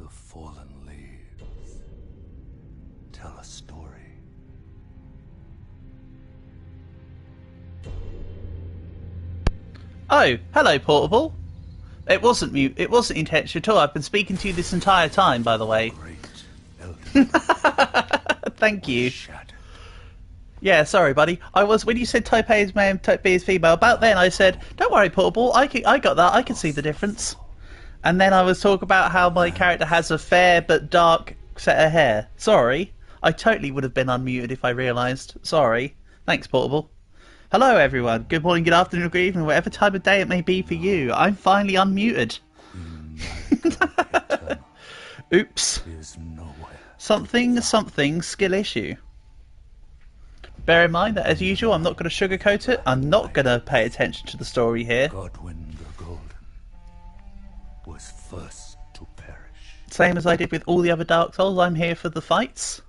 The fallen leaves tell a story. Oh, hello, Portable. It wasn't mute. It wasn't intentional at all. I've been speaking to you this entire time, by the way. Great Elden. Thank you. Shattered. Yeah, sorry, buddy. I was when you said type A is male, type B is female. About then, I said, "Don't worry, Portable. I got that. I can see the difference." And then I was talking about how my character has a fair but dark set of hair. Sorry, I totally would have been unmuted if I realised. Sorry. Thanks, Portable. Hello, everyone. Good morning, good afternoon, good evening, whatever time of day it may be for you. I'm finally unmuted. Oops. Is nowhere. Something skill issue. Bear in mind that, as usual, I'm not going to sugarcoat it. I'm not going to pay attention to the story here. Godwyn the Golden was first to perish. Same as I did with all the other Dark Souls, I'm here for the fights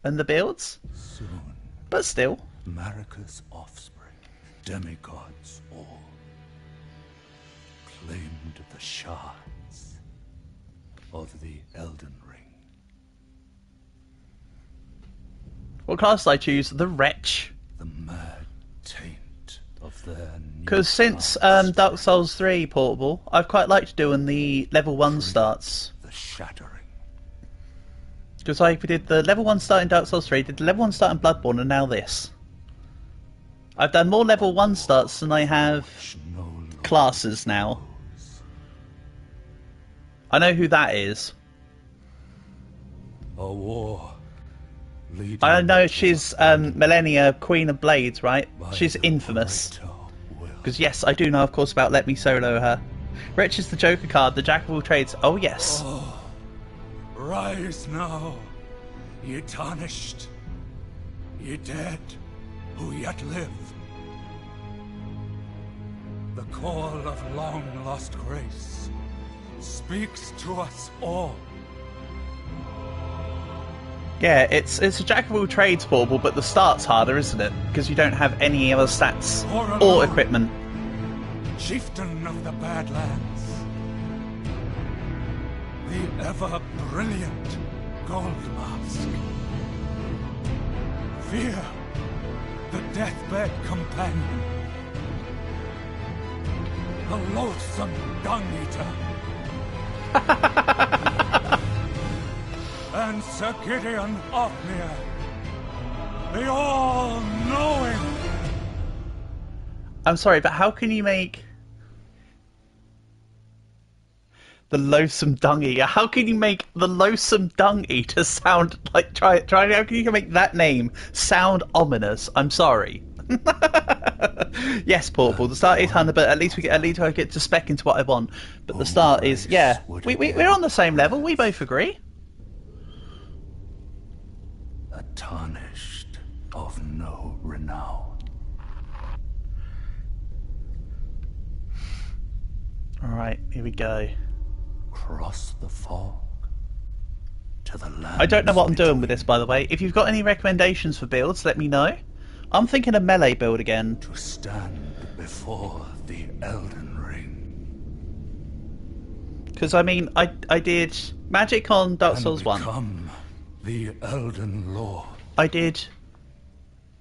and the builds. Soon, But still. Marika's offspring, demigods all, claimed the shards of the Elden Ring. What class did I choose? The Wretch. The mad taint of their new Because since Dark Souls 3 Portable, I've quite liked doing the level 1 starts. the shattering. Because I did the level 1 start in Dark Souls 3, did the level 1 start in Bloodborne, and now this. I've done more level 1 starts than I have No classes now. I know who that is. a war. Leading I know she's Millennia, Queen of Blades, right? by She's the infamous. greater will. Because yes, I do know, of course, about Let Me Solo Her. Wretch is the Joker card, the Jack of all trades. Oh yes. Rise now, ye tarnished, ye dead, who yet live. The call of long-lost grace speaks to us all. Yeah, it's a Jack of all trades Portable, but the start's harder, isn't it? Because you don't have any other stats or equipment. Chieftain of the Badlands, the ever-brilliant Gold Mask. Fear, the deathbed companion. The loathsome dung-eater. And Sir Gideon Ofnir, the all-knowing. I'm sorry, but how can you make the loathsome dung eater? How can you make the loathsome dung eater sound like try? How can you make that name sound ominous? I'm sorry. Yes, Portable. The start is 100, but at least I get to spec into what I want. But the start is we're on the same level. We both agree. A tarnished of no renown. Alright, here we go. Cross the fog to the land. I don't know what I'm doing with this, by the way. If you've got any recommendations for builds, let me know. I'm thinking a melee build again. To stand before the Elden Ring. Because, I mean, I did magic on Dark Souls 1. Become the Elden Lord. I did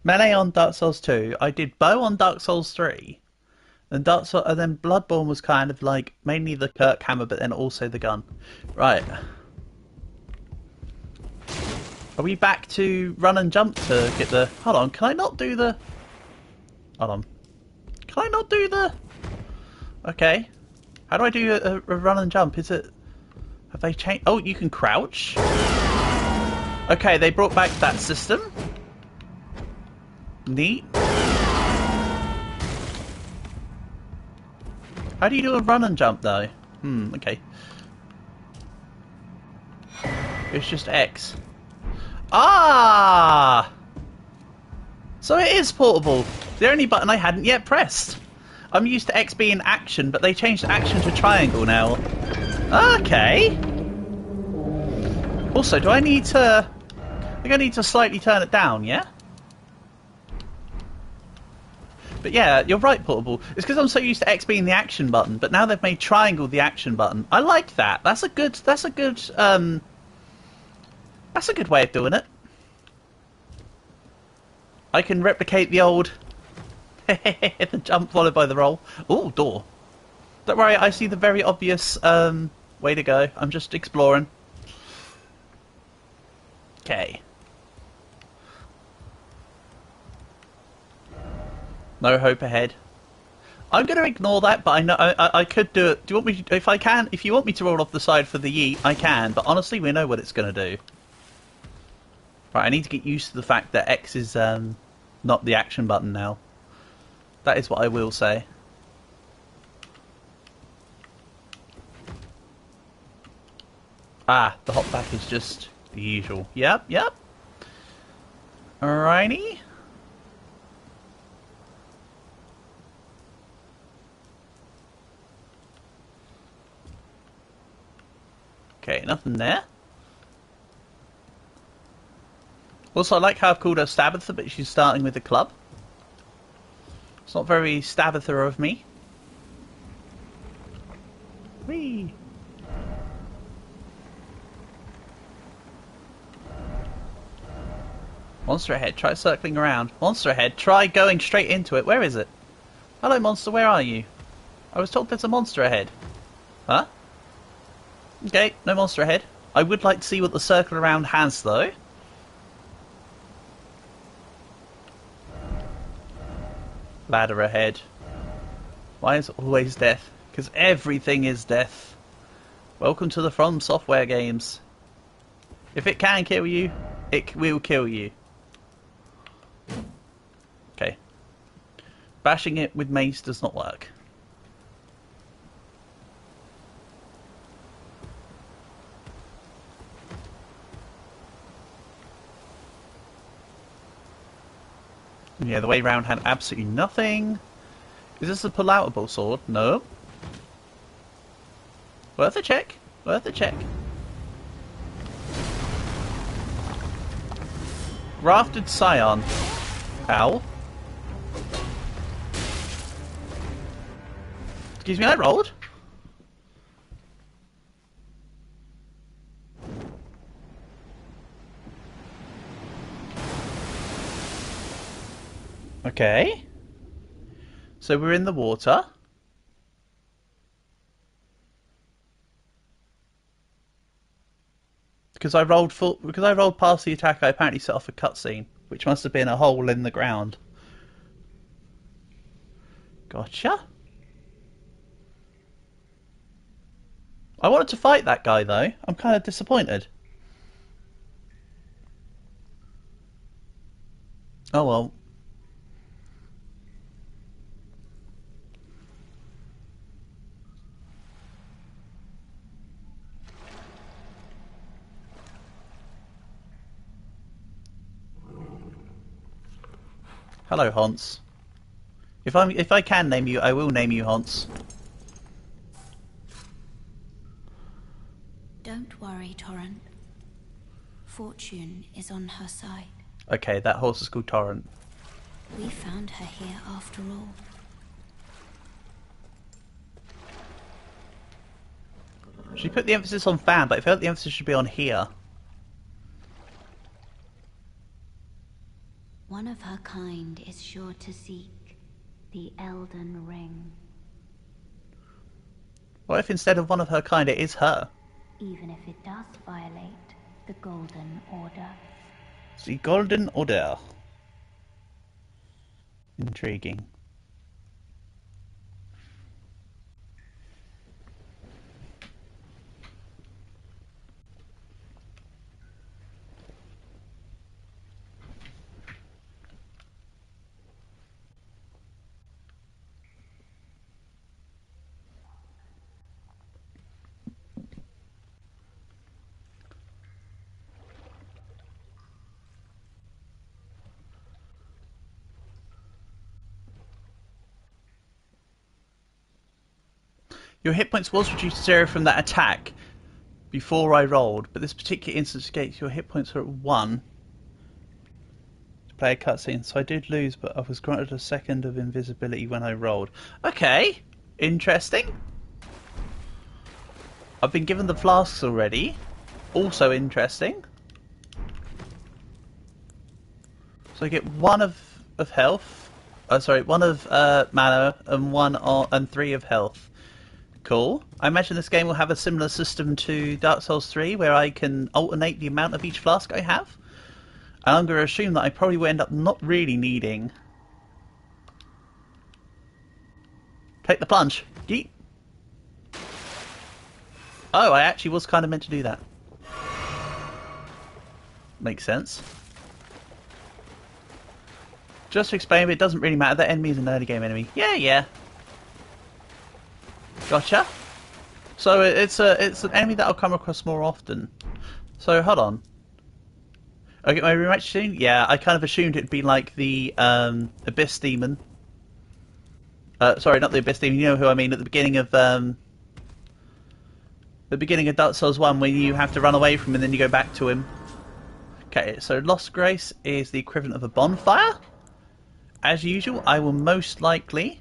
melee on Dark Souls 2. I did bow on Dark Souls 3. And then Bloodborne was kind of like mainly the Kirk hammer, but then also the gun. Right. Are we back to run and jump to get the... Hold on, can I not do the... Hold on. Can I not do the... Okay. How do I do a run and jump? Is it... Have they changed... Oh, you can crouch? Okay, they brought back that system. Neat. How do you do a run and jump, though? Okay. It's just X. Ah! So it is portable. The only button I hadn't yet pressed. I'm used to X being action, but they changed action to triangle now. Okay. Also, do I need to... I think I need to slightly turn it down, yeah? But yeah, you're right, Portable. It's because I'm so used to X being the action button, but now they've made triangle the action button. I like that. That's a good way of doing it. I can replicate the old the jump followed by the roll. Ooh, door. Don't worry, I see the very obvious way to go. I'm just exploring. Okay. No hope ahead. I'm going to ignore that, but I know I could do it. Do you want me to, if I can? If you want me to roll off the side for the yeet, I can. But honestly, we know what it's going to do. Right, I need to get used to the fact that X is not the action button now. That is what I will say. Ah, the hopback is just the usual. Yep, yep. Alrighty. Okay, nothing there. Also, I like how I've called her Stabitha, but she's starting with a club. It's not very Stabitha of me. Whee! Monster ahead, try circling around. Monster ahead, try going straight into it. Where is it? Hello, monster, where are you? I was told there's a monster ahead. Huh? Okay, no monster ahead. I would like to see what the circle around has, though. Ladder ahead. Why is it always death? Because everything is death. Welcome to the From Software games. If it can kill you, it will kill you. Okay. Bashing it with mace does not work. Yeah, the way round had absolutely nothing. Is this a pull-outable sword? No. Worth a check. Worth a check. Grafted Scion. Ow. Excuse me, I rolled. Okay. So we're in the water. Because I rolled past the attack, I apparently set off a cutscene, which must have been a hole in the ground. Gotcha. I wanted to fight that guy though. I'm kind of disappointed. Oh well. Hello, Hans. If I can name you, I will name you Hans. Don't worry, Torrent. Fortune is on her side. Okay, that horse is called Torrent. We found her here after all. She put the emphasis on fan, but I felt the emphasis should be on here. One of her kind is sure to seek the Elden Ring. What if instead of one of her kind it is her? Even if it does violate the Golden Order. The Golden Order. Intriguing. Your hit points was reduced to 0 from that attack before I rolled, but this particular instance states your hit points are at 1. to play a cutscene, so I did lose, but I was granted a second of invisibility when I rolled. Okay, interesting. I've been given the flasks already. Also interesting. So I get one of health. Sorry, one of mana and 3 of health. Cool. I imagine this game will have a similar system to Dark Souls 3, where I can alternate the amount of each flask I have. And I'm going to assume that I probably will end up not really needing. Take the plunge. Yeet. Oh, I actually was kind of meant to do that. Makes sense. Just to explain, it doesn't really matter. That enemy is an early game enemy. Yeah. Gotcha. So it's an enemy that I'll come across more often. So hold on. I get my rematch soon? Yeah, I kind of assumed it'd be like the Abyss Demon. Sorry, not the Abyss Demon. You know who I mean. At the beginning of Dark Souls 1, when you have to run away from him and then you go back to him. Okay, so Lost Grace is the equivalent of a bonfire. As usual, I will most likely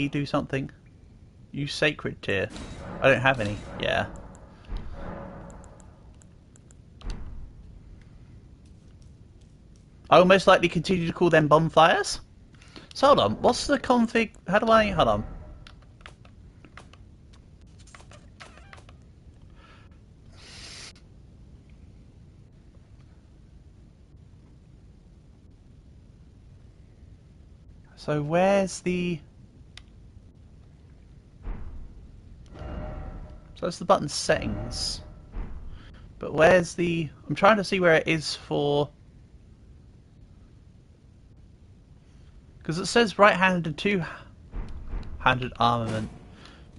do something. Use Sacred Tear. I don't have any. Yeah. I will most likely continue to call them bonfires. So hold on. What's the config? How do I... Hold on. So where's the... So that's the button settings. But where's the... I'm trying to see where it is for... Because it says right-handed and two-handed armament.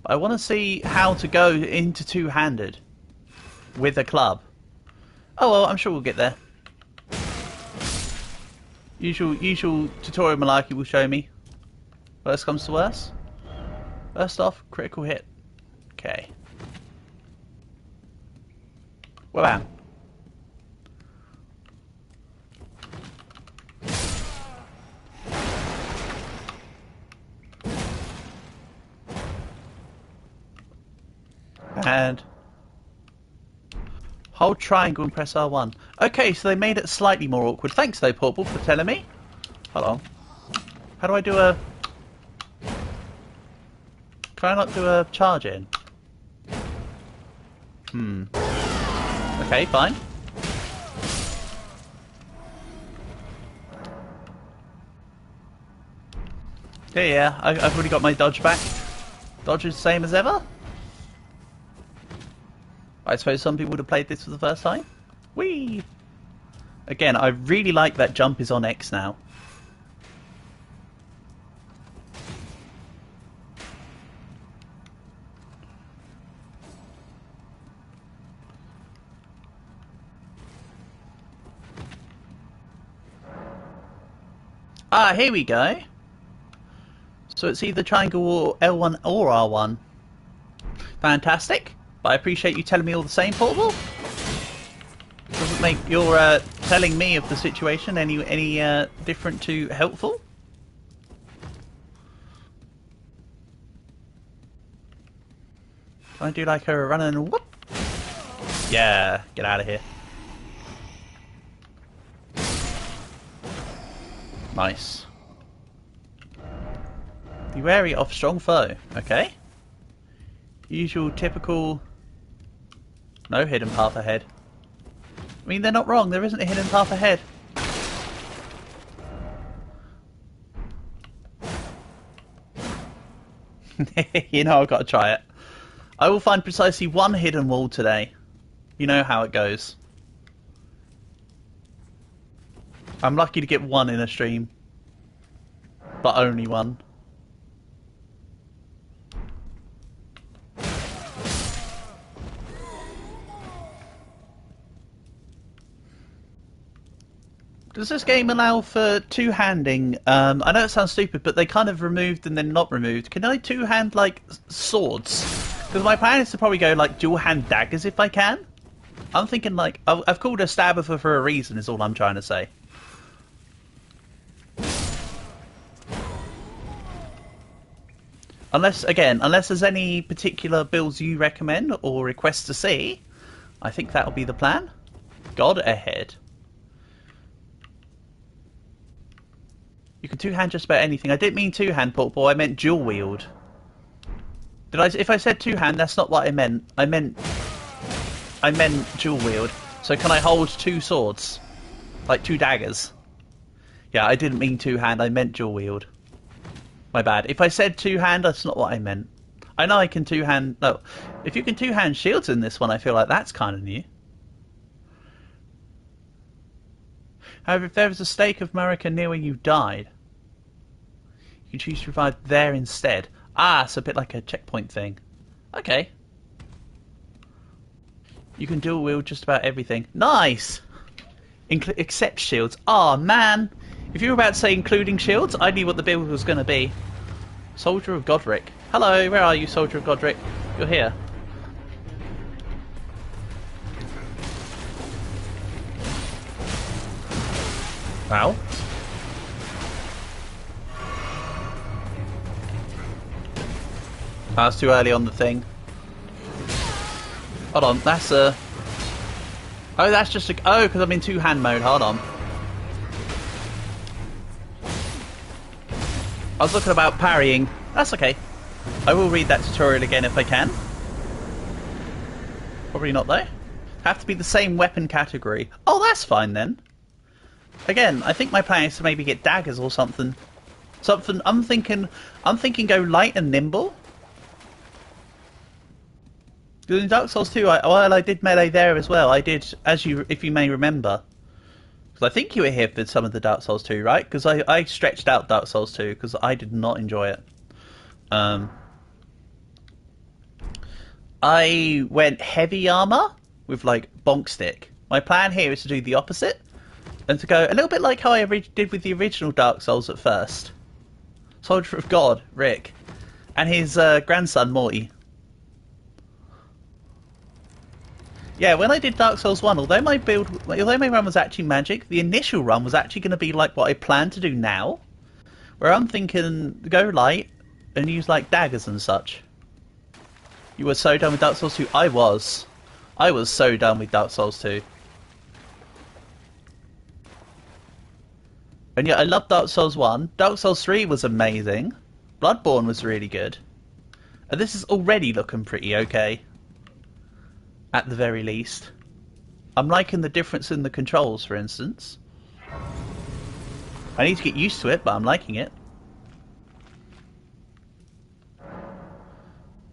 But I want to see how to go into two-handed with a club. Oh well, I'm sure we'll get there. Usual tutorial malarkey will show me. Worst comes to worst. First off, critical hit. Okay. Wham. And hold triangle and press R1. Okay, so they made it slightly more awkward. Thanks though, Portable, for telling me. Hold on. How do I do a... Can I not do a charge in? Okay, fine. Yeah, I've already got my dodge back. Dodge is the same as ever. I suppose some people would have played this for the first time. Whee! Again, I really like that jump is on X now. Ah, here we go. So it's either triangle or L1 or R1. Fantastic. But I appreciate you telling me all the same, Portable. Doesn't make your telling me of the situation any different to helpful. Can I do like a run and whoop? Yeah, get out of here. Nice. Be wary of strong foe. Okay. Usual, typical... No hidden path ahead. I mean, they're not wrong. There isn't a hidden path ahead. You know I've got to try it. I will find precisely one hidden wall today. You know how it goes. I'm lucky to get one in a stream. But only one. Does this game allow for two-handing? I know it sounds stupid, but they kind of removed and then not removed. Can I two-hand, like, swords? Because my plan is to probably go, like, dual-hand daggers if I can. I'm thinking, like, I've called a stabber for a reason, is all I'm trying to say. Unless there's any particular builds you recommend or request to see, I think that'll be the plan. God ahead. You can two-hand just about anything. I didn't mean two-hand, portable. I meant dual-wield. If I said two-hand, that's not what I meant. I meant dual-wield. So can I hold two swords? Like two daggers? Yeah, I didn't mean two-hand. I meant dual-wield. My bad. If I said two-hand, that's not what I meant. I know I can two-hand... No. If you can two-hand shields in this one, I feel like that's kind of new. However, if there was a stake of Marika near where you died, you can choose to revive there instead. Ah, it's a bit like a checkpoint thing. Okay. You can dual-wield just about everything. Nice! Except shields. Ah, man! If you were about to say including shields, I knew what the build was going to be. Soldier of Godric. Hello, where are you, Soldier of Godric? You're here. Wow. That's too early on the thing. Hold on, that's a... Oh, that's just a... Oh, because I'm in two-hand mode. Hold on. I was looking about parrying. That's okay. I will read that tutorial again if I can. Probably not though. Have to be the same weapon category. Oh, that's fine then. Again, I think my plan is to maybe get daggers or something. I'm thinking go light and nimble. In Dark Souls 2, I did melee there as well. I did, if you may remember. I think you were here for some of the Dark Souls 2, right? Because I stretched out Dark Souls 2 because I did not enjoy it. I went heavy armor with like bonk stick. My plan here is to do the opposite and to go a little bit like how I did with the original Dark Souls at first. Soldier of God, Rick, and his grandson Morty. Yeah, when I did Dark Souls 1, although my run was actually magic, the initial run was actually going to be like what I plan to do now, where I'm thinking go light and use like daggers and such. You were so done with Dark Souls 2? I was so done with Dark Souls 2. And yeah, I love Dark Souls 1. Dark Souls 3 was amazing. Bloodborne was really good. And this is already looking pretty okay. At the very least. I'm liking the difference in the controls, for instance. I need to get used to it, but I'm liking it.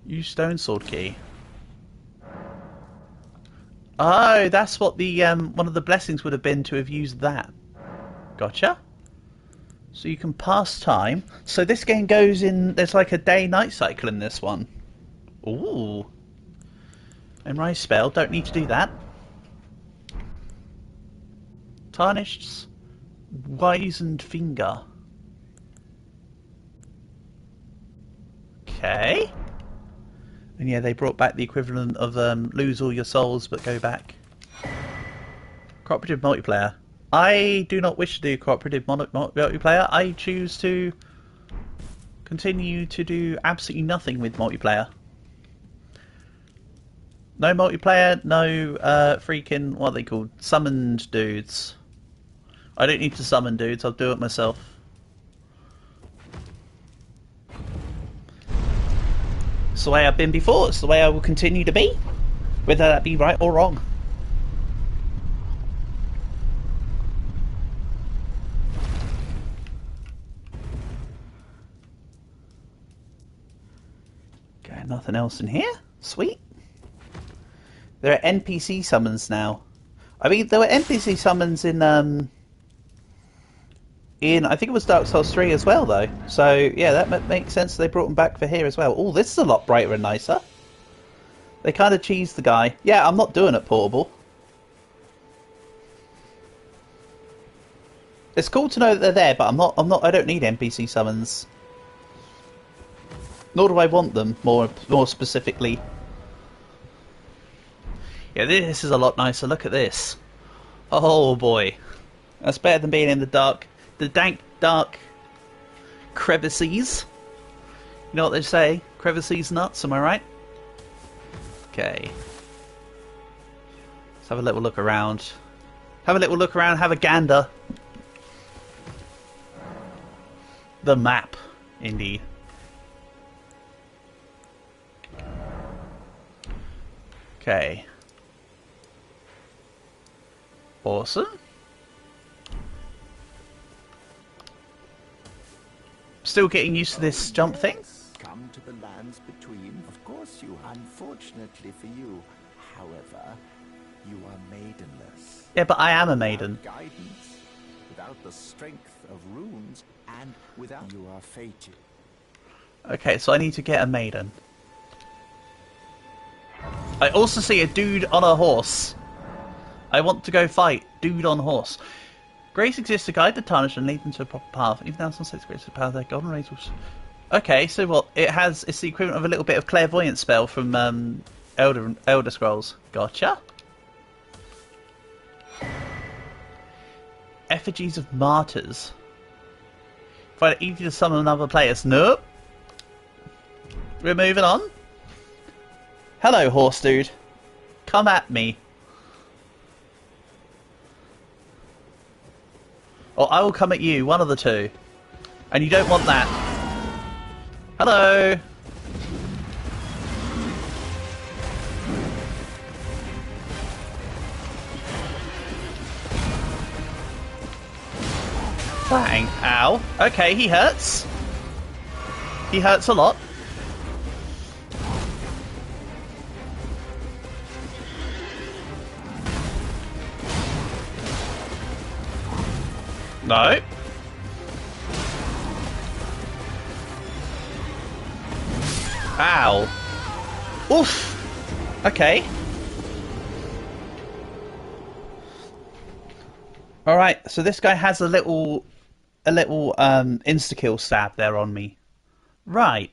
Use stone sword key. Oh, that's what the one of the blessings would have been to have used that. Gotcha. So you can pass time. So this game goes in... There's like a day-night cycle in this one. Ooh. Memorize spell, don't need to do that. Tarnished wizened finger. Okay. And yeah, they brought back the equivalent of lose all your souls but go back. Cooperative multiplayer. I do not wish to do cooperative multiplayer. I choose to continue to do absolutely nothing with multiplayer. No multiplayer, no freaking, what are they called? Summoned dudes. I don't need to summon dudes, I'll do it myself. It's the way I've been before, it's the way I will continue to be. Whether that be right or wrong. Okay, nothing else in here? Sweet. There are NPC summons now. I mean, there were NPC summons in I think it was Dark Souls 3 as well, though. So, yeah, that makes sense. They brought them back for here as well. Oh, this is a lot brighter and nicer. They kind of cheesed the guy. Yeah, I'm not doing it, Portable. It's cool to know that they're there, but I don't need NPC summons. Nor do I want them, more specifically. Yeah, this is a lot nicer. Look at this. Oh boy. That's better than being in the dank, dark crevices. You know what they say? Crevices nuts, am I right? Okay. Let's have a little look around. Have a little look around, have a gander. The map, indeed. Okay. Awesome. Still getting used to this jump thing. Come to the lands between. Of course you. Unfortunately for you, however, you are maidenless. Yeah, but I am a maiden. Without guidance, without the strength of runes, and without you are fated. Okay, so I need to get a maiden. I also see a dude on a horse. I want to go fight. Dude on horse. Grace exists to guide the tarnished and lead them to a proper path. Even now, sunset's grace to power their golden rays. Okay, so what? It's the equivalent of a little bit of clairvoyance spell from Elder Scrolls. Gotcha. Effigies of martyrs. Find it easy to summon other players. Nope. We're moving on. Hello, horse dude. Come at me. Or I will come at you, one of the two. And you don't want that. Hello! Bang. Ow. Okay, he hurts. He hurts a lot. No. Ow. Oof. Okay. Alright, so this guy has a little insta-kill stab there on me. Right.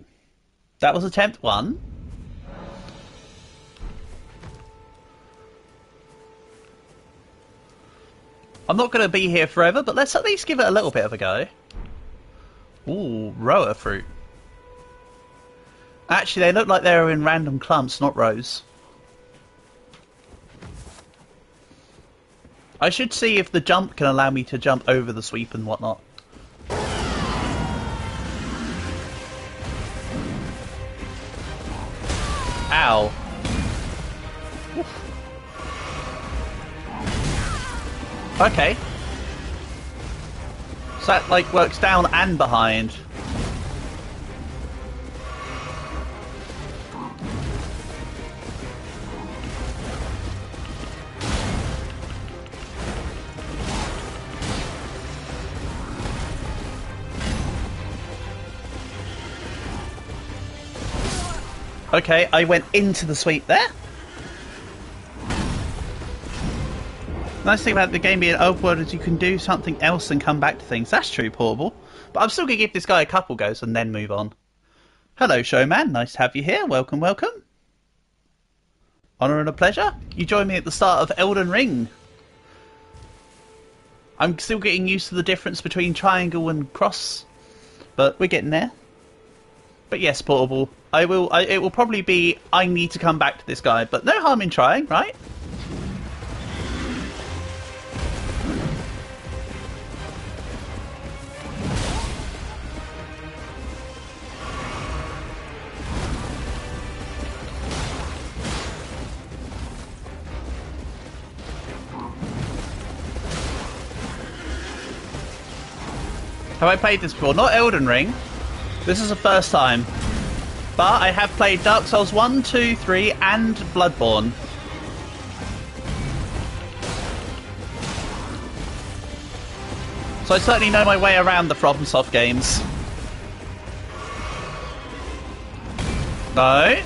That was attempt 1. I'm not going to be here forever, but let's at least give it a little bit of a go. Ooh, rower fruit. Actually, they look like they're in random clumps, not rows. I should see if the jump can allow me to jump over the sweep and whatnot. Ow. Okay. So that, like, works down and behind. Okay, I went into the sweep there. Nice thing about the game being open world is you can do something else and come back to things. That's true, Portable. But I'm still going to give this guy a couple goes and then move on. Hello, showman. Nice to have you here. Welcome, welcome. Honour and a pleasure. You joined me at the start of Elden Ring. I'm still getting used to the difference between triangle and cross, but we're getting there. But yes, Portable. It will probably be I need to come back to this guy, but no harm in trying, right? Have I played this before? Not Elden Ring. This is the first time. But I have played Dark Souls 1, 2, 3 and Bloodborne. So I certainly know my way around the FromSoft games. No.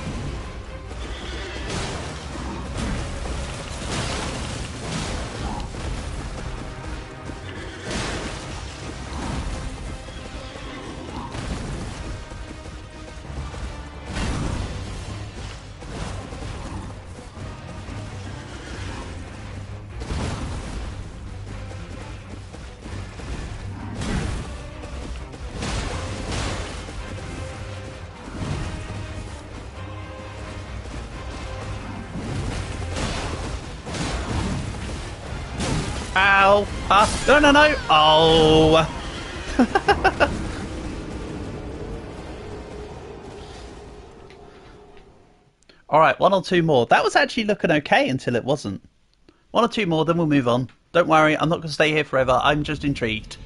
Ow! No, no, no! Oh! Alright, one or two more. That was actually looking okay until it wasn't. One or two more, then we'll move on. Don't worry, I'm not going to stay here forever. I'm just intrigued.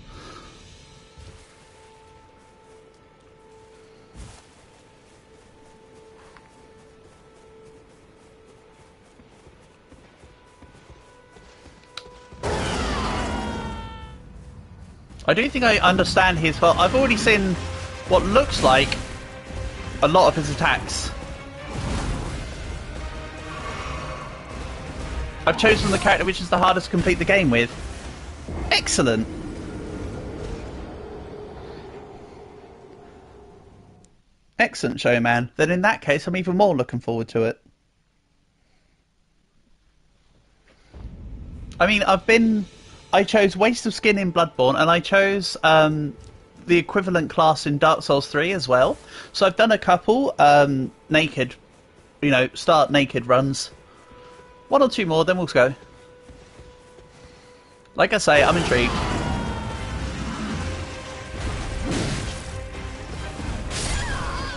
I do think I understand his... Well, I've already seen what looks like a lot of his attacks. I've chosen the character which is the hardest to complete the game with. Excellent! Excellent, Showman. Then in that case, I'm even more looking forward to it. I mean, I chose Waste of Skin in Bloodborne, and I chose the equivalent class in Dark Souls 3 as well. So I've done a couple naked, start naked runs. One or two more, then we'll go. Like I say, I'm intrigued.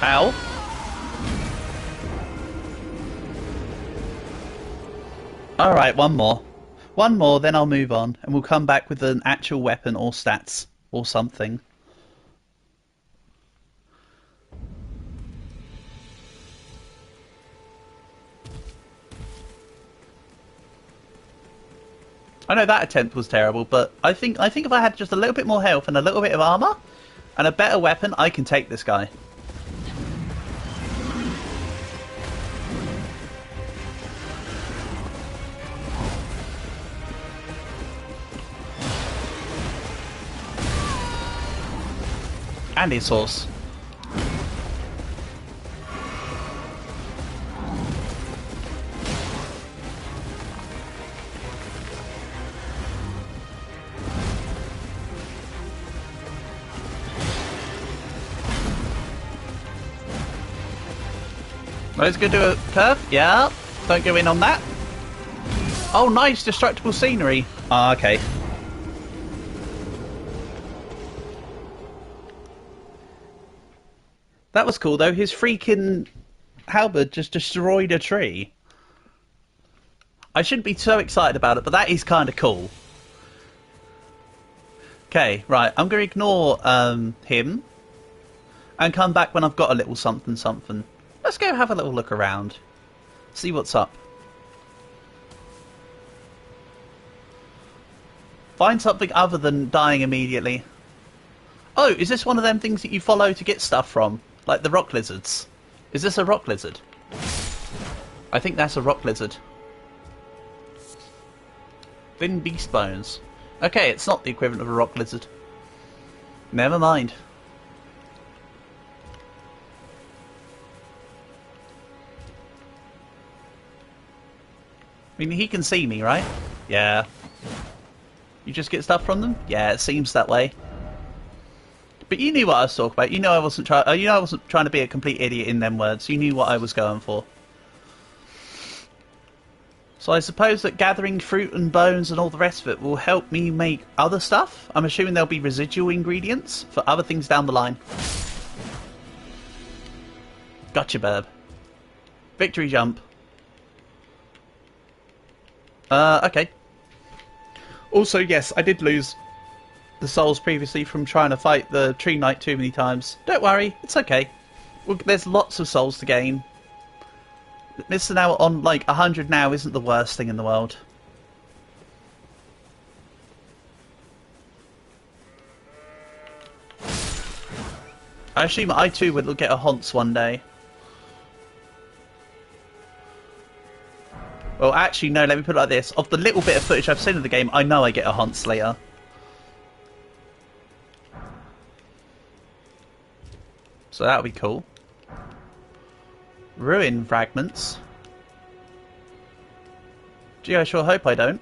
Ow. Alright, one more. One more, then I'll move on, and we'll come back with an actual weapon or stats or something. I know that attempt was terrible, but I think if I had just a little bit more health and a little bit of armor and a better weapon, I can take this guy. And his horse. Let's go do a curve. Yeah. Don't go in on that. Oh, nice destructible scenery. Ah, okay. That was cool, though. His freaking halberd just destroyed a tree. I shouldn't be so excited about it, but that is kind of cool. Okay, right. I'm going to ignore him and come back when I've got a little something something. Let's go have a little look around. See what's up. Find something other than dying immediately. Oh, is this one of them things that you follow to get stuff from? Like the rock lizards. Is this a rock lizard? I think that's a rock lizard. Thin beast bones. Okay, it's not the equivalent of a rock lizard. Never mind. I mean, he can see me, right? Yeah. You just get stuff from them? Yeah, it seems that way. But you knew what I was talking about. You know I wasn't trying to be a complete idiot in them words. You knew what I was going for. So I suppose that gathering fruit and bones and all the rest of it will help me make other stuff? I'm assuming there'll be residual ingredients for other things down the line. Gotcha, Burb. Victory jump. Okay. Also, yes, I did lose the souls previously from trying to fight the Tree Knight too many times. Don't worry, it's okay. There's lots of souls to gain. Missing out on like 100 now isn't the worst thing in the world. I assume I too will get a Haunts one day. Well, actually, no, let me put it like this. Of the little bit of footage I've seen of the game, I know I get a Haunts later. So that'll be cool. Ruin fragments. Gee, I sure hope I don't.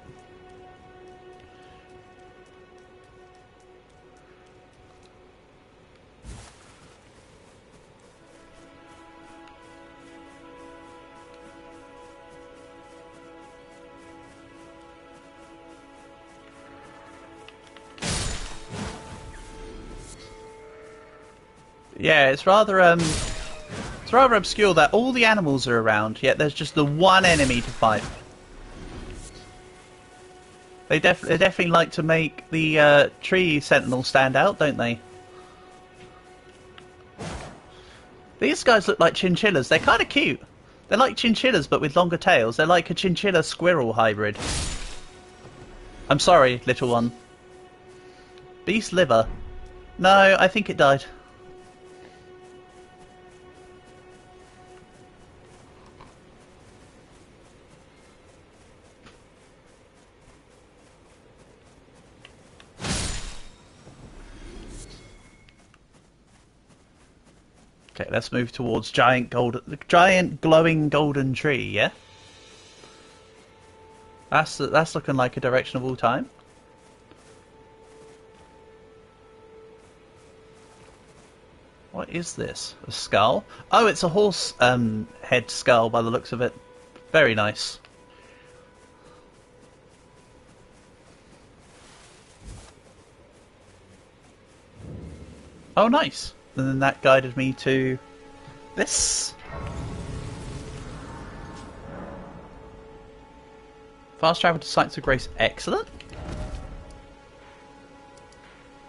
Yeah, it's rather obscure that all the animals are around, yet there's just the one enemy to fight. They definitely like to make the tree sentinel stand out, don't they? These guys look like chinchillas. They're kind of cute. They're like chinchillas, but with longer tails. They're like a chinchilla-squirrel hybrid. I'm sorry, little one. Beast liver. No, I think it died. Okay, let's move towards giant glowing golden tree. Yeah, that's looking like a direction of all time. What is this? A skull? Oh, it's a horse head skull by the looks of it. Very nice. Oh, nice. And then that guided me to this. Fast travel to sites of grace, excellent.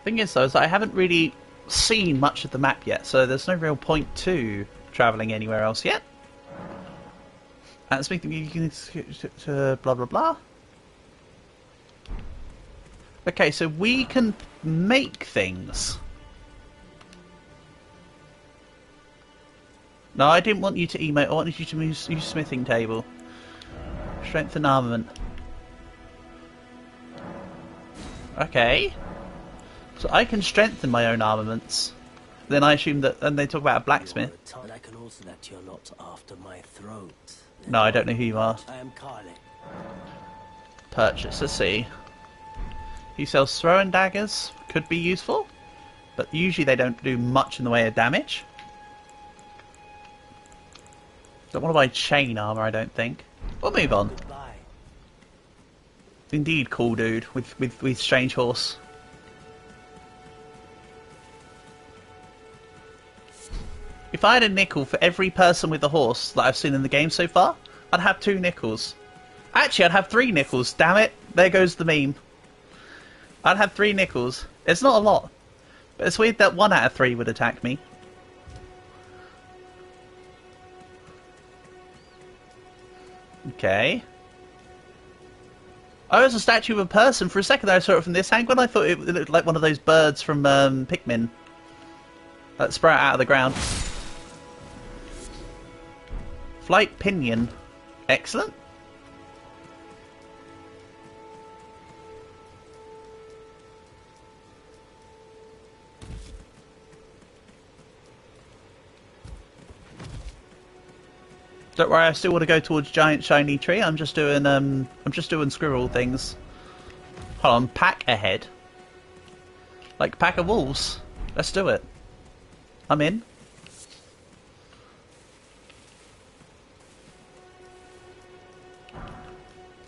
Thing is though, is that I haven't really seen much of the map yet, so there's no real point to travelling anywhere else yet. And speaking, you can to blah blah blah. Okay, so we can make things. No, I didn't want you to emote. I wanted you to use smithing table. Strengthen armament. Okay. So I can strengthen my own armaments. Then I assume that, and they talk about a blacksmith. And I can also that you're not after my throat. No, I don't know who you are. I am Carly. Purchase, let's see. He sells throwing daggers. Could be useful. But usually they don't do much in the way of damage. Don't want to buy chain armor, I don't think. We'll move on. Goodbye. Indeed, cool dude with strange horse. If I had a nickel for every person with a horse that I've seen in the game so far, I'd have 2 nickels. Actually, I'd have 3 nickels. Damn it! There goes the meme. I'd have 3 nickels. It's not a lot, but it's weird that 1 out of 3 would attack me. Okay. Oh, it's a statue of a person. For a second I saw it from this angle and I thought it looked like one of those birds from Pikmin that sprout out of the ground. Flight pinion. Excellent. Don't worry, I still want to go towards giant shiny tree. I'm just doing squirrel things. Hold on, pack ahead. Like pack of wolves. Let's do it. I'm in.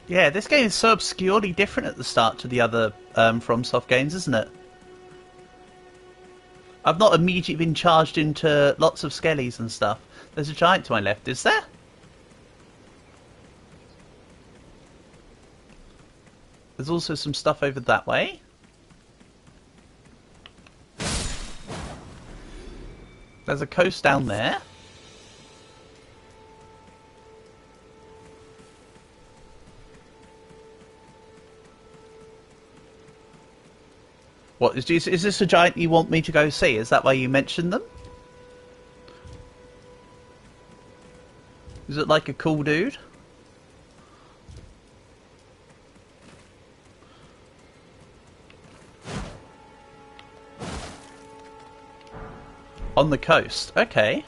Yeah, this game is so obscurely different at the start to the other FromSoft games, isn't it? I've not immediately been charged into lots of skellies and stuff. There's a giant to my left, is there? There's also some stuff over that way. There's a coast down there. What, is this a giant you want me to go see? Is that why you mentioned them? Is it like a cool dude? On the coast, okay.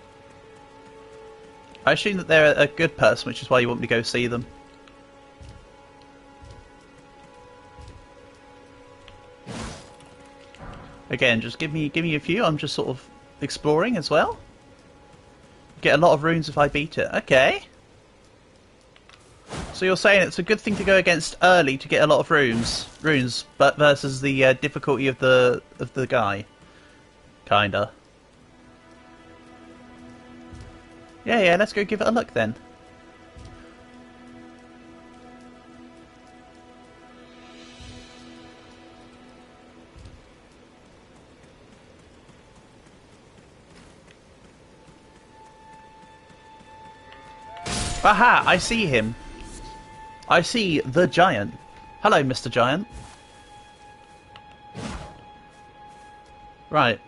I assume that they're a good person, which is why you want me to go see them. Again, just give me a few. I'm just sort of exploring as well. Get a lot of runes if I beat it. Okay. So you're saying it's a good thing to go against early to get a lot of runes, but versus the difficulty of the guy, kinda. Yeah, let's go give it a look then. Aha! I see him. I see the giant. Hello, Mr. Giant. Right.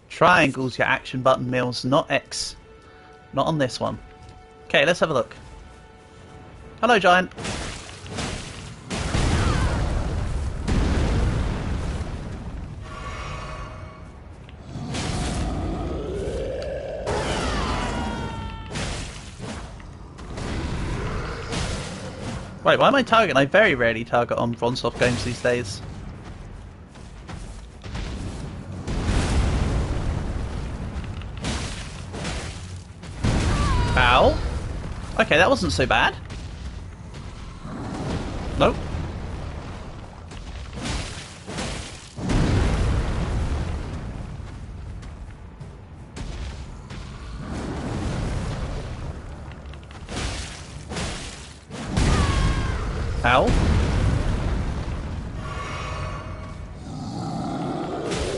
Triangle's your action button, Mills, not X. Not on this one. Okay, let's have a look. Hello, Giant. Wait, why am I targeting? I very rarely target on FromSoft games these days. Ow. Okay, that wasn't so bad. Nope. Ow.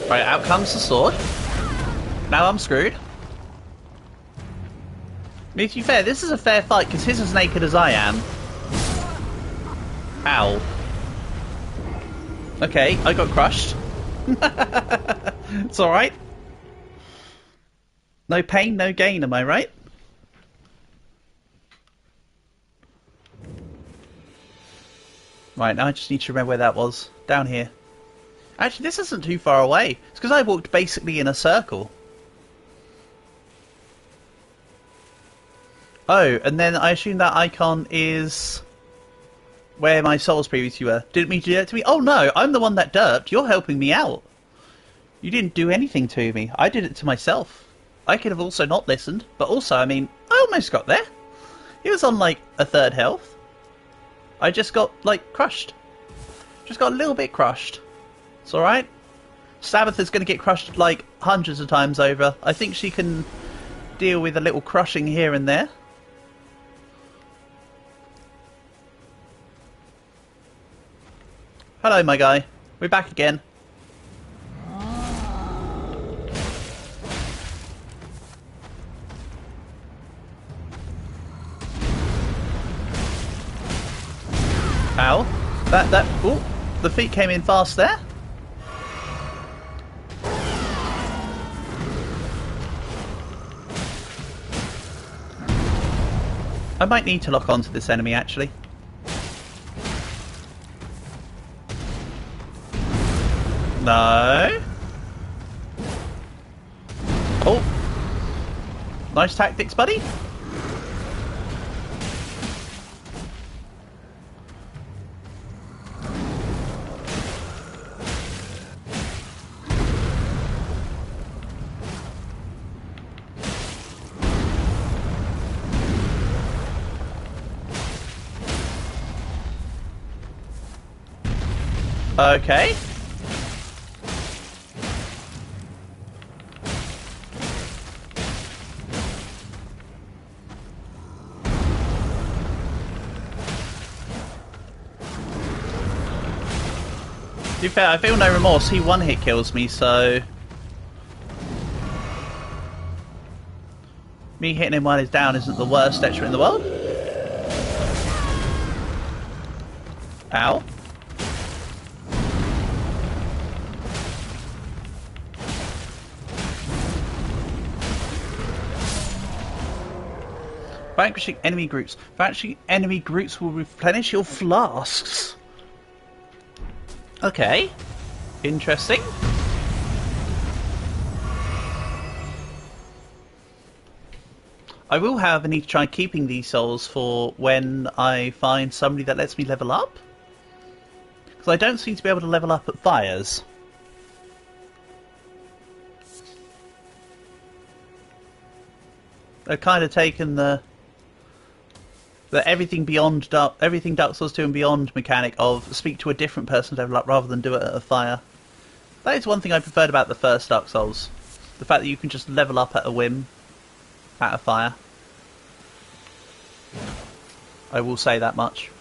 Right, out comes the sword. Now I'm screwed. I mean, to be fair, this is a fair fight because he's as naked as I am. Ow. Okay, I got crushed. It's alright. No pain, no gain, am I right? Right, now I just need to remember where that was. Down here. Actually, this isn't too far away. It's because I walked basically in a circle. Oh, and then I assume that icon is where my souls previously were. Didn't mean to do that to me. Oh no, I'm the one that derped. You're helping me out. You didn't do anything to me. I did it to myself. I could have also not listened, but also, I mean, I almost got there. He was on like a third health. I just got like crushed. Just got a little bit crushed. It's alright. Sabbatha's going to get crushed like hundreds of times over. I think she can deal with a little crushing here and there. Hello, my guy. We're back again. Ow. Ooh, the feet came in fast there. I might need to lock onto this enemy, actually. No. Oh. Nice tactics, buddy. Okay. To be fair, I feel no remorse. He one-hit kills me, so me hitting him while he's down isn't the worst detriment in the world. Ow. Vanquishing enemy groups. Vanquishing enemy groups will replenish your flasks. Okay. Interesting. I will, however, need to try keeping these souls for when I find somebody that lets me level up. Because I don't seem to be able to level up at fires. They've kind of taken the everything Dark Souls 2 and beyond mechanic of speak to a different person to level up rather than do it at a fire. That is one thing I preferred about the first Dark Souls. The fact that you can just level up at a whim out of fire. I will say that much.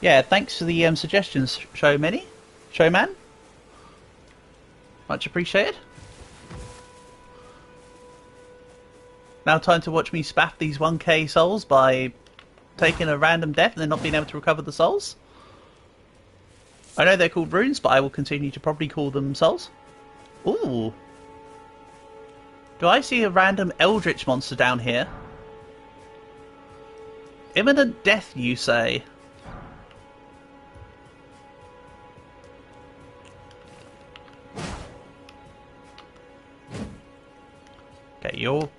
Yeah, thanks for the suggestions, Showman. Much appreciated. Now time to watch me spaff these 1k souls by taking a random death and then not being able to recover the souls. I know they're called runes, but I will continue to probably call them souls. Ooh. Do I see a random eldritch monster down here? Imminent death, you say? Okay, you're...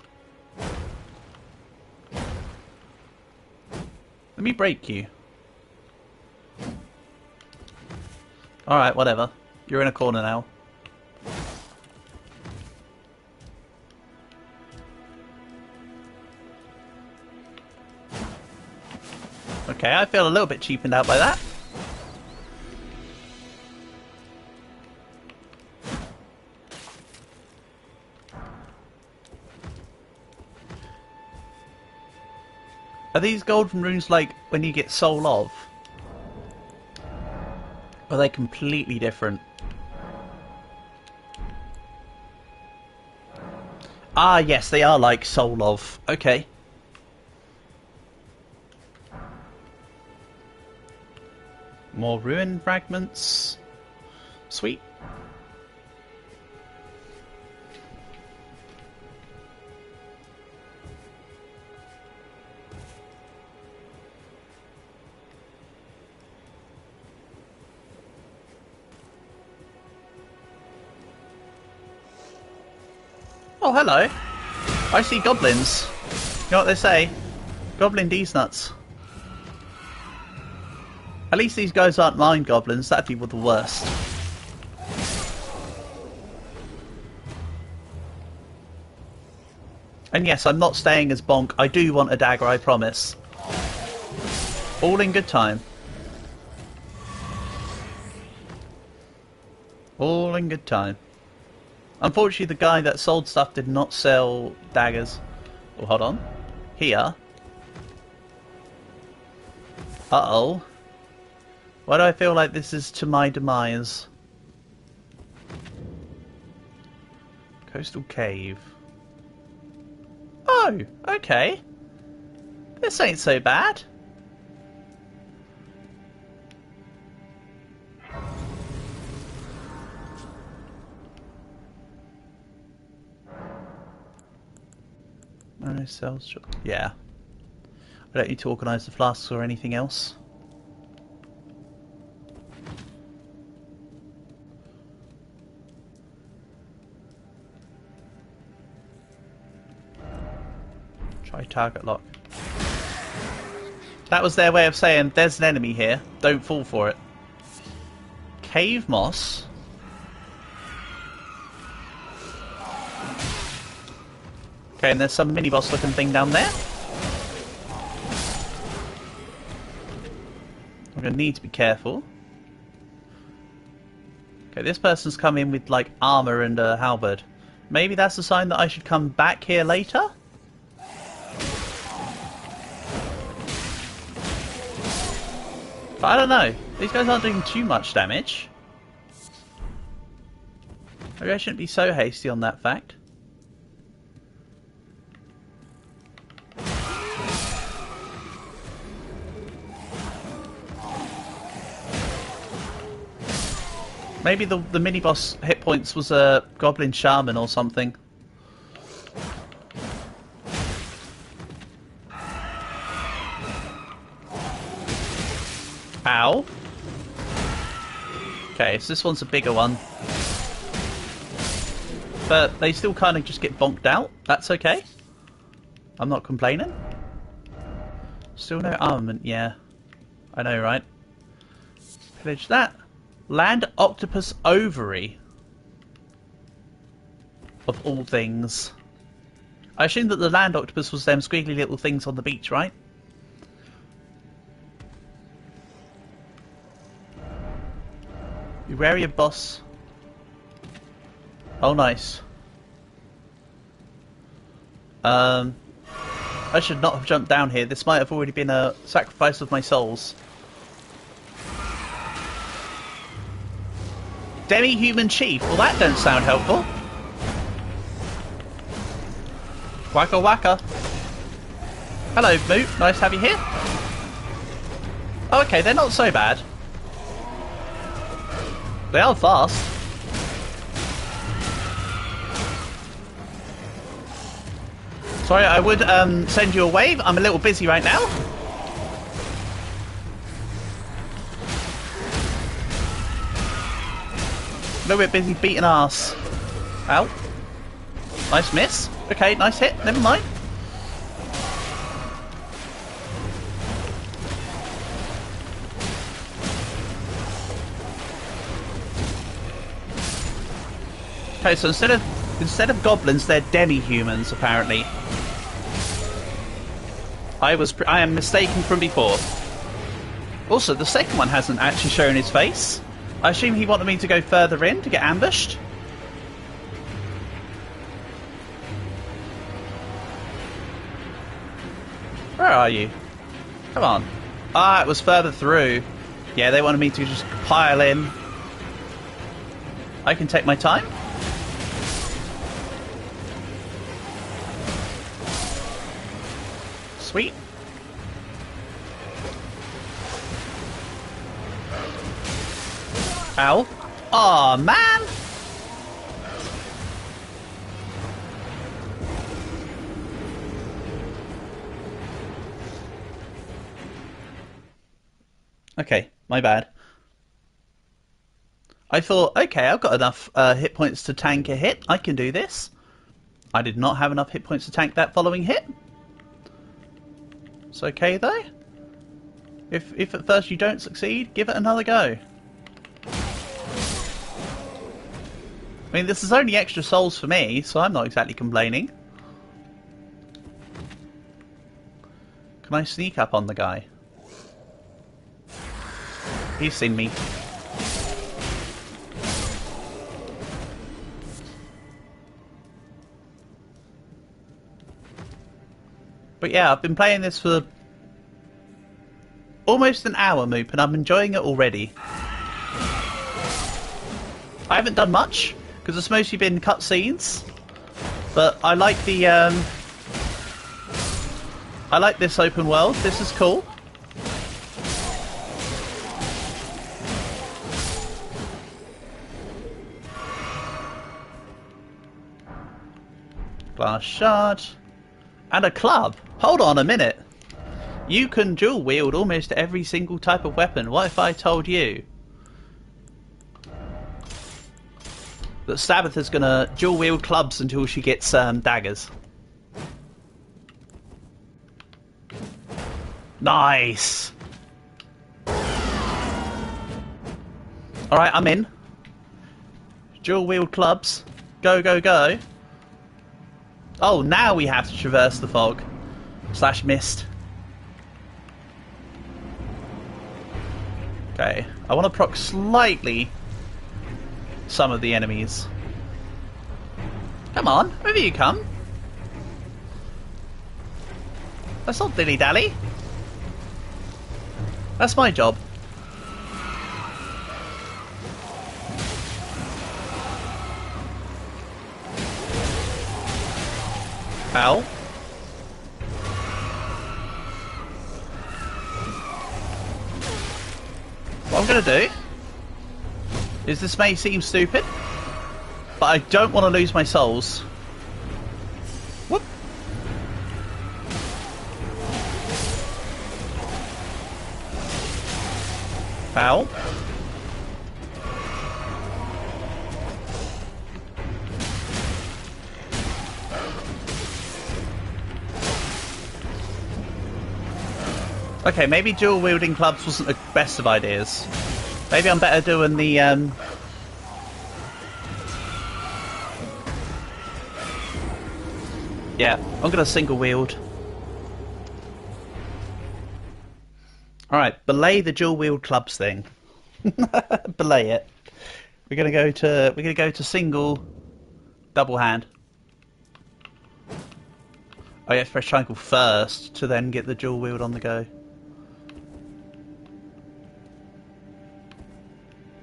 Let me break you. Alright, whatever. You're in a corner now. Okay, I feel a little bit cheapened out by that. Are these golden runes like when you get soul of? Or are they completely different? Ah, yes, they are like soul of. Okay. More ruin fragments. Sweet. Oh, hello. I see goblins. You know what they say? Goblin D's nuts. At least these guys aren't mind goblins. That'd be the worst. And yes, I'm not staying as Bonk. I do want a dagger, I promise. All in good time. All in good time. Unfortunately, the guy that sold stuff did not sell daggers. Oh, hold on. Here. Uh-oh. Why do I feel like this is to my demise? Coastal cave. Oh, okay. This ain't so bad. No sales shop. Yeah. I don't need to organise the flasks or anything else. Try target lock. That was their way of saying there's an enemy here. Don't fall for it. Cave moss. Okay, and there's some mini-boss looking thing down there. I'm going to need to be careful. Okay, this person's come in with, like, armour and a halberd. Maybe that's a sign that I should come back here later? But I don't know. These guys aren't doing too much damage. Maybe I shouldn't be so hasty on that fact. Maybe the mini-boss hit points was a goblin shaman or something. Ow. Okay, so this one's a bigger one. But they still kind of just get bonked out. That's okay. I'm not complaining. Still no armament, yeah. I know, right? Pillage that. Land octopus ovary. Of all things. I assume that the land octopus was them squiggly little things on the beach, right? Be wary of boss. Oh, nice. I should not have jumped down here. This might have already been a sacrifice of my souls. Demi-human chief. Well, that don't sound helpful. Waka waka. Hello, Moot. Nice to have you here. Oh, okay, they're not so bad. They are fast. Sorry, I would send you a wave. I'm a little busy right now. A little bit busy beating ass. Ow. Nice miss. Okay, nice hit. Never mind. Okay, so instead of goblins, they're demi-humans apparently. I am mistaken from before. Also, the second one hasn't actually shown his face. I assume he wanted me to go further in to get ambushed. Where are you? Come on. Ah, it was further through. Yeah, they wanted me to just pile in. I can take my time. Sweet. Ow. Aw, man! Okay, my bad. I thought, okay, I've got enough hit points to tank a hit. I can do this. I did not have enough hit points to tank that following hit. It's okay though. If at first you don't succeed, give it another go. I mean, this is only extra souls for me, so I'm not exactly complaining. Can I sneak up on the guy? He's seen me. But yeah, I've been playing this for almost an hour, Moop, and I'm enjoying it already. I haven't done much, because it's mostly been cutscenes, but I like the I like this open world. This is cool. Glass shard. And a club. Hold on a minute. You can dual wield almost every single type of weapon. What if I told you that Sabbatha's gonna dual wield clubs until she gets daggers? Nice. Alright, I'm in. Dual wield clubs. Go, go, go. Oh, now we have to traverse the fog. / mist. Okay, I want to proc slightly some of the enemies. Come on, over you come. That's not dilly-dally. That's my job. Ow. What I'm going to do is, this may seem stupid, but I don't want to lose my souls. Whoop. Ow. Okay, maybe dual wielding clubs wasn't the best of ideas. Maybe I'm better doing the yeah, I'm gonna single wield. Alright, belay the dual wield clubs thing. Belay it. We're gonna go to single, double hand. Oh, you have to press triangle first to then get the dual wield on the go.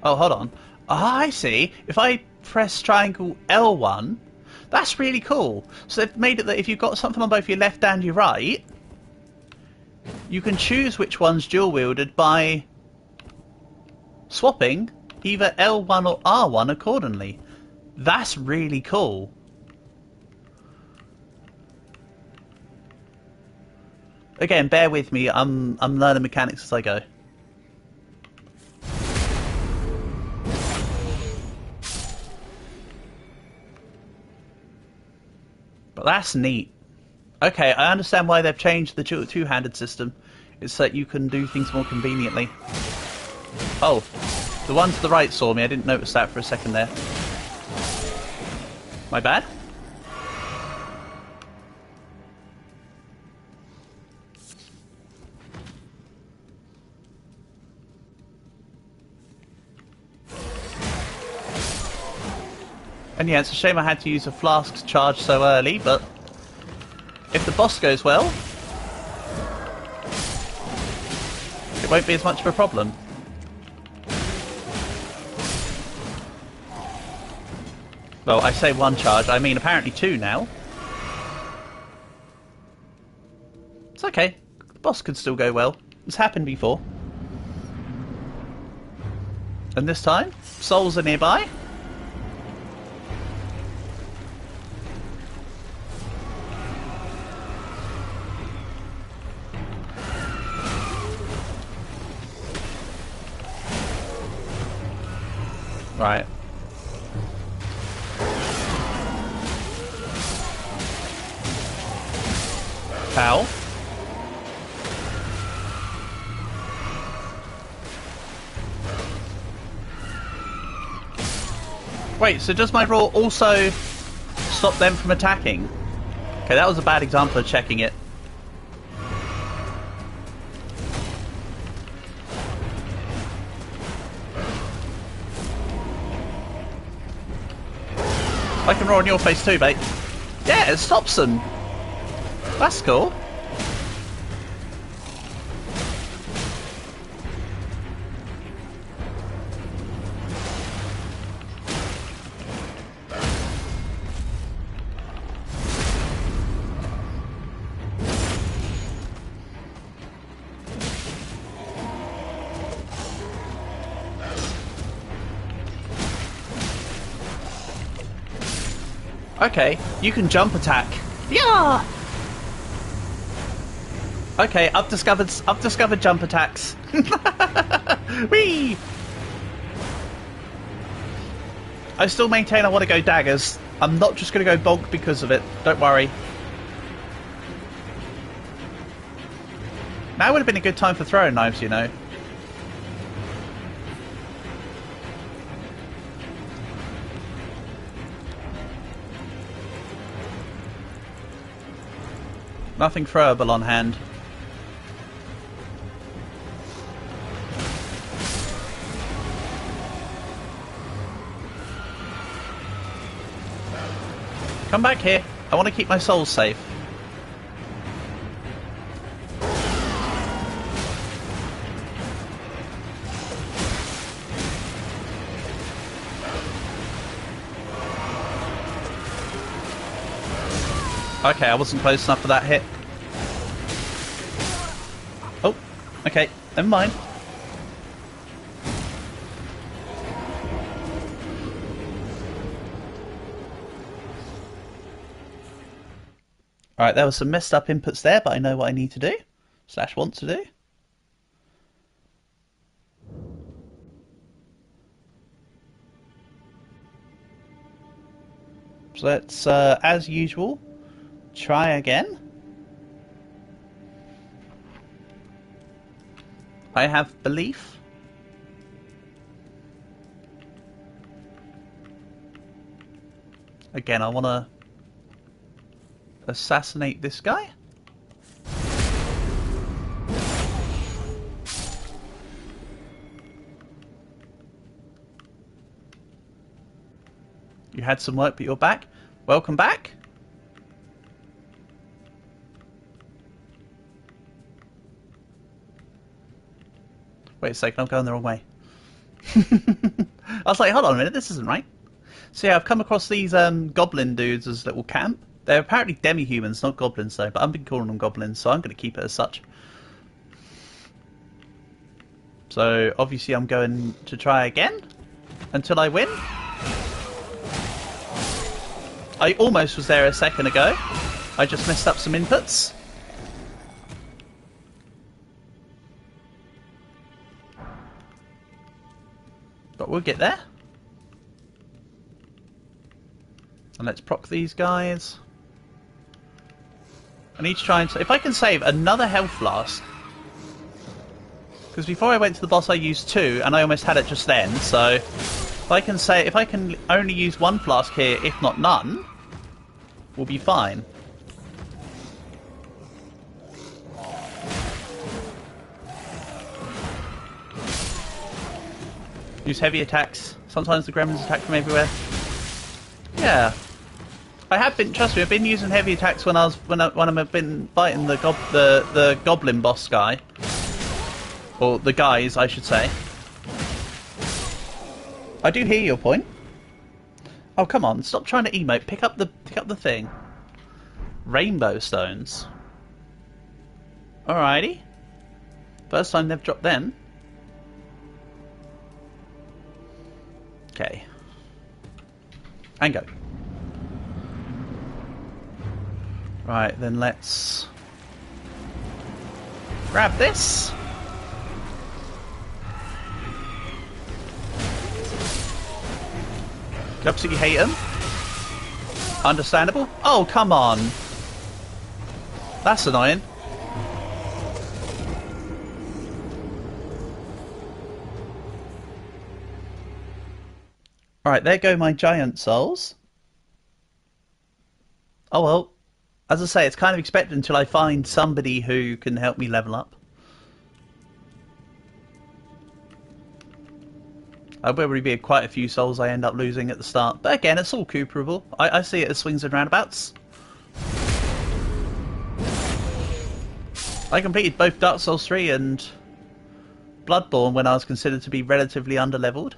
Oh, hold on. Ah, I see. If I press triangle L1, that's really cool. So they've made it that if you've got something on both your left and your right, you can choose which one's dual wielded by swapping either L1 or R1 accordingly. That's really cool. Again, bear with me. I'm learning mechanics as I go. But that's neat. Okay, I understand why they've changed the two-handed system. It's so that you can do things more conveniently. Oh, the one to the right saw me. I didn't notice that for a second there. My bad? And yeah, it's a shame I had to use a flask charge so early, but if the boss goes well, it won't be as much of a problem. Well, I say one charge, I mean apparently two now. It's okay, the boss could still go well. It's happened before. And this time, souls are nearby. Right. Ow. Wait, so does my roar also stop them from attacking? Okay, that was a bad example of checking it. I can roar in your face too, mate. Yeah, it stops them. That's cool. Okay, you can jump attack. Yeah. Okay, I've discovered jump attacks. Whee! I still maintain I want to go daggers. I'm not just going to go bonk because of it. Don't worry. Now would have been a good time for throwing knives, you know. Nothing throwable on hand. Come back here. I want to keep my souls safe. Okay, I wasn't close enough for that hit. Oh, okay, never mind. Alright, there were some messed up inputs there, but I know what I need to do. / want to do. So let's, as usual, try again. I have belief. Again, I want to assassinate this guy. You had some work, but you're back. Welcome back. Wait a second, I'm going the wrong way. I was like, hold on a minute, this isn't right. So yeah, I've come across these goblin dudes as little camp. They're apparently demi-humans, not goblins though, but I've been calling them goblins, so I'm going to keep it as such. So obviously I'm going to try again until I win. I almost was there a second ago. I just messed up some inputs. But we'll get there. And let's proc these guys. I need to try and... if I can save another health flask. Because before I went to the boss I used 2 and I almost had it just then. So if I can only use 1 flask here, if not none, we'll be fine. Use heavy attacks. Sometimes the gremlins attack from everywhere. Yeah. I have been, trust me, I've been using heavy attacks when I've been fighting the goblin boss guy. Or the guys, I should say. I do hear your point. Oh, come on, stop trying to emote. Pick up the thing. Rainbow stones. Alrighty. First time they've dropped them. Okay. And go. Right, then let's grab this. You absolutely hate him. Understandable. Oh, come on. That's annoying. Alright, there go my giant souls. Oh well. As I say, it's kind of expected until I find somebody who can help me level up. There'll probably be quite a few souls I end up losing at the start. But again, it's all cooperable. I see it as swings and roundabouts. I completed both Dark Souls 3 and Bloodborne when I was considered to be relatively underleveled.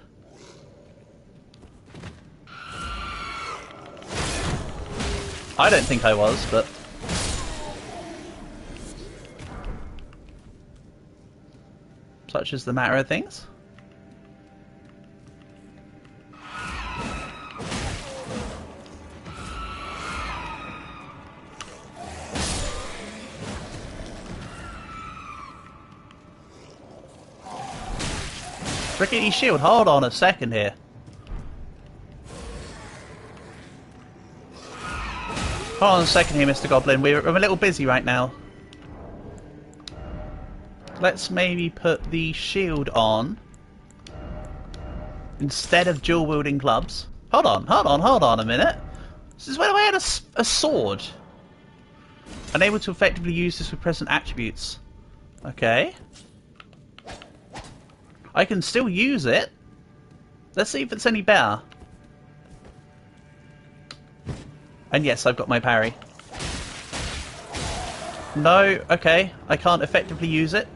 I don't think I was, but... such is the matter of things. Rickety shield, hold on a second here. Hold on a second here, Mr. Goblin. I'm a little busy right now. Let's maybe put the shield on instead of dual wielding clubs. Hold on a minute. This is when I had a sword. Unable to effectively use this with present attributes. Okay. I can still use it. Let's see if it's any better. And yes, I've got my parry. No, okay. I can't effectively use it.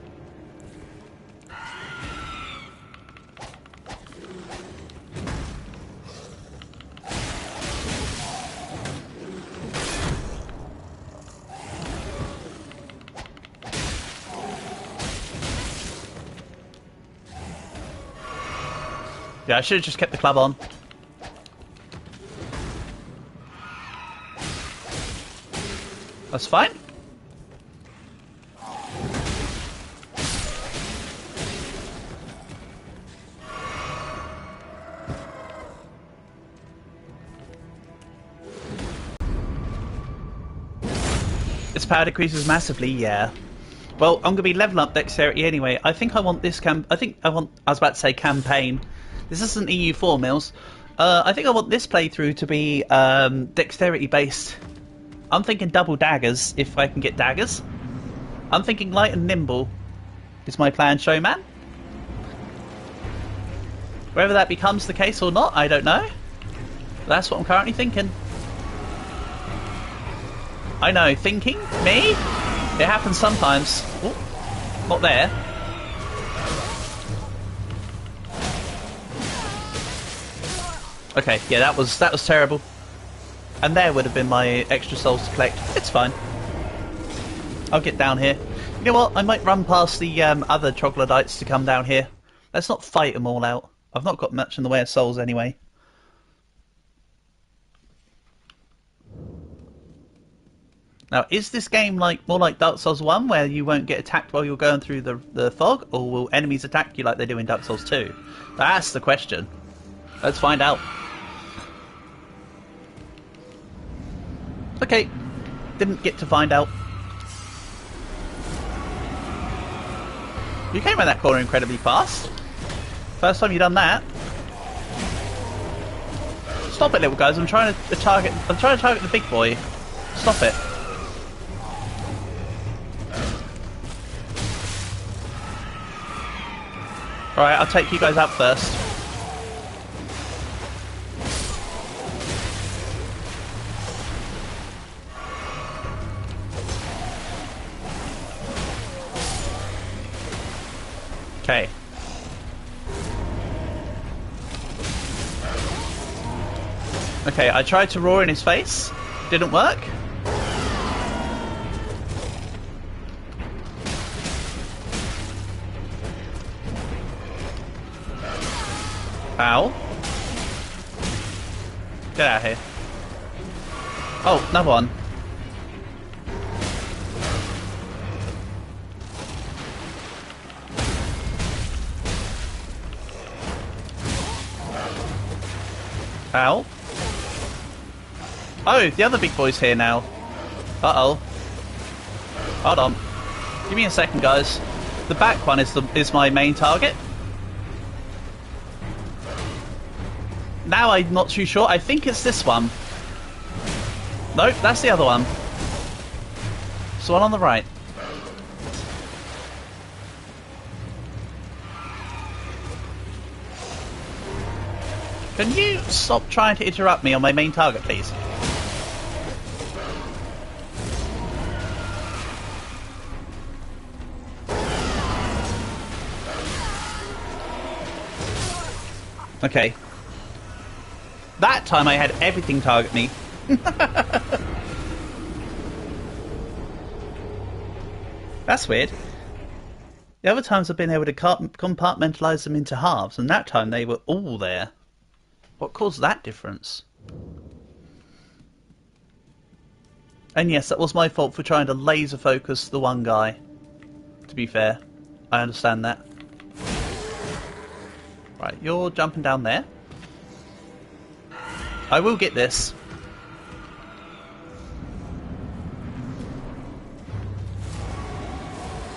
Yeah, I should have just kept the club on. That's fine. Its power decreases massively, yeah. Well, I'm going to be leveling up dexterity anyway. I think I want this I was about to say campaign. This isn't EU4, Mills. I think I want this playthrough to be dexterity based. I'm thinking double daggers, if I can get daggers. I'm thinking light and nimble is my plan, showman. Whether that becomes the case or not, I don't know. That's what I'm currently thinking. I know, thinking? Me? It happens sometimes. Ooh, not there. Okay, yeah, that was terrible. And there would have been my extra souls to collect. It's fine. I'll get down here. You know what? I might run past the other troglodytes to come down here. Let's not fight them all out. I've not got much in the way of souls anyway. Now, is this game more like Dark Souls 1, where you won't get attacked while you're going through the fog, or will enemies attack you like they do in Dark Souls 2? That's the question. Let's find out. Okay, didn't get to find out. You came around that corner incredibly fast. First time you've done that. Stop it, little guys! I'm trying to target the big boy. Stop it. Alright, I'll take you guys out first. Okay. Okay, I tried to roar in his face. Didn't work. Ow. Get out of here. Oh, another one. Ow. Oh, the other big boy's here now. Uh-oh. Hold on. Give me a second, guys. The back one is my main target. Now I'm not too sure. I think it's this one. Nope, that's the other one. It's the one on the right. Can you stop trying to interrupt me on my main target, please? Okay. That time I had everything target me. That's weird. The other times I've been able to compartmentalise them into halves, and that time they were all there. What caused that difference? And yes, that was my fault for trying to laser focus the one guy. To be fair, I understand that. Right, you're jumping down there. I will get this.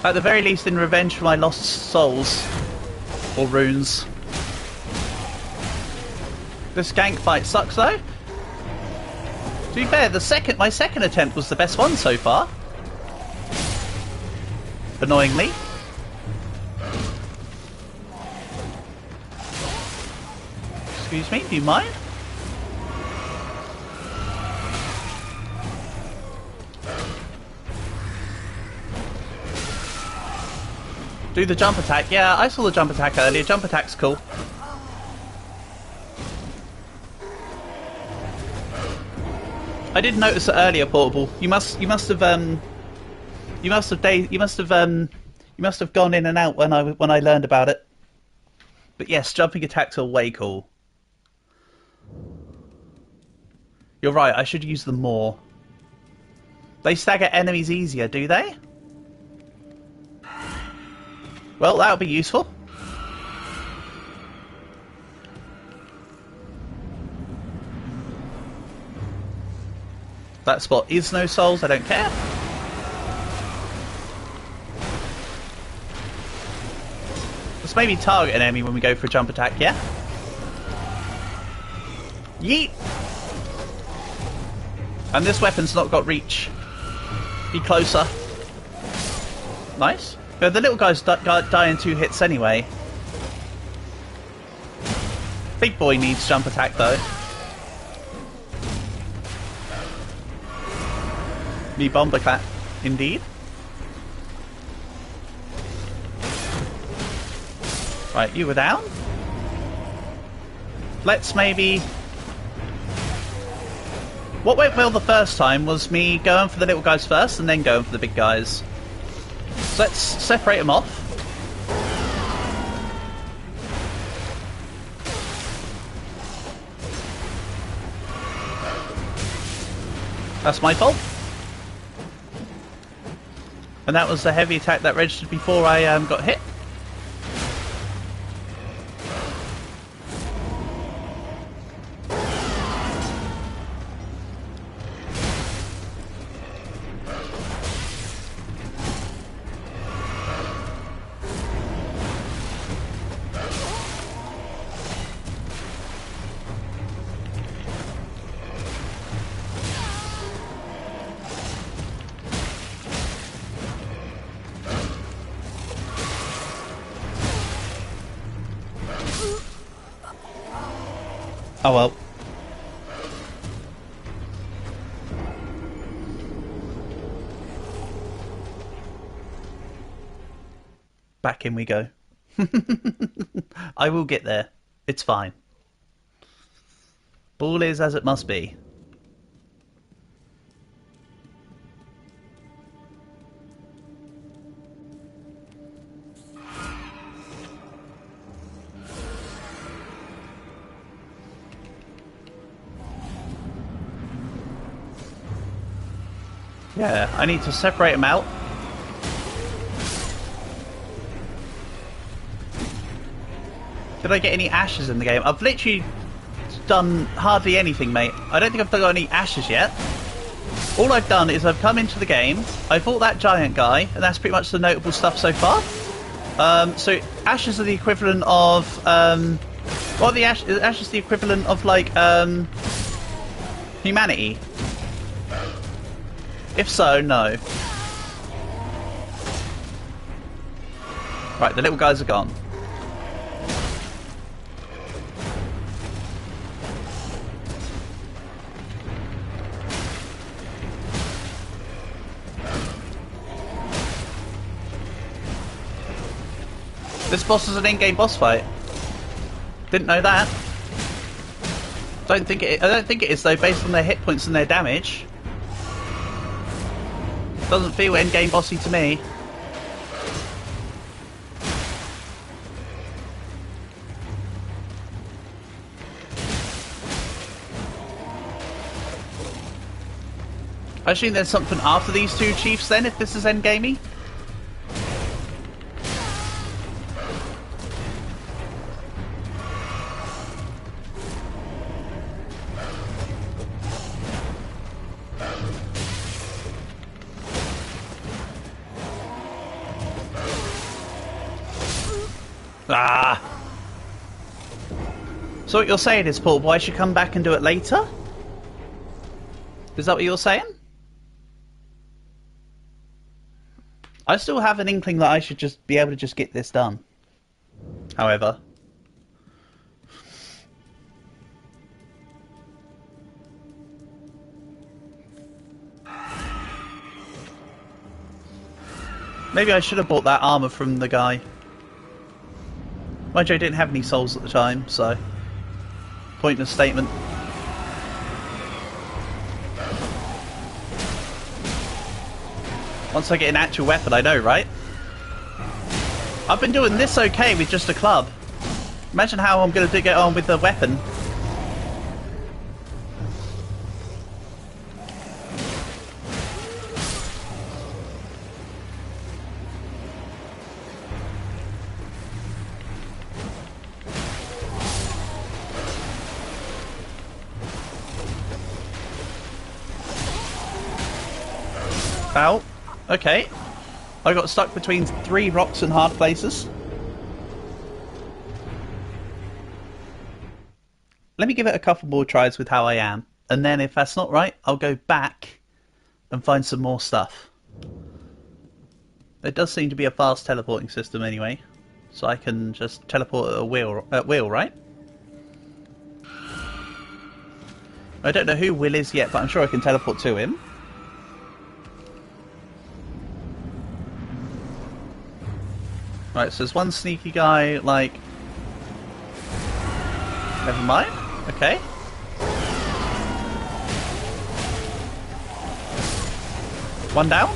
At the very least, in revenge for my lost souls. Or runes. This gank fight sucks though. To be fair, my second attempt was the best one so far. Annoyingly. Excuse me, do you mind? Do the jump attack. Yeah, I saw the jump attack earlier. Jump attack's cool. I did notice it earlier, Portable. You must have gone in and out when I learned about it. But yes, jumping attacks are way cool. You're right, I should use them more. They stagger enemies easier, do they? Well, that'll be useful. That spot is no souls, I don't care. Let's maybe target an enemy when we go for a jump attack, yeah? Yeet! And this weapon's not got reach. Be closer. Nice. But the little guys die in 2 hits anyway. Big boy needs jump attack though. Me bomber clap, indeed. Right, you were down. Let's maybe... What went well the first time was me going for the little guys first and then going for the big guys. So let's separate them off. That's my fault. And that was the heavy attack that registered before I got hit. Oh well. Back in we go. I will get there. It's fine. All is as it must be. Yeah, I need to separate them out. Did I get any ashes in the game? I've literally done hardly anything, mate. I don't think I've got any ashes yet. All I've done is I've come into the game, I fought that giant guy, and that's pretty much the notable stuff so far. So ashes are the equivalent of... well, the ashes the equivalent of, like, humanity. If so, no. Right, the little guys are gone. This boss is an in-game boss fight. Didn't know that. I don't think it is though, based on their hit points and their damage. Doesn't feel end-game bossy to me. I assume there's something after these two chiefs then, if this is endgamey? Ah! So what you're saying is, Paul, I should come back and do it later? Is that what you're saying? I still have an inkling that I should just be able to just get this done. However. Maybe I should have bought that armor from the guy. Mind you, I didn't have any souls at the time, so... Pointless statement. Once I get an actual weapon, I know, right? I've been doing this okay with just a club. Imagine how I'm going to get on with the weapon. Ow. Okay. I got stuck between 3 rocks and hard places. Let me give it a couple more tries with how I am. And then if that's not right, I'll go back and find some more stuff. There does seem to be a fast teleporting system anyway. So I can just teleport at will, right? I don't know who Will is yet, but I'm sure I can teleport to him. Right, so there's one sneaky guy, like... Never mind. Okay. One down.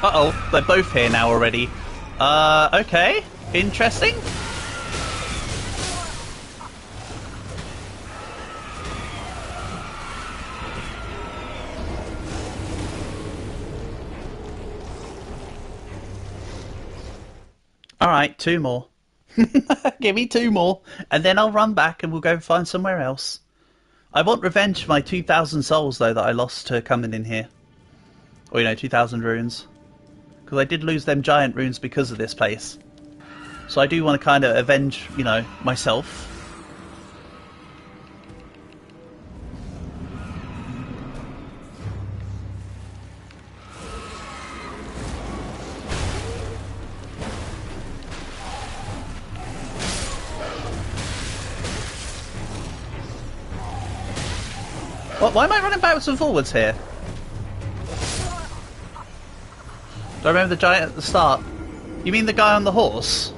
Uh-oh, they're both here now already. Okay. Interesting. Alright, 2 more. Give me 2 more, and then I'll run back and we'll go find somewhere else. I want revenge for my 2,000 souls, though, that I lost to coming in here. Or, 2,000 runes. Because I did lose them giant runes because of this place. So I do want to kind of avenge, myself. What? Why am I running backwards and forwards here? Do I remember the giant at the start? You mean the guy on the horse?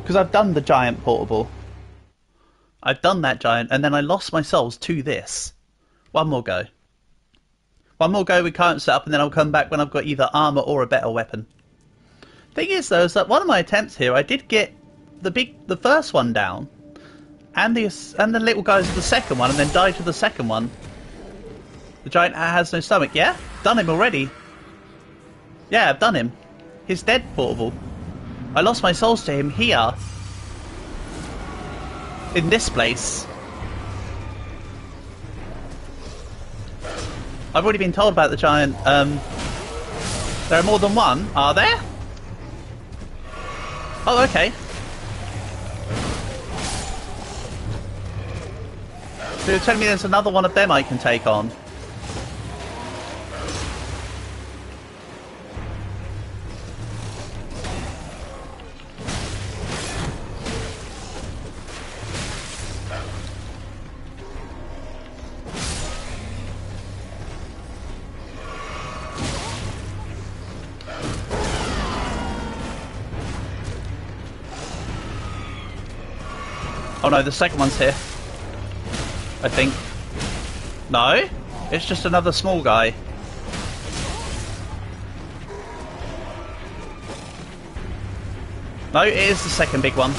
Because I've done the giant portable. I've done that giant, and then I lost my souls to this. One more go. One more go with current setup, and then I'll come back when I've got either armour or a better weapon. Thing is, though, is that one of my attempts here, I did get the first one down, and the little guys with the second one, and then died to the second one. The giant has no stomach. Yeah? Done him already. Yeah, I've done him. He's dead, portable. I lost my souls to him here. In this place. I've already been told about the giant. There are more than one, are there? Oh, okay. So you're telling me there's another one of them I can take on? Oh no, the second one's here. I think. No? It's just another small guy. No, it is the second big one.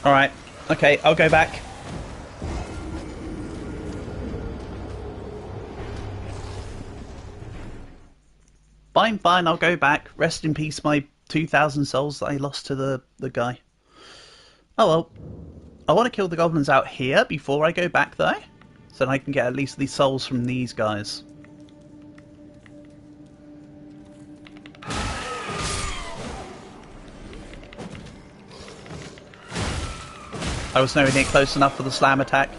Alright. Okay, I'll go back. Fine, fine, I'll go back. Rest in peace, my 2,000 souls that I lost to the guy. Oh well. I want to kill the goblins out here before I go back, though. So that I can get at least these souls from these guys. I was nowhere near close enough for the slam attack.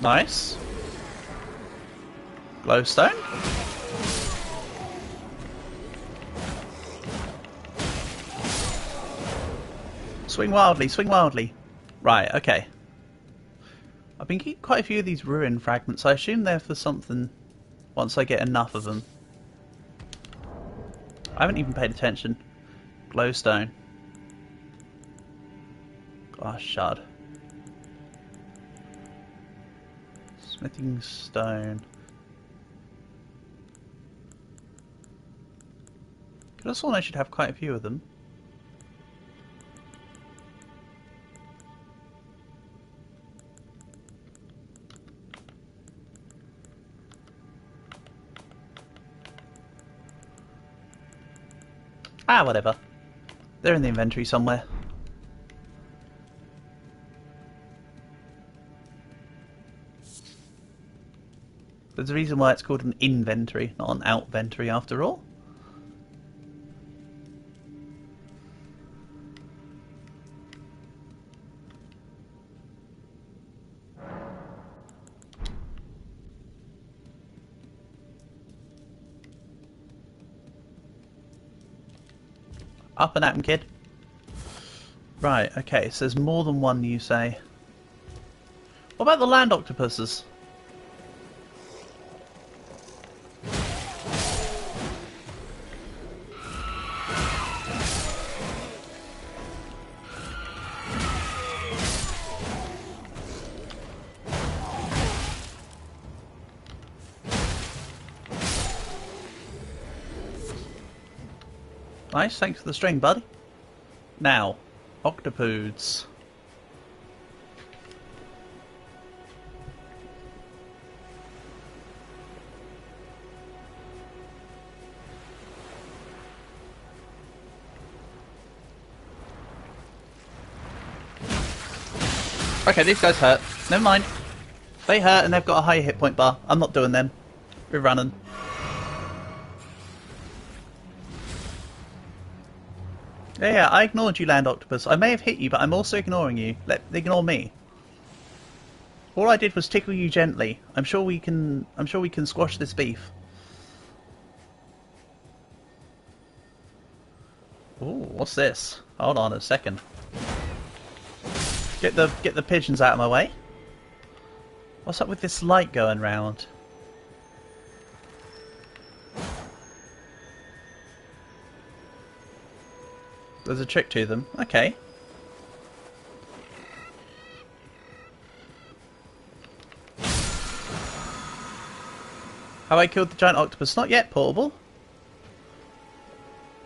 Nice. Glowstone. Swing wildly, swing wildly. Right, okay. I've been keeping quite a few of these ruin fragments. I assume they're for something once I get enough of them. I haven't even paid attention. Glowstone. Glass shard. Smithing stone. Could have sworn I should have quite a few of them. Ah, whatever. They're in the inventory somewhere. There's a reason why it's called an inventory, not an outventory after all. Up and at 'em, kid. Right, okay, so there's more than one, you say. What about the land octopuses? Nice, thanks for the string, buddy. Now, octopodes. Okay, these guys hurt. Never mind. They hurt and they've got a higher hit point bar. I'm not doing them. We're running. Yeah, I ignored you, land octopus. I may have hit you, but I'm also ignoring you. Ignore me. All I did was tickle you gently. I'm sure we can squash this beef. Ooh, what's this? Hold on a second. Get the pigeons out of my way. What's up with this light going round? There's a trick to them. Okay. Have I killed the giant octopus? Not yet, Portable.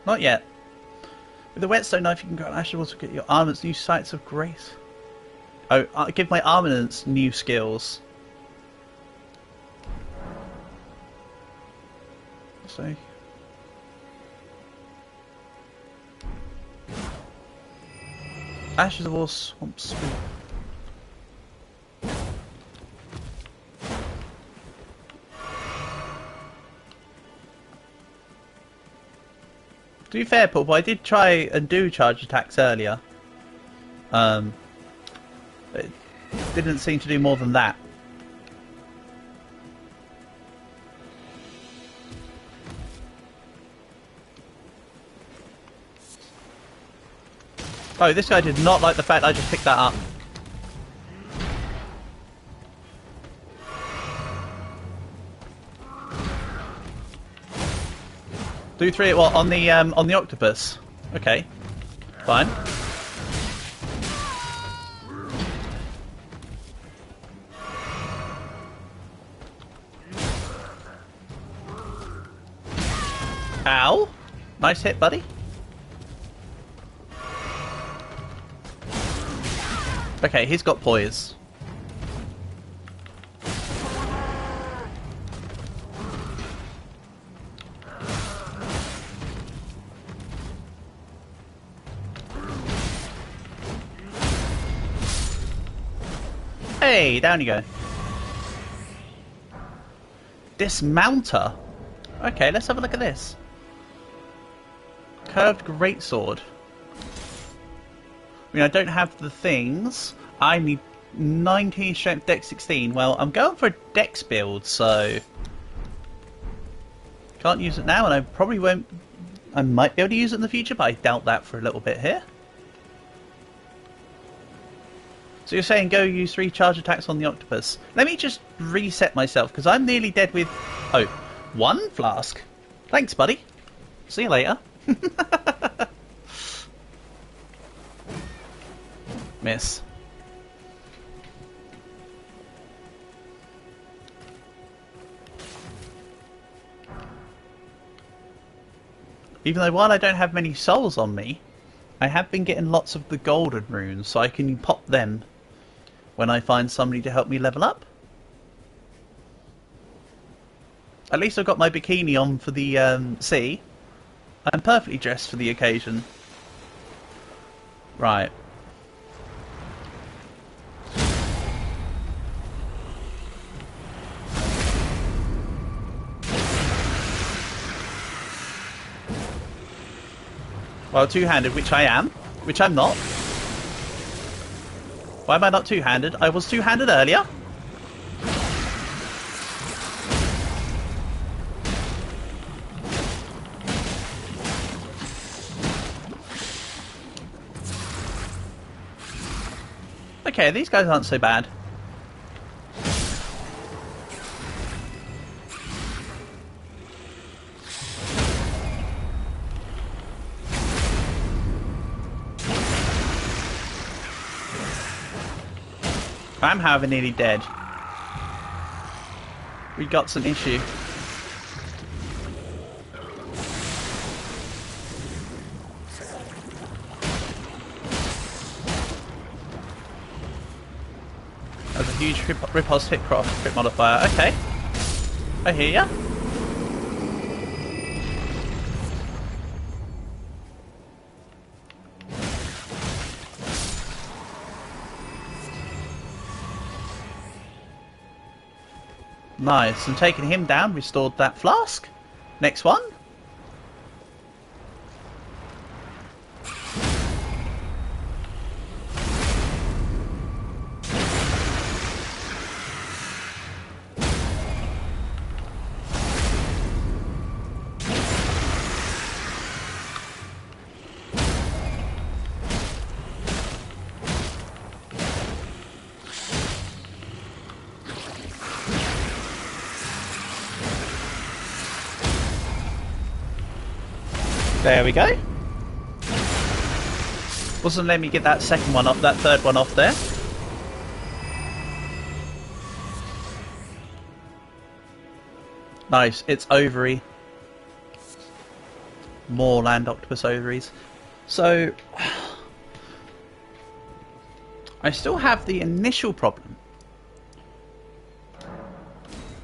Not yet. With the whetstone knife you can grow an ashes to get your armaments new sights of grace. Oh, I'll give my armaments new skills. So... Ashes of all swamps. To be fair, Paul, I did try and do charge attacks earlier. It didn't seem to do more than that. Oh, this guy did not like the fact I just picked that up. Do three at what? On the octopus? Okay. Fine. Ow! Nice hit, buddy. Okay, he's got poise. Hey, down you go. Dismounter. Okay, let's have a look at this. Curved greatsword. I mean, I don't have the things. I need 19 strength, dex 16. Well, I'm going for a dex build, so... Can't use it now, and I probably won't... I might be able to use it in the future, but I doubt that for a little bit here. So you're saying go use 3 charge attacks on the octopus. Let me just reset myself, because I'm nearly dead with... Oh, 1 flask. Thanks, buddy. See you later. Miss. Even though while I don't have many souls on me, I have been getting lots of the golden runes, so I can pop them when I find somebody to help me level up. At least I've got my bikini on for the sea. I'm perfectly dressed for the occasion. Right. Well, two-handed, which I am. Which I'm not. Why am I not two-handed? I was two-handed earlier. Okay, these guys aren't so bad. I'm however nearly dead. We got some issue. That's a huge riposte hit crit modifier. Okay. I hear ya. Nice, and taking him down, restored that flask. Next one. There we go. Wasn't letting me get that second one off, that third one off there. Nice, it's ovary. More land octopus ovaries. So, I still have the initial problem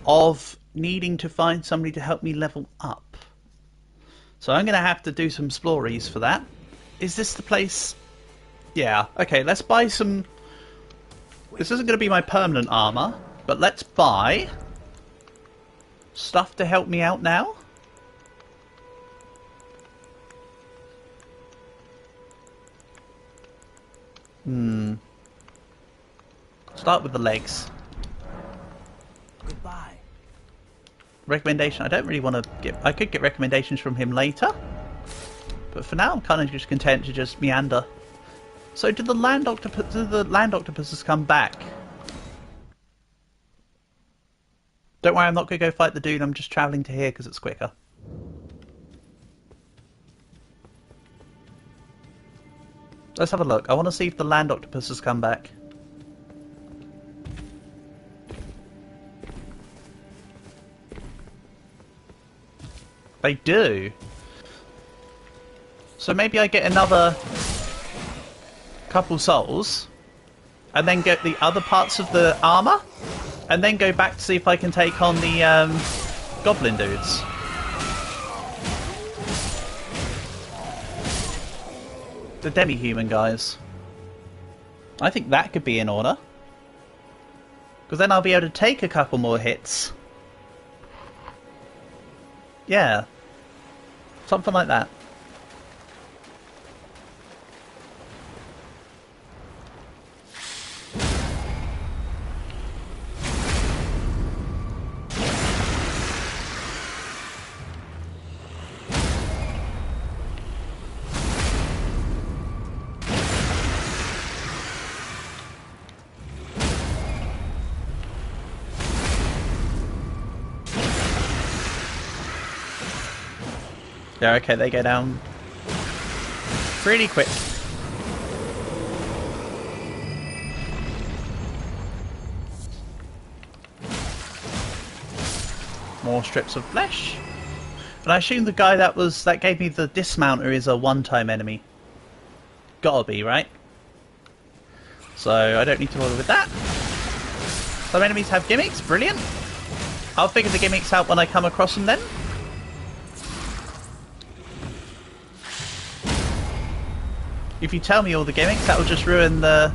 of needing to find somebody to help me level up. So I'm going to have to do some explories for that. Is this the place? Yeah. Okay, let's buy some... This isn't going to be my permanent armor, but let's buy stuff to help me out now. Start with the legs. Goodbye. Recommendation, I don't really want to get... I could get recommendations from him later. But for now, I'm kind of just content to just meander. So, do the land octopuses come back? Don't worry, I'm not going to go fight the dude. I'm just travelling to here because it's quicker. Let's have a look. I want to see if the land octopuses come back. They do. So maybe I get another couple souls and then get the other parts of the armor and then go back to see if I can take on the goblin dudes. The demi-human guys. I think that could be in order. Because then I'll be able to take a couple more hits. Yeah. Something like that. Yeah, okay, they go down pretty quick. More strips of flesh. And I assume the guy that gave me the dismounter is a one-time enemy. Gotta be, right? So I don't need to bother with that. Some enemies have gimmicks, brilliant. I'll figure the gimmicks out when I come across them then. If you tell me all the gimmicks, that will just ruin the...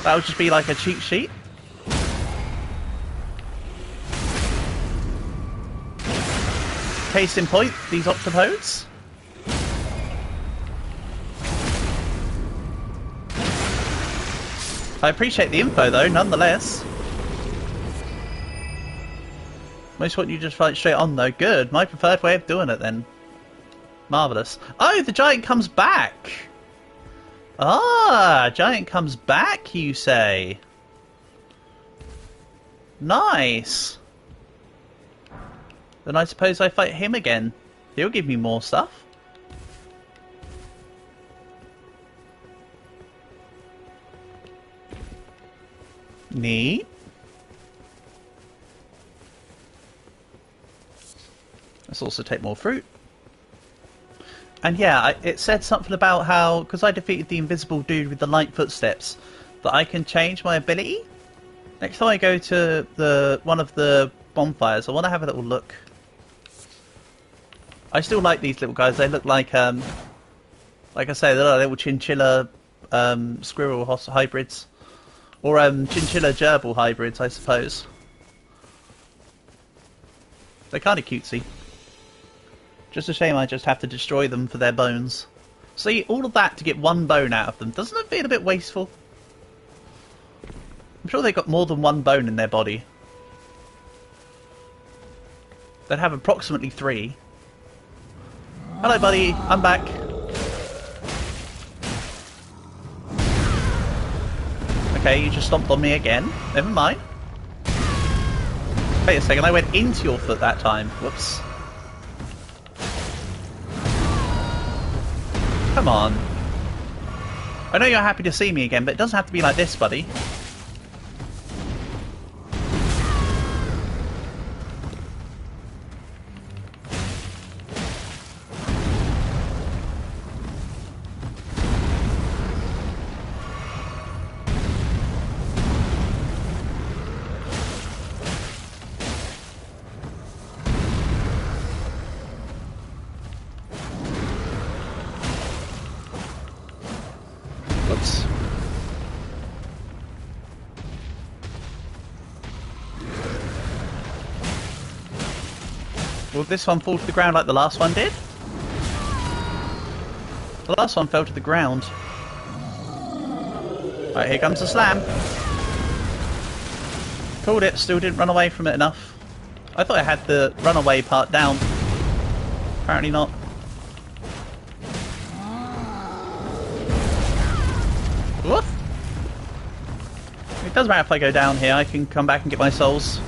That will just be like a cheat sheet. Case in point, these octopodes. I appreciate the info though, nonetheless. Most want you just fight straight on though. Good. My preferred way of doing it then. Marvellous. Oh, the giant comes back! Ah, giant comes back, you say? Nice! Then I suppose I fight him again. He'll give me more stuff. Neat. Let's also take more fruit. And yeah, it said something about how, because I defeated the invisible dude with the light footsteps, that I can change my ability. Next time I go to one of the bonfires, I want to have a little look. I still like these little guys. They look like I say, they're like little chinchilla squirrel hybrids. Or chinchilla gerbil hybrids, I suppose. They're kind of cutesy. Just a shame I just have to destroy them for their bones. See, all of that to get one bone out of them. Doesn't it feel a bit wasteful? I'm sure they've got more than one bone in their body. They'd have approximately 3. Hello, buddy. I'm back. Okay, you just stomped on me again. Never mind. Wait a second, I went into your foot that time. Whoops. Come on. I know you're happy to see me again, but it doesn't have to be like this, buddy. Whoops. Will this one fall to the ground like the last one did? The last one fell to the ground. Alright, here comes the slam. Called it, still didn't run away from it enough. I thought I had the runaway part down. Apparently not. Woof! It doesn't matter if I go down here, I can come back and get my souls.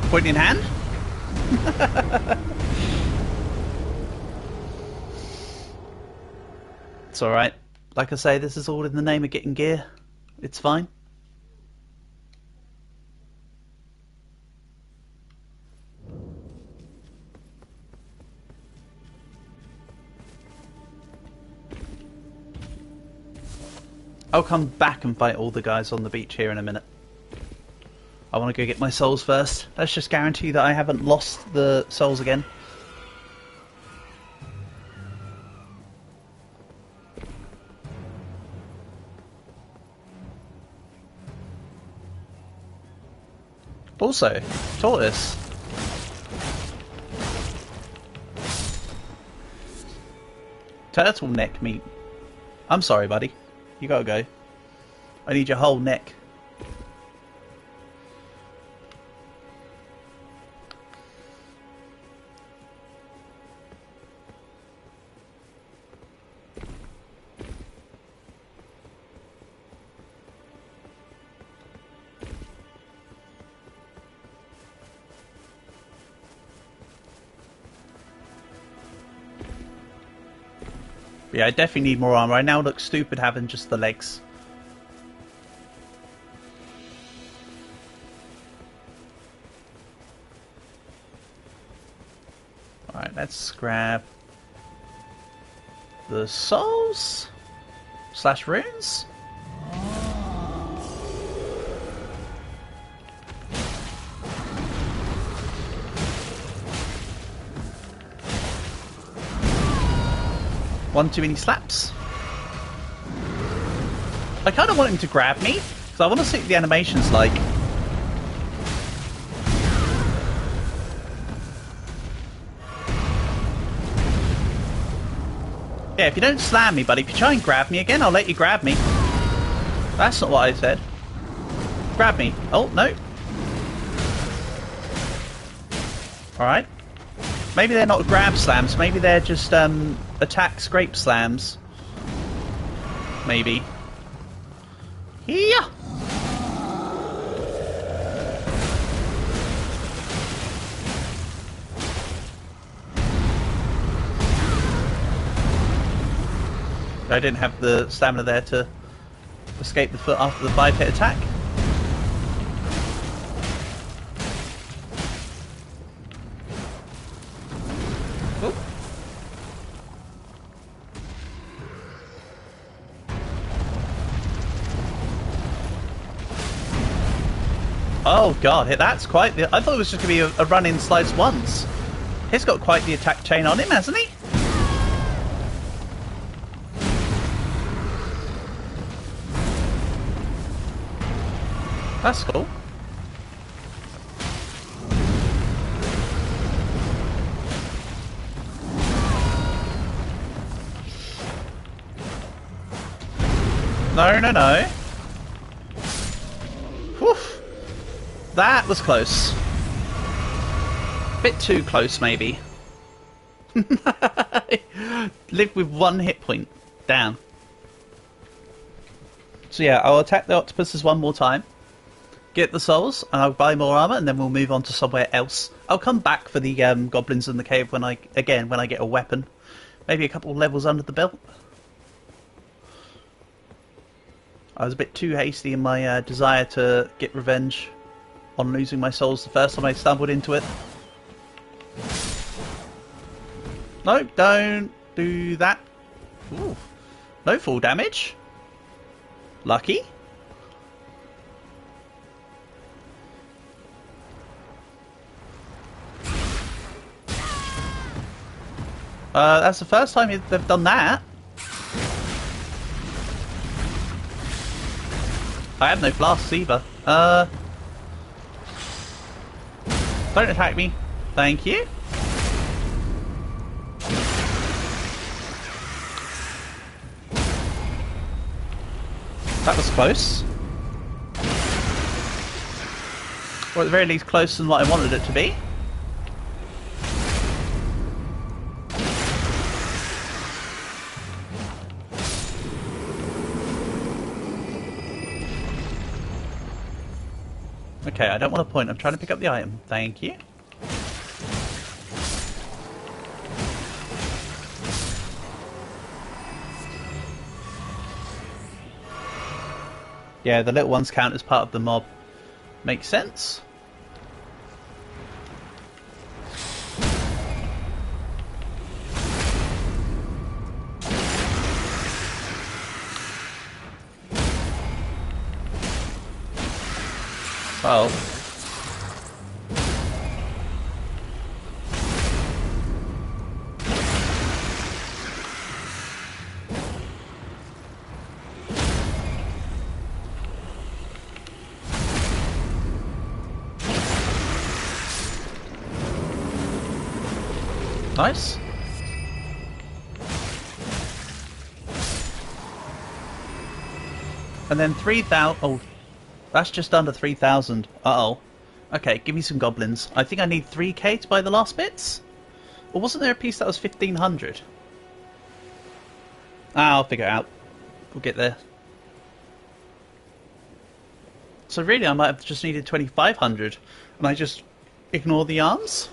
Point in hand? It's alright. Like I say, this is all in the name of getting gear. It's fine. I'll come back and fight all the guys on the beach here in a minute. I want to go get my souls first. Let's just guarantee that I haven't lost the souls again. Also, tortoise. Turtleneck meat. I'm sorry, buddy. You gotta go. I need your whole neck. Yeah, I definitely need more armor. I now look stupid having just the legs. Alright, let's grab the souls / runes. One too many slaps. I kind of want him to grab me, because I want to see what the animation's like. Yeah, if you don't slam me, buddy, if you try and grab me again, I'll let you grab me. That's not what I said. Grab me. Oh, no. Alright. Maybe they're not grab slams, maybe they're just attack scrape slams. Maybe. Yeah. I didn't have the stamina there to escape the foot after the 5-hit attack. Ooh. Oh god, that's quite the... I thought it was just going to be a run-in slice once. He's got quite the attack chain on him, hasn't he? That's cool. No, no, no. Whew. That was close. Bit too close, maybe. Live with 1 hit point. Damn. So yeah, I'll attack the octopuses one more time. Get the souls, and I'll buy more armor, and then we'll move on to somewhere else. I'll come back for the goblins in the cave when I get a weapon. Maybe a couple of levels under the belt. I was a bit too hasty in my desire to get revenge on losing my souls the first time I stumbled into it. No, don't do that. Ooh. No full damage. Lucky. That's the first time they've done that. I have no flasks either. Don't attack me. Thank you. That was close. Or at the very least closer than what I wanted it to be. Okay, I don't want to point. I'm trying to pick up the item. Thank you. Yeah, the little ones count as part of the mob. Makes sense. Oh. Nice. And then 3,000... Oh, that's just under 3,000. Uh-oh. Okay, give me some goblins. I think I need 3k to buy the last bits? Or wasn't there a piece that was 1,500? Ah, I'll figure it out. We'll get there. So really, I might have just needed 2,500. And I just ignore the arms?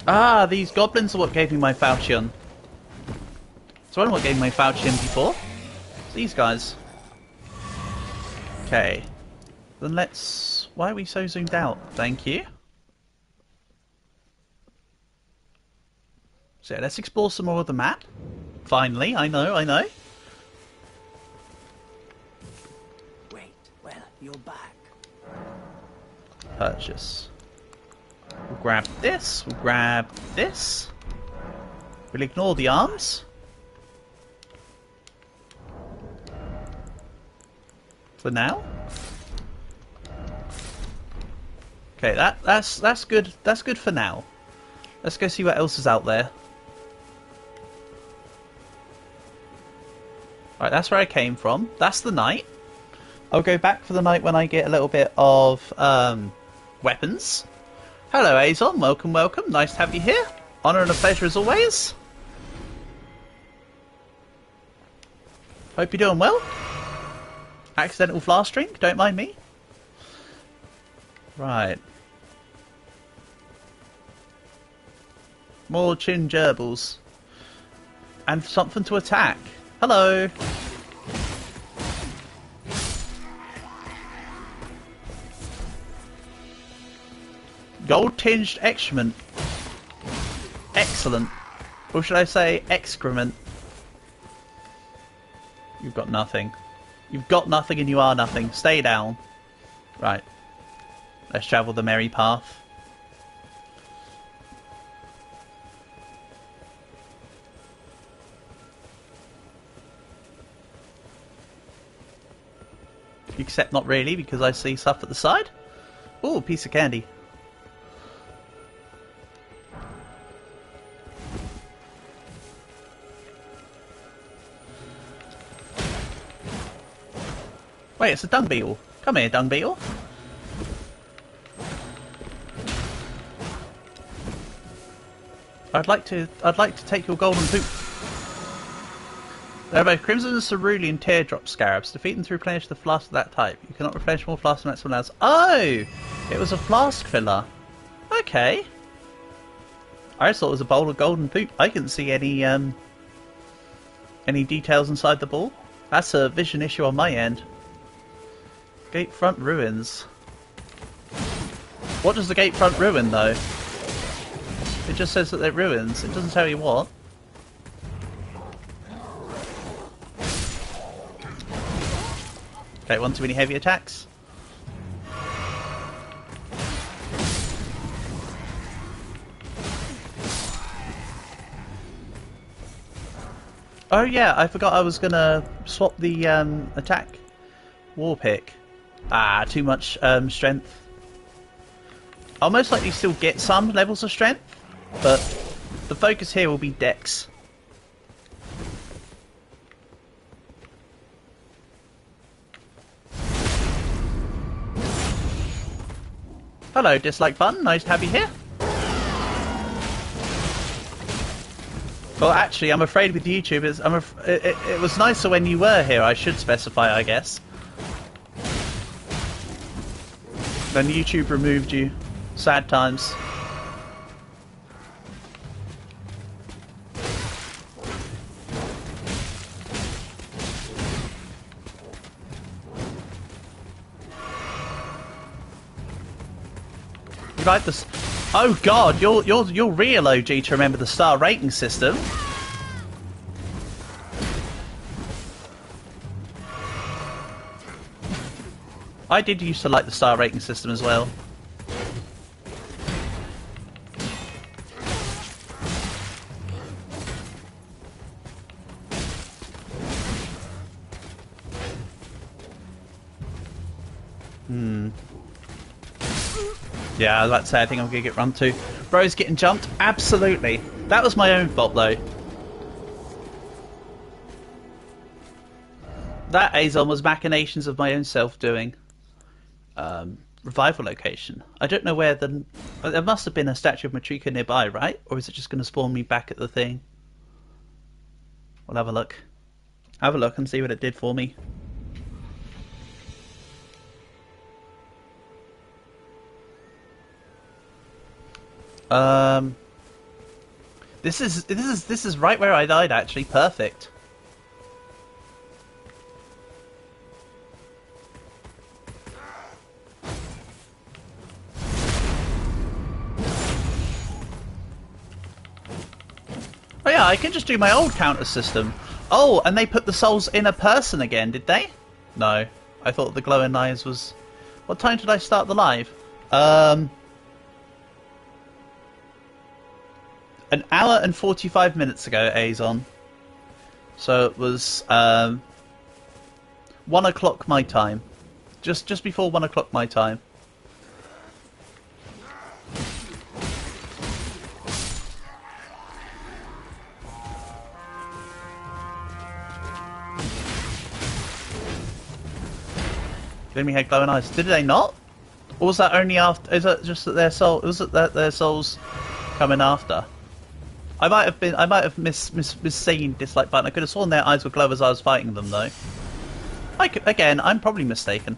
Ah, these goblins are what gave me my falchion. So I don't know what gave me my falchion before. It's these guys. Okay. Then let's... Why are we so zoomed out? Thank you. So yeah, let's explore some more of the map. Finally, I know. your back. Purchase. We'll grab this. We'll grab this. We'll ignore the arms. For now. Okay, that's good. That's good for now. Let's go see what else is out there. Right, that's where I came from. That's the night. I'll go back for the night when I get a little bit of weapons. Hello, Azon. Welcome, welcome. Nice to have you here. Honour and a pleasure as always. Hope you're doing well. Accidental flask drink. Don't mind me. Right. More chin gerbils. And something to attack. Hello. Gold-tinged excrement. Excellent. Or should I say excrement? You've got nothing. You've got nothing and you are nothing. Stay down. Right. Let's travel the merry path. Except not really, because I see stuff at the side. Ooh, a piece of candy. Wait, it's a dung beetle. Come here, dung beetle. I'd like to take your golden boot. There are both crimson and cerulean teardrop scarabs. Defeat them to replenish the flask of that type. You cannot replenish more flasks than that someone else. Oh! It was a flask filler. Okay. I just thought it was a bowl of golden poop. I couldn't see any details inside the ball. That's a vision issue on my end. Gatefront ruins. What does the gatefront ruin, though? It just says that they're ruins. It doesn't tell you what. Okay, one too many heavy attacks. Oh yeah, I forgot I was gonna swap the attack war pick. Ah, too much strength. I'll most likely still get some levels of strength, but the focus here will be dex. Hello, dislike button. Nice to have you here. Well, actually, I'm afraid with YouTubers, it was nicer when you were here. I should specify, I guess. Then YouTube removed you. Sad times. You like this? Oh God, you're real OG to remember the star rating system. I did used to like the star rating system as well. Yeah, I'd like to say I think I'm going to get run to. Bro's getting jumped? Absolutely. That was my own fault though. That Azon was machinations of my own self-doing. Revival location. I don't know where the... There must have been a statue of Matrika nearby, right? Or is it just going to spawn me back at the thing? We'll have a look. Have a look and see what it did for me. This is right where I died actually. Perfect. Oh yeah, I can just do my old counter system. Oh, and they put the souls in a person again, did they? No, I thought the glowing eyes was... What time did I start the live? An hour and 45 minutes ago, Azon. So it was 1 o'clock my time. Just before 1 o'clock my time. Enemy had glowing eyes. Did they not? Or was that only after? Is that just that their soul? Was it that their souls coming after? I might have misseen dislike button. I could have sworn their eyes were glow as I was fighting them, though. Again, I'm probably mistaken.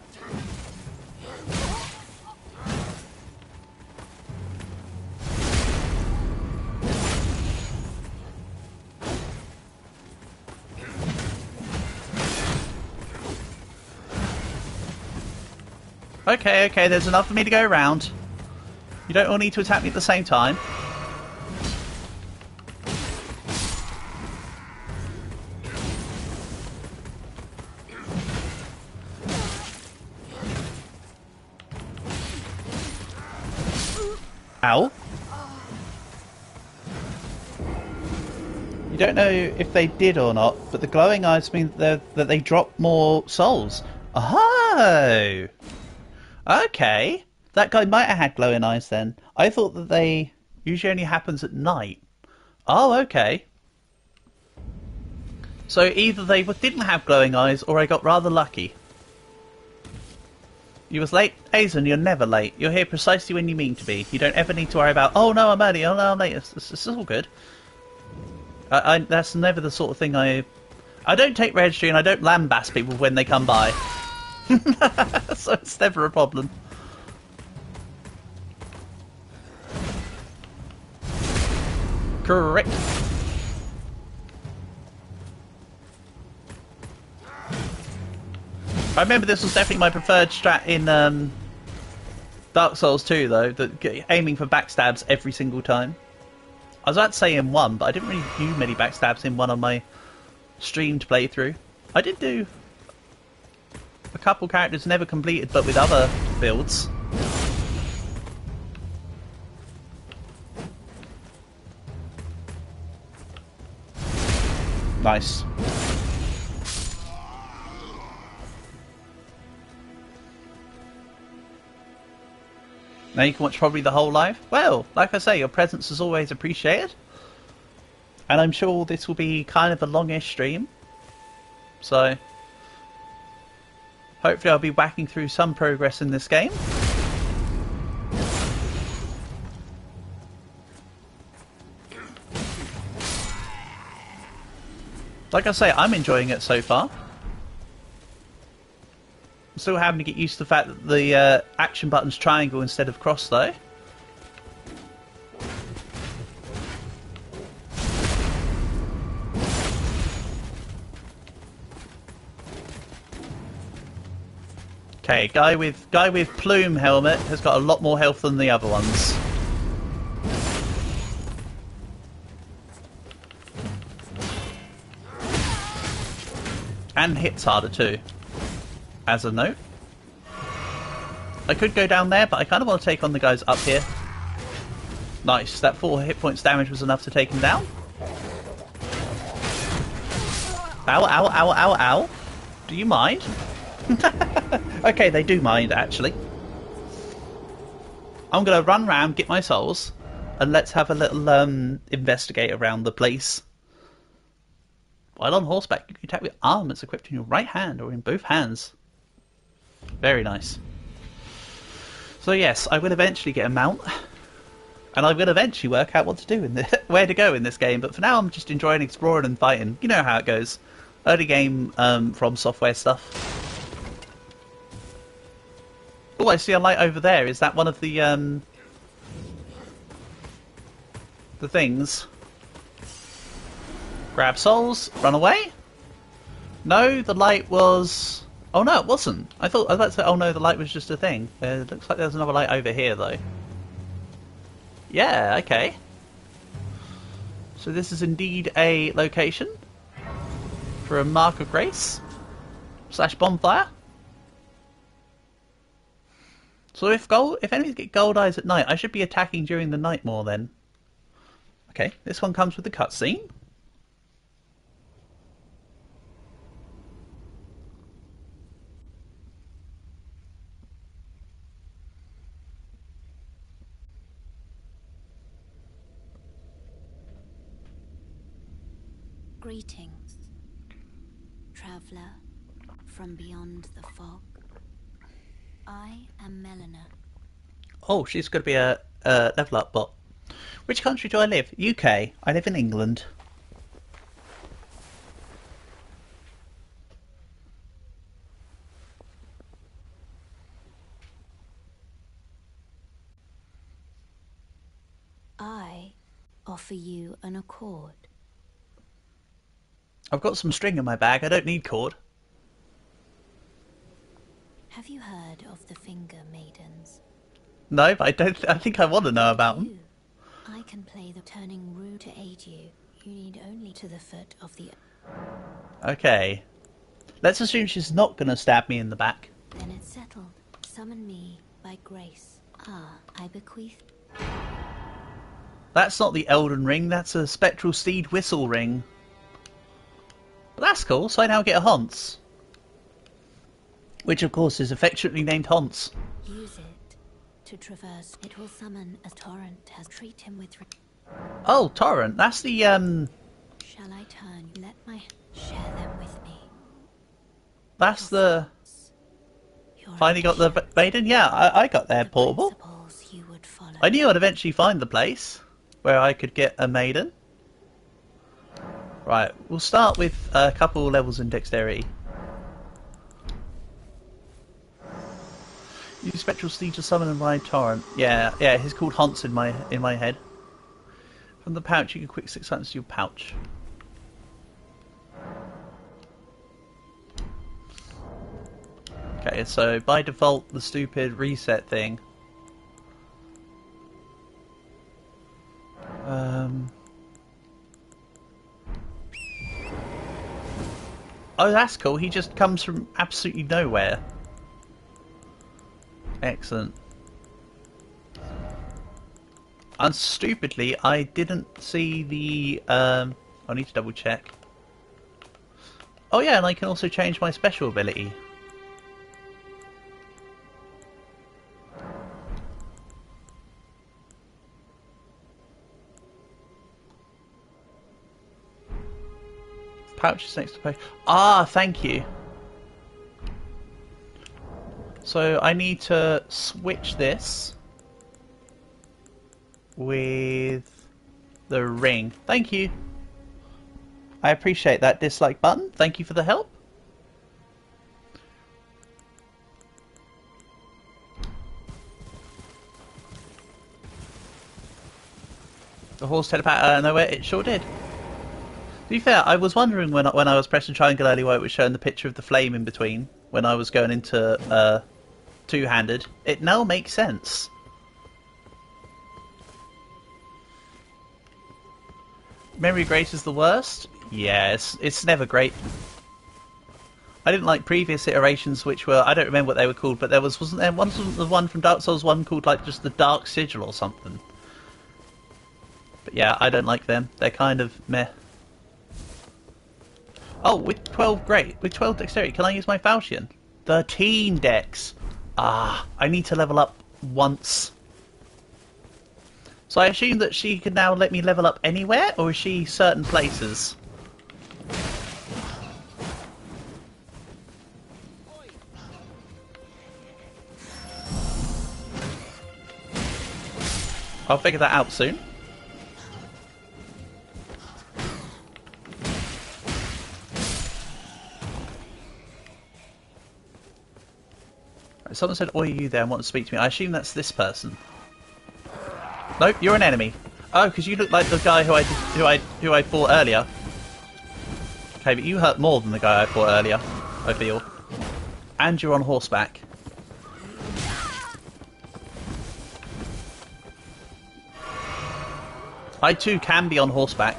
Okay, there's enough for me to go around. You don't all need to attack me at the same time. Ow. You don't know if they did or not, but the glowing eyes mean that they drop more souls. Oh! Okay. That guy might have had glowing eyes then. I thought that they usually only happens at night. Oh, okay. So either they didn't have glowing eyes or I got rather lucky. You was late? Azon, you're never late. You're here precisely when you mean to be. You don't ever need to worry about, oh no, I'm early, oh no, I'm late. It's all good. That's never the sort of thing I don't take registry and I don't lambast people when they come by. So it's never a problem. Correct. I remember this was definitely my preferred strat in Dark Souls 2, though, aiming for backstabs every single time. I was about to say in 1, but I didn't really do many backstabs in 1 on my streamed playthrough. I did do a couple characters never completed, but with other builds. Nice. Now you can watch probably the whole live. Well, like I say, your presence is always appreciated. And I'm sure this will be kind of a longish stream. So hopefully I'll be whacking through some progress in this game. Like I say, I'm enjoying it so far. I'm still having to get used to the fact that the action button's triangle instead of cross, though. Okay, guy with plume helmet has got a lot more health than the other ones. And hits harder too. As a note. I could go down there, but I kind of want to take on the guys up here. Nice, that 4 hit points damage was enough to take him down. Ow, ow, ow, ow, ow. Do you mind? Okay, they do mind, actually. I'm going to run round, get my souls, and let's have a little investigate around the place. While on horseback, you can attack with armors equipped in your right hand or in both hands. Very nice. So yes, I will eventually get a mount, and I will eventually work out what to do in where to go in this game. But for now, I'm just enjoying exploring and fighting. You know how it goes. Early game From Software stuff. Oh, I see a light over there. Is that one of the things? Grab souls, run away? No, the light was... Oh no, it wasn't. I was about to say, oh no, the light was just a thing. It looks like there's another light over here, though. Yeah, okay. So this is indeed a location for a mark of grace / bonfire. So if enemies get gold eyes at night, I should be attacking during the night more then. Okay, this one comes with the cutscene. Greetings, traveler from beyond the fog. I am Melina. Oh, she's going to be a level up bot. Which country do I live? UK. I live in England. I offer you an accord. I've got some string in my bag. I don't need cord. Have you heard of the Finger Maidens? No, but I don't. I think I want to know about them. I can play the turning rune to aid you. You need only to the foot of the... Okay. Let's assume she's not going to stab me in the back. Then it's settled. Summon me by grace. Ah, I bequeath... That's not the Elden ring. That's a spectral steed whistle ring. But that's cool. So I now get a Haunts. Which, of course, is affectionately named Haunts. Use it to traverse. It will summon a torrent. Has treat him with... Oh, Torrent. That's the, Shall I turn? Let my... Share them with me. That's the... Your Finally got the maiden? Yeah, I got there, the portable. principles you would follow. I knew I'd eventually find the place where I could get a maiden. Right, we'll start with a couple levels in dexterity. Use spectral steed to summon and ride torrent. Yeah, he's called Haunts in my head. From the pouch, you can quick 6 items to your pouch. Okay, so by default, the stupid reset thing. Oh, that's cool. He just comes from absolutely nowhere. Excellent. And stupidly, I didn't see the... I need to double check. Oh yeah, and I can also change my special ability. Pouch is next to pouch. Ah, thank you. So I need to switch this with the ring. Thank you. I appreciate that dislike button. Thank you for the help. The horse telepath out of nowhere. It sure did. To be fair, I was wondering when I was pressing triangle earlier why it was showing the picture of the flame in between when I was going into two-handed. It now makes sense. Memory Grace is the worst? Yeah, it's never great. I didn't like previous iterations which were, I don't remember what they were called, but wasn't there the one from Dark Souls 1 called like just the Dark Sigil or something. But yeah, I don't like them. They're kind of meh. Oh, with 12 dexterity, can I use my falchion? 13 dex. Ah, I need to level up once. So I assume that she can now let me level up anywhere, or is she certain places? I'll figure that out soon. Someone said, "Oi, you there? And want to speak to me?" I assume that's this person. Nope, you're an enemy. Oh, because you look like the guy who I fought earlier. Okay, but you hurt more than the guy I fought earlier, I feel. And you're on horseback. I too can be on horseback.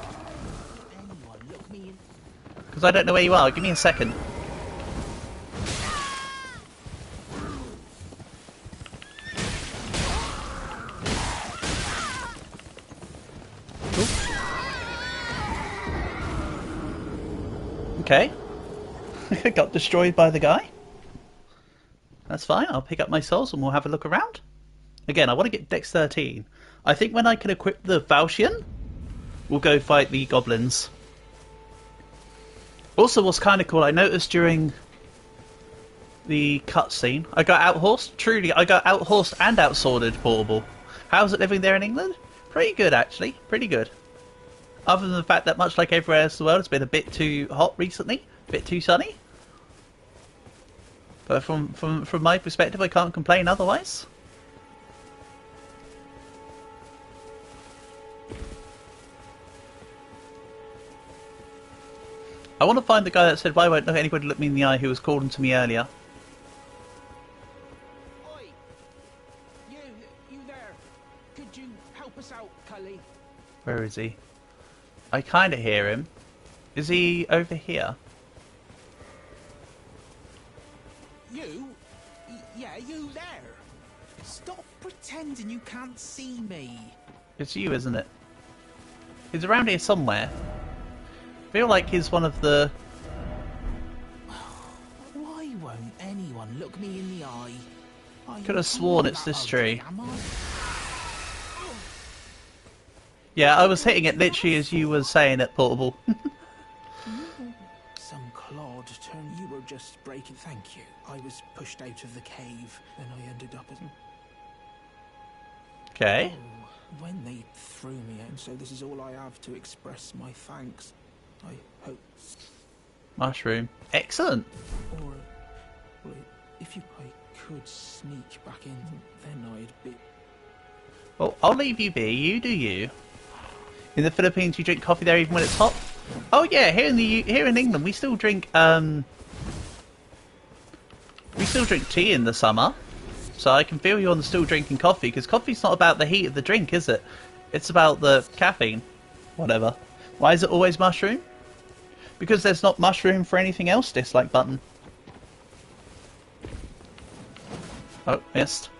Because I don't know where you are. Give me a second. Okay. Got destroyed by the guy. That's fine. I'll pick up my souls and we'll have a look around. Again, I want to get Dex 13. I think when I can equip the Falchion, we'll go fight the goblins. Also, what's kind of cool, I noticed during the cutscene, I got outhorsed. Truly, I got outhorsed and outsworded, Portable. How's it living there in England? Pretty good, actually. Pretty good. Other than the fact that, much like everywhere else in the world, it's been a bit too hot recently. A bit too sunny. But from my perspective, I can't complain otherwise. I want to find the guy that said, "Why won't anybody look me in the eye?" who was calling to me earlier. Oi! You there? Could you help us out, Cully? Where is he? I kind of hear him. Is he over here? You? Yeah, you there. Stop pretending you can't see me. It's you, isn't it? He's around here somewhere. I feel like he's one of the... Why won't anyone look me in the eye? Could have sworn it's this tree. Am I? Yeah, I was hitting it literally as you were saying it, Portable. Some clod turn. You were just breaking. Thank you. I was pushed out of the cave, and I ended up as. Okay. Oh, when they threw me out, so this is all I have to express my thanks. I hope. Mushroom. Excellent. Or, if I could sneak back in, then I'd be. Well, I'll leave you be. You do you. In the Philippines, you drink coffee there even when it's hot. Oh yeah, here in England, we still drink tea in the summer. So I can feel you on the still drinking coffee, because coffee's not about the heat of the drink, is it? It's about the caffeine. Whatever. Why is it always mushroom? Because there's not mushroom for anything else, dislike button. Oh, missed.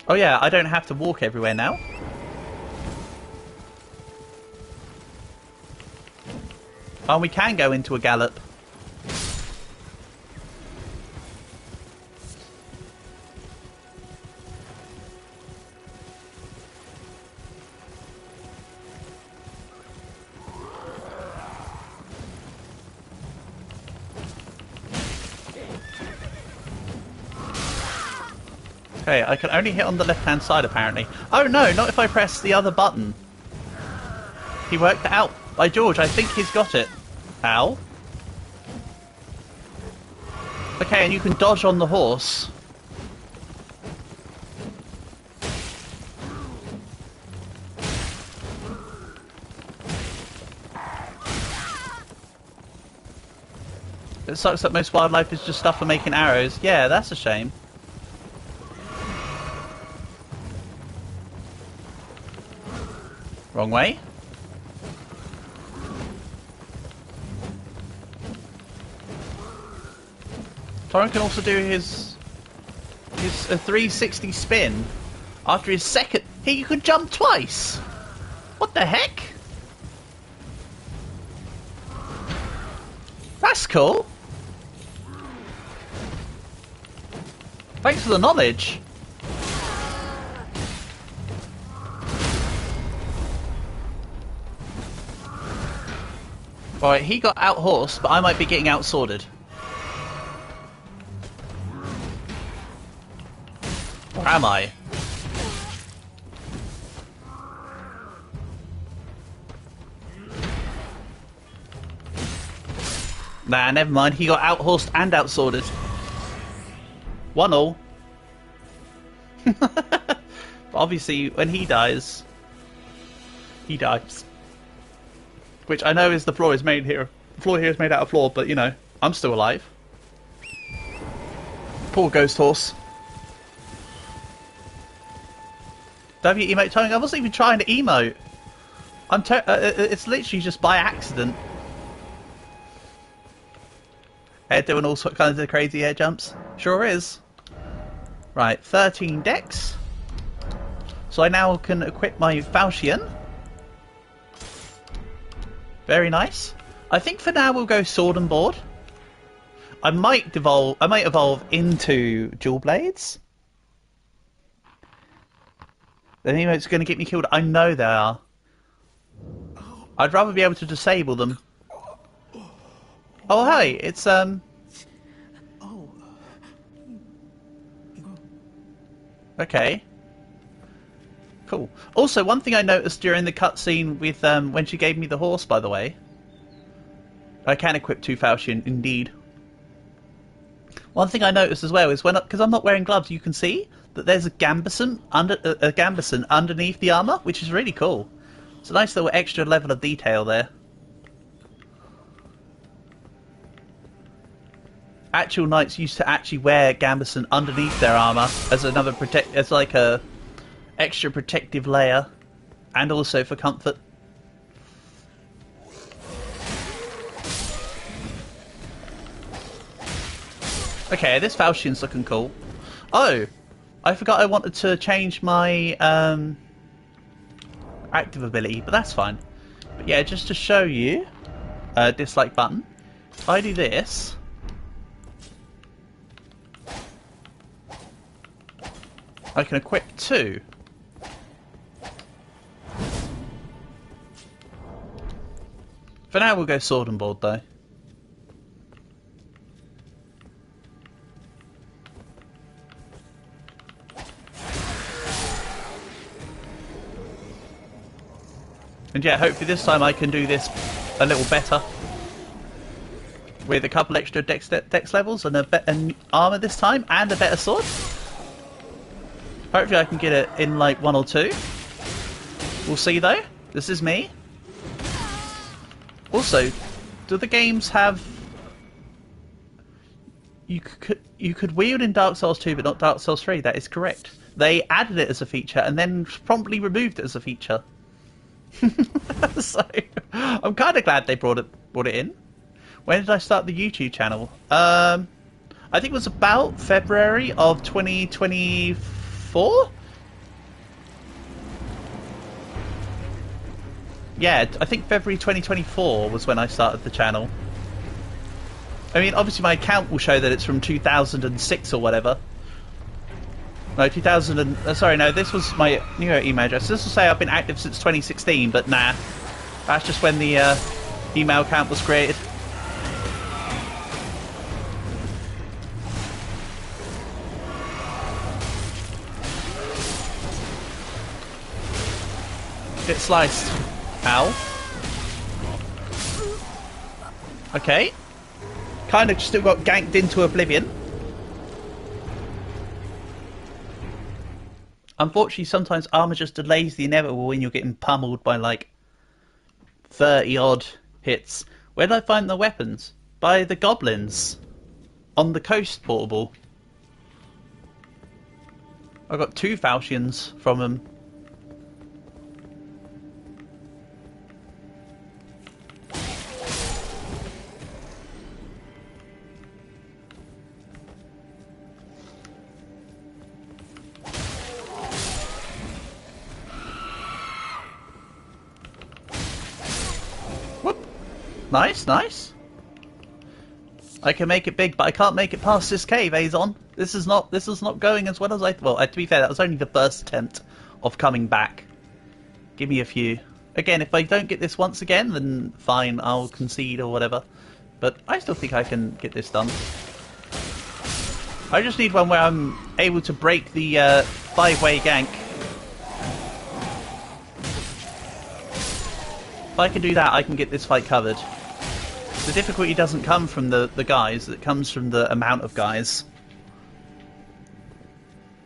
Oh yeah, I don't have to walk everywhere now. Oh, we can go into a gallop. Okay, I can only hit on the left-hand side, apparently. Oh no, not if I press the other button. He worked it out. By George, I think he's got it. Ow. Okay, and you can dodge on the horse. It sucks that most wildlife is just stuff for making arrows. Yeah, that's a shame. Wrong way. Torrent can also do his 360 spin after his second. Hey, you can jump twice. What the heck? That's cool. Thanks for the knowledge. Alright, he got out-horsed, but I might be getting out-sworded. Or am I? Nah, never mind. He got out-horsed and out-sworded. 1-1. But obviously, when he dies, he dies. Which I know is the floor is made here. The floor here is made out of floor, but you know, I'm still alive. Poor ghost horse. W emote timing. I wasn't even trying to emote. It's literally just by accident. Air doing all kinds of crazy air jumps. Sure is. Right, 13 decks. So I now can equip my falchion. Very nice. I think for now we'll go sword and board. I might evolve into dual blades. The emotes are going to get me killed. I know they are. I'd rather be able to disable them. Oh, hey, it's okay. Cool. Also, one thing I noticed during the cutscene with when she gave me the horse, by the way, I can equip 2 falchion, indeed. One thing I noticed as well is because I'm not wearing gloves, you can see that there's a gambeson underneath the armor, which is really cool. It's a nice little extra level of detail there. Actual knights used to actually wear gambeson underneath their armor as as like a extra protective layer, and also for comfort. Okay, this falchion's looking cool. Oh, I forgot I wanted to change my active ability, but that's fine. But yeah, just to show you, dislike button. If I do this, I can equip 2. For now, we'll go sword and board though. And yeah, hopefully this time I can do this a little better. With a couple extra dex levels and an armor this time, and a better sword. Hopefully I can get it in like 1 or 2. We'll see though. This is me. Also, do the games have... You could wield in Dark Souls 2 but not Dark Souls 3, that is correct. They added it as a feature and then promptly removed it as a feature. So, I'm kind of glad they brought it in. When did I start the YouTube channel? I think it was about February of 2024? Yeah, I think February 2024 was when I started the channel. I mean, obviously my account will show that it's from 2006 or whatever. No, 2000 and... sorry, no, this was my new email address. This will say I've been active since 2016, but nah. That's just when the email account was created. Get sliced. Ow. Okay. Kind of still got ganked into oblivion. Unfortunately, sometimes armor just delays the inevitable when you're getting pummeled by like 30 odd hits. Where did I find the weapons? By the goblins. On the coast portable. I got 2 falchions from them. Nice, nice. I can make it big, but I can't make it past this cave, Azon. This is not going as well as I... Well, to be fair, that was only the first attempt of coming back. Give me a few. Again, if I don't get this once again, then fine, I'll concede or whatever. But I still think I can get this done. I just need one where I'm able to break the 5-way gank. If I can do that, I can get this fight covered. The difficulty doesn't come from the guys, it comes from the amount of guys.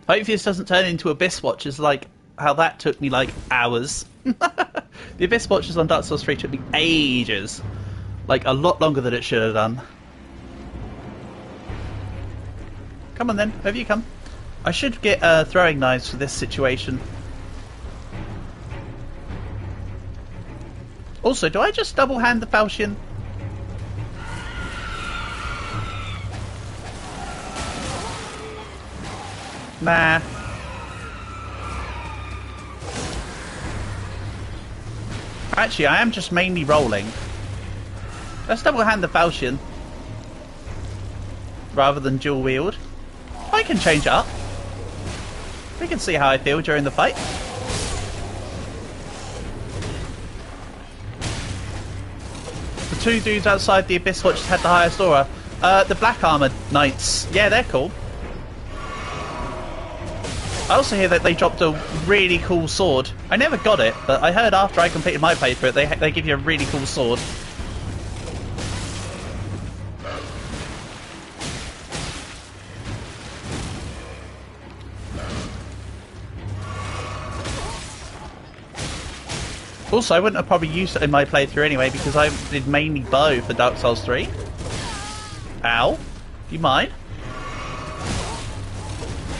Hopefully this doesn't turn into Abyss Watchers like how that took me like hours. The Abyss Watchers on Dark Souls 3 took me ages. Like a lot longer than it should have done. Come on then, over you come. I should get throwing knives for this situation. Also, do I just double hand the falchion? Nah. Actually, I am just mainly rolling. Let's double hand the falchion. Rather than dual wield. I can change it up. We can see how I feel during the fight. The two dudes outside the Abyss Watch had the highest aura. The Black Armored Knights. Yeah, they're cool. I also hear that they dropped a really cool sword. I never got it, but I heard after I completed my playthrough, they give you a really cool sword. Also, I wouldn't have probably used it in my playthrough anyway, because I did mainly bow for Dark Souls 3. Ow. Do you mind?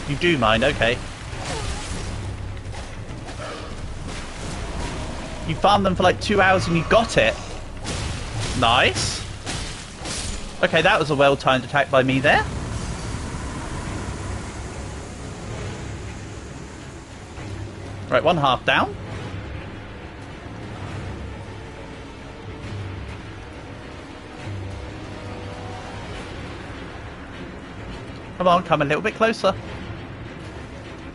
You do mind, okay. You farmed them for like 2 hours and you got it. Nice. Okay, that was a well-timed attack by me there. Right, one half down. Come on, come a little bit closer.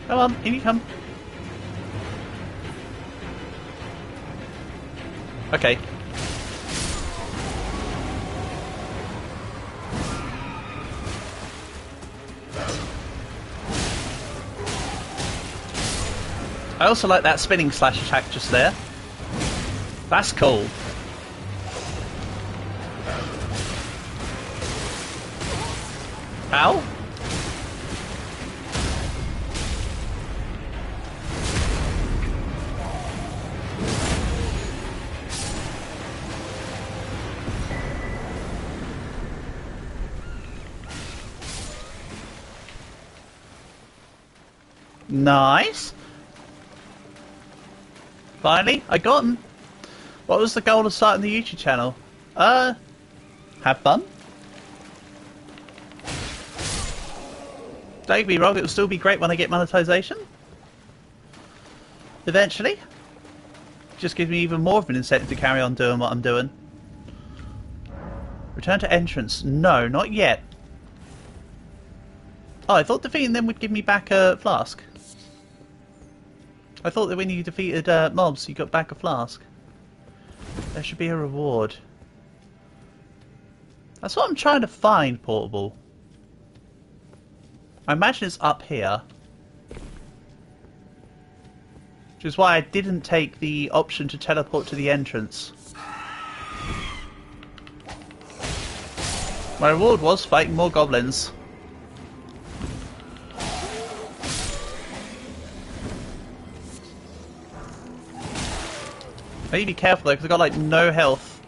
Come on, in you come. Okay. I also like that spinning slash attack just there. That's cool. Ow. Nice. Finally, I got him. What was the goal of starting the YouTube channel? Have fun. Don't get me wrong, it will still be great when I get monetization. Eventually. Just gives me even more of an incentive to carry on doing what I'm doing. Return to entrance. No, not yet. Oh, I thought defeating them would give me back a flask. I thought that when you defeated mobs, you got back a flask. There should be a reward. That's what I'm trying to find, Portable. I imagine it's up here. Which is why I didn't take the option to teleport to the entrance. My reward was fighting more goblins. I need to be careful though, because I've got like no health.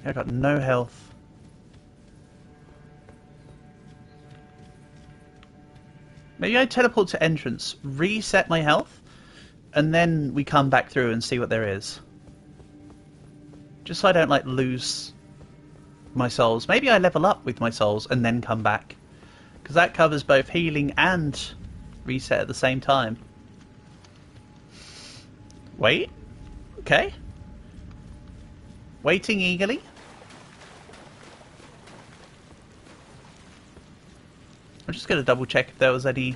I got no health. Maybe I teleport to entrance, reset my health, and then we come back through and see what there is. Just so I don't like lose my souls. Maybe I level up with my souls and then come back, because that covers both healing and reset at the same time. Wait. Okay. Waiting eagerly. I'm just going to double check if there was any...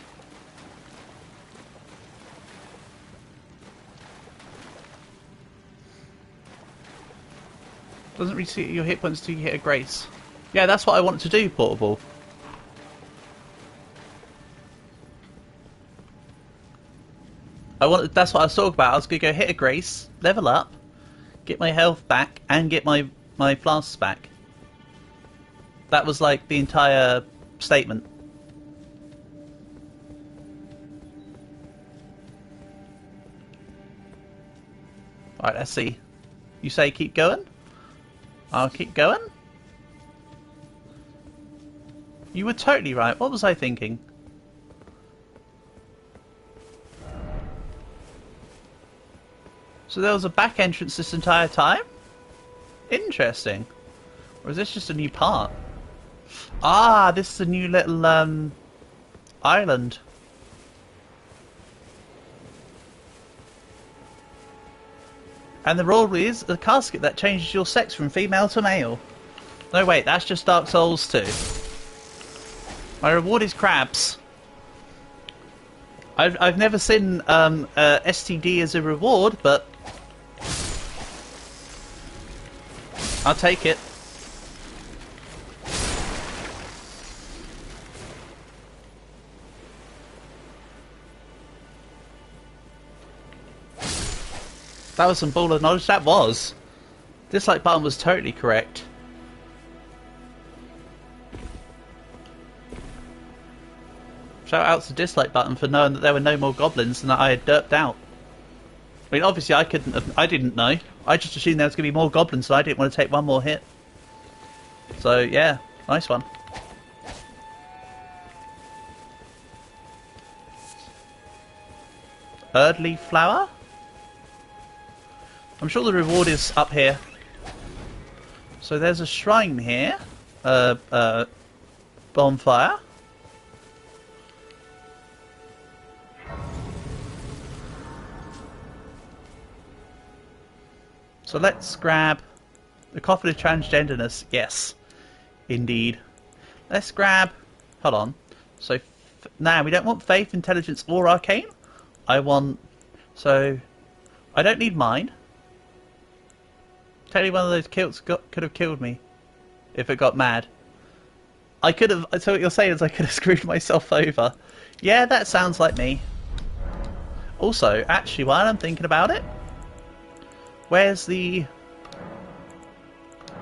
Doesn't reset your hit points until you hit a grace. Yeah, that's what I want to do, Portable. That's what I was talking about. I was going to go hit a grace, level up, get my health back, and get my flasks back. That was like the entire statement. Alright, let's see. You say keep going? I'll keep going. You were totally right. What was I thinking? So there was a back entrance this entire time? Interesting. Or is this just a new part? Ah, this is a new little island. And the reward is a casket that changes your sex from female to male. No, wait, that's just Dark Souls 2. My reward is crabs. I've never seen STD as a reward, but I'll take it. That was some ball of knowledge. That was. Dislike button was totally correct. Shout out to dislike button for knowing that there were no more goblins and that I had derped out. I mean, obviously I didn't know. I just assumed there was going to be more goblins, so I didn't want to take one more hit. So yeah, nice one. Erdly flower? I'm sure the reward is up here. So there's a shrine here. Bonfire. So let's grab the coffin of transgenderness. Yes, indeed. Let's grab... Hold on. So now we don't want faith, intelligence, or arcane. I want... So I don't need mine. Tell you, one of those kilts could have killed me if it got mad. I could have... So what you're saying is I could have screwed myself over. Yeah, that sounds like me. Also, actually, while I'm thinking about it, where's the...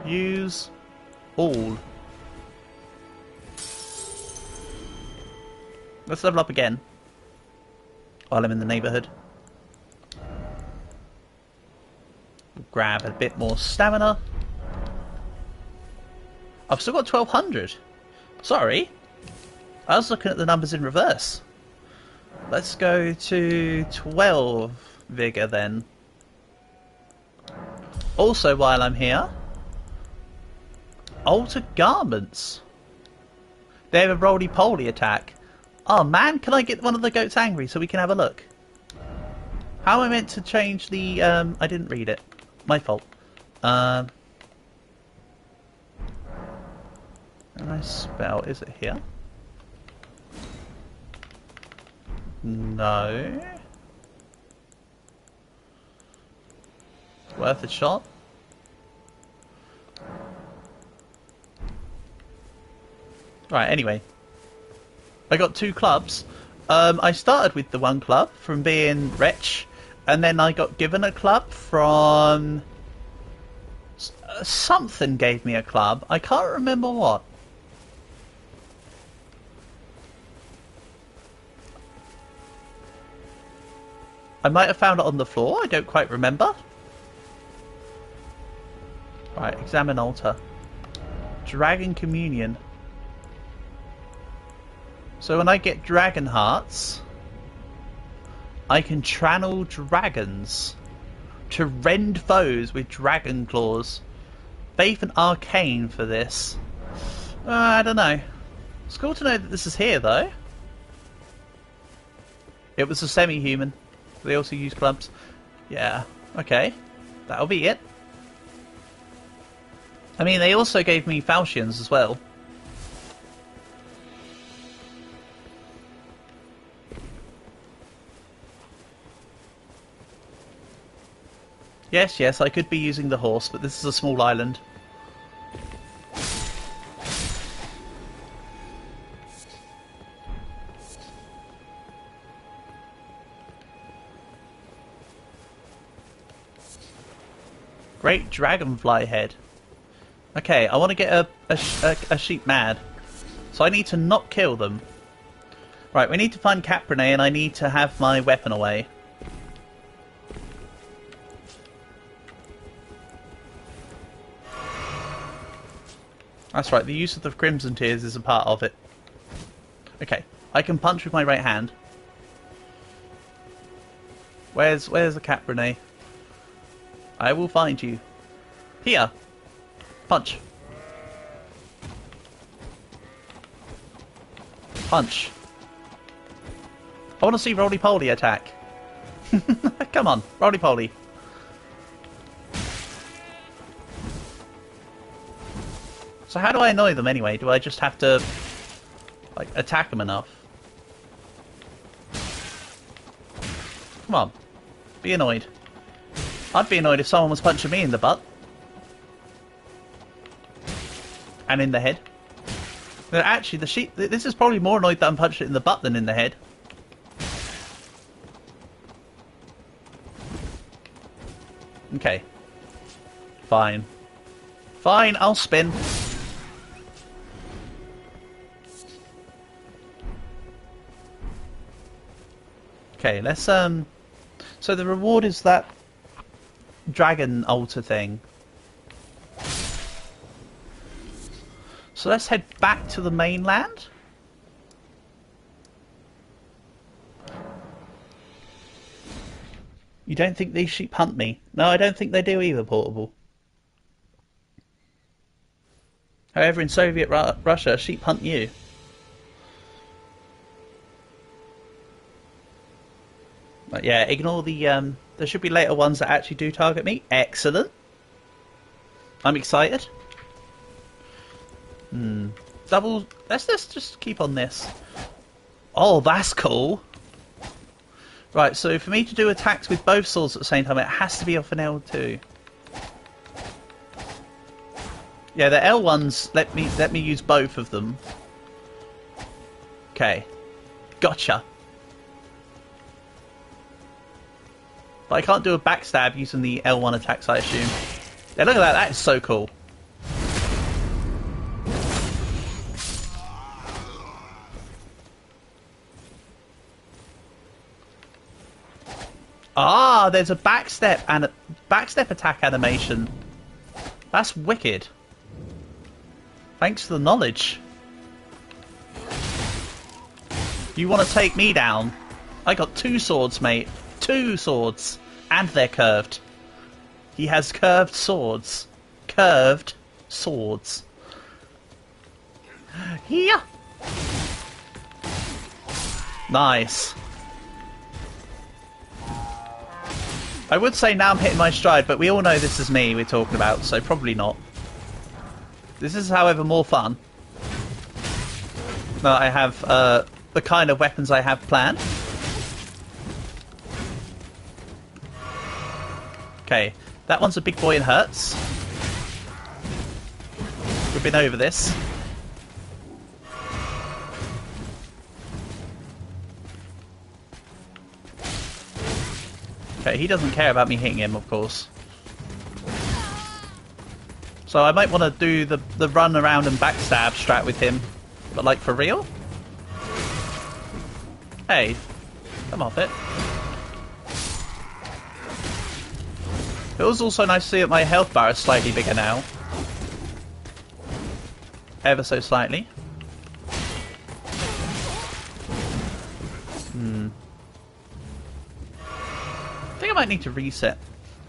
Use all. Let's level up again while I'm in the neighbourhood. Grab a bit more stamina. I've still got 1200. Sorry, I was looking at the numbers in reverse. Let's go to 12 vigor then. Also, while I'm here, alter garments. They have a roly-poly attack. Oh man, can I get one of the goats angry so we can have a look? How am I meant to change the... I didn't read it. My fault. And I spell... Is it here? No. Worth a shot. Right, anyway. I got 2 clubs. I started with the 1 club from being Wretch, and then I got given a club from... Something gave me a club. I can't remember what. I might have found it on the floor. I don't quite remember. Right, examine altar. Dragon communion. So when I get dragon hearts, I can channel dragons to rend foes with dragon claws. Faith and arcane for this. I don't know. It's cool to know that this is here though. It was a semi-human. They also use clubs. Yeah, okay. That'll be it. I mean, they also gave me falchions as well. Yes, yes, I could be using the horse, but this is a small island. Great dragonfly head. Okay, I want to get a sheep mad. So I need to not kill them. Right, we need to find Caprine and I need to have my weapon away. That's right, the use of the Crimson Tears is a part of it. Okay, I can punch with my right hand. Where's the Caprine? I will find you. Here! Punch. punch. I want to see roly-poly attack. Come on, roly-poly. So how do I annoy them anyway? Do I just have to, like, attack them enough? Come on. Be annoyed. I'd be annoyed if someone was punching me in the butt. And in the head. But actually, the sheep... This is probably more annoyed that I'm punched it in the butt than in the head. Okay. Fine. Fine, I'll spin. Okay, let's so the reward is that dragon altar thing. So let's head back to the mainland. You don't think these sheep hunt me? No, I don't think they do either, Portable. However, in Soviet Russia, sheep hunt you. But yeah, ignore the, there should be later ones that actually do target me. Excellent. I'm excited. Double, let's just keep on this. Oh, that's cool. Right, so for me to do attacks with both swords at the same time, it has to be off an L2. Yeah, the L ones let me use both of them. Okay. Gotcha. But I can't do a backstab using the L1 attacks, I assume. Yeah, look at that. That is so cool. Ah, there's a backstep and a backstep attack animation. That's wicked. Thanks for the knowledge. You want to take me down? I got 2 swords, mate. 2 swords. And they're curved. He has curved swords. Curved swords. Yeah. Nice. I would say now I'm hitting my stride, but we all know this is me we're talking about, so probably not. This is, however, more fun. Now I have the kind of weapons I have planned. Okay, that one's a big boy and hurts. We've been over this. Okay, he doesn't care about me hitting him, of course. So I might want to do the run around and backstab strat with him. But like, for real? Hey, come off it. It was also nice to see that my health bar is slightly bigger now. Ever so slightly. I think I might need to reset.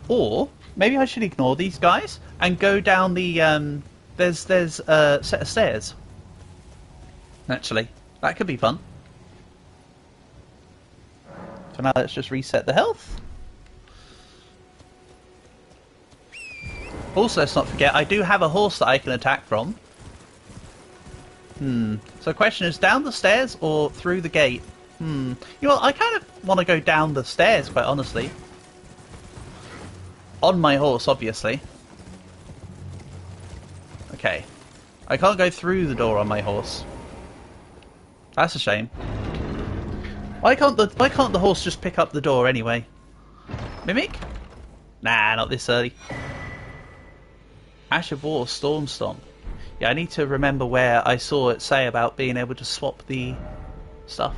Or maybe I should ignore these guys and go down the there's a set of stairs. Actually, that could be fun. So now let's just reset the health. Also, let's not forget, I do have a horse that I can attack from. So the question is, down the stairs or through the gate? You know what, I kind of want to go down the stairs, quite honestly. On my horse, obviously. Okay. I can't go through the door on my horse. That's a shame. Why can't the horse just pick up the door anyway? Mimic? Nah, not this early. Ash of War, Storm Stomp. Yeah, I need to remember where I saw it say about being able to swap the stuff.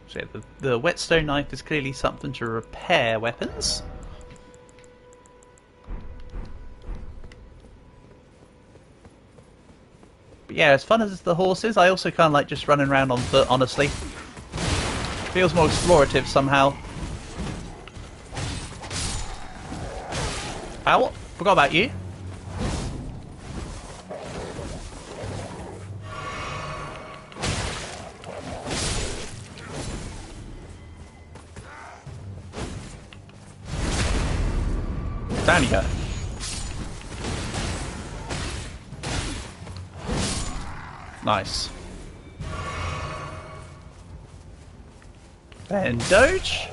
So yeah, the whetstone knife is clearly something to repair weapons. But yeah, as fun as the horse is, I also kind of like just running around on foot, honestly. Feels more explorative somehow. Ow, forgot about you. you go. Nice. Then Doge.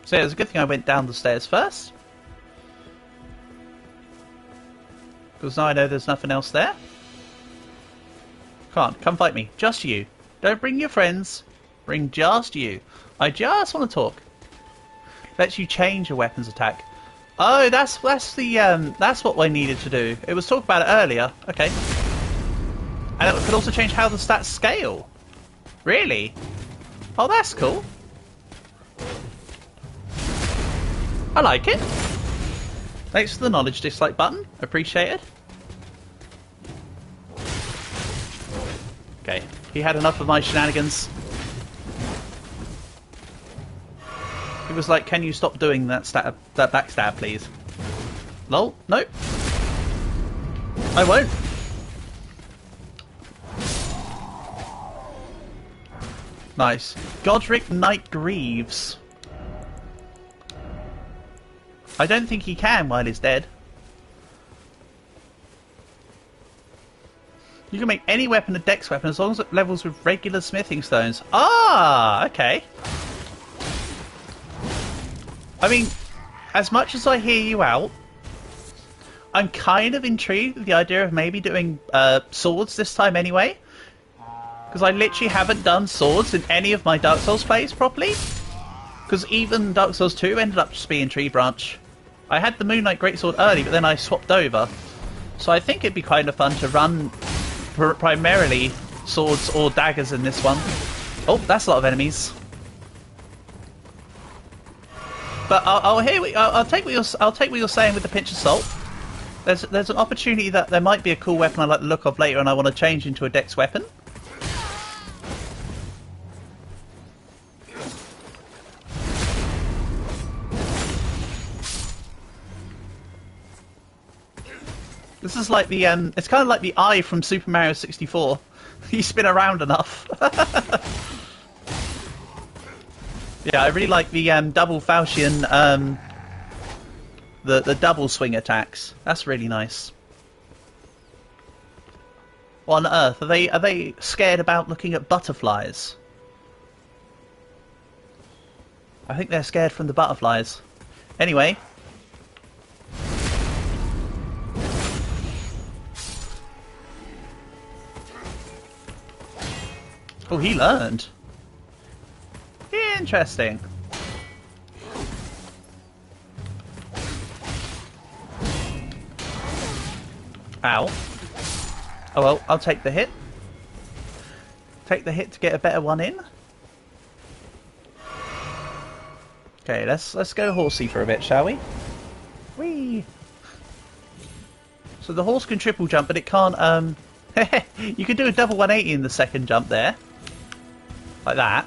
So yeah, it's a good thing I went down the stairs first. Because now I know there's nothing else there. Come fight me. Just you. Don't bring your friends. Bring just you. I just want to talk. Lets you change your weapon's attack. Oh, that's what I needed to do. It was talked about it earlier. Okay. And it could also change how the stats scale. Really? Oh, that's cool. I like it. Thanks for the knowledge dislike button. Appreciated. Okay, he had enough of my shenanigans. He was like, can you stop doing that backstab, please? Lol, nope. I won't. Nice. Godric Knight Greaves. I don't think he can while he's dead. You can make any weapon a dex weapon as long as it levels with regular smithing stones. Ah, okay. I mean, as much as I hear you out, I'm kind of intrigued with the idea of maybe doing swords this time anyway. Because I literally haven't done swords in any of my Dark Souls plays properly. Because even Dark Souls 2 ended up just being Tree Branch. I had the Moon Knight Greatsword early, but then I swapped over. So I think it'd be kind of fun to run primarily swords or daggers in this one. Oh, that's a lot of enemies. But I'll take what you're saying with a pinch of salt. There's an opportunity that there might be a cool weapon I like the look of later, and I want to change into a dex weapon. This is like the it's kind of like the eye from Super Mario 64. You spin around enough. Yeah, I really like the double falchion, the double swing attacks. That's really nice. What on earth are they scared about looking at butterflies? I think they're scared from the butterflies. Anyway. Oh, he learned. Interesting. Ow. Oh well, I'll take the hit. Take the hit to get a better one in. Okay, let's go horsey for a bit, shall we? Whee! So the horse can triple jump, but it can't. You can do a double 180 in the second jump there, like that.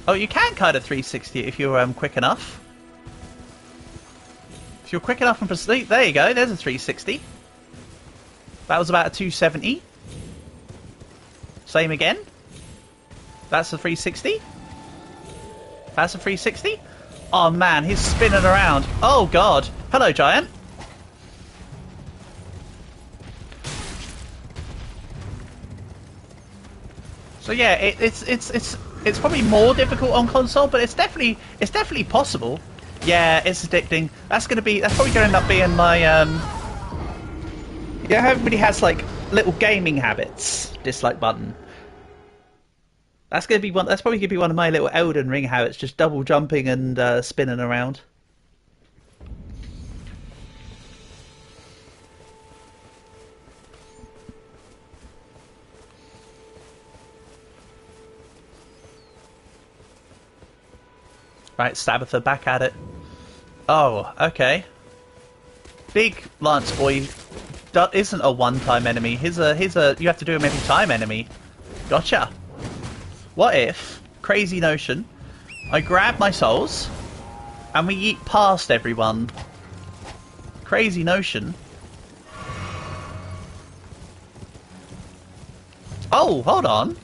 Oh, you can kind of 360 if you're quick enough. If you're quick enough and proceed, there you go. There's a 360. That was about a 270. Same again. That's a 360. That's a 360. Oh man, he's spinning around. Oh god. Hello, giant. So yeah, it's probably more difficult on console, but it's definitely possible. Yeah, it's addicting. That's probably gonna end up being my yeah, everybody has like little gaming habits. Dislike button. That's probably gonna be one of my little Elden Ring habits, just double jumping and spinning around. Right, Sabbatha back at it. Oh, okay. Big Lance Boy isn't a one-time enemy. He's a you have to do him every time enemy. Gotcha. What if, crazy notion, I grab my souls and we eat past everyone? Crazy notion. Oh, hold on.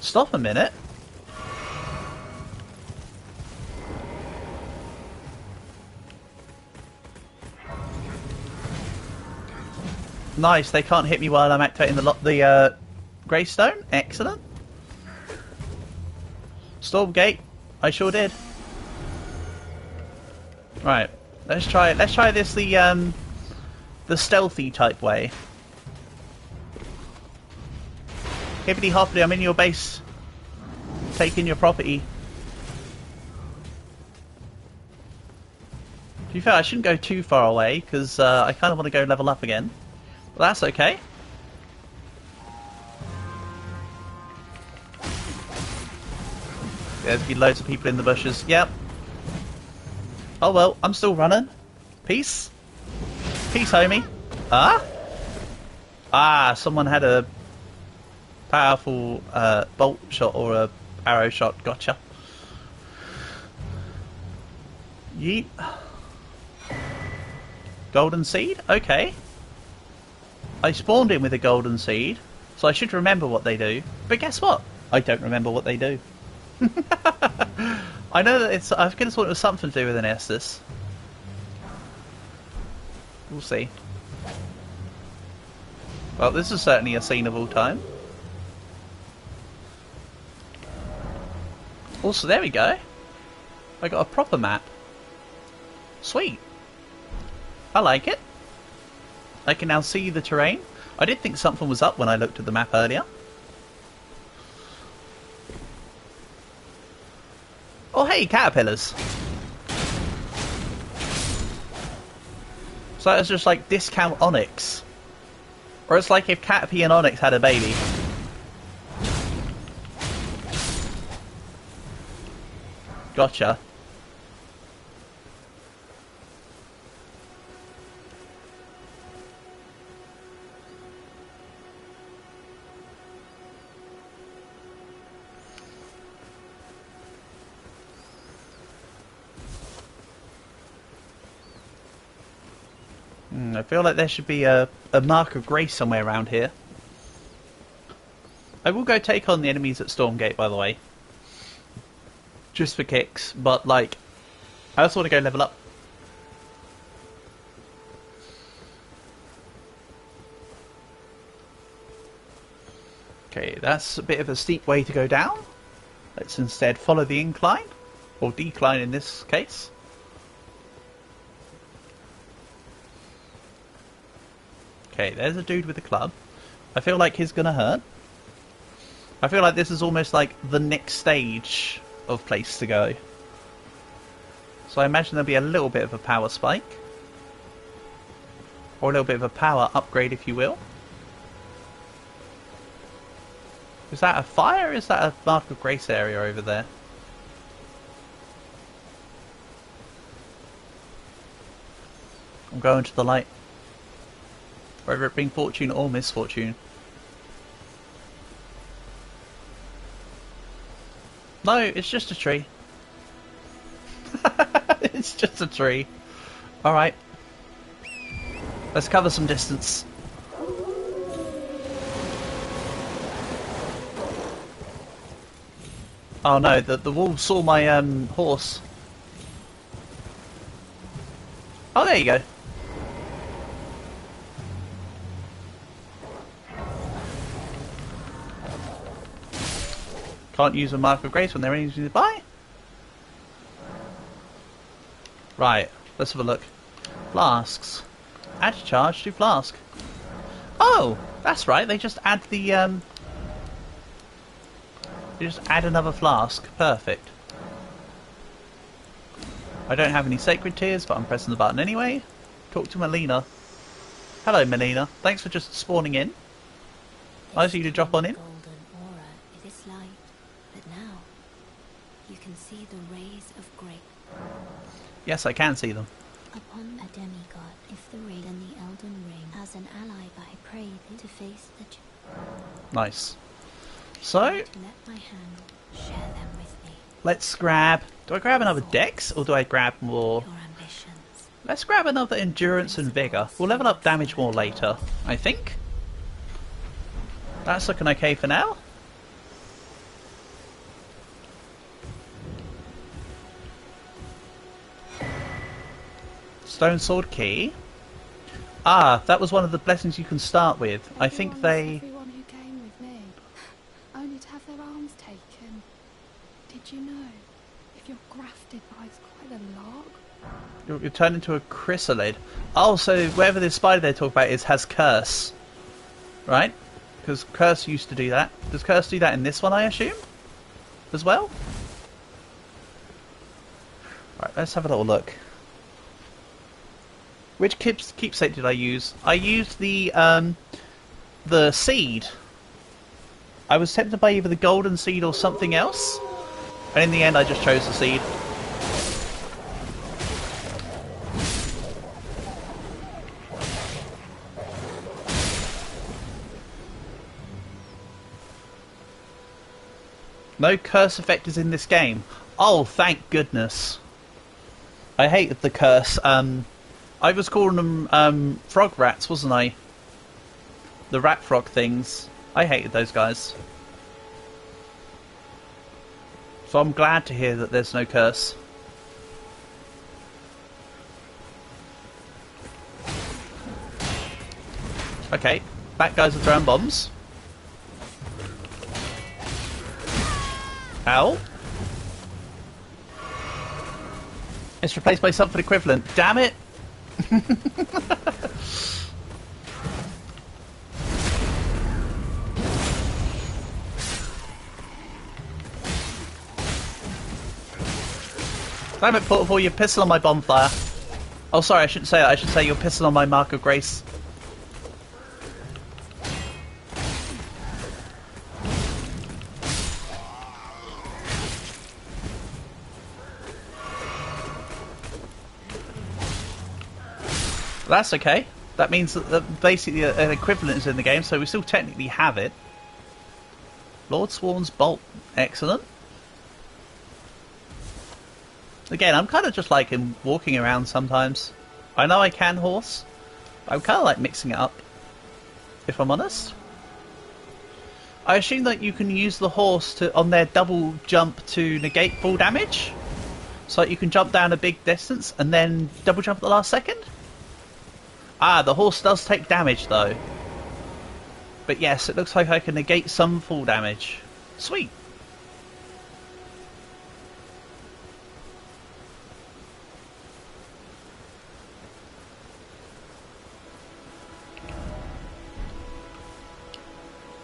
Stop a minute. Nice, they can't hit me while I'm activating the Greystone. Excellent. Stormgate. I sure did. Right. Let's try this the stealthy type way. Hippity hoppity, I'm in your base. Taking your property. To be fair, I shouldn't go too far away, because I kind of want to go level up again. But that's okay. There's been loads of people in the bushes. Yep. Oh well, I'm still running. Peace. Peace, homie. Ah? Ah, someone had a powerful bolt shot or a arrow shot. Gotcha. Yeet. Golden seed? Okay. I spawned in with a golden seed, so I should remember what they do. But guess what? I don't remember what they do. I know that it's... I could have thought it was something to do with an Estus. We'll see. Well, this is certainly a scene of all time. Also, there we go. I got a proper map. Sweet. I like it. I can now see the terrain. I did think something was up when I looked at the map earlier. Oh hey, caterpillars. So it's just like discount Onyx. Or it's like if Caterpie and Onyx had a baby. Gotcha. I feel like there should be a mark of grace somewhere around here. I will go take on the enemies at Stormgate, by the way. Just for kicks, but like, I also want to go level up. Okay, that's a bit of a steep way to go down. Let's instead follow the incline, or decline in this case. Okay, there's a dude with a club. I feel like he's gonna hurt. I feel like this is almost like the next stage of place to go. So I imagine there'll be a little bit of a power spike. Or a little bit of a power upgrade, if you will. Is that a fire or is that a Mark of Grace area over there? I'm going to the light. Whether it bring fortune or misfortune. No, it's just a tree. It's just a tree. Alright. Let's cover some distance. Oh no, the wolf saw my horse. Oh, there you go. Can't use a Mark of Grace when they're nearby. Right, let's have a look. Flasks. Add charge to flask. Oh, that's right. They just add the they just add another flask. Perfect. I don't have any sacred tears, but I'm pressing the button anyway. Talk to Melina. Hello, Melina. Thanks for just spawning in. Nice of you to drop on in. Golden aura, it is light, but now you can see the rays of grace. Yes, I can see them. Upon a demigod, if the ring and the Elden ring as an ally, I pray to face the Nice. So, let my hand share them with me. let's grab... Do I grab another dex, or do I grab more... Your ambitions. Let's grab another endurance and vigor. We'll level up damage more later, I think. That's looking okay for now. Stone sword key. Ah, that was one of the blessings you can start with. I think they... Everyone who came with me, only to have their arms taken. Did you know? If you're grafted by quite a lark. You turn into a chrysalid. Oh, so whatever this spider they talk about has curse. Right? Because curse used to do that. Does curse do that in this one, I assume? As well? Right, let's have a little look. Which keepsake did I use? I used the seed. I was tempted by either the golden seed or something else. And in the end I just chose the seed. No curse effect is in this game. Oh, thank goodness. I hated the curse. I was calling them frog rats, wasn't I? The rat frog things. I hated those guys. So I'm glad to hear that there's no curse. Okay, bad guys are throwing bombs. Ow. It's replaced by something equivalent. Damn it! Damn it, Portable, you're pissing on my bonfire. Oh, sorry, I shouldn't say that. I should say you're pissing on my mark of grace. That's okay. That means that basically an equivalent is in the game, so we still technically have it. Lord Sworn's Bolt. Excellent. Again, I'm kind of just like him walking around sometimes. I know I can horse, but I'm kind of like mixing it up, if I'm honest. I assume that you can use the horse to on their double jump to negate full damage. So you can jump down a big distance and then double jump at the last second. Ah, the horse does take damage though. But yes, it looks like I can negate some full damage. Sweet.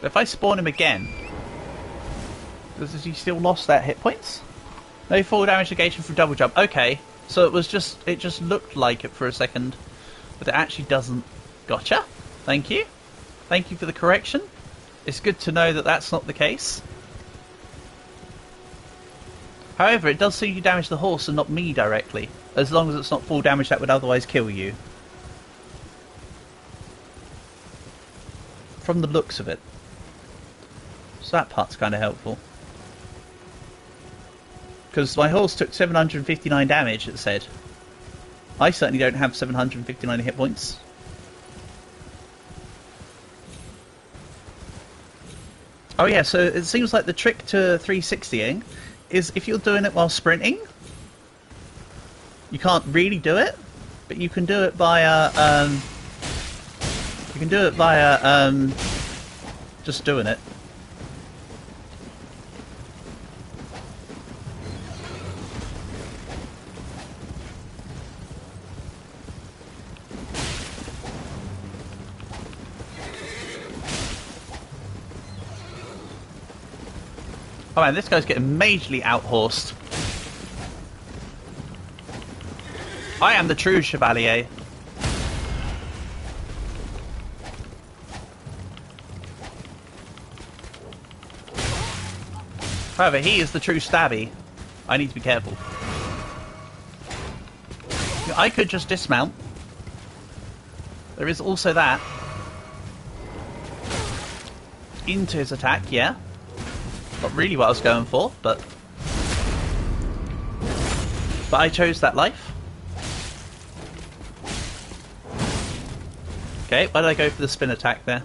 If I spawn him again, does he still lost that hit points? No full damage negation from double jump. Okay, so it just looked like it for a second. But it actually doesn't. Gotcha. Thank you. Thank you for the correction. It's good to know that that's not the case. However, it does seem you damage the horse and not me directly. As long as it's not full damage that would otherwise kill you. From the looks of it. So that part's kind of helpful. Because my horse took 759 damage, it said. I certainly don't have 759 hit points. Oh yeah, so it seems like the trick to 360ing is if you're doing it while sprinting, you can't really do it, but you can do it via just doing it. Oh man, this guy's getting majorly out-horsed. I am the true chevalier. However, he is the true stabby. I need to be careful. I could just dismount. There is also that. Into his attack, yeah. Not really what I was going for, but I chose that life. Okay, why did I go for the spin attack there?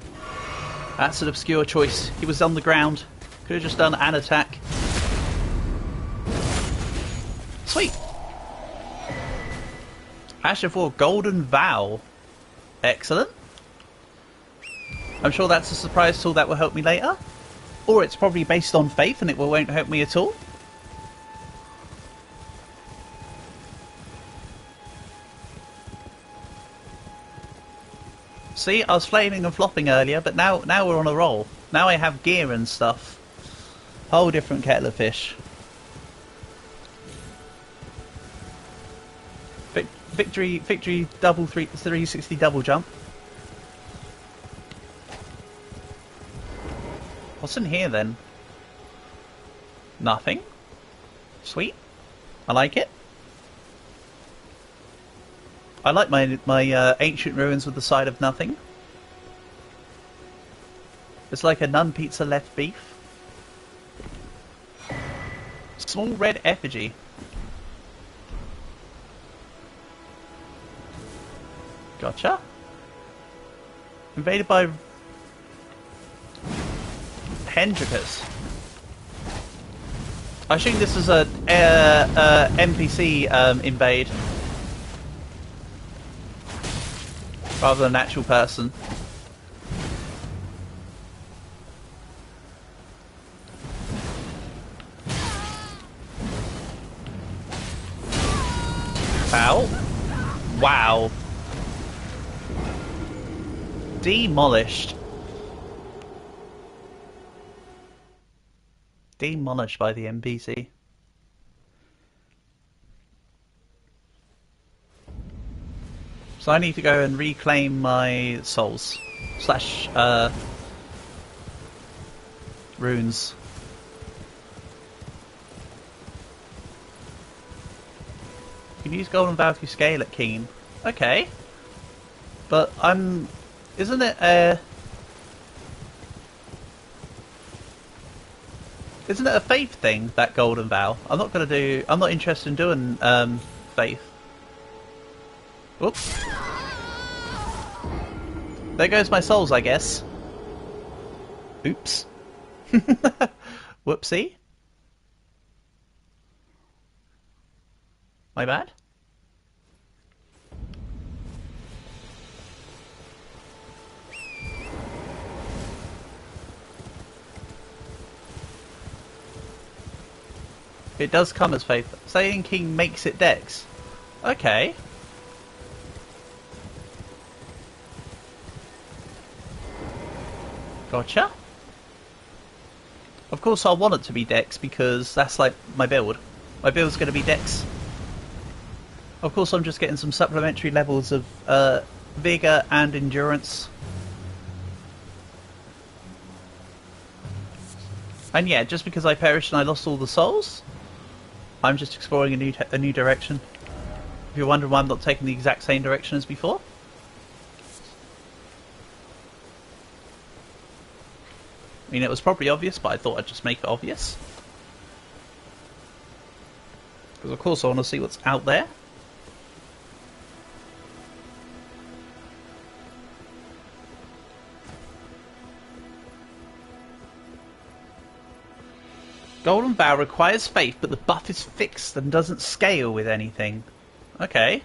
That's an obscure choice. He was on the ground. Could have just done an attack. Sweet. Ash of War, Golden Vow. Excellent. I'm sure that's a surprise tool that will help me later. Or it's probably based on faith and it won't help me at all. See, I was flaming and flopping earlier, but now we're on a roll. Now I have gear and stuff. Whole different kettle of fish. Victory double 360 double jump. What's in here then? Nothing. Sweet. I like it. I like my ancient ruins with the side of nothing. It's like a nun pizza left beef. Small red effigy. Gotcha. Invaded by Hendricus. I assume this is a NPC invade rather than an actual person. Ow. Wow. Demolished. Demolished by the NPC. So I need to go and reclaim my souls. Slash, runes. You can use Golden Vow to scale at Keen. Okay. But isn't it a faith thing, that Golden Vow? I'm not interested in doing faith. Oops. There goes my souls, I guess. Oops. Whoopsie. My bad. It does come as faith. Saying King makes it Dex. Okay. Gotcha. Of course I want it to be Dex because that's like my build. My build's going to be Dex. Of course I'm just getting some supplementary levels of Vigor and Endurance. And yeah, just because I perished and I lost all the souls, I'm just exploring a new direction. If you're wondering why I'm not taking the exact same direction as before. I mean, it was probably obvious, but I thought I'd just make it obvious. Because of course I want to see what's out there. Golden Vow requires faith, but the buff is fixed and doesn't scale with anything. Okay.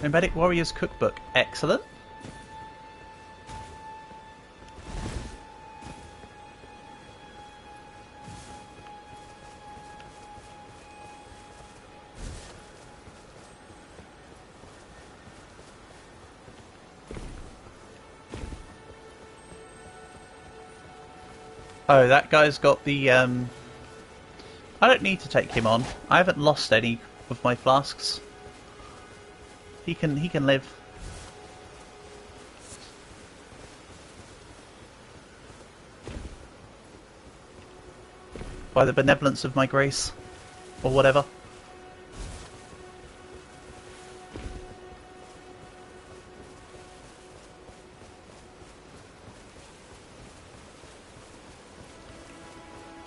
Nomadic Warriors Cookbook. Excellent. Oh, that guy's got the, I don't need to take him on. I haven't lost any of my flasks. He can live. By the benevolence of my grace. Or whatever.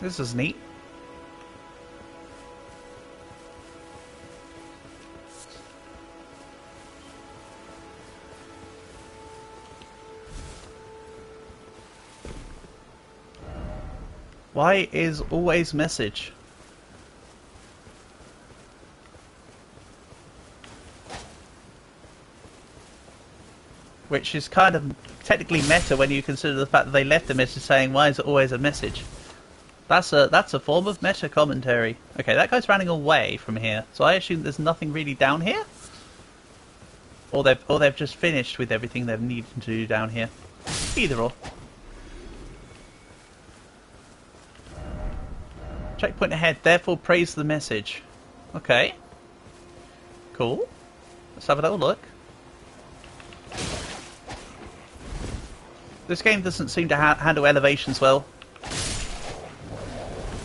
This is neat. Why is always message? Which is kind of technically meta when you consider the fact that they left the message saying, why is it always a message? That's a form of meta commentary. Okay, that guy's running away from here, so I assume there's nothing really down here? Or they've just finished with everything they've needed to do down here. Either or. Checkpoint ahead, therefore praise the message. Okay. Cool. Let's have a little look. This game doesn't seem to handle elevations well.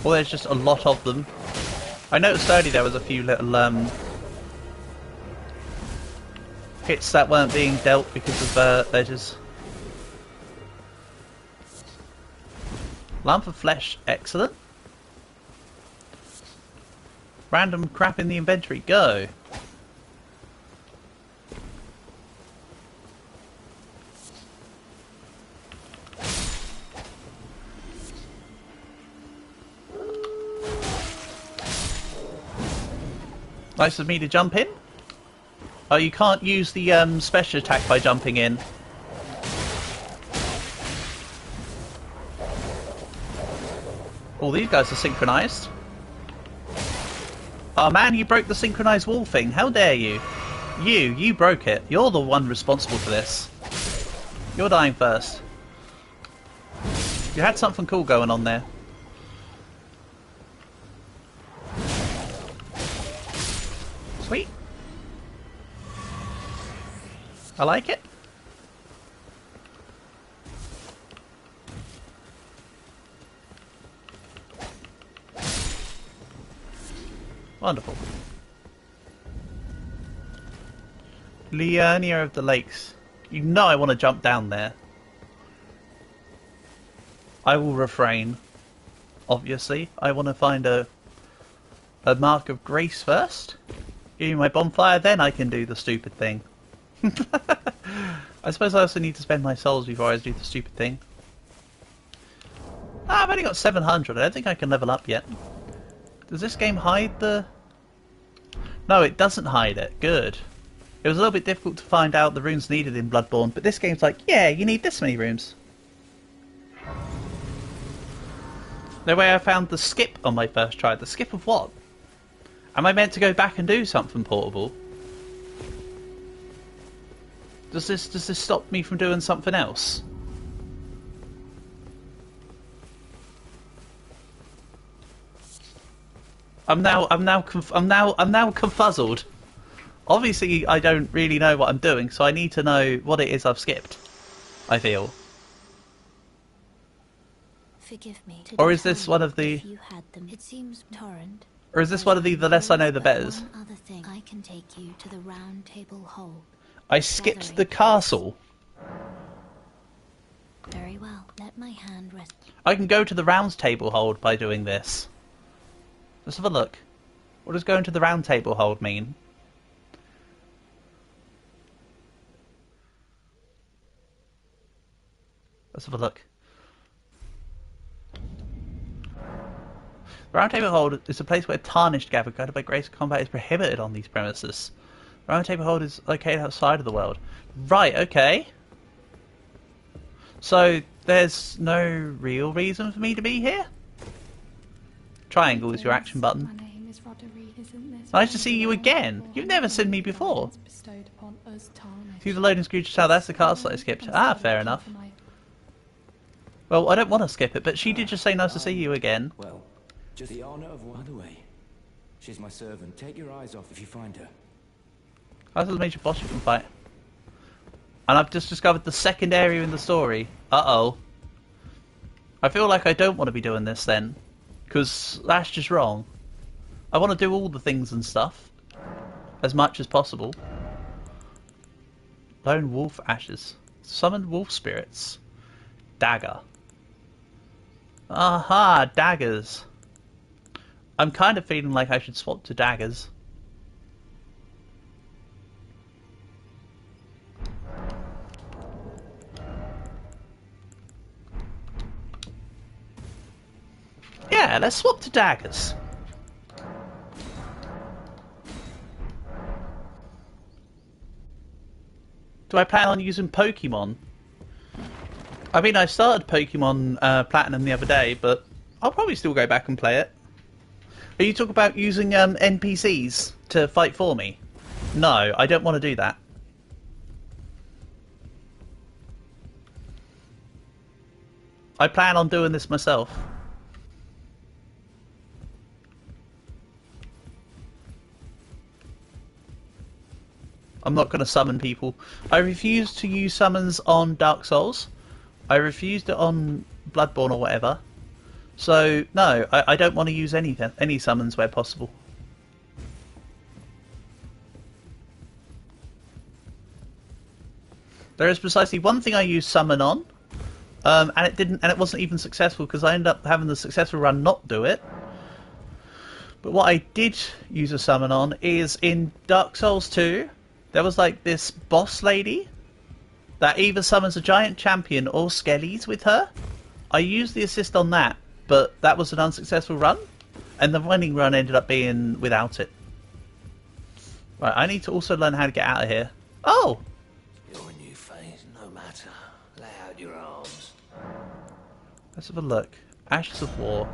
Or there's just a lot of them. I noticed earlier there was a few little hits that weren't being dealt because of ledges. Lump of flesh, excellent. Random crap in the inventory, go! Nice of me to jump in. Oh, you can't use the special attack by jumping in. Oh, these guys are synchronized. Oh man, you broke the synchronized wall thing. How dare you? You broke it. You're the one responsible for this. You're dying first. You had something cool going on there. Sweet. I like it. Wonderful. Liurnia of the Lakes. You know I want to jump down there. I will refrain. Obviously. I want to find a mark of grace first. Give me my bonfire, then I can do the stupid thing. I suppose I also need to spend my souls before I do the stupid thing. Ah, I've only got 700. I don't think I can level up yet. Does this game hide the... No, it doesn't hide it. Good. It was a little bit difficult to find out the runes needed in Bloodborne, but this game's like, yeah, you need this many rooms. No way I found the skip on my first try. The skip of what? Am I meant to go back and do something portable? Does this stop me from doing something else? I'm now confuzzled. Obviously, I don't really know what I'm doing, so I need to know what it is I've skipped. I feel. Forgive me. Or is this one of the? You had them. It seems Torrent. Or is this one of the less I know the betters? One other thing. I can take you to the round table hold. I skipped the castle. Very well. Let my hand rest. I can go to the round table hold by doing this. Let's have a look. What does going to the round table hold mean? Let's have a look. The round table hold is a place where tarnished gather, guided by grace. Combat is prohibited on these premises. The round table hold is located outside of the world. Right, okay. So there's no real reason for me to be here? Triangle is your action button. My name is Roderick, isn't this? Nice to see you again. You've never seen me before. See the loading screen just how that's the castle I skipped. Ah, fair enough. Well, I don't want to skip it, but she did just say nice to see you again. Well, just the honour of one away. She's my servant. Take your eyes off if you find her. That's the major boss you can fight. And I've just discovered the second area in the story. Uh-oh. I feel like I don't want to be doing this then. Because that's just wrong. I want to do all the things and stuff. As much as possible. Lone wolf ashes. Summoned wolf spirits. Dagger. Aha, daggers. I'm kind of feeling like I should swap to daggers. Yeah, let's swap to daggers. Do I plan on using Pokemon? I mean, I started Pokemon Platinum the other day, but I'll probably still go back and play it. Are you talking about using NPCs to fight for me? No, I don't want to do that. I plan on doing this myself. I'm not going to summon people. I refuse to use summons on Dark Souls. I refused it on Bloodborne or whatever. So, no, I don't want to use any summons where possible. There is precisely one thing I used summon on, and it wasn't even successful because I ended up having the successful run not do it. But what I did use a summon on is in Dark Souls 2, there was like this boss lady that either summons a giant champion or skellies with her. I used the assist on that, but that was an unsuccessful run, and the winning run ended up being without it. Right, I need to also learn how to get out of here. Oh! You're a new phase, no matter. Lay out your arms. Let's have a look. Ashes of War.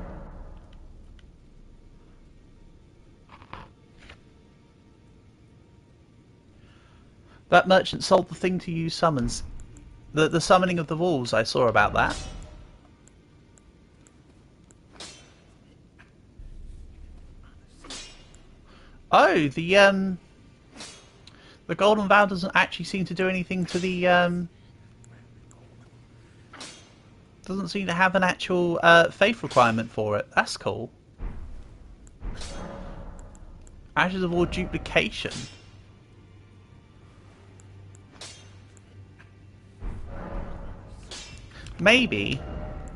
That merchant sold the thing to use summons. The summoning of the wolves, I saw about that. Oh, the Golden Vow doesn't actually seem to do anything to the doesn't seem to have an actual faith requirement for it. That's cool. Ashes of War duplication. Maybe.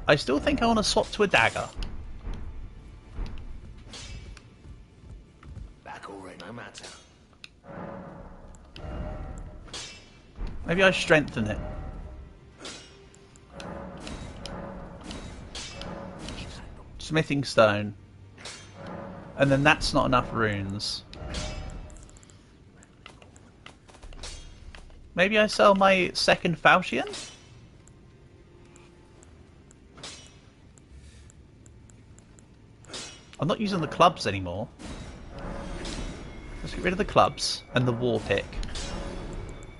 I still think I want to swap to a dagger. Back already, no matter. Maybe I strengthen it. Smithing stone. And then that's not enough runes. Maybe I sell my second falchion? I'm not using the clubs anymore. Let's get rid of the clubs and the war pick.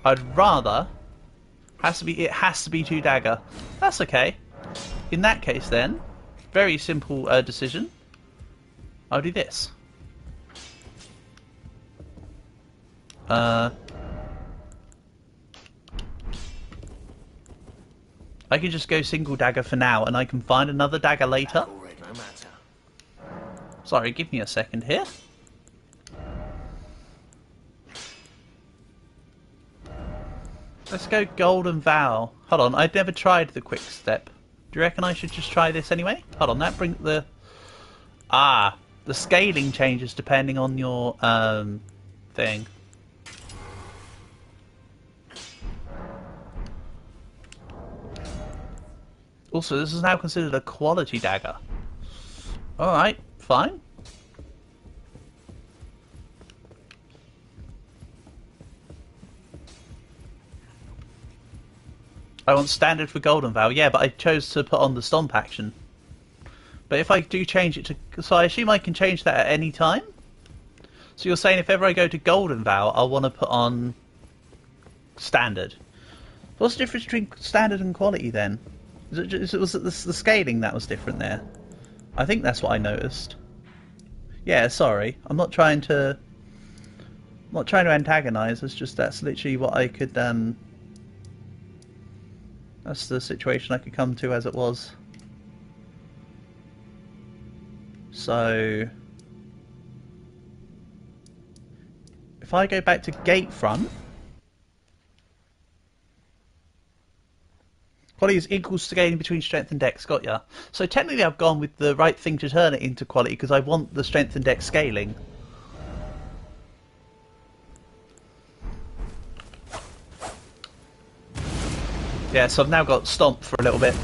I'd rather... It has to be 2 dagger. That's okay. In that case then, very simple decision. I'll do this. I can just go single dagger for now and I can find another dagger later. Already, no matter. Sorry, give me a second here. Let's go Golden Vow. Hold on, I'd never tried the quick step. Do you reckon I should just try this anyway? Hold on, that brings the... Ah, the scaling changes depending on your thing. Also, this is now considered a quality dagger. Alright, fine. I want standard for Golden Vow, yeah, but I chose to put on the stomp action. But if I do change it to... So I assume I can change that at any time? So you're saying if ever I go to Golden Vow, I'll want to put on standard. What's the difference between standard and quality then? Was it the scaling that was different there? I think that's what I noticed. Yeah, sorry. I'm not trying to antagonise, it's just that's literally what I could that's the situation I could come to as it was. So if I go back to Gatefront, quality is equal scaling between strength and dex, got ya. So technically I've gone with the right thing to turn it into quality because I want the strength and dex scaling. Yeah, so I've now got Stomp for a little bit.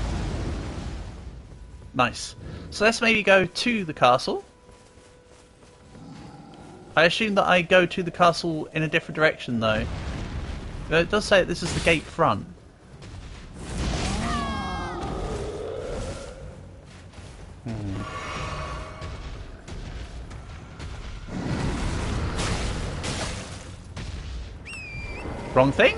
Nice. So let's maybe go to the castle. I assume that I go to the castle in a different direction though. It does say that this is the gate front. Wrong thing?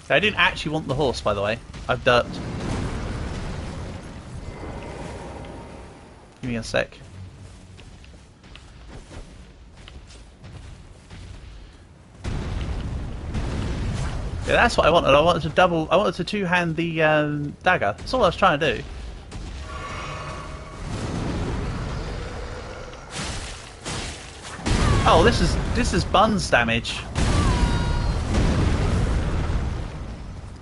I didn't actually want the horse, by the way. I've derped. Give me a sec. Yeah, that's what I wanted. I wanted to two-hand the dagger. That's all I was trying to do. Oh, this is Bun's damage.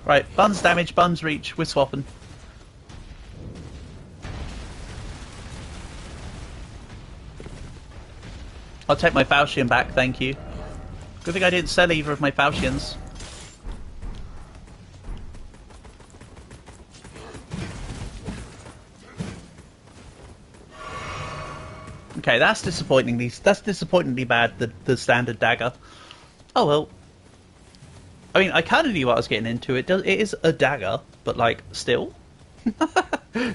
Right, Bun's damage, Bun's reach. We're swapping. I'll take my falchion back, thank you. Good thing I didn't sell either of my falchions. Okay, that's disappointingly bad, the standard dagger. Oh well. I mean, I kind of knew what I was getting into. It is a dagger, but like, still.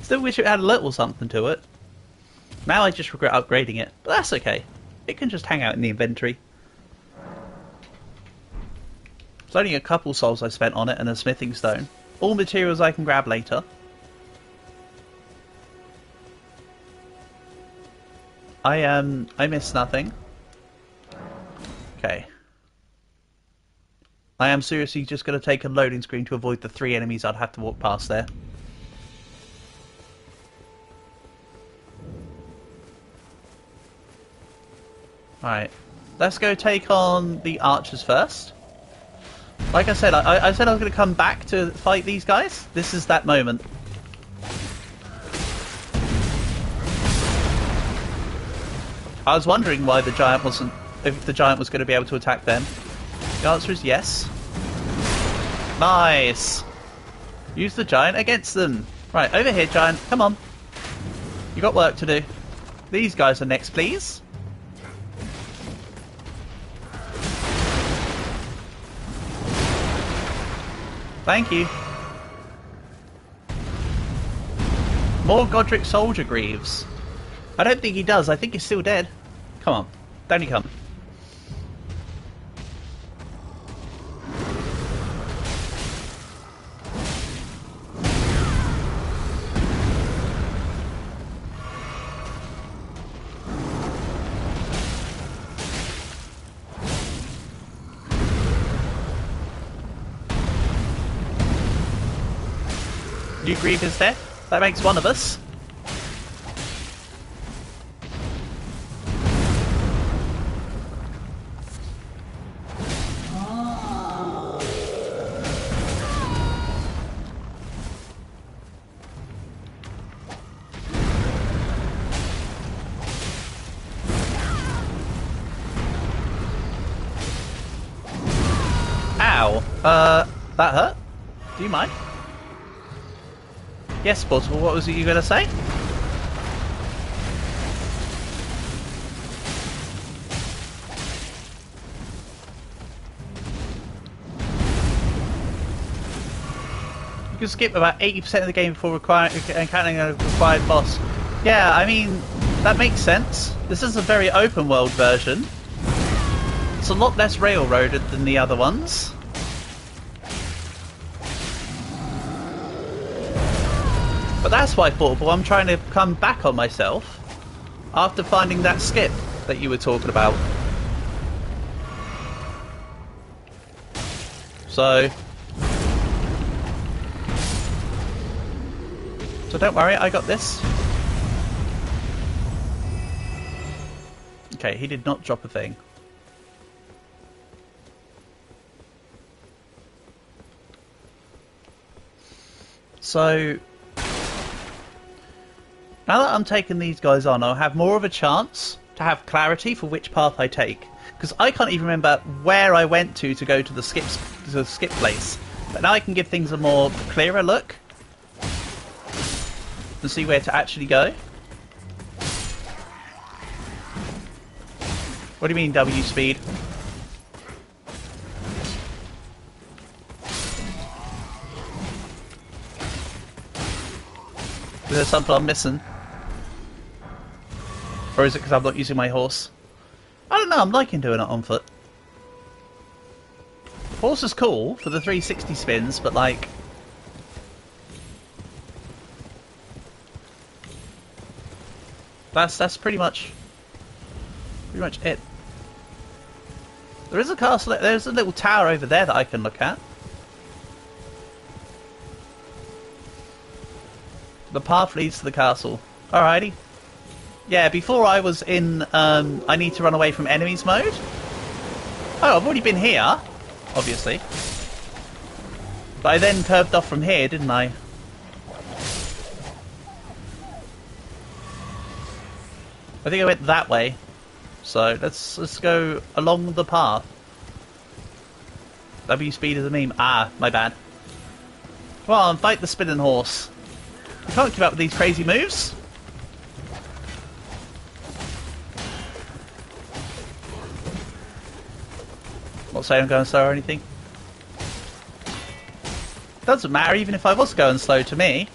Still wish it had a little something to it. Now I just regret upgrading it, but that's okay. It can just hang out in the inventory. It's only a couple souls I spent on it and a smithing stone. All materials I can grab later. I missed nothing. Okay. I am seriously just going to take a loading screen to avoid the 3 enemies I'd have to walk past there. Alright. Let's go take on the archers first. Like I said, I said I was going to come back to fight these guys. This is that moment. I was wondering why the giant wasn't... if the giant was going to be able to attack them. The answer is yes. Nice! Use the giant against them. Right, over here, giant. Come on. You got work to do. These guys are next, please. Thank you. More Godric Soldier Greaves. I don't think he does. I think he's still dead. Come on. Down you come. You grieve is dead. That makes one of us. Ow. That hurt? Do you mind? Yes, Portable, what was it you going to say? You can skip about 80% of the game before encountering a required boss. Yeah, I mean, that makes sense. This is a very open world version. It's a lot less railroaded than the other ones. But that's why, Portable, I'm trying to come back on myself after finding that skip that you were talking about. So don't worry, I got this. Okay, he did not drop a thing. So now that I'm taking these guys on, I'll have more of a chance to have clarity for which path I take. Because I can't even remember where I went to go to the skip place. But now I can give things a more clearer look. And see where to actually go. What do you mean W speed? Is there something I'm missing? Or is it because I'm not using my horse? I don't know, I'm liking doing it on foot. Horse is cool for the 360 spins, but like... That's pretty much it. There is a castle, there's a little tower over there that I can look at. The path leads to the castle. Alrighty. Yeah, before I was in, I need to run away from enemies mode. Oh, I've already been here, obviously. But I then curved off from here, didn't I? I think I went that way. So, let's go along the path. W speed is a meme. Ah, my bad. Come on, fight the spinning horse. You can't keep up with these crazy moves. Not saying I'm going slow or anything. Doesn't matter even if I was going slow to me.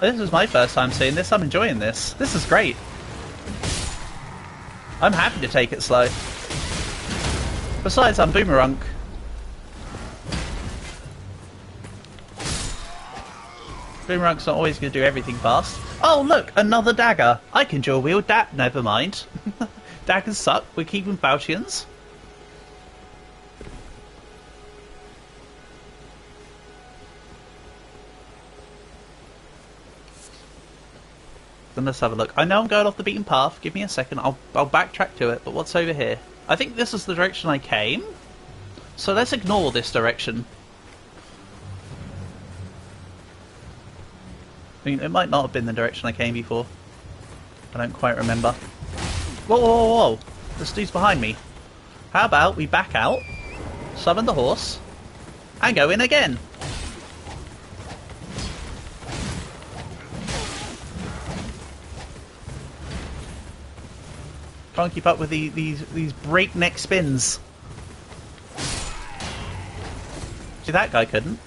This is my first time seeing this. I'm enjoying this. This is great. I'm happy to take it slow. Besides, I'm Boomerang. Boomerang's not always going to do everything fast. Oh look, another dagger. I can dual wield that. Never mind. Daggers suck. We're keeping falchions. Then let's have a look. I know I'm going off the beaten path. Give me a second. I'll backtrack to it. But what's over here? I think this is the direction I came. So let's ignore this direction. I mean, it might not have been the direction I came before. I don't quite remember. Whoa, whoa, whoa, whoa. This dude's behind me. How about we back out, summon the horse, and go in again? Try and keep up with these breakneck spins. See, that guy couldn't.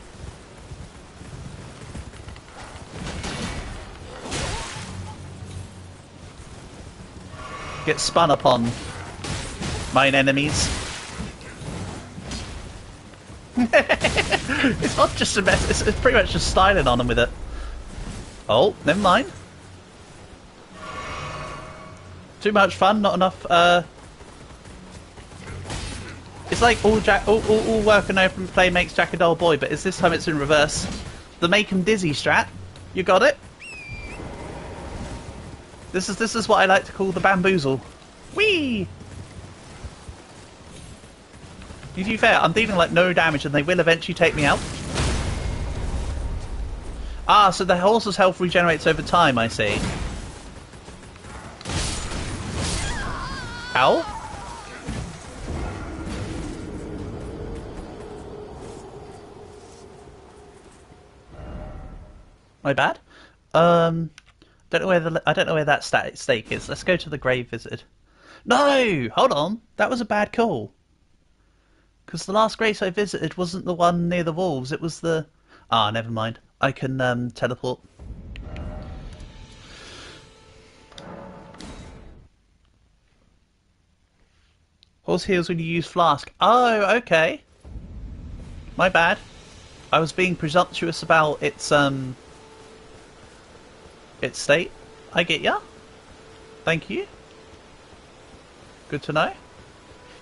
Get spun upon, mine enemies. It's not just a mess, it's pretty much just styling on them with it. Oh, never mind. Too much fun, not enough, It's like all work and no play makes Jack a dull boy, but this time it's in reverse. The make 'em dizzy strat. You got it? This is what I like to call the bamboozle. Whee! To be fair, I'm dealing like no damage and they will eventually take me out. Ah, so the horse's health regenerates over time, I see. Ow. My bad. Don't know where I don't know where that stake is. Let's go to the grave visited. No, hold on. That was a bad call. Because the last grave I visited wasn't the one near the wolves. It was the. Ah, never mind. I can teleport. Horse heals when you use flask. Oh, okay. My bad. I was being presumptuous about its state. I get ya. Thank you. Good to know.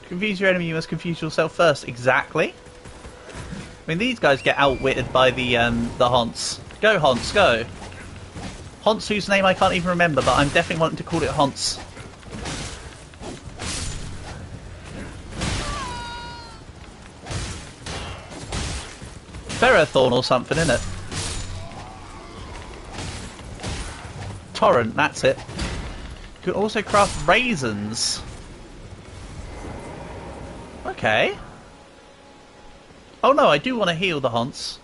To confuse your enemy, you must confuse yourself first. Exactly. I mean, these guys get outwitted by the Haunts. Go, Haunts, go. Haunts, whose name I can't even remember, but I'm definitely wanting to call it Haunts. Ferrothorn or something, innit? Torrent, that's it. You can also craft raisins. Okay. Oh no, I do want to heal the Haunts.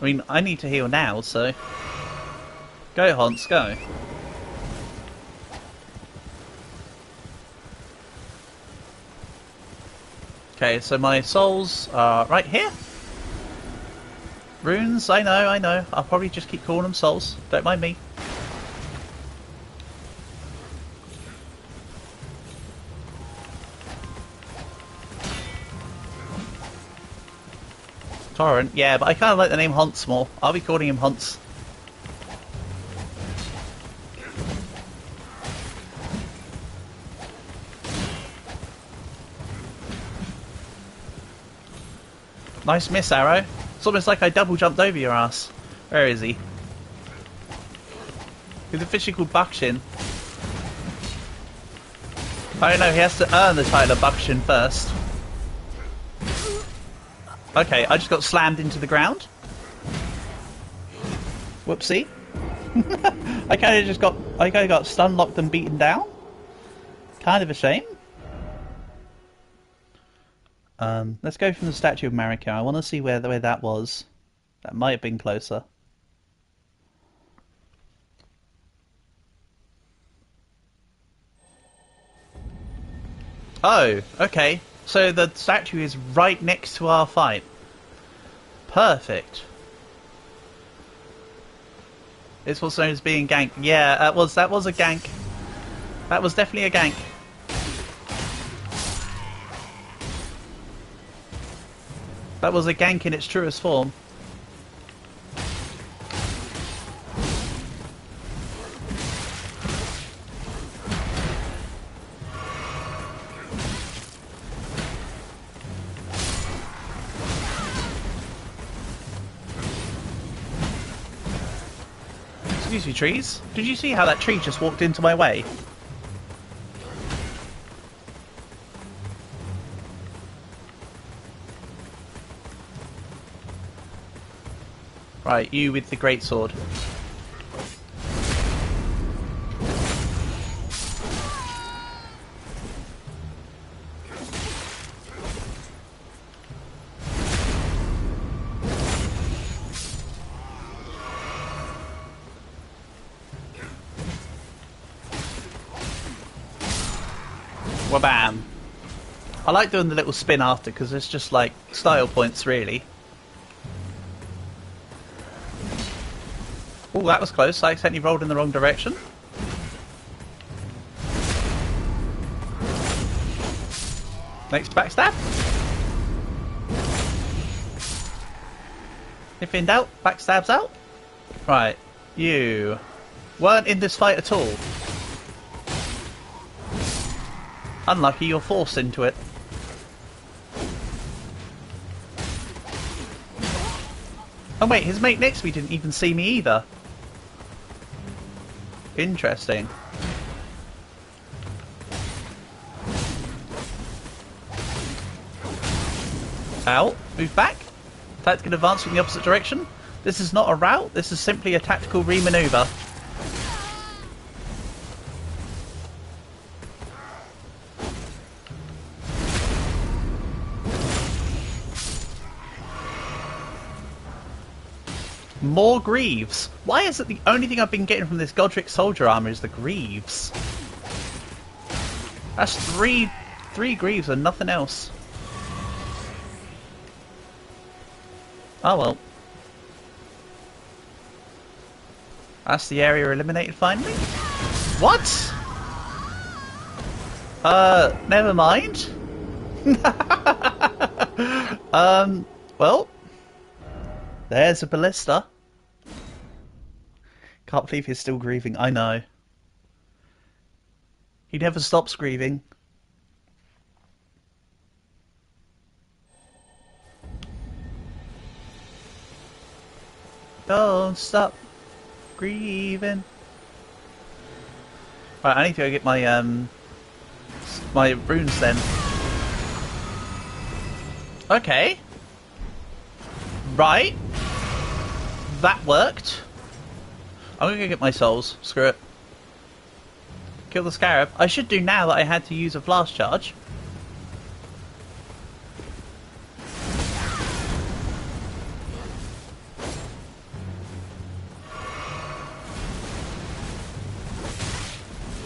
I mean, I need to heal now, so... Go, Haunts, go. Okay, so my souls are right here. Runes, I know, I know. I'll probably just keep calling them souls. Don't mind me. Torrent, yeah, but I kind of like the name Hunts more. I'll be calling him Hunts. Nice miss, Arrow. It's almost like I double jumped over your ass. Where is he? He's officially called Buckshin. Oh no, he has to earn the title of Buckshin first. Okay, I just got slammed into the ground. Whoopsie. I kind of got stun locked and beaten down. Kind of a shame. Let's go from the Statue of Marika. I want to see where that was. That might have been closer. Oh, okay. So the statue is right next to our fight. Perfect. It's what's known as being ganked. Yeah, that was a gank. That was definitely a gank. That was a gank in its truest form. Excuse me, trees. Did you see how that tree just walked into my way? Right, you with the greatsword. Wabam! I like doing the little spin after because it's just like style points, really. Oh, that was close. I accidentally rolled in the wrong direction. Next backstab. If in doubt, backstab's out. Right, you weren't in this fight at all. Unlucky, you're forced into it. Oh wait, his mate next to me didn't even see me either. Interesting. Ow, move back. Tactical advance in the opposite direction. This is not a route, this is simply a tactical re-maneuver. More greaves. Why is it the only thing I've been getting from this Godric soldier armor is the greaves? That's three greaves and nothing else. Oh well. That's the area eliminated finally? What? Never mind. Well, there's a ballista. Can't believe he's still grieving. I know. He never stops grieving. Don't stop grieving. Right, I need to go get my my runes then. Okay. Right. That worked. I'm gonna go get my souls. Screw it. Kill the scarab. I should do now that I had to use a blast charge.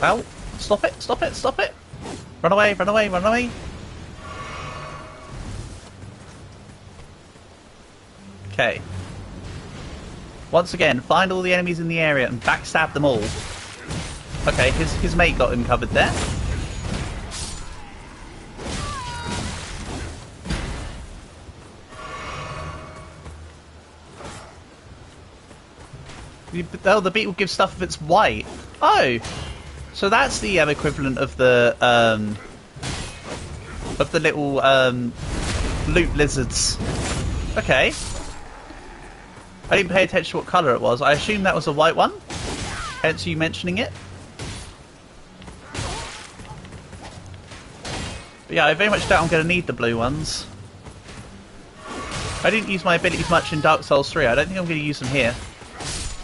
Well, stop it, stop it, stop it! Run away, run away, run away! Okay. Once again, find all the enemies in the area and backstab them all. Okay, his mate got him covered there. Oh, the beetle gives stuff if it's white. Oh! So that's the equivalent of the little loot lizards. Okay. I didn't pay attention to what colour it was. I assumed that was a white one. Hence you mentioning it. But yeah, I very much doubt I'm going to need the blue ones. I didn't use my abilities much in Dark Souls 3. I don't think I'm going to use them here.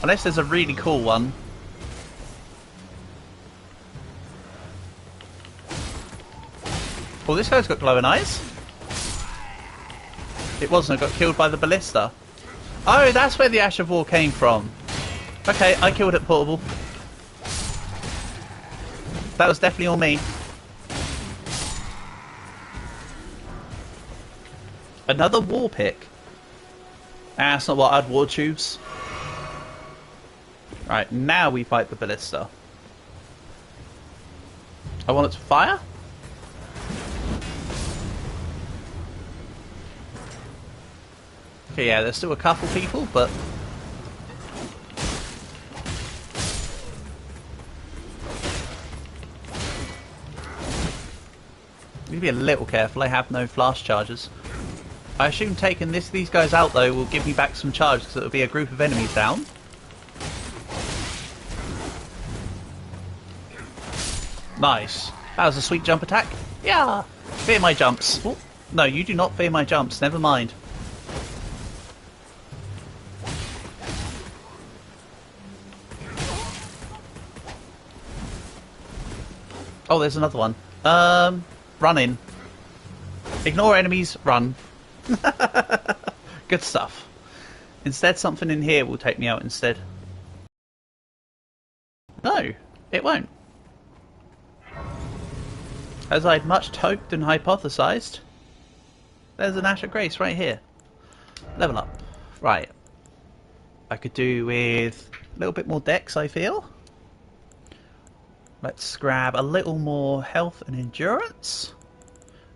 Unless there's a really cool one. Oh, this guy's got glowing eyes. It wasn't. I got killed by the ballista. Oh, that's where the Ash of War came from. Okay, I killed it, Portable. That was definitely all me. Another war pick. Ah, that's not what I'd war tubes. Right, now we fight the ballista. I want it to fire? Okay, yeah, there's still a couple people, but... need to be a little careful, I have no flash charges. I assume taking these guys out, though, will give me back some charge, because it'll be a group of enemies down. Nice. That was a sweet jump attack. Yeah! Fear my jumps. Oh, no, you do not fear my jumps, never mind. Oh, there's another one. Run in. Ignore enemies, run. Good stuff. Instead, something in here will take me out instead. No, it won't. As I'd much hoped and hypothesized, there's an Ash of Grace right here. Level up. Right. I could do with a little bit more dex, I feel. Let's grab a little more health and endurance.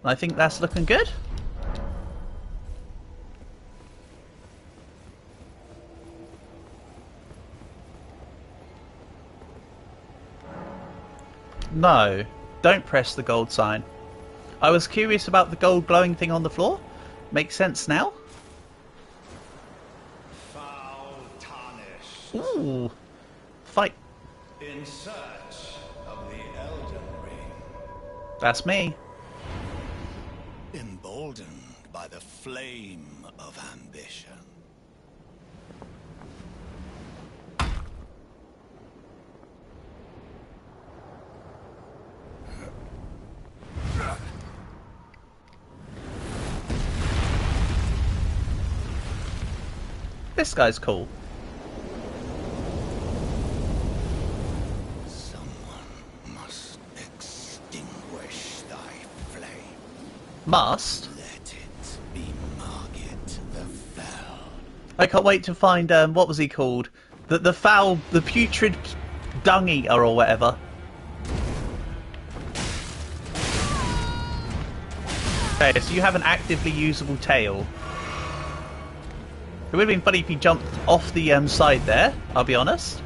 I think that's looking good. No, don't press the gold sign. I was curious about the gold glowing thing on the floor. Makes sense now. Foul tarnished. Ooh, fight. In search of the Elden Ring. That's me. Emboldened by the flame of ambition. This guy's cool. Someone must extinguish thy flame. Must? Let it be Margit the Fell. I can't wait to find, what was he called? The foul, the putrid dung eater or whatever. Okay, so you have an actively usable tail. It would have been funny if he jumped off the side there, I'll be honest.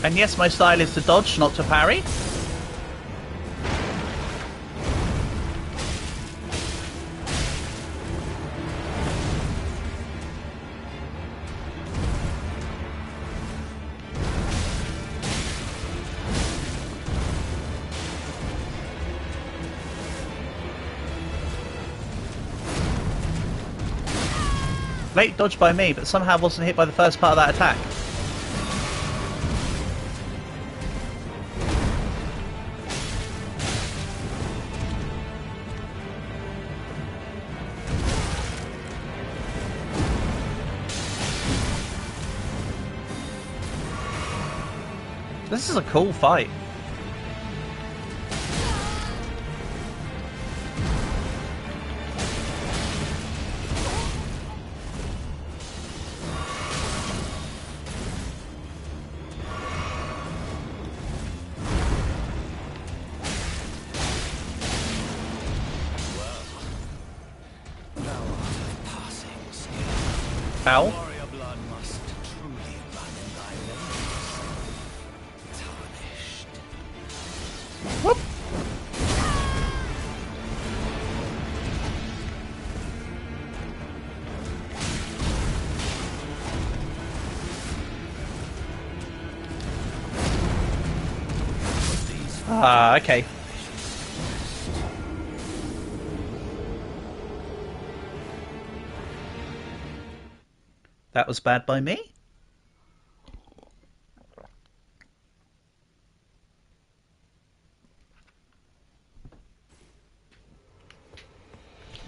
And yes, my style is to dodge, not to parry. Late dodge by me, but somehow wasn't hit by the first part of that attack. This is a cool fight. Ow. Warrior blood must truly run in thy veins. Tarnished. Whoop. Ah, okay. That was bad by me.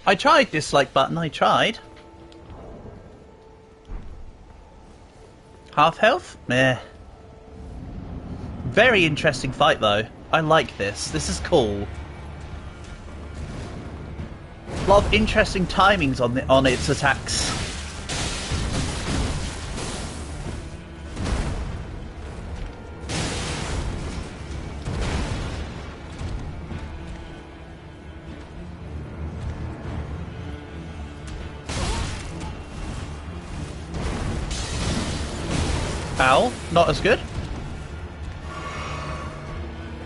I tried dislike button, I tried. Half health? Meh. Very interesting fight though. I like this. This is cool. A lot of interesting timings on its attacks. Ow, not as good.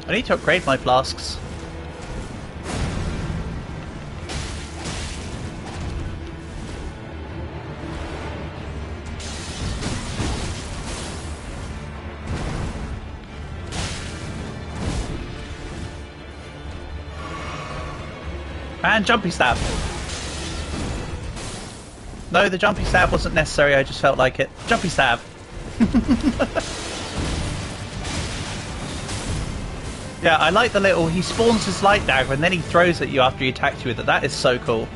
I need to upgrade my flasks. And jumpy stab. No, the jumpy stab wasn't necessary, I just felt like it. Jumpy stab. Yeah, I like the little, he spawns his light dagger and then he throws at you after he attacks you with it. That is so cool.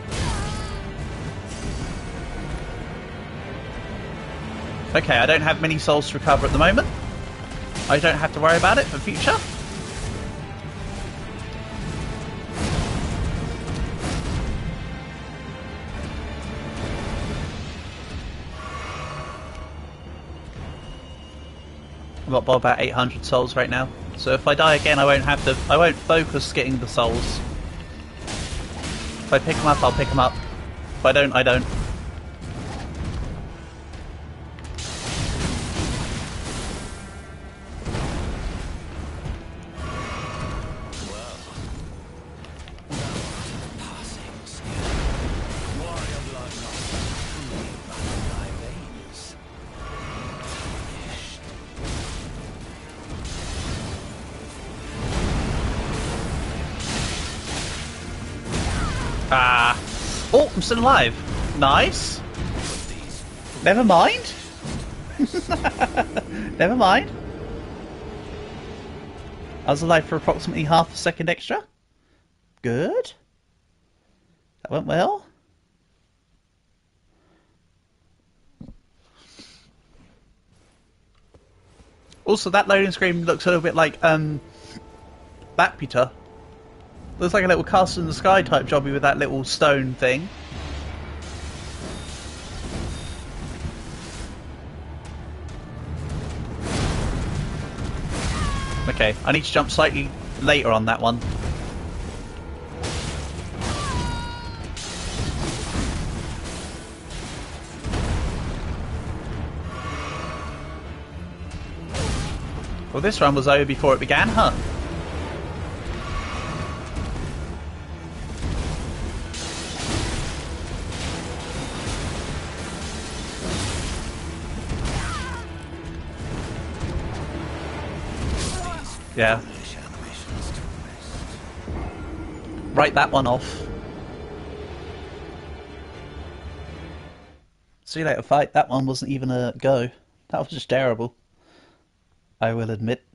Okay, I don't have many souls to recover at the moment. I don't have to worry about it for future. I've got about 800 souls right now, so if I die again, I won't focus getting the souls. If I pick them up, I'll pick them up. If I don't, I don't. Ah. Oh, I'm still alive. Nice. Never mind. Never mind. I was alive for approximately half a second extra. Good. That went well. Also, that loading screen looks a little bit like Black Peter. Looks like a little castle in the sky type jobby with that little stone thing. Okay, I need to jump slightly later on that one. Well, this run was over before it began, huh? Yeah. Write that one off. See you later, fight. That one wasn't even a go. That was just terrible. I will admit.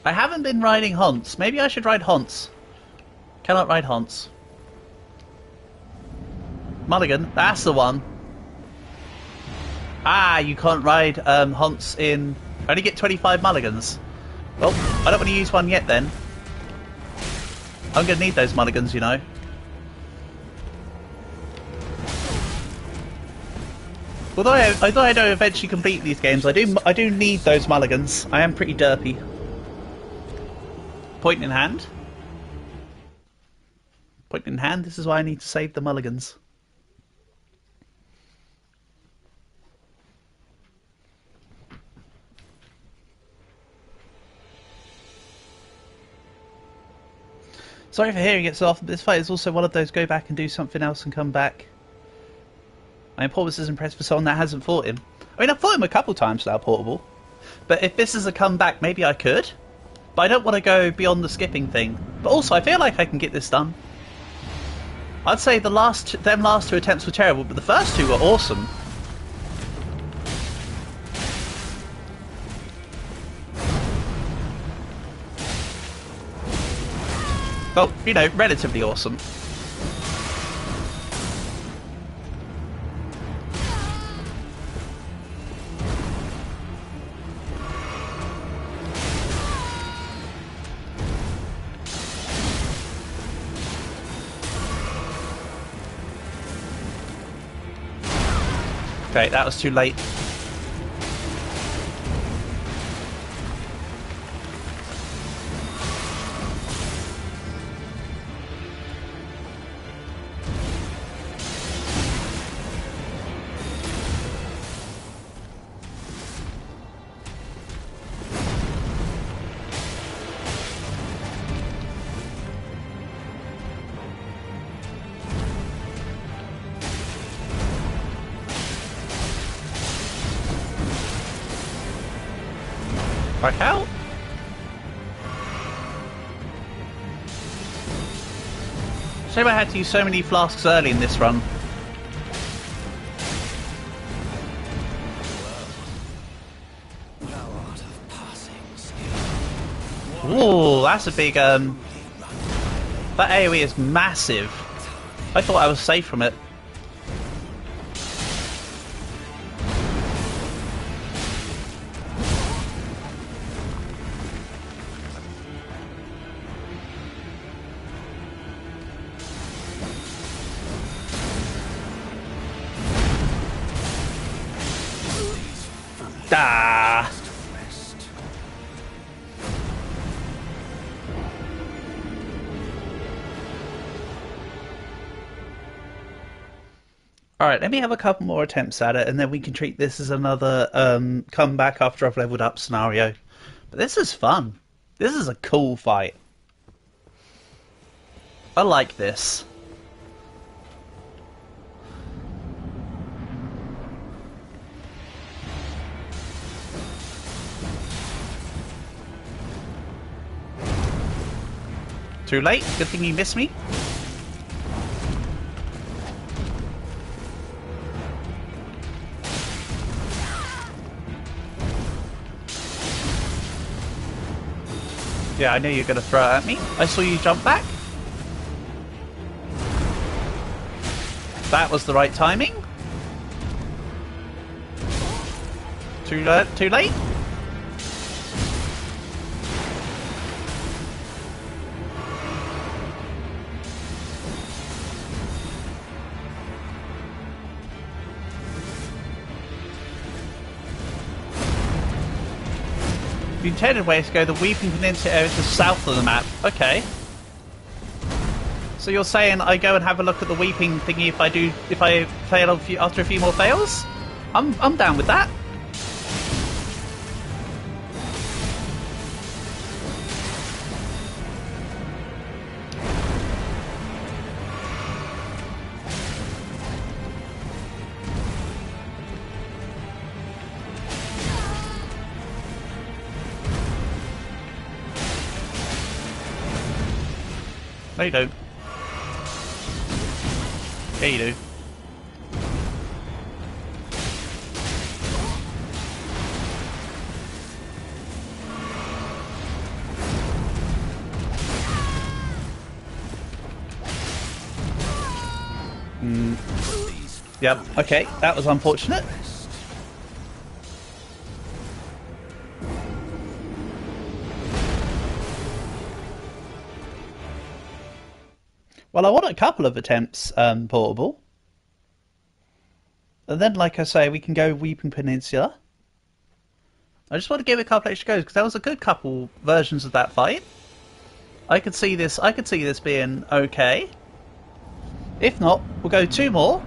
I haven't been riding Haunts. Maybe I should ride Haunts. Cannot ride Haunts. Mulligan, that's the one. Ah, you can't ride Haunts in... Only get 25 mulligans. Well, I don't want to use one yet then. I'm going to need those mulligans, you know. Although I don't eventually complete these games, I do need those mulligans. I am pretty derpy. Point in hand. Point in hand, this is why I need to save the mulligans. Sorry for hearing it so often, but this fight is also one of those go back and do something else and come back. I mean, Portable is impressed for someone that hasn't fought him. I mean, I've fought him a couple times now, Portable. But if this is a comeback, maybe I could. But I don't want to go beyond the skipping thing. But also, I feel like I can get this done. I'd say them last two attempts were terrible, but the first two were awesome. Well, you know, relatively awesome. Okay, that was too late. Back out. Shame I had to use so many flasks early in this run. Ooh, that's a big that AoE is massive. I thought I was safe from it. Ah. Alright, let me have a couple more attempts at it, and then we can treat this as another comeback after I've leveled up scenario. But this is fun. This is a cool fight. I like this. Too late. Good thing you missed me. Yeah, I knew you were going to throw it at me. I saw you jump back. That was the right timing. Too late. The intended way is to go the Weeping Peninsula area to the south of the map. Okay. So you're saying I go and have a look at the Weeping thingy if I fail after a few more fails? I'm down with that. No, you don't. Yeah, you do. Yep, okay, that was unfortunate. Well, I want a couple of attempts, Portable. And then, like I say, we can go Weeping Peninsula. I just want to give it a couple extra goes, because there was a good couple versions of that fight. I could see this being okay. If not, we'll go 2 more.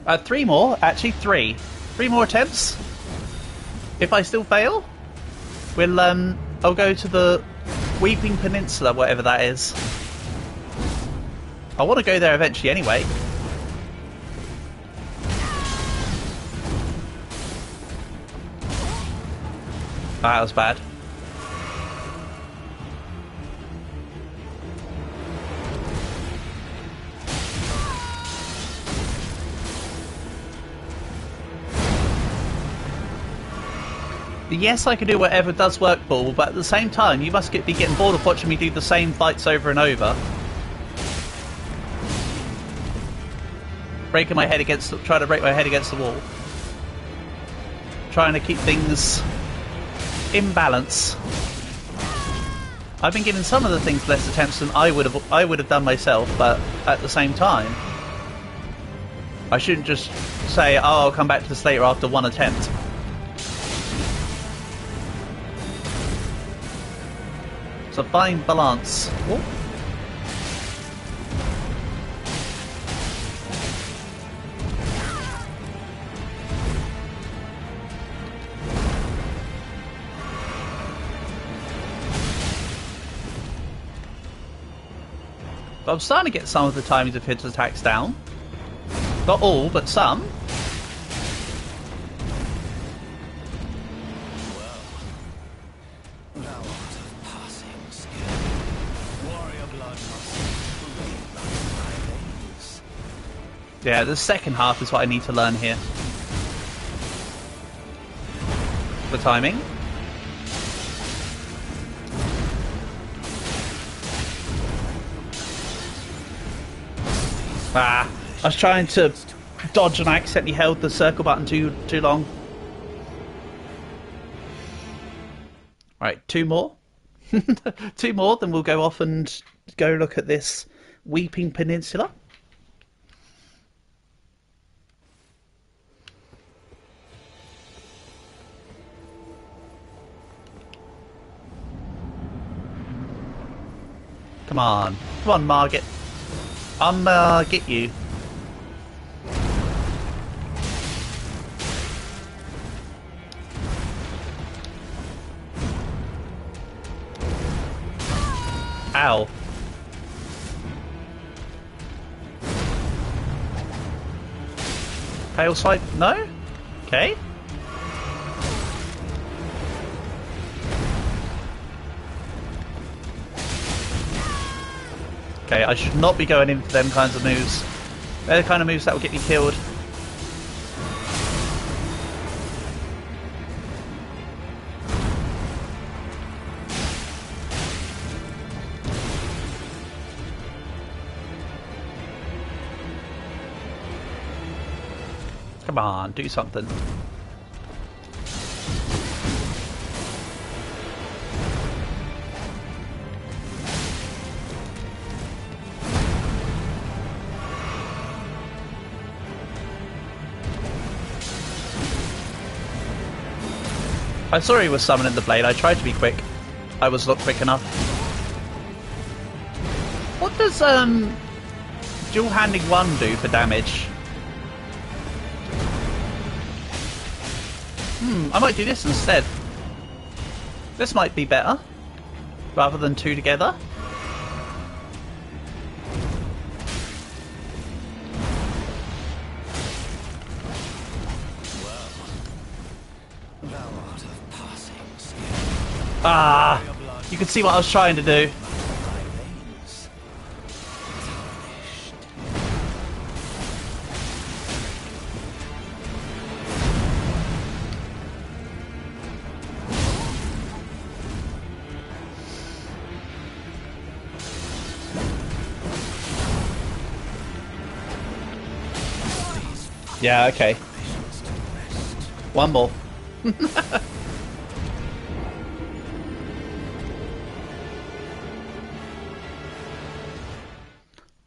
3 more, actually 3. 3 more attempts. If I still fail, we'll I'll go to the Weeping Peninsula, whatever that is. I want to go there eventually anyway. That was bad. Yes, I can do whatever does work, Paul, but at the same time, you must be getting bored of watching me do the same fights over and over. Trying to break my head against the wall. Trying to keep things in balance. I've been giving some of the things less attempts than I would have done myself, but at the same time, I shouldn't just say, "Oh, I'll come back to this later after 1 attempt." It's a fine balance. Ooh. But I'm starting to get some of the timings of his attacks down. Not all, but some. Yeah, the second half is what I need to learn here. The timing. I was trying to dodge and I accidentally held the circle button too long. Right, 2 more. 2 more, then we'll go off and go look at this Weeping Peninsula. Come on, Margit. Get you. Ow. Pale side? No? Okay. Okay, I should not be going in for them kinds of moves. They're the kind of moves that will get me killed. Come on, do something. I saw he was summoning the blade. I tried to be quick. I was not quick enough. What does dual handing 1 do for damage? I might do this instead. This might be better, rather than 2 together. Ah, you can see what I was trying to do. Yeah, okay. 1 more.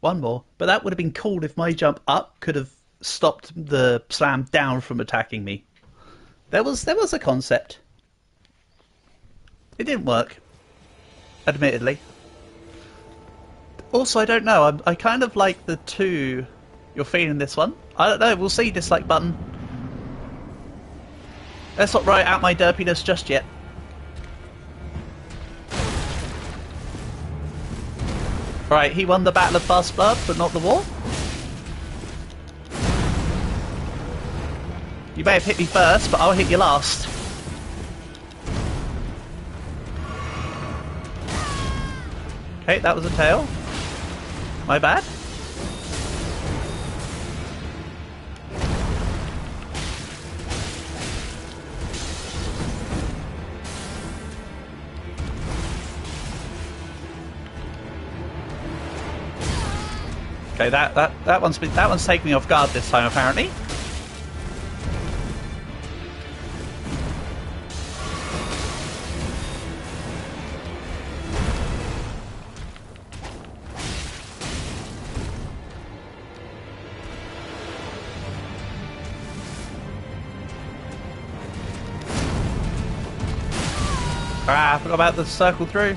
One more. But that would have been cool if my jump up could have stopped the slam down from attacking me. There was a concept. It didn't work. Admittedly. Also, I don't know. I kind of like the two you're feeling this one. I don't know. We'll see. Dislike button. Let's not write out my derpiness just yet. Right, he won the Battle of Fast Blood, but not the war. You may have hit me first, but I'll hit you last. Okay, that was a tail. My bad. Okay, that one's taken me off guard this time apparently. Ah, I forgot about the circle through.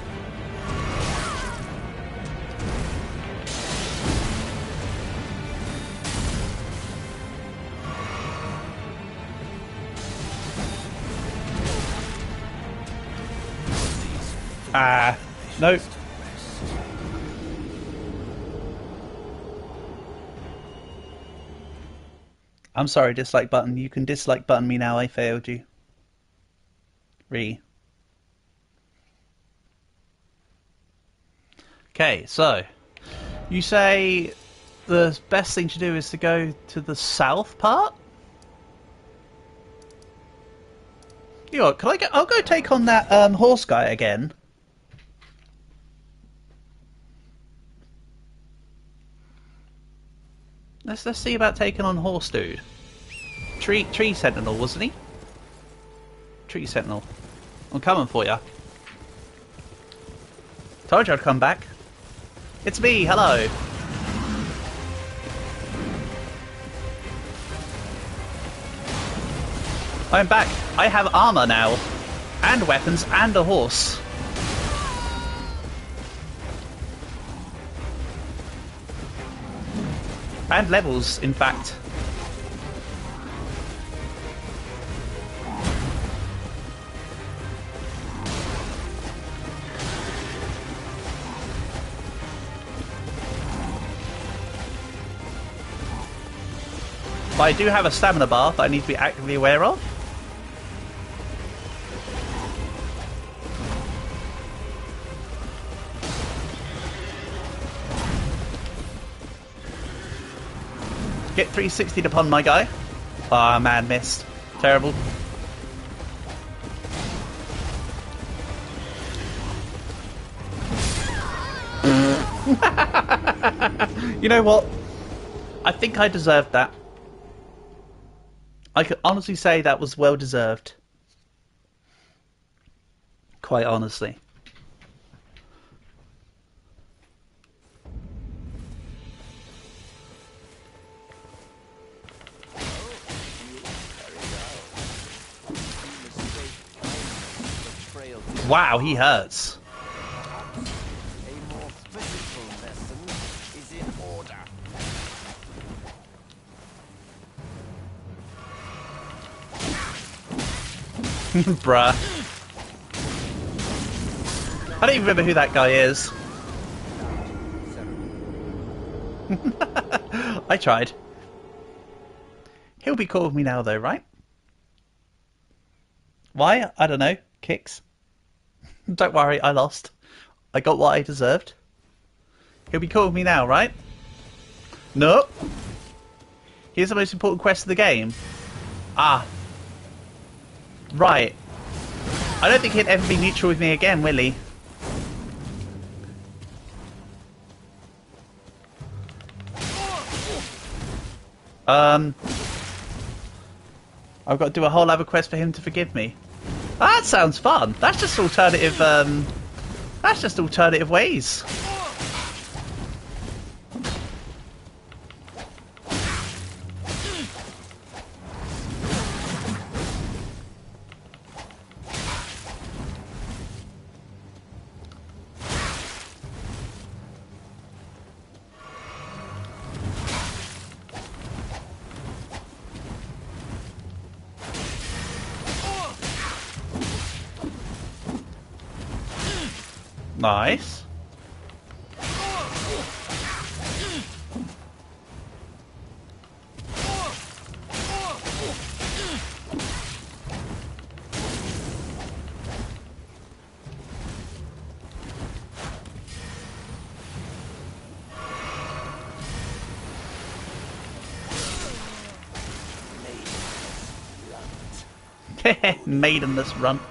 Ah, nope. I'm sorry, dislike button. You can dislike button me now. I failed you. Okay, so you say the best thing to do is to go to the south part? You know what, can I go? I'll go take on that horse guy again. Let's see about taking on horse dude. Tree sentinel, wasn't he? Tree sentinel. I'm coming for ya. Told you I'd come back. It's me, hello. I'm back. I have armor now. And weapons and a horse. And levels, in fact. But I do have a stamina bar that I need to be actively aware of. Get 360'd upon my guy. Ah, man, missed. Terrible. You know what? I think I deserved that. I could honestly say that was well deserved. Quite honestly. Wow, he hurts. A more physical lesson is in order. Bruh. I don't even remember who that guy is. I tried. He'll be cool with me now though, right? Why? I don't know. Kicks. Don't worry, I lost. I got what I deserved. He'll be cool with me now, right? Nope. Here's the most important quest of the game. Ah. Right. I don't think he'd ever be neutral with me again, will he? I've got to do a whole other quest for him to forgive me. That sounds fun. That's just alternative. That's just alternative ways. Nice. Maidenless runt.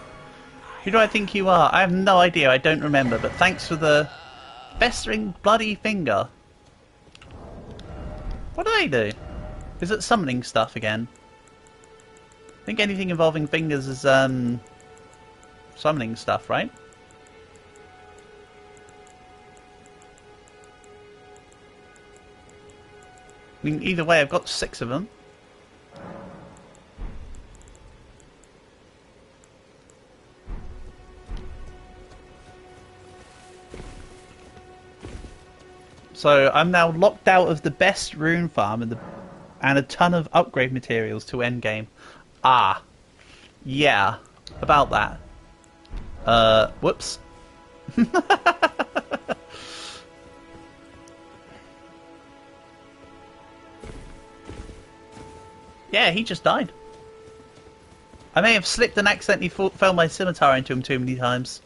Who do I think you are? I have no idea, I don't remember, but thanks for the festering bloody finger. What do I do? Is it summoning stuff again? I think anything involving fingers is summoning stuff, right? I mean, either way, I've got 6 of them. So I'm now locked out of the best rune farm and a ton of upgrade materials to endgame. Ah, yeah, about that. Whoops. Yeah, he just died. I may have slipped and accidentally fell my scimitar into him too many times.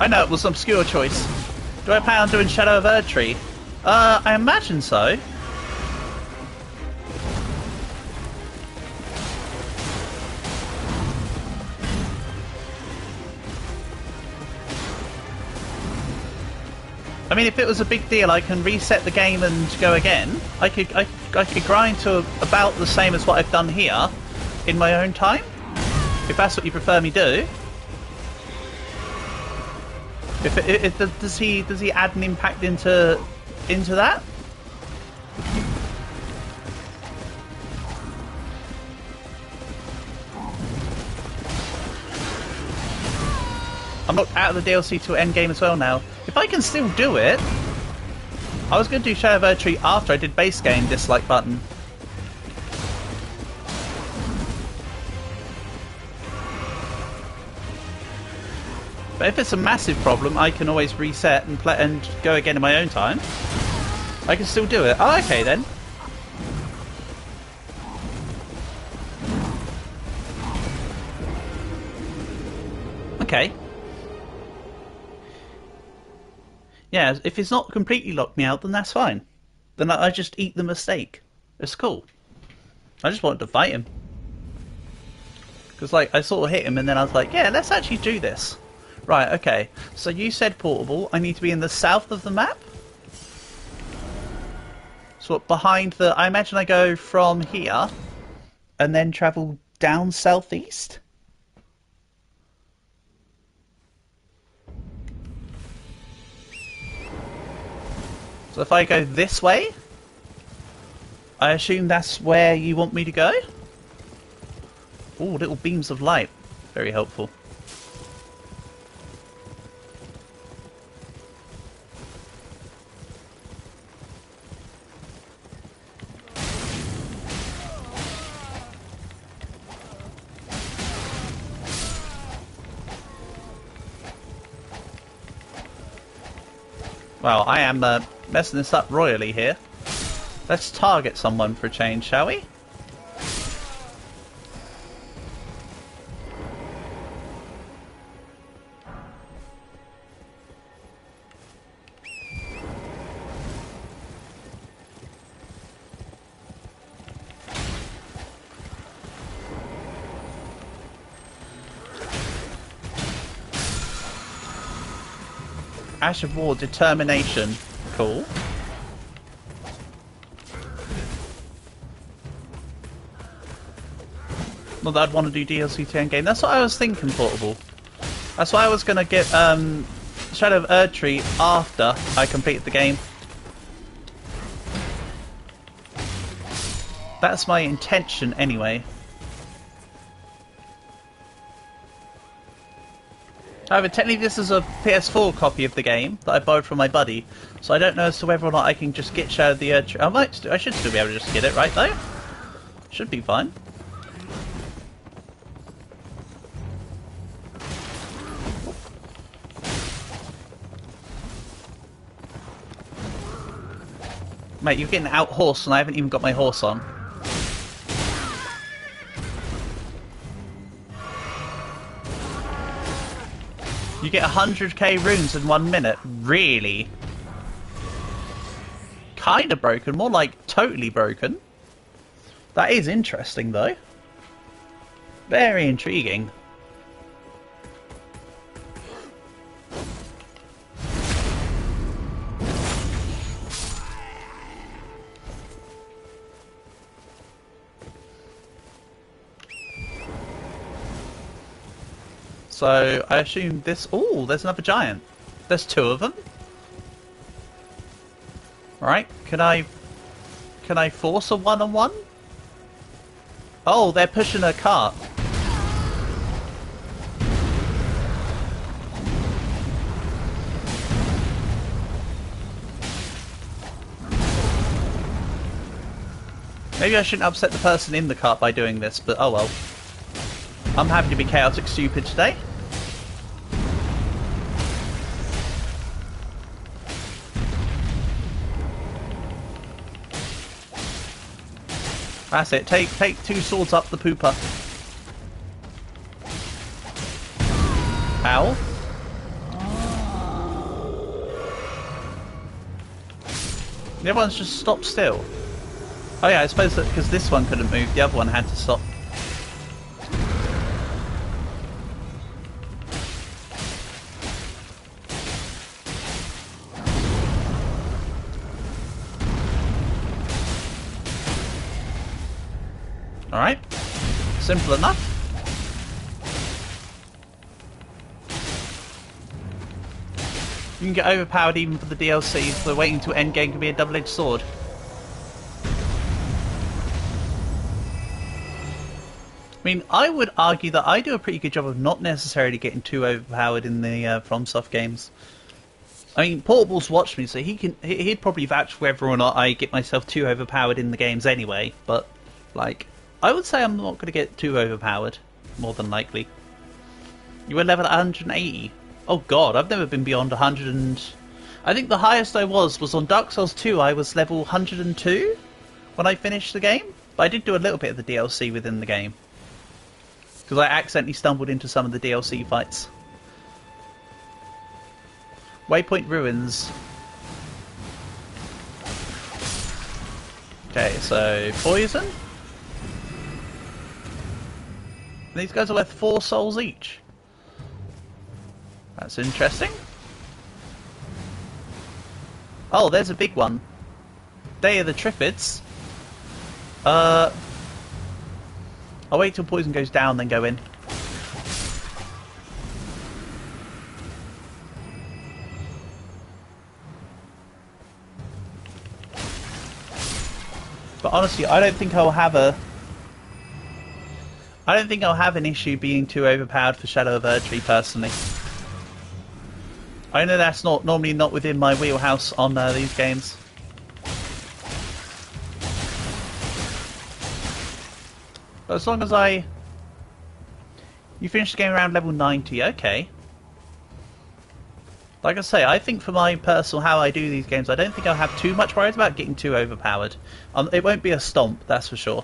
I know it was an obscure choice. Do I plan on doing Shadow of Erdtree? I imagine so. I mean, if it was a big deal, I can reset the game and go again. I could grind to about the same as what I've done here in my own time, if that's what you prefer me do. Does he add an impact into that? I'm locked out of the DLC to endgame as well now. If I can still do it, I was going to do Shadow of Erdtree after I did base game dislike button. But if it's a massive problem, I can always reset and play and go again in my own time. I can still do it. Oh, okay then. Okay. Yeah, if it's not completely locked me out, then that's fine. Then I just eat the mistake. It's cool. I just wanted to fight him. Because, like, I sort of hit him and then I was like, yeah, let's actually do this. Right, okay. So you said portable. I need to be in the south of the map? So behind the... I imagine I go from here and then travel down southeast? So if I go this way, I assume that's where you want me to go? Ooh, little beams of light. Very helpful. Well, I am messing this up royally here. Let's target someone for a change, shall we? Ash of War, Determination. Cool. Not that I'd want to do DLC to endgame. That's what I was thinking, Portable. That's why I was going to get Shadow of Erdtree after I completed the game. That's my intention anyway. However, technically this is a PS4 copy of the game that I borrowed from my buddy, so I don't know as to whether or not I can just get Shadow of the Erd Tree. I should still be able to just get it, right, though? Should be fine. Mate, you're getting out horse and I haven't even got my horse on. You get 100k runes in 1 minute? Really? Kinda broken, more like totally broken. That is interesting though. Very intriguing. So, I assume this... Ooh, there's another giant. There's 2 of them. Right, can I force a one-on-one? Oh, they're pushing a cart. Maybe I shouldn't upset the person in the cart by doing this, but oh well. I'm happy to be chaotic stupid today. That's it. Take 2 swords up the pooper. Ow. The other one's just stopped still. Oh yeah, I suppose that because this one couldn't move, the other one had to stop. Alright, simple enough. You can get overpowered even for the DLC, so waiting until endgame can be a double-edged sword. I mean, I would argue that I do a pretty good job of not necessarily getting too overpowered in the FromSoft games. I mean, Portable's watched me, so he'd probably vouch whether or not I get myself too overpowered in the games anyway, but, like... I would say I'm not going to get too overpowered, more than likely. You were level 180. Oh god, I've never been beyond 100 and... I think the highest I was on Dark Souls 2, I was level 102 when I finished the game. But I did do a little bit of the DLC within the game. Because I accidentally stumbled into some of the DLC fights. Waypoint Ruins. Okay, so poison. These guys are worth 4 souls each. That's interesting. Oh, there's a big one. Day of the Triffids. I'll wait till poison goes down, then go in. But honestly, I don't think I'll have an issue being too overpowered for Shadow of Erd Tree, personally. I know that's normally not within my wheelhouse on these games. But as long as you finish the game around level 90, okay. Like I say, I think for my personal how I do these games, I don't think I'll have too much worries about getting too overpowered. It won't be a stomp, that's for sure.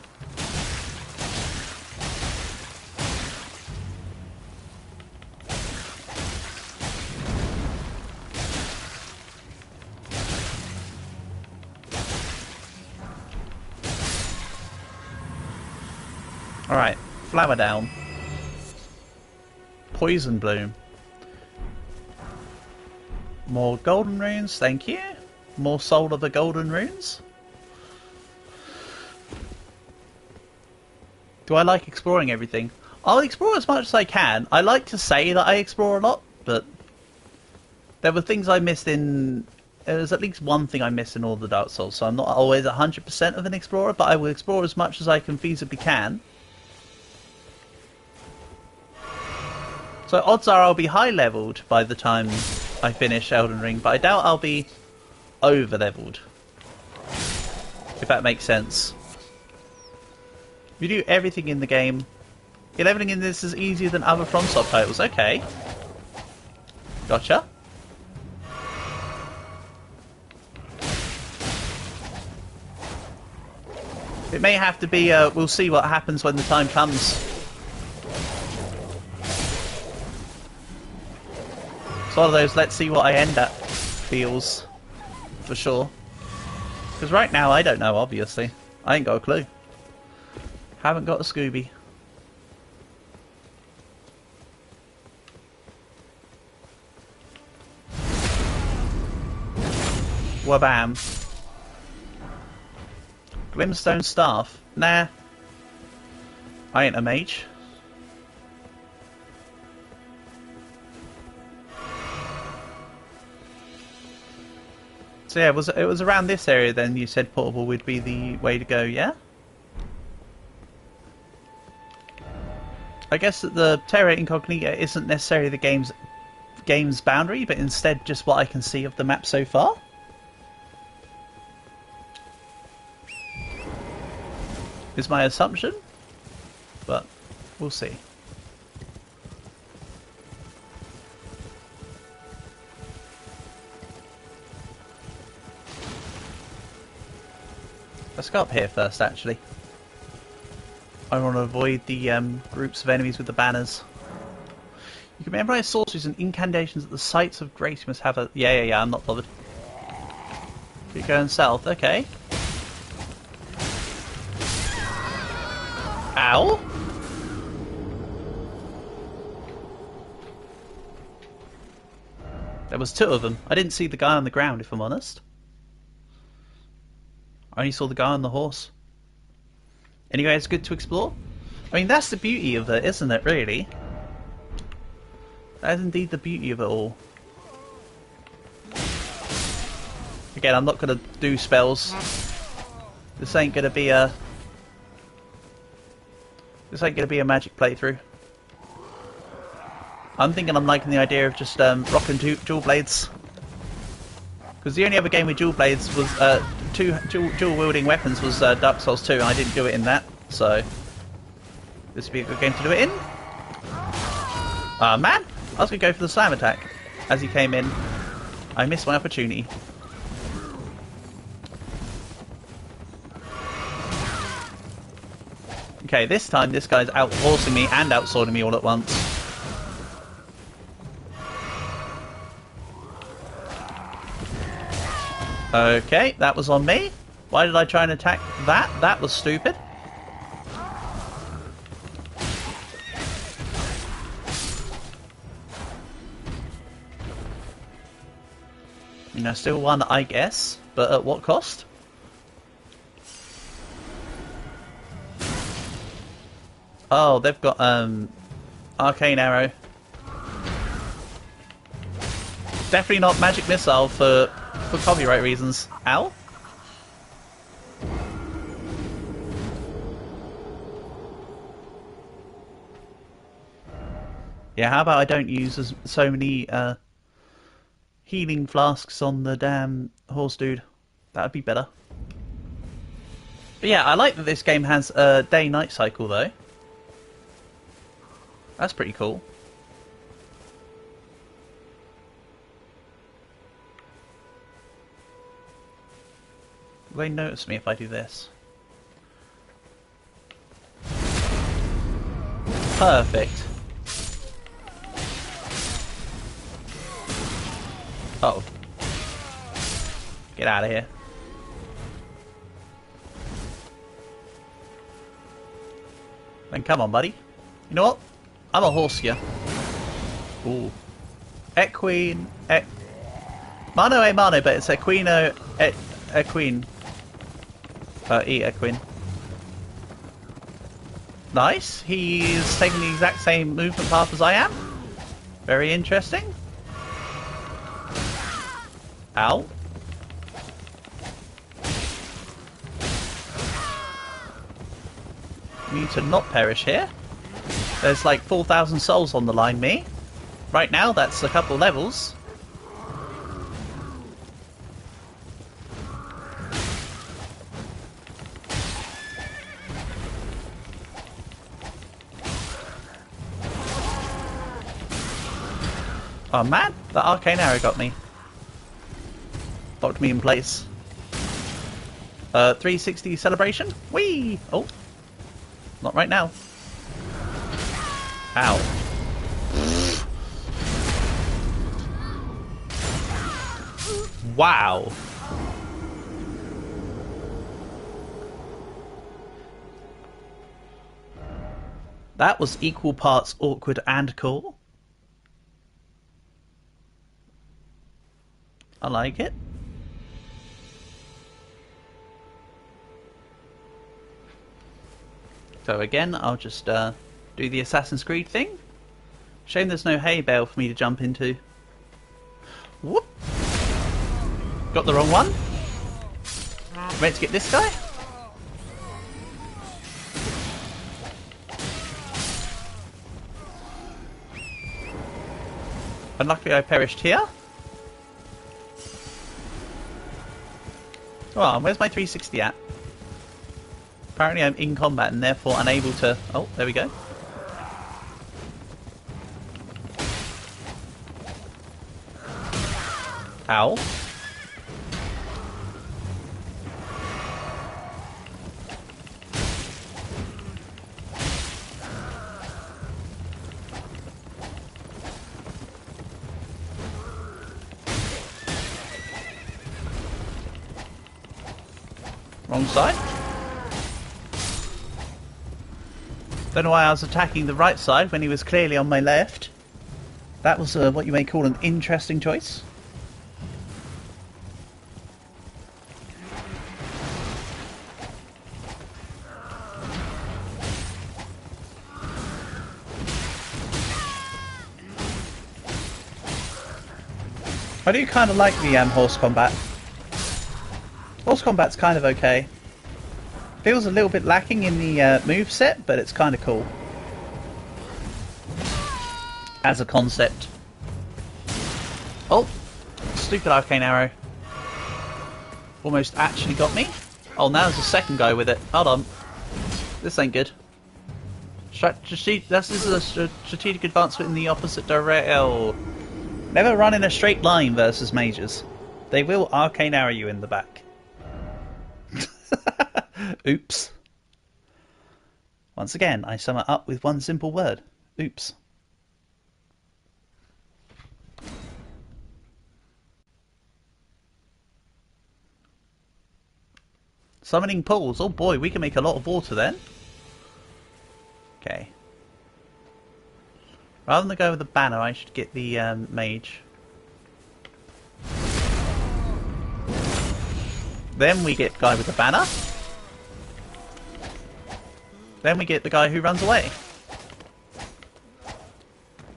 Alright, flower down. Poison bloom. More golden runes, thank you. More soul of the golden runes. Do I like exploring everything? I'll explore as much as I can. I like to say that I explore a lot, but there were things I missed in... There's at least one thing I missed in all the Dark Souls, so I'm not always 100% of an explorer, but I will explore as much as I can feasibly can. So odds are I'll be high leveled by the time I finish Elden Ring, but I doubt I'll be over leveled. If that makes sense. If you do everything in the game, leveling in this is easier than other FromSoft titles. Okay. Gotcha. It may have to be, we'll see what happens when the time comes. It's one of those let's see what I end at feels, for sure. Because right now I don't know, obviously. I ain't got a clue. Haven't got a Scooby. Wabam. Glimstone Staff. Nah. I ain't a mage. So yeah, it was around this area then you said portable would be the way to go, yeah? I guess that the Terra Incognita isn't necessarily the game's boundary, but instead just what I can see of the map so far. Is my assumption, but we'll see. Let's go up here first, actually. I want to avoid the groups of enemies with the banners. You can memorize sorceries and incantations at the sites of grace. You must have a... Yeah, I'm not bothered. Keep going south, okay. Ow! There was two of them. I didn't see the guy on the ground, if I'm honest. I only saw the guy on the horse. Anyway, it's good to explore. I mean, that's the beauty of it, isn't it, really? That is indeed the beauty of it all. Again, I'm not going to do spells. This ain't going to be a... This ain't going to be a magic playthrough. I'm thinking I'm liking the idea of just rocking dual blades. Because the only other game with dual blades was... dual wielding weapons was Dark Souls 2, and I didn't do it in that, so... This would be a good game to do it in. Ah, man! I was going to go for the slam attack as he came in. I missed my opportunity. Okay, this time this guy's out-horsing me and outswording me all at once. Okay, that was on me. Why did I try and attack that? That was stupid. You know, still one, I guess, but at what cost? Oh, they've got arcane arrow. Definitely not magic missile for copyright reasons. Ow. Yeah, how about I don't use so many healing flasks on the damn horse dude? That would be better. But yeah, I like that this game has a day-night cycle though. That's pretty cool. Will they notice me if I do this? Perfect. Oh. Get out of here. Then come on, buddy. You know what? I'm a horse here. Ooh. Equine. Mano a mano, but it's equino. Equine. Equine. Nice. He's taking the exact same movement path as I am. Very interesting. Ow. Need to not perish here. There's like 4,000 souls on the line, me. right now, that's a couple levels. Oh man, that arcane arrow got me. Locked me in place. 360 celebration? Whee! Oh. Not right now. Ow. Wow. That was equal parts awkward and cool. I like it. So again, I'll just do the Assassin's Creed thing. Shame there's no hay bale for me to jump into. Whoop! Got the wrong one. Meant to get this guy. Unluckily I perished here. Oh, where's my 360 at? Apparently I'm in combat and therefore unable to... Oh, there we go. Ow. Wrong side. Don't know why I was attacking the right side when he was clearly on my left. That was what you may call an interesting choice. I do kind of like the horse combat. Horse combat's kind of okay. Feels a little bit lacking in the moveset, but it's kind of cool. As a concept. Oh! Stupid arcane arrow. Almost actually got me. Oh, now there's a second guy with it. Hold on. This ain't good. This is a strategic advancement in the opposite direction. Never run in a straight line versus mages. They will arcane arrow you in the back. Oops. Once again, I sum it up with one simple word. Oops. Summoning pools. Oh boy, we can make a lot of water then. Okay. Rather than go with the banner, I should get the mage. Then we get the guy with the banner. Then we get the guy who runs away.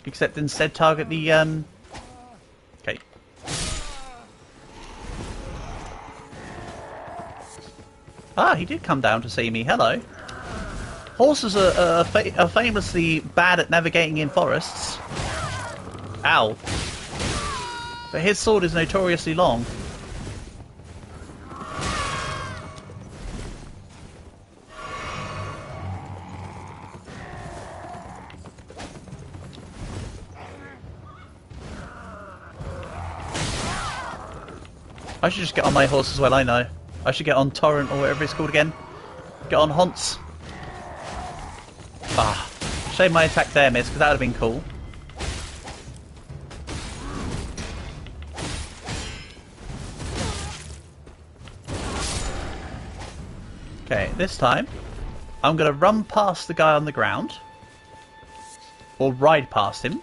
Except instead target the okay. Ah, he did come down to see me. Hello. Horses are famously bad at navigating in forests. Ow. But his sword is notoriously long. I should just get on my horse as well, I know. I should get on Torrent or whatever it's called again. Get on Haunts. Ah, shame my attack there missed, because that would have been cool. Okay, this time I'm going to run past the guy on the ground. Or ride past him.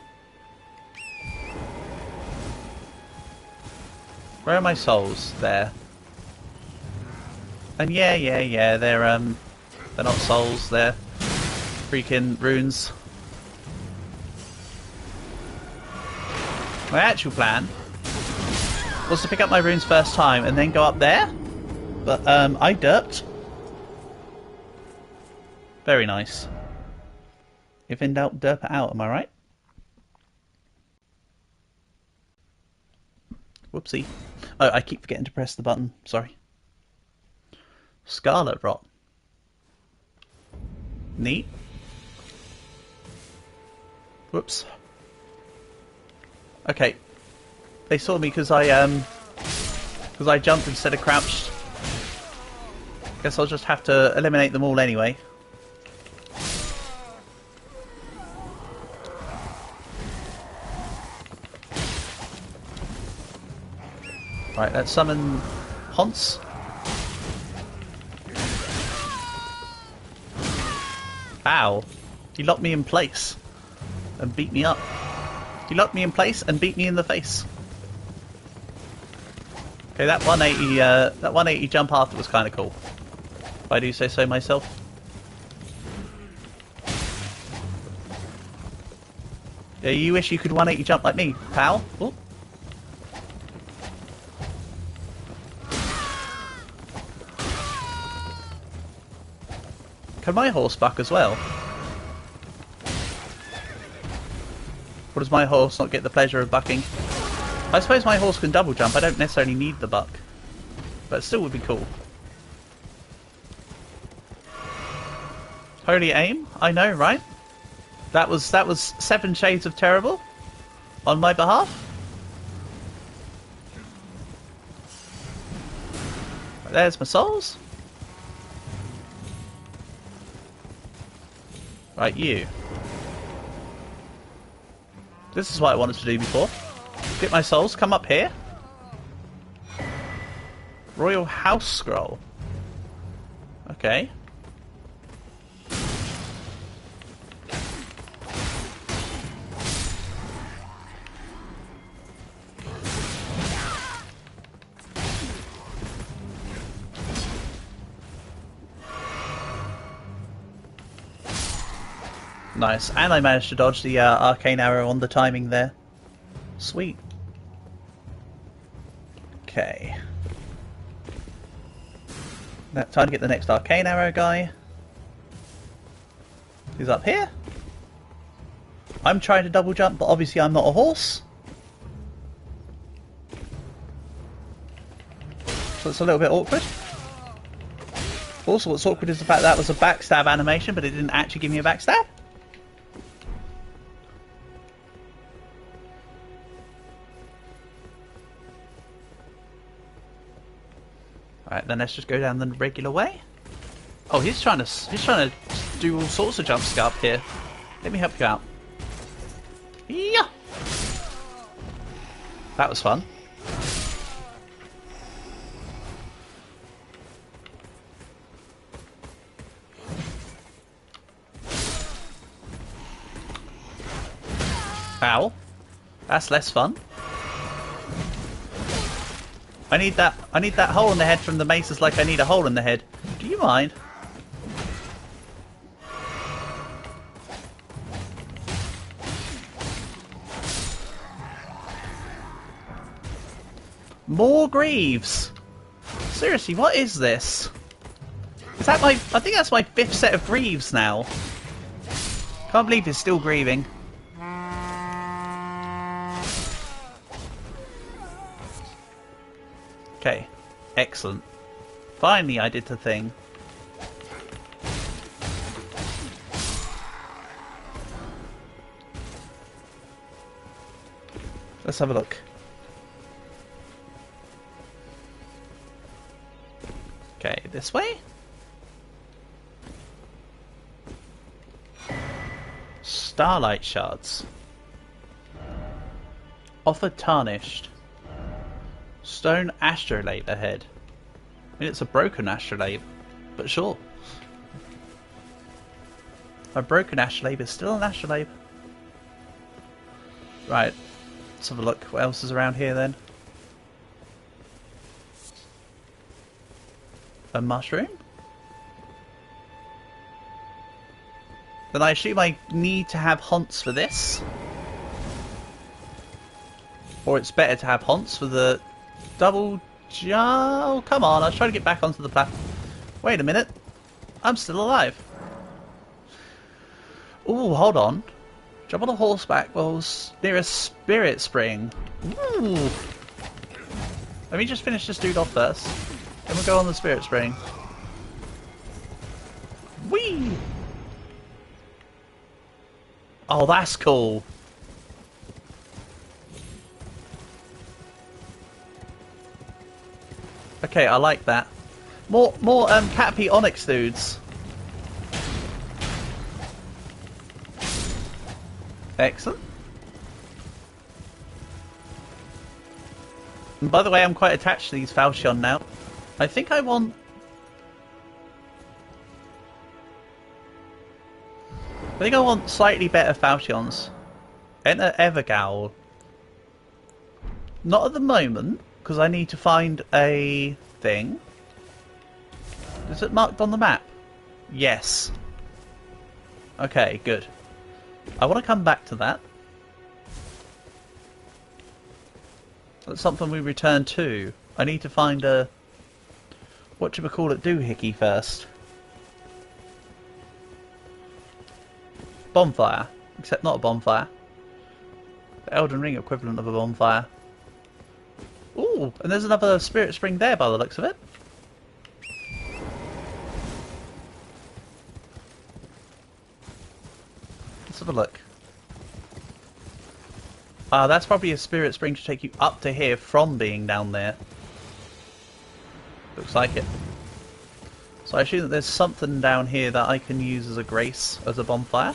Where are my souls? There. And yeah, they're not souls, they're freaking runes. My actual plan was to pick up my runes first time and then go up there, but I derped. Very nice. If in doubt, derp it out, am I right? Whoopsie. Oh, I keep forgetting to press the button. Sorry. Scarlet Rot. Neat. Whoops. Okay. They saw me because I jumped instead of crouched. Guess I'll just have to eliminate them all anyway. Right, let's summon Hans. Ow. He locked me in place and beat me up. He locked me in place and beat me in the face. Okay, that 180 jump after was kind of cool, if I do say so myself. Yeah, you wish you could 180 jump like me, pal. Ooh. Can my horse buck as well? Or does my horse not get the pleasure of bucking? I suppose my horse can double jump. I don't necessarily need the buck, but it still would be cool. Holy aim? I know, right? That was 7 shades of terrible on my behalf. There's my souls. Right, you. This is what I wanted to do before. Get my souls, come up here. Royal House Scroll. Okay. Nice, and I managed to dodge the arcane arrow on the timing there. Sweet. Okay. Now, time to get the next arcane arrow guy. He's up here. I'm trying to double jump, but obviously I'm not a horse. So it's a little bit awkward. Also, what's awkward is the fact that was a backstab animation, but it didn't actually give me a backstab. Alright, then let's just go down the regular way. Oh, he's trying to do all sorts of jumps up here. Let me help you out. Yeah. That was fun. Ow. That's less fun. I need that hole in the head from the maces like I need a hole in the head. Do you mind? More Greaves! Seriously, what is this? Is that my... I think that's my 5th set of Greaves now. Can't believe he's still grieving. Okay, excellent. Finally I did the thing. Let's have a look. Okay, this way? Starlight Shards. Offer tarnished. Stone astrolabe ahead. I mean, it's a broken astrolabe, but sure. A broken astrolabe is still an astrolabe. Right, let's have a look. What else is around here then? A mushroom? Then I assume I need to have haunts for this. Or it's better to have haunts for the double jump. Oh, come on, I was trying to get back onto the platform. Wait a minute. I'm still alive. Ooh, hold on. Jump on a horseback while near a spirit spring. Ooh. Let me just finish this dude off first. Then we'll go on the Spirit Spring. Whee! Oh, that's cool. Okay, I like that. More Caterpie Onyx dudes. Excellent. And by the way, I'm quite attached to these Falchion now. I think I want... slightly better Falchions. Enter Evergaol. Not at the moment, because I need to find a thing. Is it marked on the map? Yes. Okay, good. I want to come back to that. That's something we return to. I need to find a... whatchamacallit doohickey first. Bonfire. Except not a bonfire. The Elden Ring equivalent of a bonfire. Ooh, and there's another Spirit Spring there by the looks of it. Let's have a look. That's probably a Spirit Spring to take you up to here from being down there. Looks like it. So I assume that there's something down here that I can use as a grace, as a bonfire.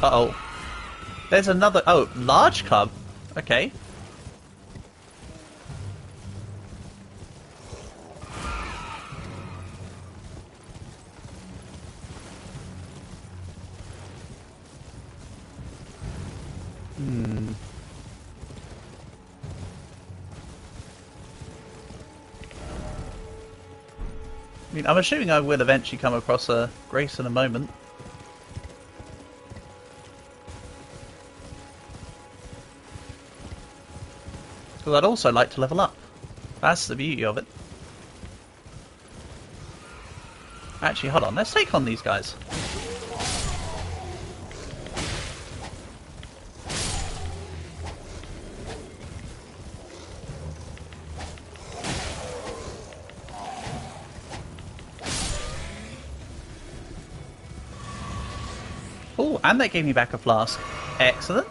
Uh-oh. There's another... oh, large club? Okay. I mean, I'm assuming I will eventually come across a grace in a moment. Because I'd also like to level up. That's the beauty of it. Actually, hold on. Let's take on these guys. Oh, and they gave me back a flask. Excellent.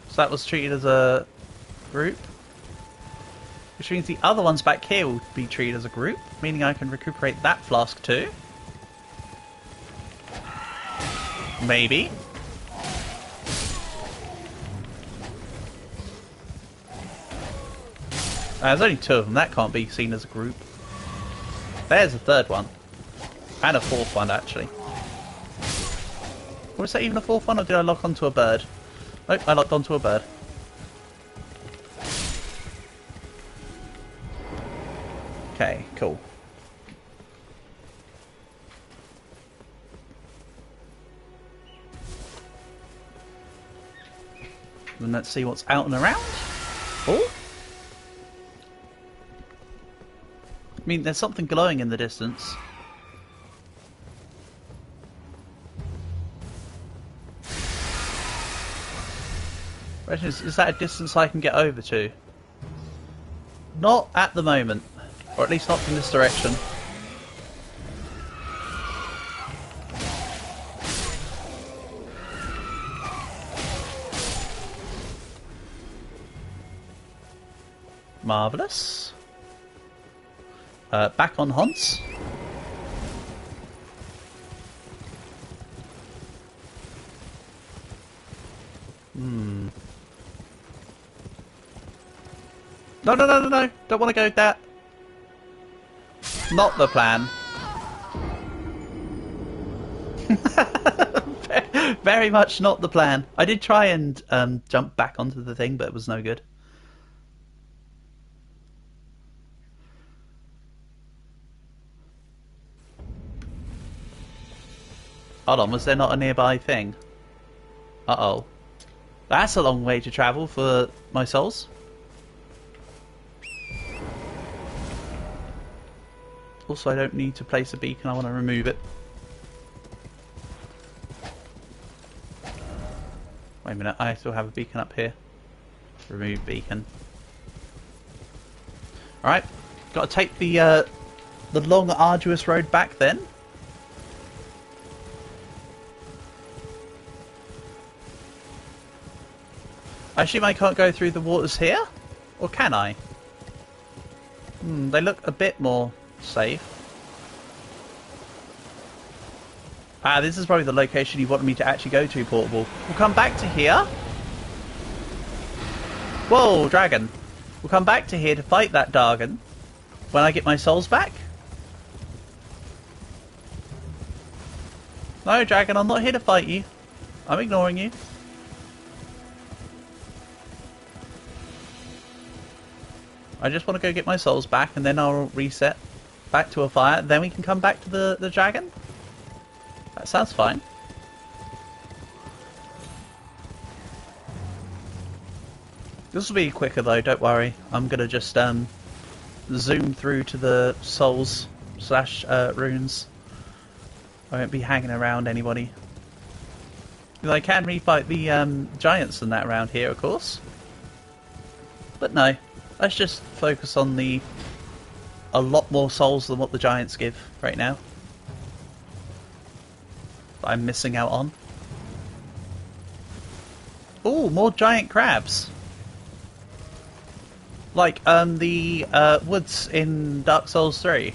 So that was treated as a group. Which means the other ones back here will be treated as a group, meaning I can recuperate that flask too. Maybe. There's only two of them, that can't be seen as a group. There's a third one. And a fourth one, actually. Or is that even a fourth one, or did I lock onto a bird? Nope, I locked onto a bird. Okay, cool. And let's see what's out and around. Oh! I mean, there's something glowing in the distance. Question is that a distance I can get over to? Not at the moment. Or at least not from this direction. Marvellous. Back on Hans. No, no, no, no, no! Don't want to go that. Not the plan. Very much not the plan. I did try and jump back onto the thing, but it was no good. Hold on, was there not a nearby thing? Uh-oh. That's a long way to travel for my souls. Also, I don't need to place a beacon, I want to remove it. Wait a minute, I still have a beacon up here. Remove beacon. Alright, got to take the long, arduous road back then. I assume I can't go through the waters here? Or can I? They look a bit more safe. Ah, this is probably the location you wanted me to actually go to, Portable. We'll come back to here. Whoa, dragon. We'll come back to here to fight that Dargon when I get my souls back. No, dragon, I'm not here to fight you. I'm ignoring you. I just want to go get my souls back and then I'll reset back to a fire. Then we can come back to the dragon. That sounds fine. This will be quicker though, don't worry. I'm going to just zoom through to the souls / runes. I won't be hanging around anybody. I can refight the giants and that around here, of course. But no, let's just focus on a lot more souls than what the giants give right now. That I'm missing out on. Ooh, more giant crabs. Like the woods in Dark Souls 3.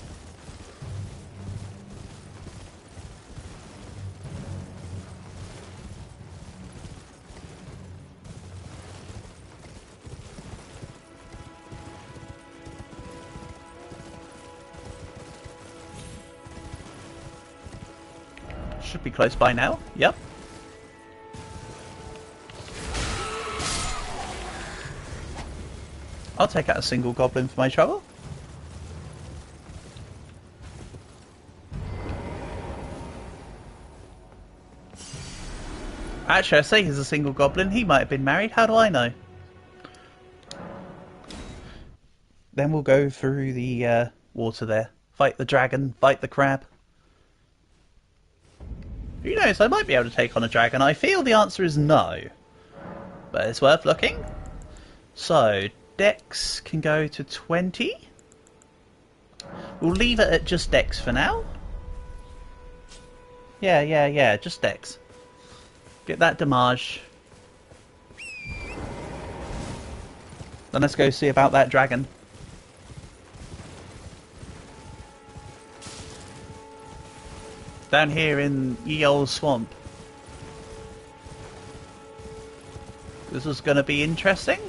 Should be close by now. Yep. I'll take out a single goblin for my trouble. Actually, I say he's a single goblin. He might have been married. How do I know? Then we'll go through the water there. Fight the dragon. Fight the crab. Who knows? I might be able to take on a dragon. I feel the answer is no. But it's worth looking. So, Dex can go to 20. We'll leave it at just Dex for now. Yeah, just Dex. Get that damage. Then let's go see about that dragon. Down here in ye old swamp. This is going to be interesting.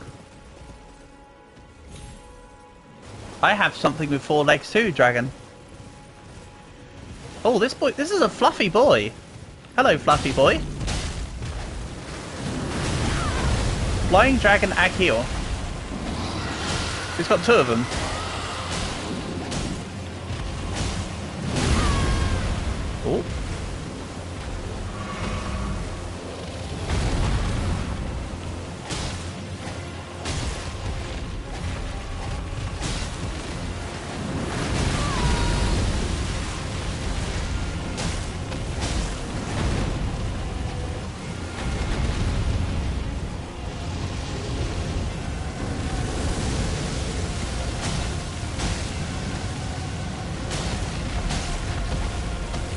I have something with 4 legs too, dragon. Oh, this is a fluffy boy. Hello, fluffy boy. Flying dragon Akio. He's got 2 of them. Oh.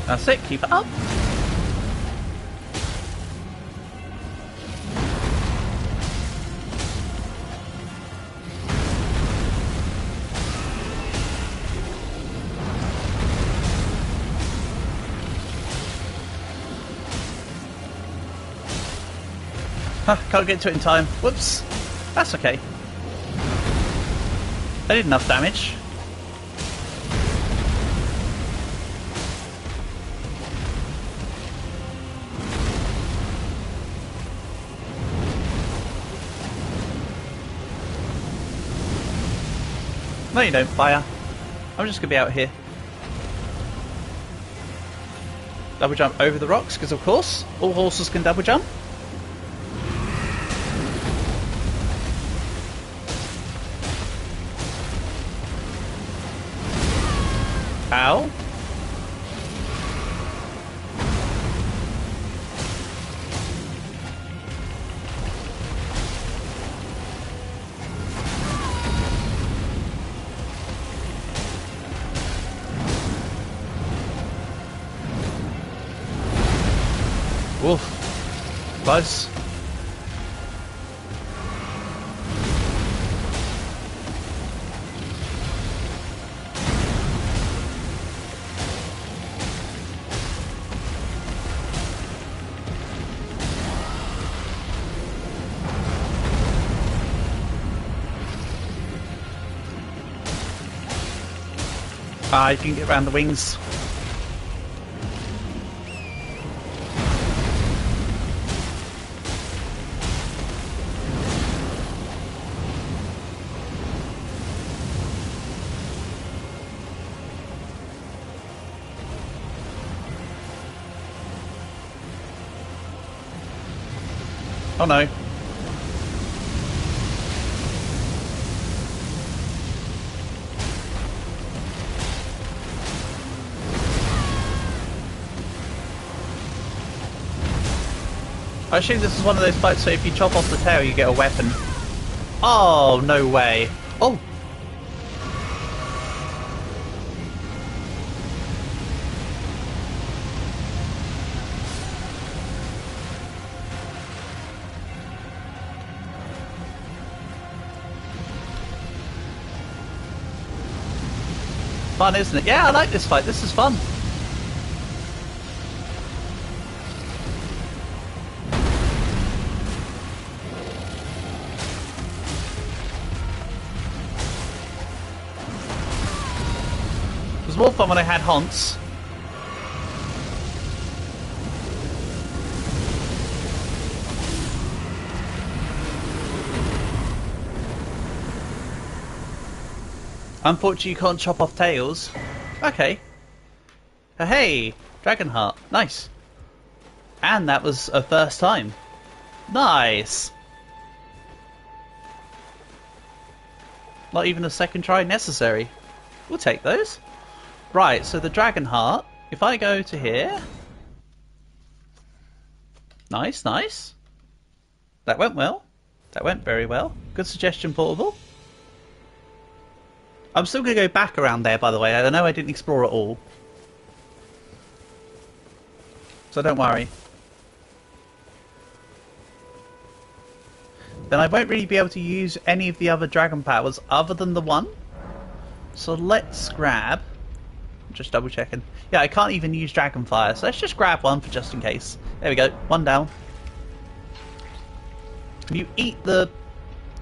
That's it, keep it up. Huh, can't get to it in time. Whoops. That's okay. I did enough damage. No, you don't, fire. I'm just going to be out here. Double jump over the rocks, because of course, all horses can double jump. Ow. Woof. Close. Ah, you can get around the wings. Oh no. I assume this is one of those fights, so if you chop off the tail you get a weapon. Oh, no way. Oh! Fun, isn't it? Yeah, I like this fight. This is fun. It was more fun when I had Haunts. Unfortunately, you can't chop off tails. Okay. Hey, Dragonheart. Nice. And that was a first time. Nice. Not even a second try necessary. We'll take those. Right, so the Dragonheart. If I go to here. Nice, nice. That went well. That went very well. Good suggestion, Portable. I'm still going to go back around there, by the way. I know I didn't explore it all. So don't worry. Then I won't really be able to use any of the other dragon powers other than the one. So let's grab... Just double checking. Yeah, I can't even use Dragonfire, so let's just grab one for just in case. There we go. One down. You eat the...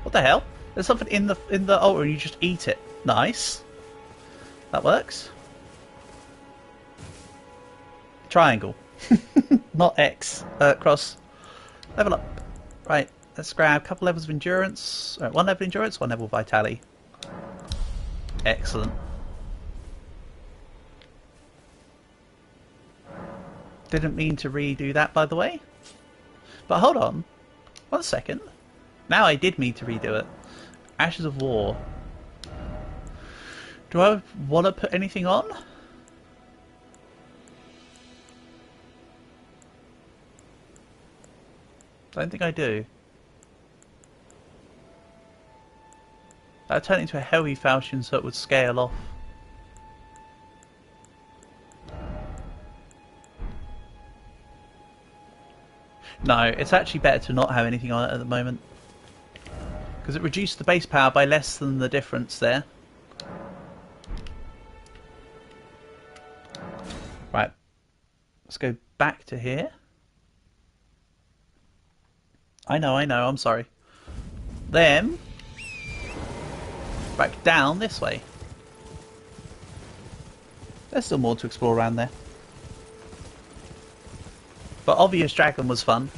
What the hell? There's something in the altar and you just eat it. Nice. That works. Triangle. Not X. Cross. Level up. Right. Let's grab a couple levels of endurance. One level of endurance, one level of vitality. Excellent. Didn't mean to redo that, by the way. But hold on. 1 second. Now I did mean to redo it. Ashes of War. Do I want to put anything on? Don't think I do. That turned into a heavy falchion so it would scale off. No, it's actually better to not have anything on it at the moment. Because it reduced the base power by less than the difference there. Right. Let's go back to here. I know, I'm sorry. Then... back down this way. There's still more to explore around there. But Obvious Dragon was fun.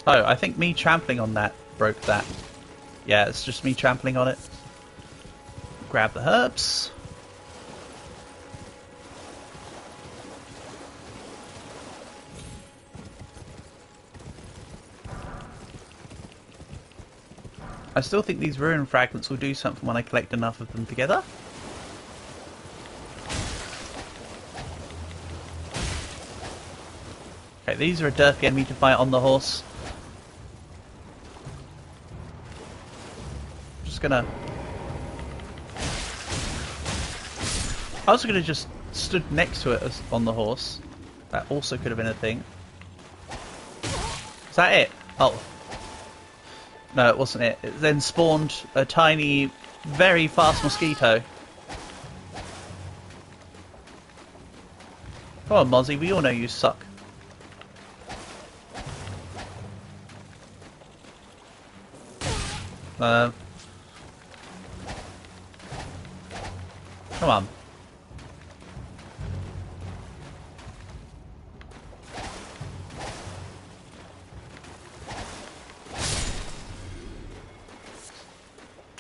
Oh, I think me trampling on that broke that. Yeah, it's just me trampling on it. Grab the herbs. I still think these ruin fragments will do something when I collect enough of them together. Okay, these are a dirty enemy to fight on the horse. Just gonna... I was gonna just stood next to it as on the horse. That also could have been a thing. Is that it? Oh. No, it wasn't it. It then spawned a tiny, very fast mosquito. Come on, Mozzie, we all know you suck. Come on.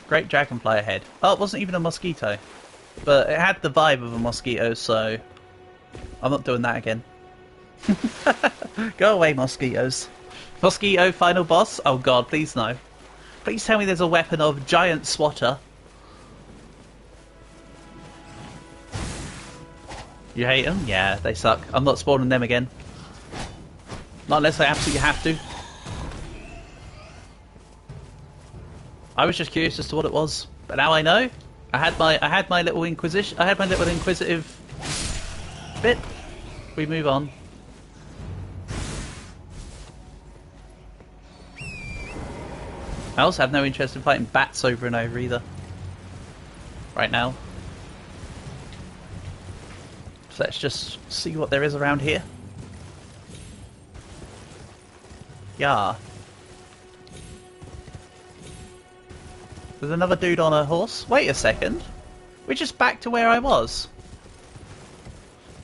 Great dragonfly ahead. Oh, it wasn't even a mosquito. But it had the vibe of a mosquito, so... I'm not doing that again. Go away, mosquitoes. Mosquito final boss? Oh god, please no. Please tell me there's a weapon of giant swatter. You hate them? Yeah, they suck. I'm not spawning them again. Not unless I absolutely have to. I was just curious as to what it was, but now I know. I had my little inquisition. I had my little inquisitive bit. We move on. I also have no interest in fighting bats over and over either. Right now. So let's just see what there is around here. Yeah. There's another dude on a horse. Wait a second. We're just back to where I was.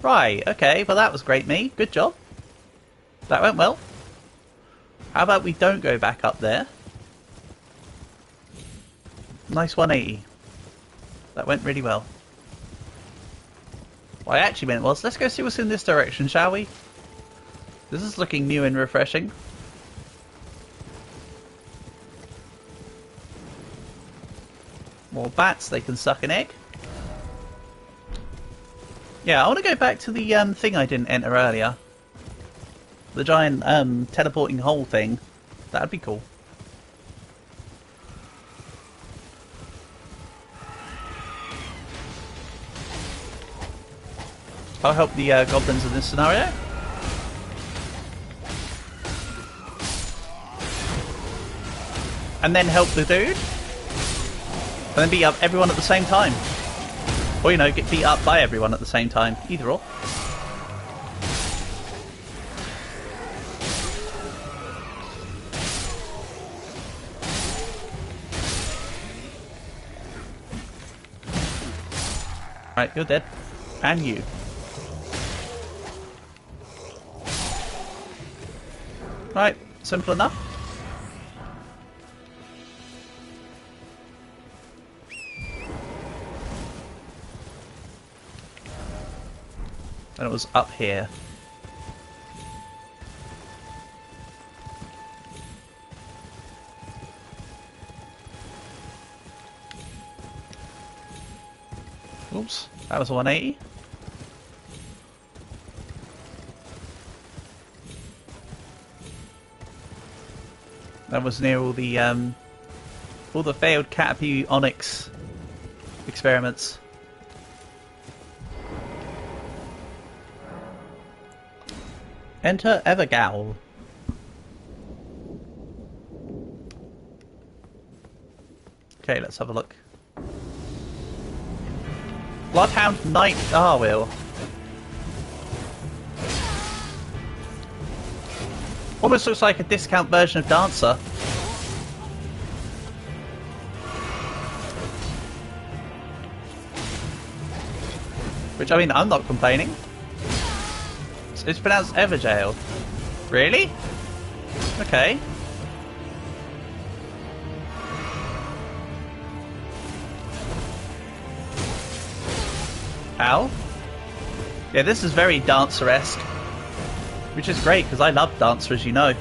Right, okay. Well, that was great, me. Good job. That went well. How about we don't go back up there? Nice 180. That went really well. What I actually meant was, let's go see what's in this direction, shall we? This is looking new and refreshing. More bats, they can suck an egg. Yeah, I want to go back to the thing I didn't enter earlier. The giant teleporting hole thing. That'd be cool. I'll help the goblins in this scenario. And then help the dude. And then beat up everyone at the same time. Or, you know, get beat up by everyone at the same time. Either or. Right, you're dead. And you. Right, simple enough. And it was up here. Oops, that was a 180. That was near all the failed Caterpie Onyx experiments. Enter Evergaol. Okay, let's have a look. Bloodhound Knight Darwill. Almost looks like a discount version of Dancer. Which, I mean, I'm not complaining. It's pronounced Evergaol. Really? Okay. Ow. Yeah, this is very Dancer-esque. Which is great, because I love Dancer, as you know.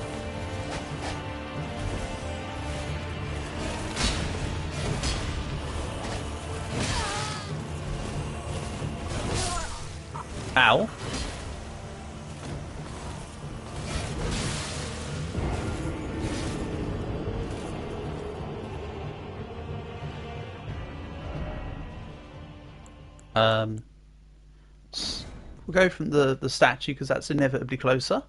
Ow. We'll go from the statue because that's inevitably closer.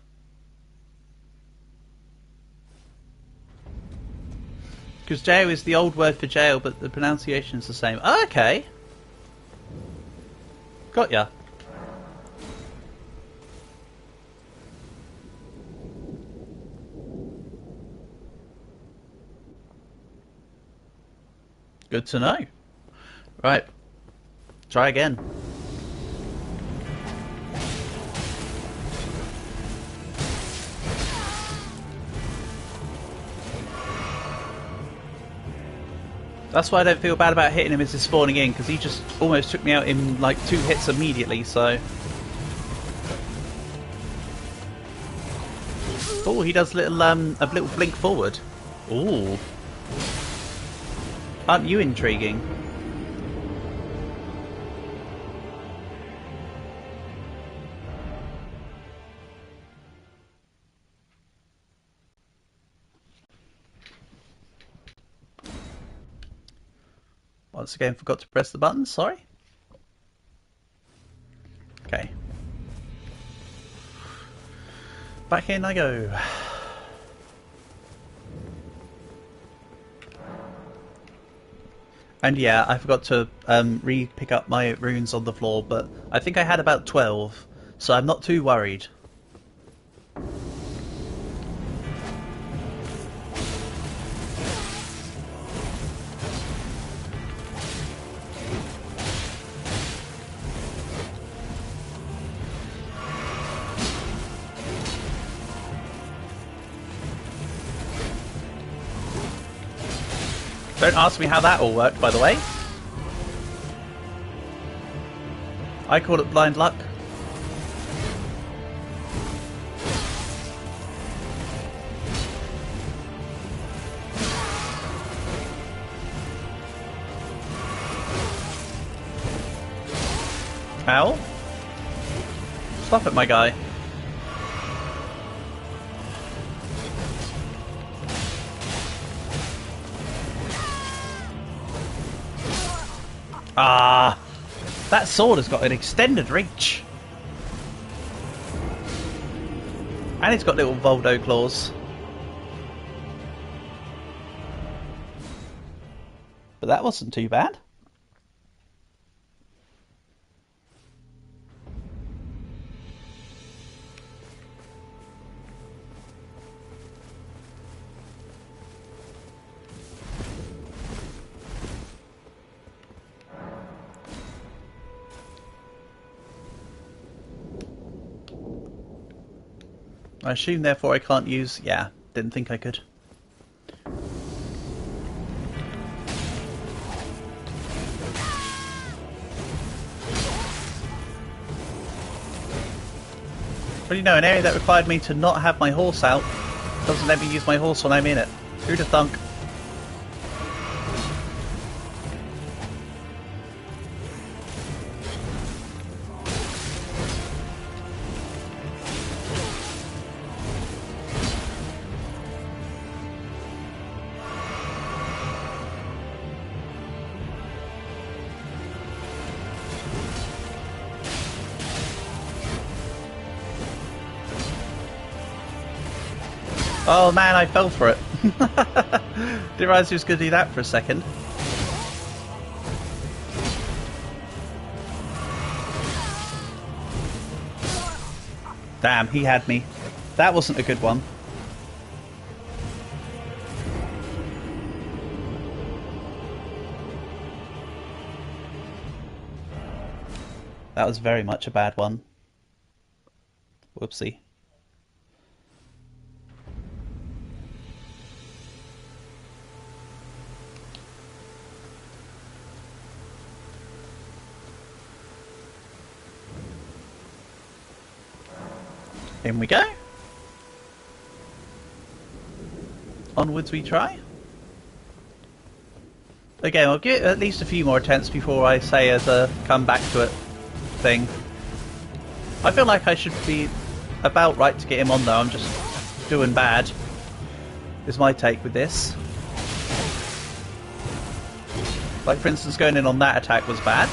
Because jail is the old word for jail, but the pronunciation is the same. Oh, okay. Got ya. Good to know. Right. Try again. That's why I don't feel bad about hitting him as he's spawning in, because he just almost took me out in like 2 hits immediately, so... Oh, he does a little blink forward. Ooh. Aren't you intriguing? Once again, forgot to press the button, sorry. Okay. Back in I go. And yeah, I forgot to re-pick up my runes on the floor, but I think I had about 12, so I'm not too worried. Don't ask me how that all worked, by the way. I call it blind luck. Ow. Stop it, my guy. Ah, that sword has got an extended reach. And it's got little Voldo claws. But that wasn't too bad. I assume therefore I can't use... Yeah, didn't think I could. But you know, an area that required me to not have my horse out doesn't let me use my horse when I'm in it. Who'd have thunk? Oh man, I fell for it. Didn't realise he was going to do that for a second. Damn, he had me. That wasn't a good one. That was very much a bad one. Whoopsie. In we go. Onwards we try. Again, I'll give it at least a few more attempts before I say as a come back to it thing. I feel like I should be about right to get him on though, I'm just doing bad, is my take with this. Like for instance going in on that attack was bad.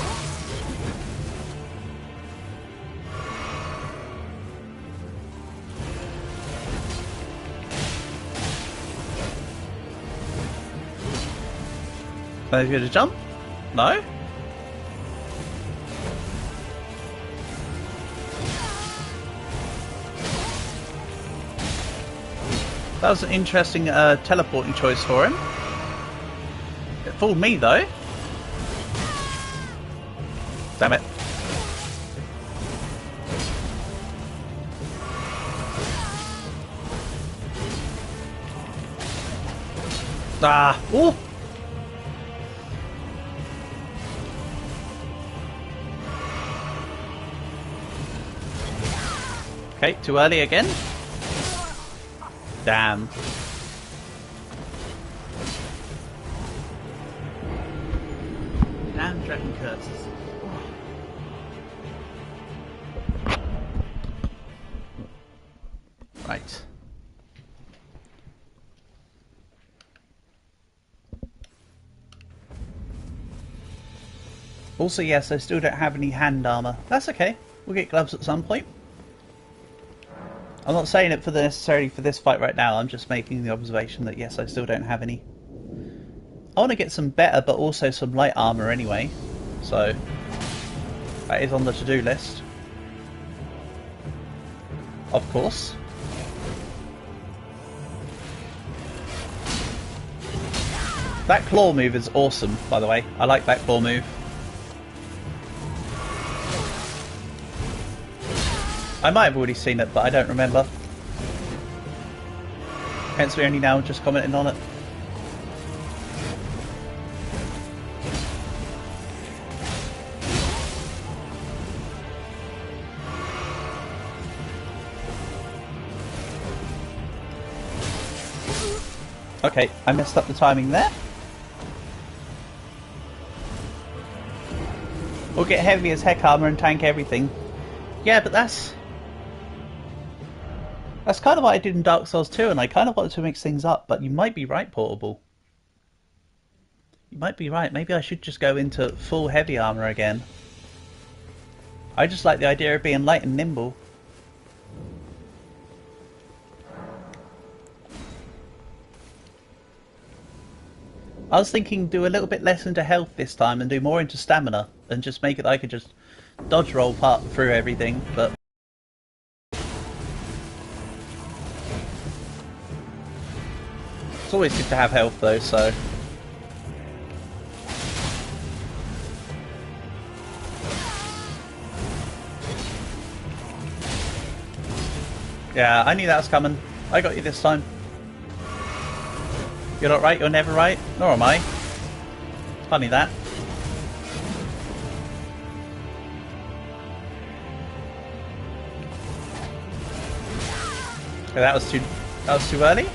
Are you going to jump? No? That was an interesting teleporting choice for him. It fooled me though. Damn it. Ah! Ooh! Okay, too early again. Damn. Damn dragon curses. Right. Also, yes, I still don't have any hand armor. That's okay. We'll get gloves at some point. I'm not saying it necessarily for this fight right now. I'm just making the observation that yes, I still don't have any. I want to get some better, but also some light armor anyway. So that is on the to-do list. Of course. That claw move is awesome, by the way. I like that claw move. I might have already seen it, but I don't remember. Hence we're only now just commenting on it. Okay, I messed up the timing there. We'll get heavy as heck armor and tank everything. Yeah, but that's kind of what I did in Dark Souls 2, and I kind of wanted to mix things up, but you might be right, Portable. You might be right. Maybe I should just go into full heavy armor again. I just like the idea of being light and nimble. I was thinking do a little bit less into health this time and do more into stamina, and just make it that I could just dodge roll part through everything, but it's always good to have health though, so yeah, I knew that was coming. I got you this time. You're not right, you're never right, nor am I. Funny that. Okay, that was too early.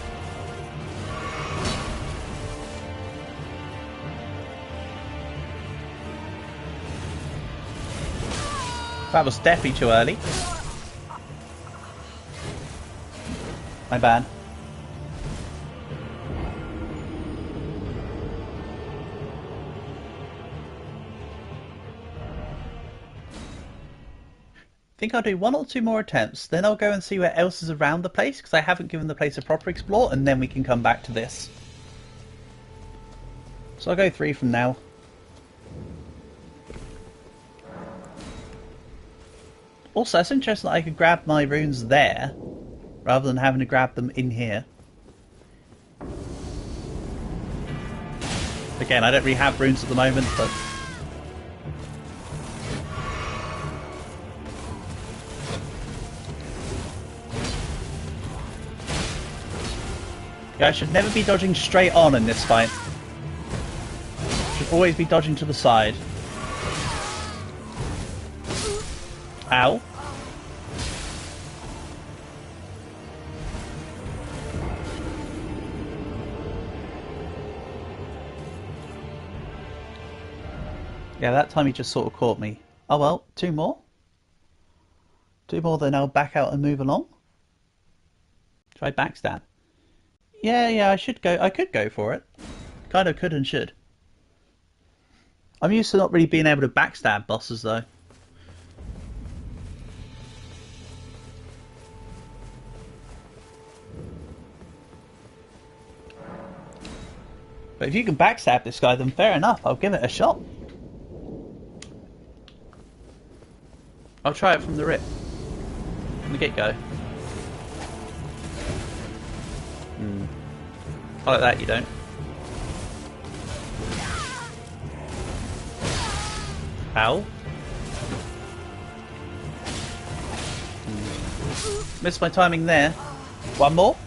That was definitely too early. My bad. I think I'll do one or two more attempts, then I'll go and see where else is around the place, because I haven't given the place a proper explore, and then we can come back to this. So I'll go 3 from now. Also, it's interesting that I could grab my runes there, rather than having to grab them in here. Again, I don't really have runes at the moment, but I should never be dodging straight on in this fight. Should always be dodging to the side. Ow. Yeah, that time he just sort of caught me. Oh well, 2 more. 2 more, then I'll back out and move along. Try backstab. Yeah, I could go for it. Kind of could and should. I'm used to not really being able to backstab bosses though. But if you can backstab this guy, then fair enough. I'll give it a shot. I'll try it from the rip. From the get-go. I like that, you don't. Ow. Missed my timing there. One more.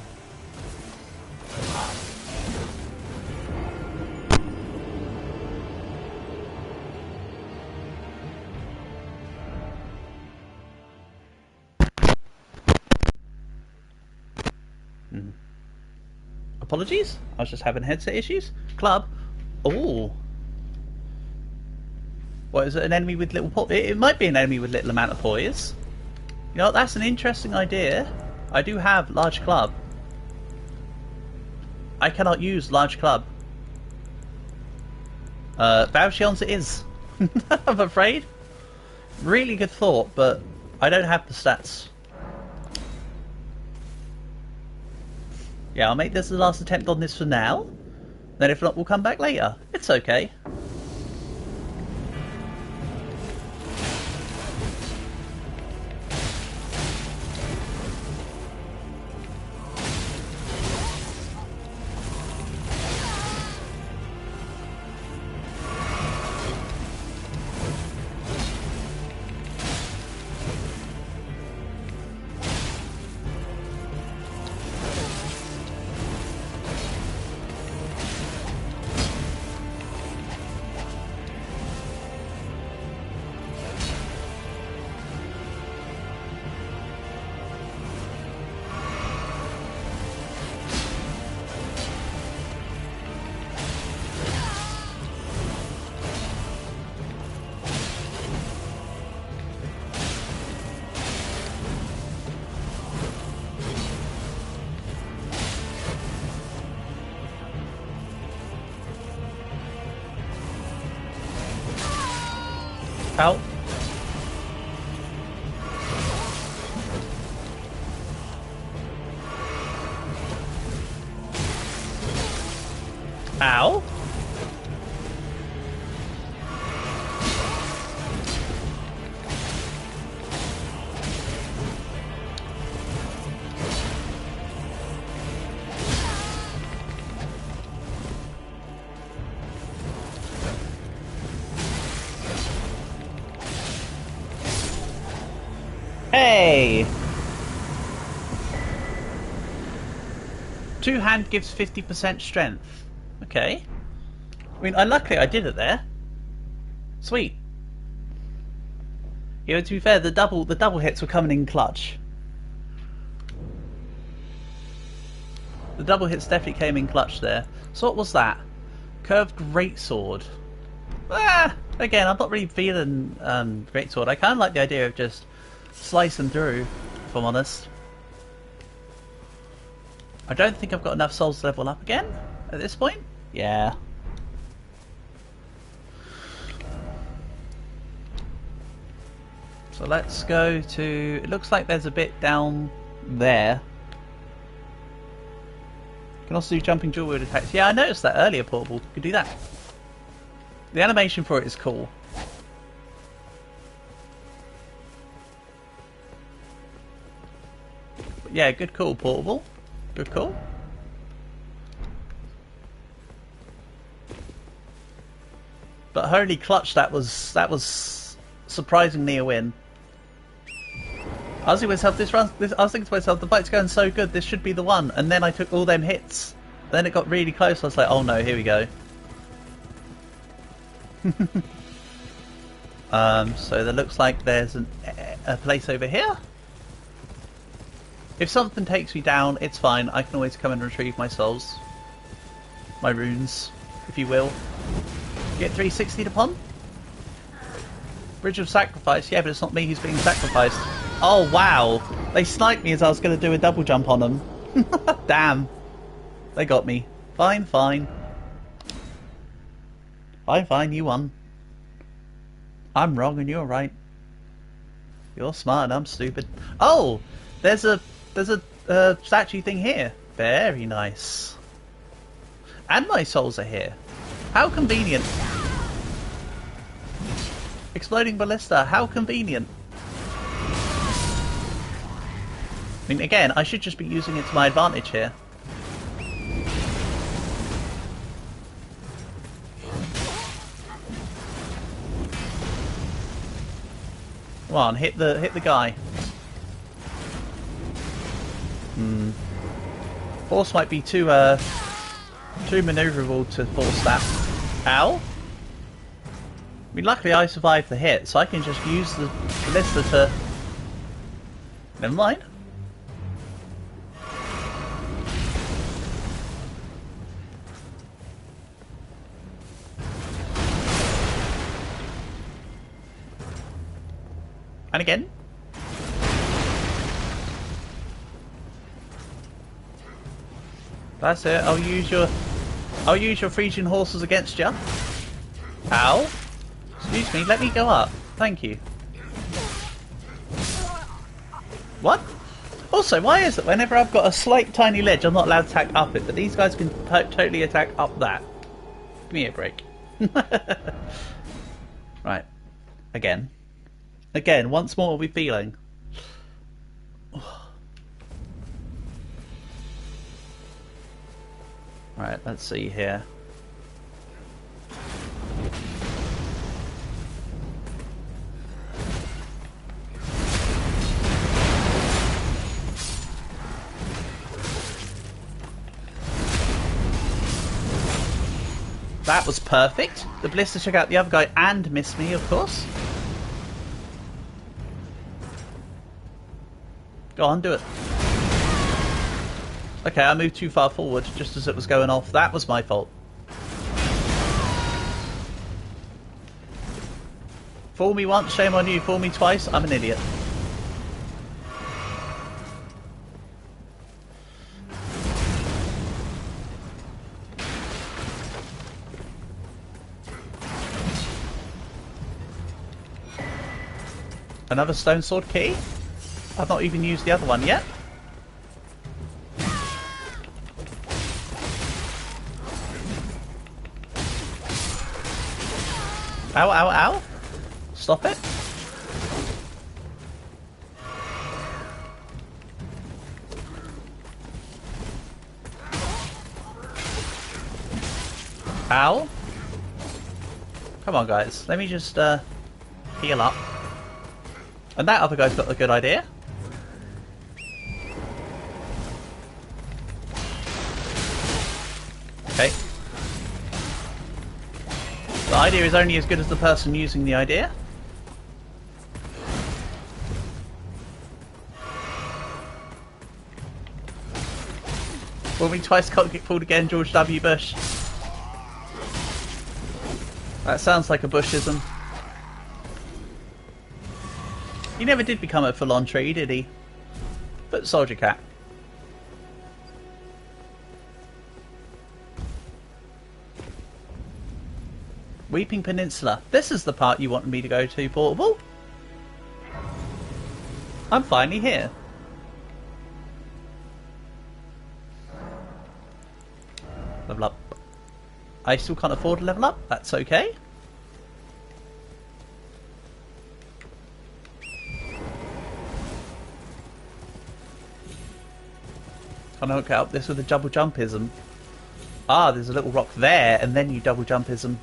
Apologies, I was just having headset issues. Club. Oh. What is it? An enemy with little poise? It might be an enemy with little amount of poise. You know what? That's an interesting idea. I do have large club. I cannot use large club. Valshion's it is. I'm afraid. Really good thought, but I don't have the stats. Yeah, I'll make this the last attempt on this for now. Then if not, we'll come back later. It's okay. Ow. Ow. Hey! Two hand gives 50% strength. Okay. I mean, luckily I did it there. Sweet. You know, to be fair, the double hits were coming in clutch. The double hits definitely came in clutch there. So what was that? Curved greatsword. Again, I'm not really feeling greatsword. I kind of like the idea of just slicing through, if I'm honest. I don't think I've got enough souls to level up again at this point. Yeah. So let's go to... It looks like there's a bit down there. You can also do jumping dual wield attacks. Yeah, I noticed that earlier, Portable. You could do that. The animation for it is cool. But yeah, good call, Portable. Good call. But holy clutch, that was surprisingly a win. I was thinking to myself, I was thinking to myself, the fight's going so good, this should be the one. And then I took all them hits. Then it got really close. I was like, oh no, here we go. So there looks like there's a place over here. If something takes me down, it's fine. I can always come and retrieve my souls. My runes, if you will. Get 360'd upon? Bridge of Sacrifice. Yeah, but it's not me who's being sacrificed. Oh, wow. They sniped me as I was going to do a double jump on them. Damn. They got me. Fine, fine. Fine, fine, you won. I'm wrong and you're right. You're smart and I'm stupid. Oh! There's a statue thing here. Very nice. And my souls are here. How convenient. Exploding ballista, how convenient. I mean, again, I should just be using it to my advantage here. Come on, hit the guy. Force might be too maneuverable to force that. Ow! I mean, luckily I survived the hit, so I can just use the ballista to... Never mind. And again. That's it. I'll use your Frisian horses against you. Ow! Excuse me. Let me go up. Thank you. What? Also, why is it whenever I've got a slight tiny ledge, I'm not allowed to attack up it, but these guys can totally attack up that? Give me a break. Right. Again. Again. Once more, we're feeling. Right, let's see here. That was perfect. The ballista took out the other guy and missed me, of course. Go on, do it. Okay, I moved too far forward just as it was going off. That was my fault. Fool me once, shame on you. Fool me twice, I'm an idiot. Another stone sword key? I've not even used the other one yet. Ow, ow, ow. Stop it. Ow. Come on, guys. Let me just heal up. And that other guy's got a good idea. Okay. The idea is only as good as the person using the idea. Fool me twice, can't get fooled again, George W. Bush. That sounds like a Bushism. He never did become a full-on tree, did he? But Soldier Cat. Weeping Peninsula. This is the part you wanted me to go to, Portable. I'm finally here. Level up. I still can't afford to level up. That's okay. Can I get up this with a double jumpism? Ah, there's a little rock there, and then you double jumpism.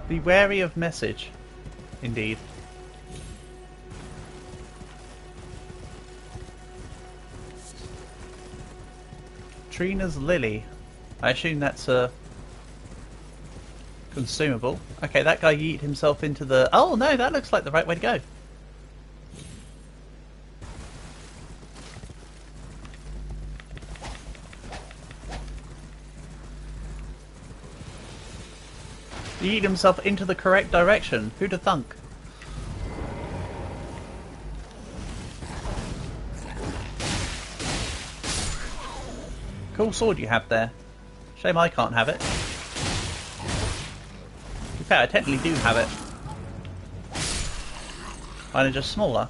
Be wary of message. Indeed. Trina's Lily. I assume that's a consumable. Okay, that guy yeeted himself into the... Oh no, that looks like the right way to go. He yeeted himself into the correct direction. Who'd have thunk? Cool sword you have there. Shame I can't have it. In fact, I technically do have it. Mine are just smaller.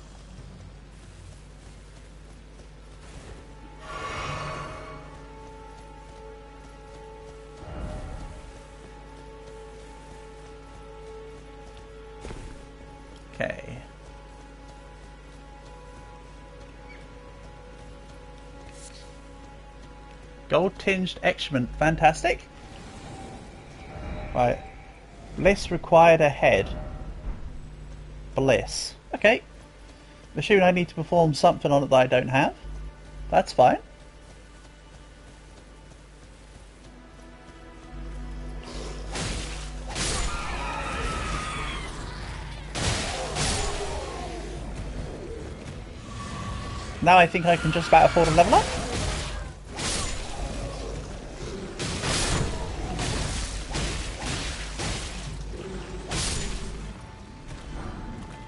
Gold-tinged excrement. Fantastic. Right. Bliss required ahead. Bliss. Okay. Assuming I need to perform something on it that I don't have. That's fine. Now I think I can just about afford a level up.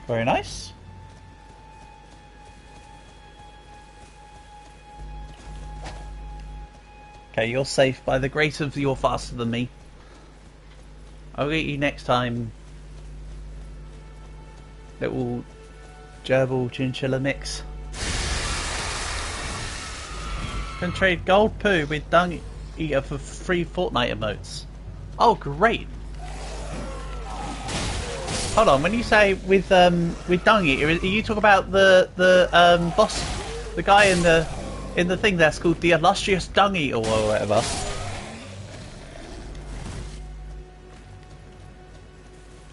Very nice. Okay, you're safe by the grace of you're faster than me. I'll get you next time. Little gerbil chinchilla mix. Can trade gold poo with dung eater for free Fortnite emotes. Oh, great! Hold on, when you say with dung eater, are you talking about the boss, the guy in the thing that's called the illustrious dung eater or whatever?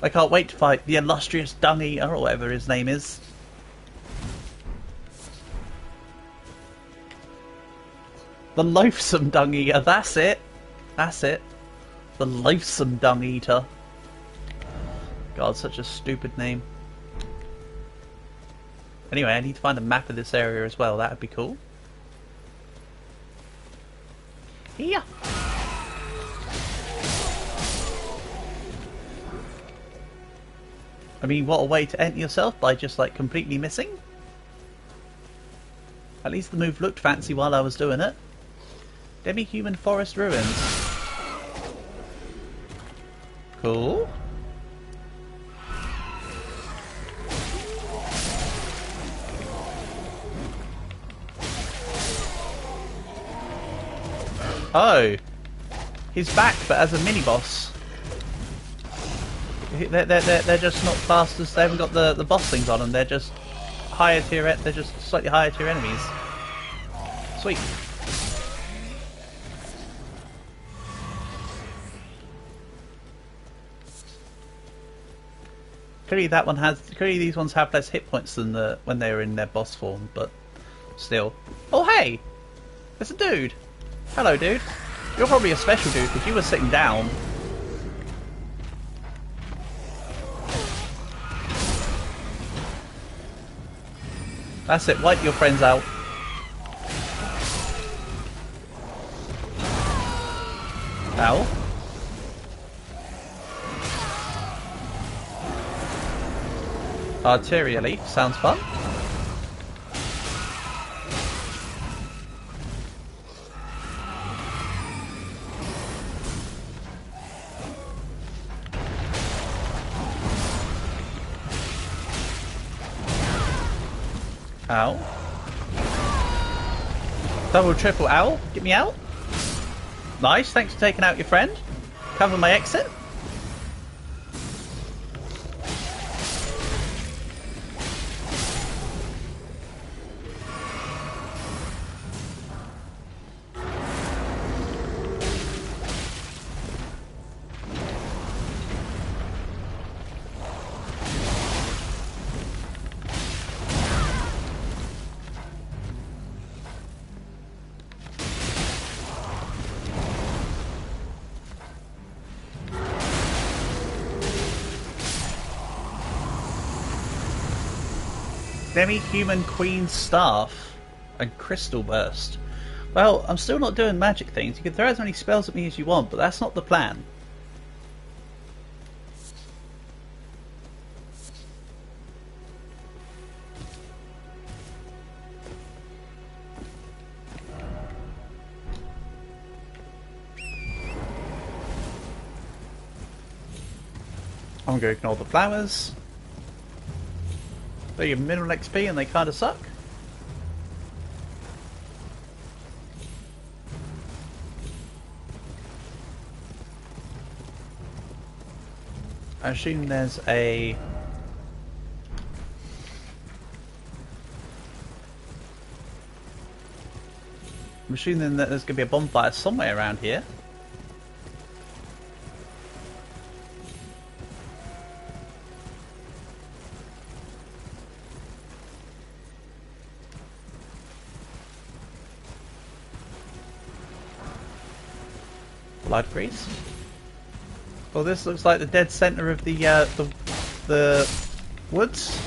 I can't wait to fight the illustrious dung eater or whatever his name is. The loathsome dung eater, that's it. That's it. The loathsome dung eater. God, such a stupid name. Anyway, I need to find a map of this area as well, that would be cool. Yeah. I mean, what a way to enter yourself by just like completely missing. At least the move looked fancy while I was doing it. Demi-human forest ruins. Cool. Oh, he's back, but as a mini boss. They're just not classed as, they haven't got the boss things on them. They're just higher tier. They're just slightly higher tier enemies. Sweet. Clearly that one has. Clearly these ones have less hit points than when they were in their boss form, but still. Oh hey, there's a dude. Hello, dude. You're probably a special dude because you were sitting down. That's it. Wipe your friends out. Ow. Arteria leaf sounds fun. Ow. Double, triple owl. Get me out. Nice, thanks for taking out your friend. Cover my exit. Demi-human queen staff and crystal burst. Well, I'm still not doing magic things. You can throw as many spells at me as you want, but that's not the plan. I'm going to ignore the flowers. They give minimal XP and they kind of suck. I assume there's a... I'm assuming that there's going to be a bonfire somewhere around here. Blood grease. Well, this looks like the dead center of the woods.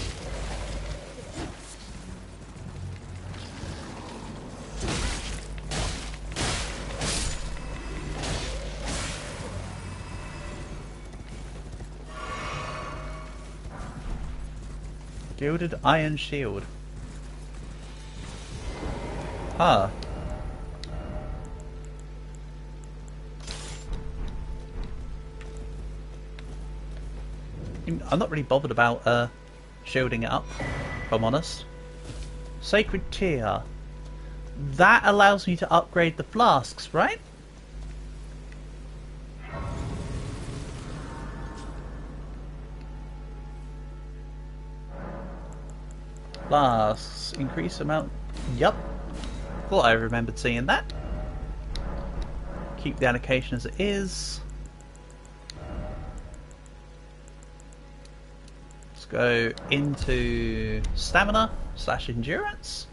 Gilded iron shield. Huh. I'm not really bothered about shielding it up, if I'm honest. Sacred Tear. That allows me to upgrade the flasks, right? Flasks. Increase amount. Yup. Thought I remembered seeing that. Keep the allocation as it is. Go into stamina / endurance.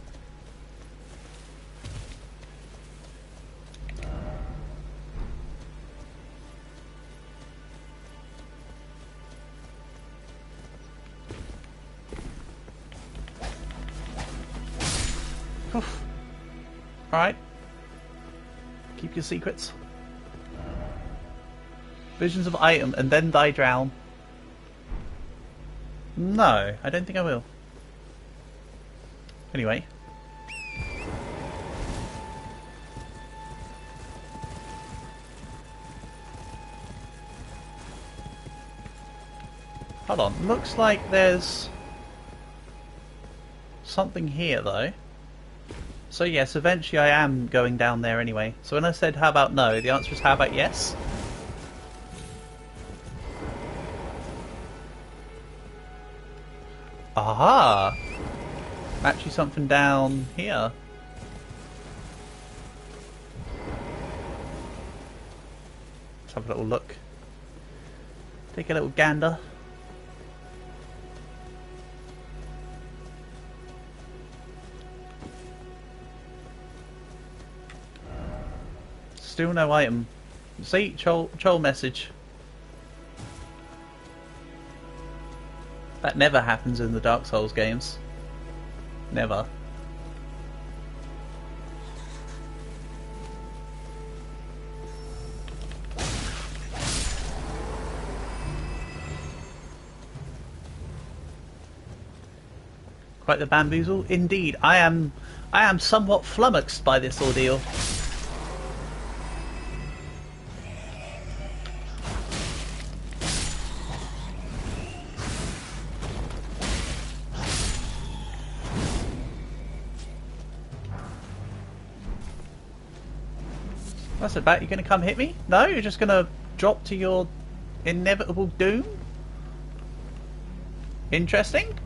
Alright. Keep your secrets. Visions of item and then die drown. No, I don't think I will. Anyway. Hold on, looks like there's something here though. So yes, eventually I am going down there anyway. So when I said how about no, the answer is how about yes? Aha! Actually something down here. Let's have a little look. Take a little gander. Still no item. See? Troll message. That never happens in the Dark Souls games. Never. Quite the bamboozle. Indeed, I am somewhat flummoxed by this ordeal. What's it about? You're going to come hit me? No? You're just going to drop to your inevitable doom? Interesting?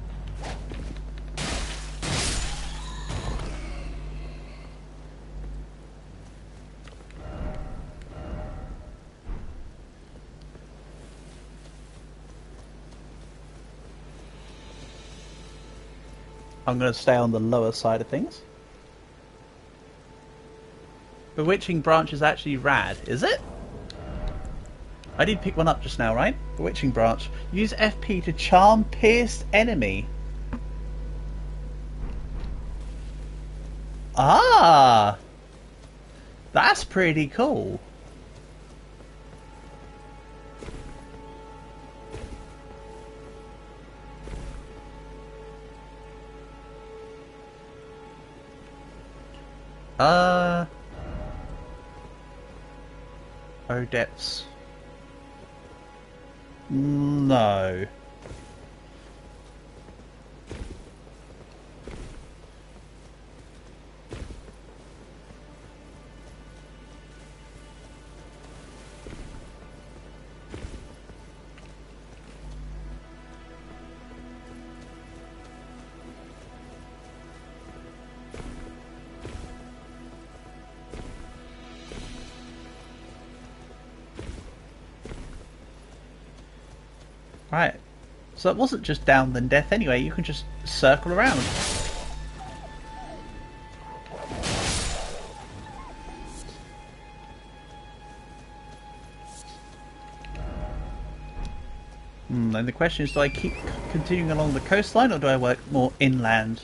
I'm going to stay on the lower side of things. Bewitching branch is actually rad, is it? I did pick one up just now, right? Bewitching branch. Use FP to charm pierced enemy. Ah! That's pretty cool. Oh, depths. No. Right. So it wasn't just down then death anyway, you can just circle around. Then the question is, do I keep continuing along the coastline or do I work more inland?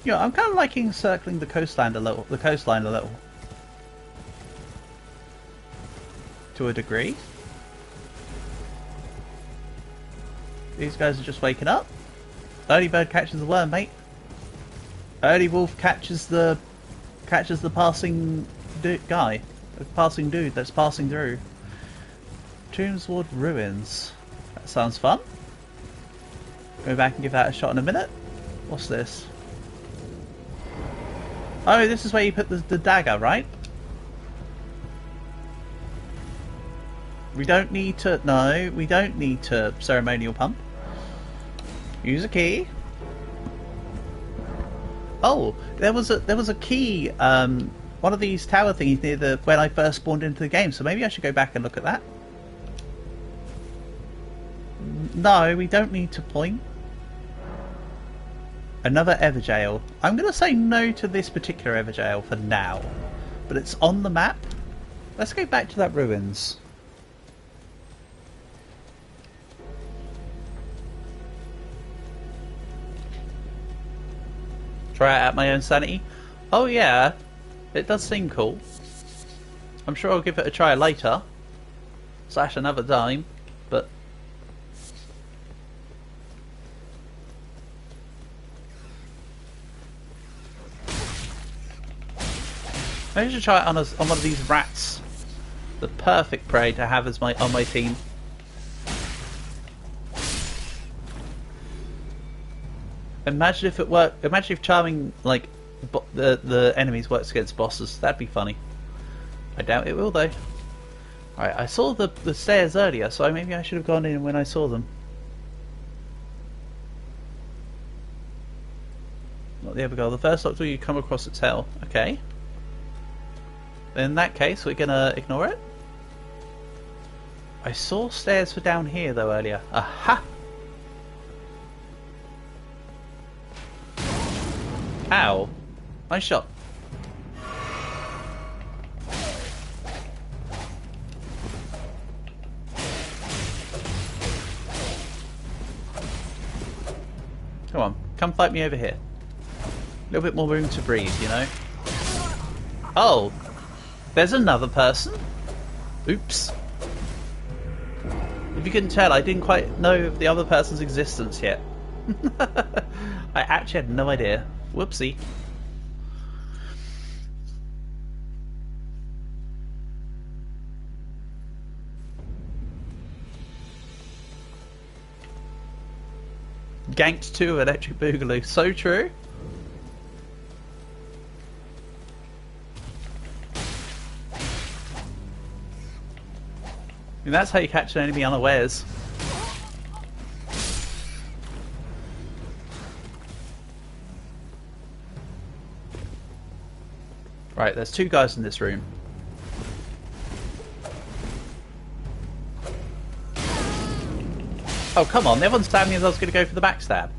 Yeah, I'm kind of liking circling the coastline a little. To a degree. These guys are just waking up. Early bird catches the worm, mate. Early wolf catches the passing guy, the passing dude that's passing through. Tombswood Ruins. That sounds fun. Go back and give that a shot in a minute. What's this? Oh, this is where you put the dagger, right? We don't need to... No, we don't need to ceremonial pump. Use a key. Oh, there was a key. One of these tower thingies near when I first spawned into the game. So maybe I should go back and look at that. No, we don't need to point. Another Everjail. I'm going to say no to this particular Everjail for now. But it's on the map. Let's go back to that ruins. Try it at my own sanity. Oh yeah, it does seem cool. I'm sure I'll give it a try later. / another time. But... maybe I should try it on one of these rats. The perfect prey to have as on my team. Imagine if it worked. Imagine if charming the enemies works against bosses. That'd be funny. I doubt it will though. Alright, I saw the stairs earlier, so maybe I should have gone in when I saw them. Not the other goal. The first doctor you come across its hell. Okay. In that case, we're gonna ignore it. I saw stairs for down here though earlier. Aha! Ow! Nice shot. Come on, come fight me over here. A little bit more room to breathe, you know. Oh! There's another person? Oops. If you couldn't tell, I didn't quite know of the other person's existence yet. I actually had no idea. Whoopsie. Ganked 2 of Electric Boogaloo. So true. I mean, that's how you catch an enemy unawares. Right, there's 2 guys in this room. Oh, come on, everyone's telling me I was going to go for the backstab.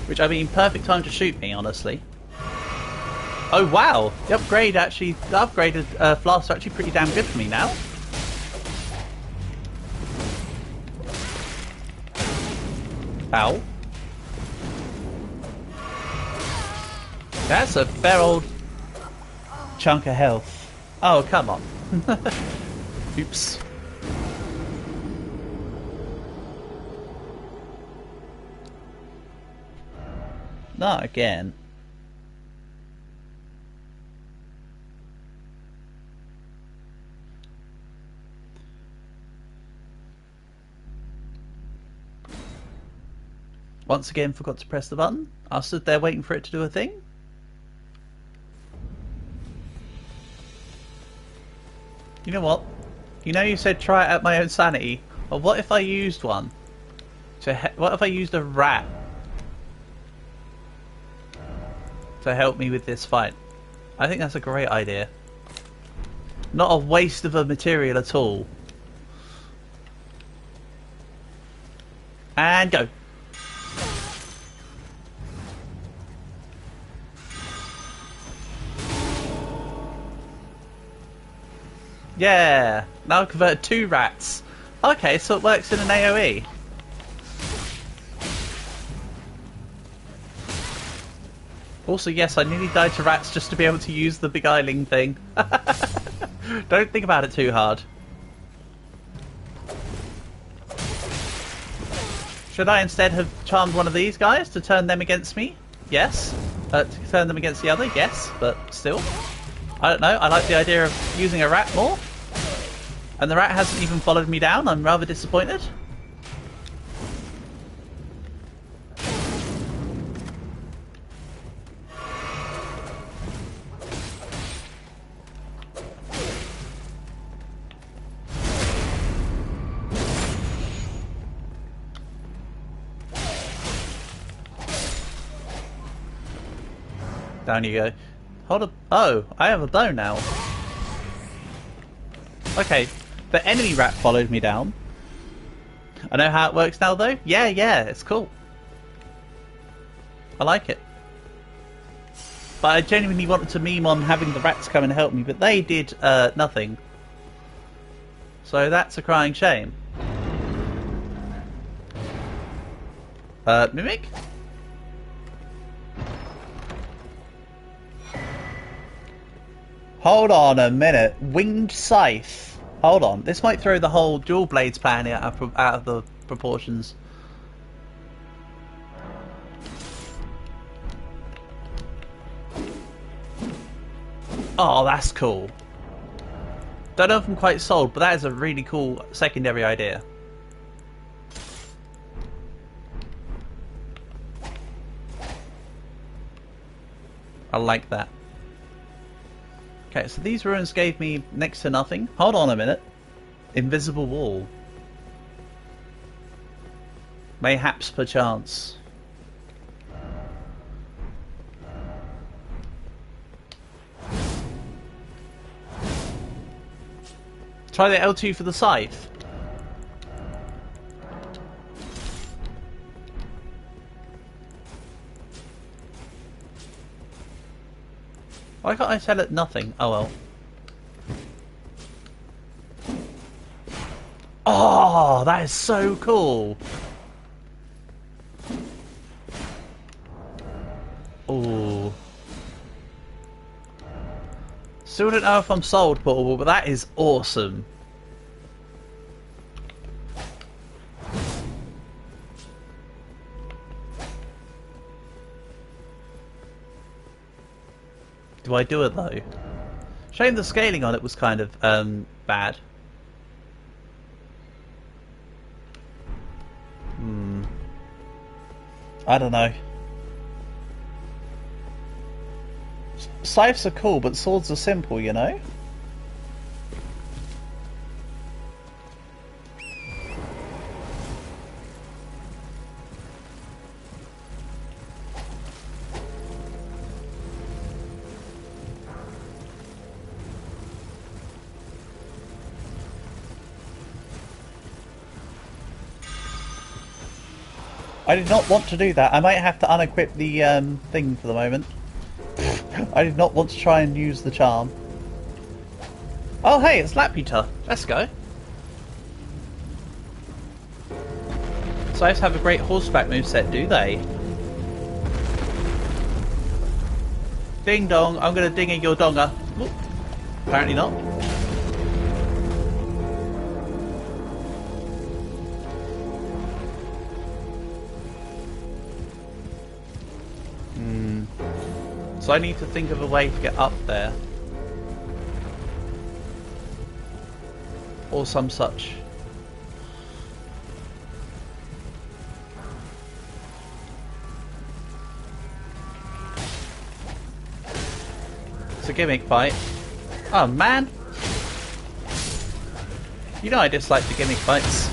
Which, I mean, perfect time to shoot me, honestly. Oh, wow! The upgraded flasks are actually pretty damn good for me now. Ow. That's a fair old chunk of health. Oh, come on. Oops. Not again. Once again, forgot to press the button. I stood there waiting for it to do a thing. You know what? You know you said try it at my own sanity. Well, what if I used one? What if I used a rat to help me with this fight? I think that's a great idea. Not a waste of a material at all. And go. Yeah, now I've converted 2 rats. Okay, so it works in an AoE. Also, yes, I nearly died to rats just to be able to use the beguiling thing. Don't think about it too hard. Should I instead have charmed one of these guys to turn them against me? Yes. To turn them against the other? Yes, but still. I don't know, I like the idea of using a rat more. And the rat hasn't even followed me down, I'm rather disappointed. Down you go. Hold up. Oh, I have a bow now. Okay, the enemy rat followed me down. I know how it works now though. Yeah, it's cool. I like it. But I genuinely wanted to meme on having the rats come and help me, but they did nothing. So that's a crying shame. Mimic? Hold on a minute. Winged Scythe. Hold on. This might throw the whole dual blades plan out of the proportions. Oh, that's cool. Don't know if I'm quite sold, but that is a really cool secondary idea. I like that. Okay, so these ruins gave me next to nothing. Hold on a minute. Invisible wall. Mayhaps perchance. Try the L2 for the scythe. Why can't I tell it nothing? Oh well. Oh, that is so cool. Oh. Still don't know if I'm sold, Portable, but that is awesome. Do I do it though? Shame the scaling on it was kind of bad. I don't know. Scythes are cool, but swords are simple, you know? I did not want to do that. I might have to unequip the thing for the moment. I did not want to try and use the charm. Oh hey, it's Laputa. Let's go. Scythes have a great horseback moveset, do they? Ding dong, I'm gonna ding in your donga. Whoop. Apparently not. So I need to think of a way to get up there. Or some such. It's a gimmick fight. Oh man! You know I dislike the gimmick fights.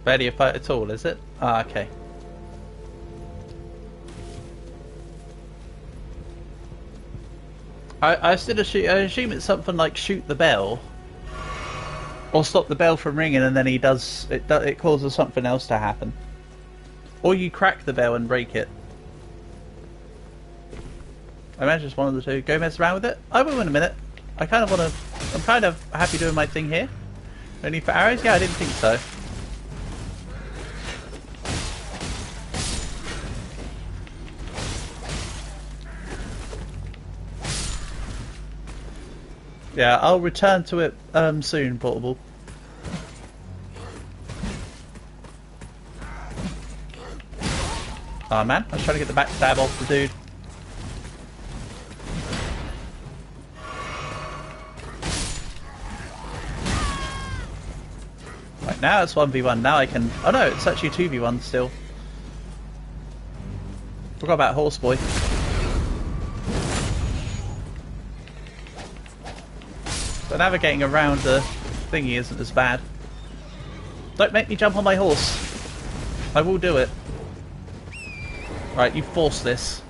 Barely a fight at all, is it? Ah, okay. I assume it's something like shoot the bell, or stop the bell from ringing, and then he does it. It causes something else to happen, or you crack the bell and break it. I imagine it's one of the two. Go mess around with it. I will in a minute. I kind of want to. I'm kind of happy doing my thing here. No need for arrows? Yeah, I didn't think so. Yeah, I'll return to it soon, Portable. Oh man, I was trying to get the backstab off the dude. Right, now it's 1v1. Now I can... Oh no, it's actually 2v1 still. Forgot about Horseboy. So navigating around the thingy isn't as bad. Don't make me jump on my horse. I will do it. Right, you force this.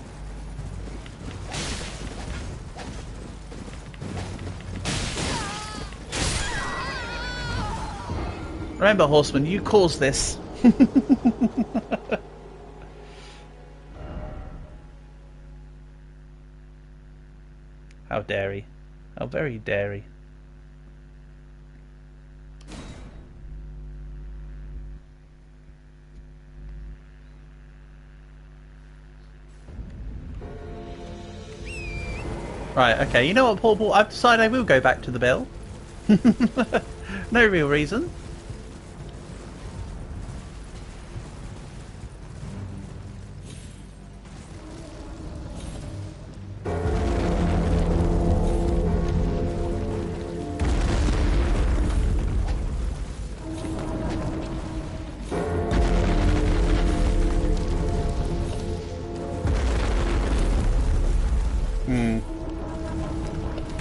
Remember, horseman, you caused this. How dare he? How very dare he? Right, okay, you know what, Paul? I've decided I will go back to the bell. No real reason.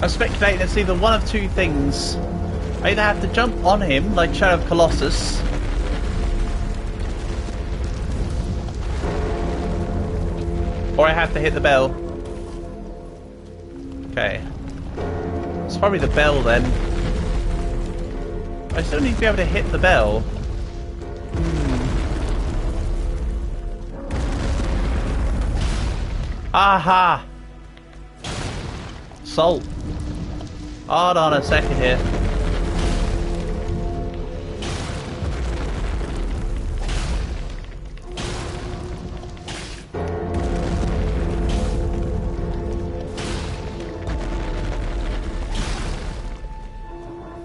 I'm speculating it's either one of two things. I either have to jump on him, like Shadow of Colossus, or I have to hit the bell. Okay. It's probably the bell then. I still need to be able to hit the bell. Aha! Salt. Hold on a second here.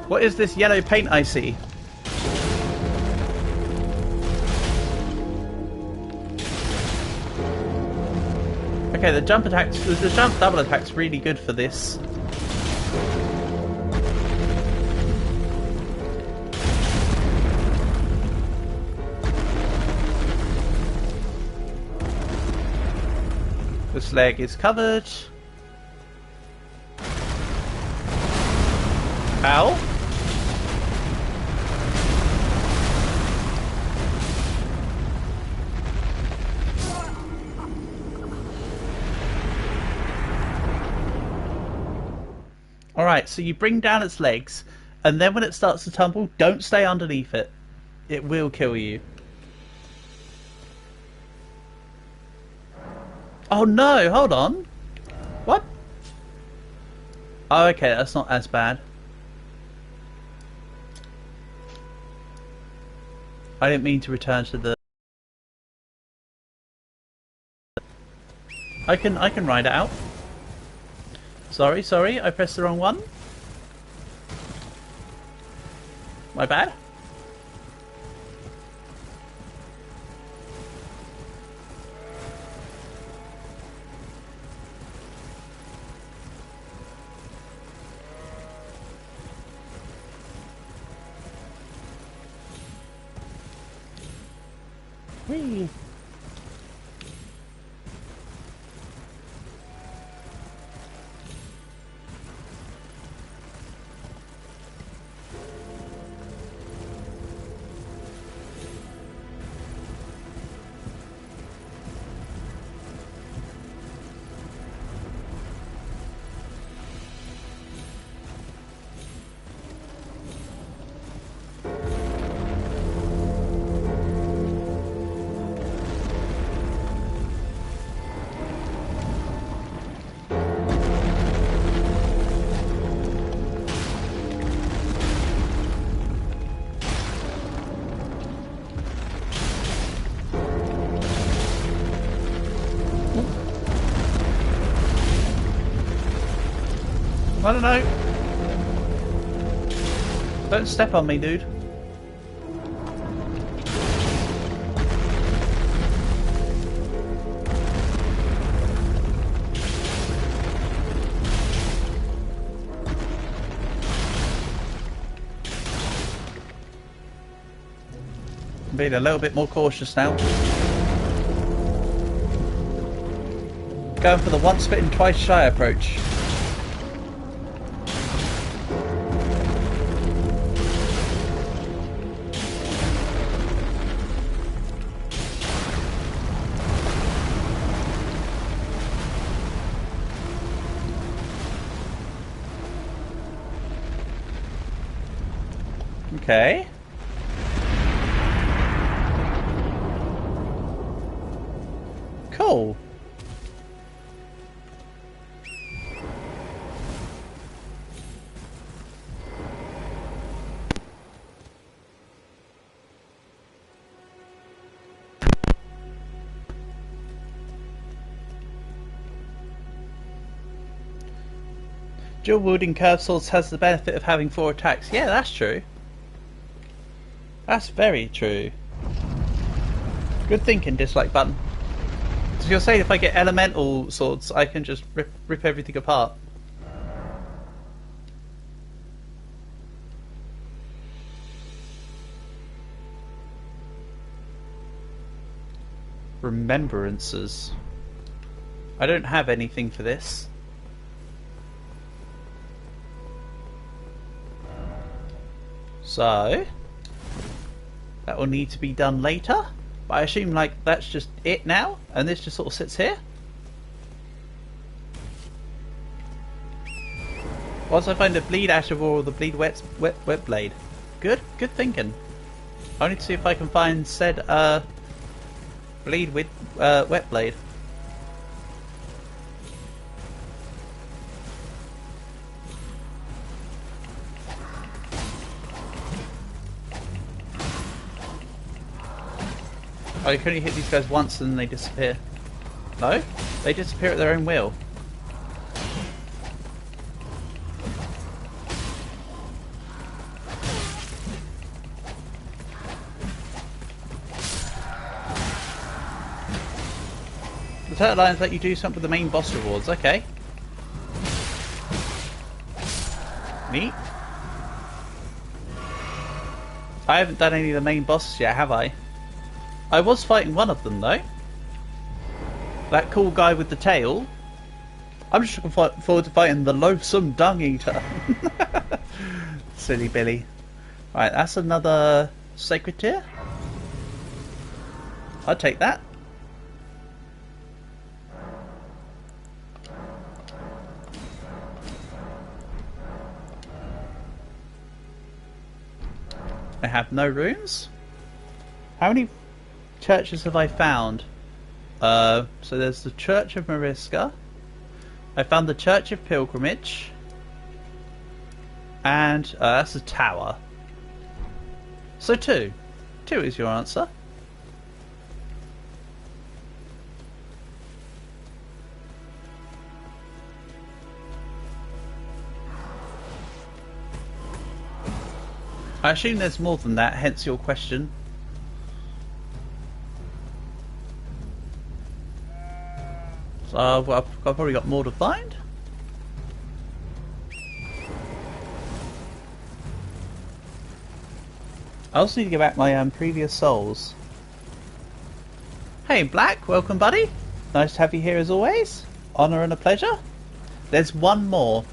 What is this yellow paint I see? Okay, the jump attacks, the jump double attack's really good for this. This leg is covered. Ow. Alright, so you bring down its legs, and then when it starts to tumble, don't stay underneath it. It will kill you. Oh no, hold on. What? Oh, okay, that's not as bad. I didn't mean to return to the... I can ride it out. Sorry, I pressed the wrong one. My bad. Whee! I don't know. Don't step on me, dude. I'm being a little bit more cautious now. Going for the once bitten, twice shy approach. Okay. Cool. Dual wielding curved swords has the benefit of having 4 attacks. Yeah, that's true. That's very true. Good thinking, dislike button. So you're saying if I get elemental swords, I can just rip everything apart? Remembrances. I don't have anything for this. So that will need to be done later. But I assume like that's just it now, and this just sort of sits here. Once I find the bleed ash of or the bleed wet blade. Good thinking. I need to see if I can find said bleed with wet blade. Oh, you can only hit these guys once and then they disappear. No? They disappear at their own will. The turtle lines let you do something with the main boss rewards. Okay. Neat. I haven't done any of the main bosses yet, have I? I was fighting one of them though. That cool guy with the tail. I'm just looking forward to fighting the loathsome dung eater. Silly Billy. Right, that's another sacred tier. I'll take that. I have no rooms. How many churches have I found? So there's the Church of Mariska. I found the Church of Pilgrimage. And that's a tower. So 2. 2 is your answer. I assume there's more than that, hence your question. So I've probably got more to find. I also need to get back my previous souls. Hey Black, welcome buddy. Nice to have you here as always. Honour and a pleasure. There's one more.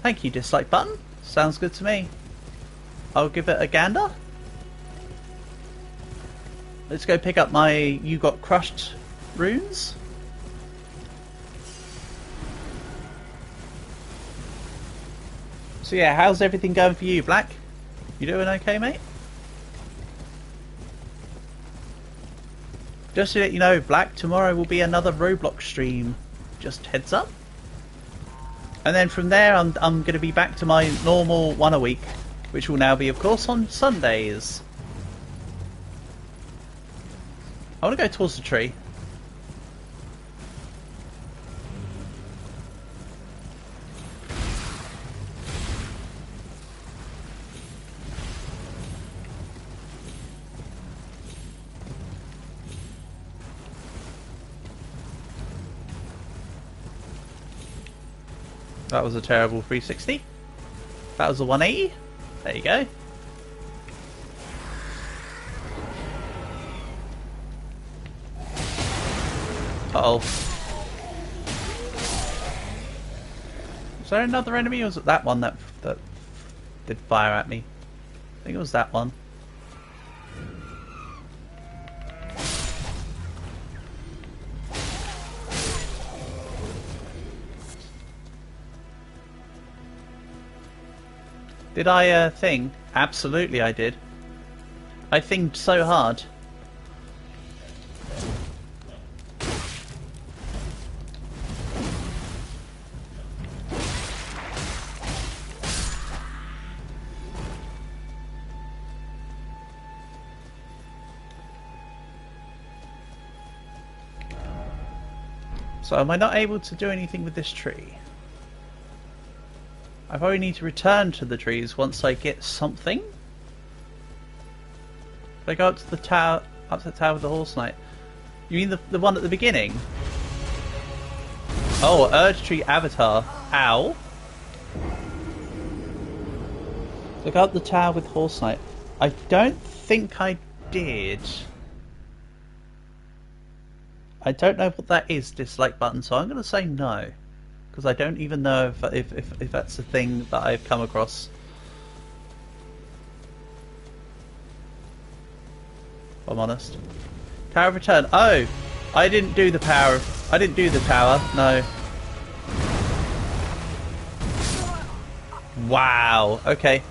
Thank you, dislike button. Sounds good to me. I'll give it a gander. Let's go pick up my You Got Crushed runes. So yeah, how's everything going for you, Black? You doing okay, mate? Just to let you know, Black, tomorrow will be another Roblox stream. Just heads up. And then from there, I'm going to be back to my normal one a week, which will now be, of course, on Sundays. I want to go towards the tree. That was a terrible 360. That was a 180. There you go. Uh-oh. Was there another enemy, or was it that one that did fire at me? I think it was that one. Did I thing? Absolutely I did. I thinged so hard. So am I not able to do anything with this tree? I probably need to return to the trees once I get something. If I go up to the tower, with the horse knight. You mean the one at the beginning? Oh, Urge Tree Avatar. Ow. So go up the tower with horse knight. I don't think I did. I don't know what that is, dislike button, so I'm going to say no. Because I don't even know if that's a thing that I've come across. If I'm honest. Tower of Return. Oh! I didn't do the power. I didn't do the tower. No. Wow. Okay.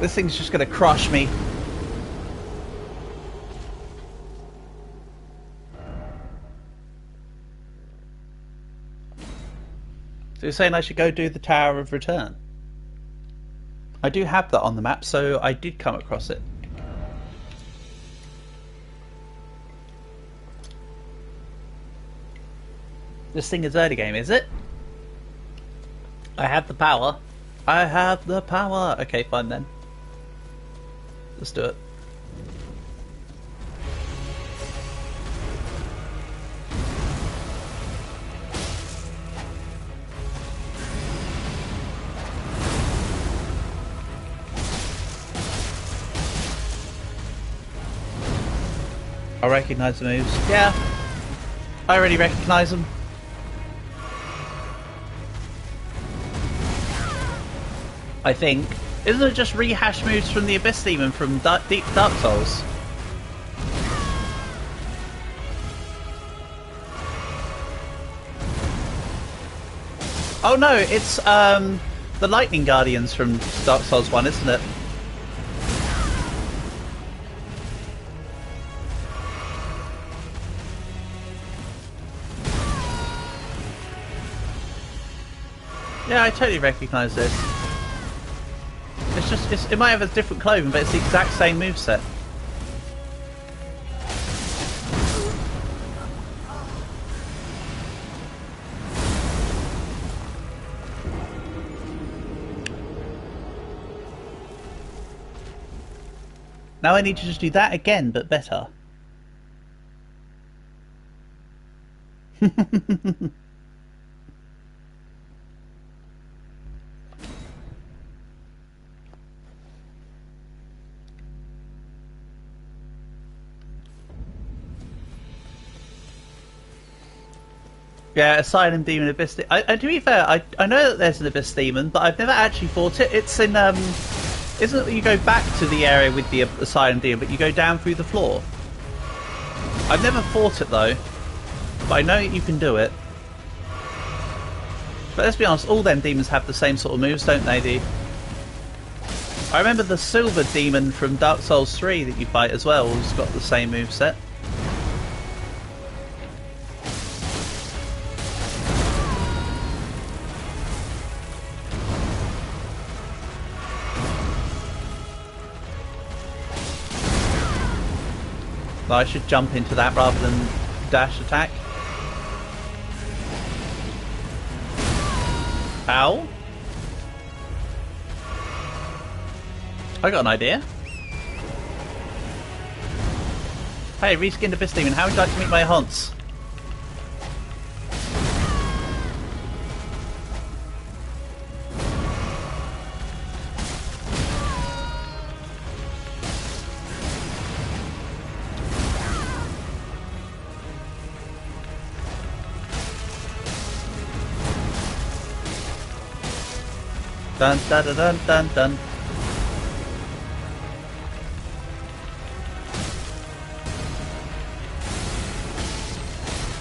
This thing's just going to crush me. So you're saying I should go do the Tower of Return? I do have that on the map, so I did come across it. This thing is early game, is it? I have the power. I have the power. Okay, fine then. Let's do it. I recognise the moves. Yeah, I already recognise them. I think. Isn't it just rehash moves from the Abyss Demon from Deep Dark Souls? Oh no, it's the Lightning Guardians from Dark Souls 1, isn't it? Yeah, I totally recognise this. It's just, it might have a different clothing, but it's the exact same moveset. Now I need to just do that again, but better. Yeah, Asylum Demon Abyss. To be fair, I know that there's an Abyss Demon, but I've never actually fought it. It's in isn't it you go back to the area with the Asylum Demon, but you go down through the floor? I've never fought it though, but I know you can do it. But let's be honest, all them demons have the same sort of moves, don't they, Dee? I remember the Silver Demon from Dark Souls 3 that you fight as well, who's got the same moveset. I should jump into that rather than dash attack. Ow. I got an idea. Hey, reskinned Abyss Demon, how would you like to meet my haunts? Dun dun dun dun dun dun.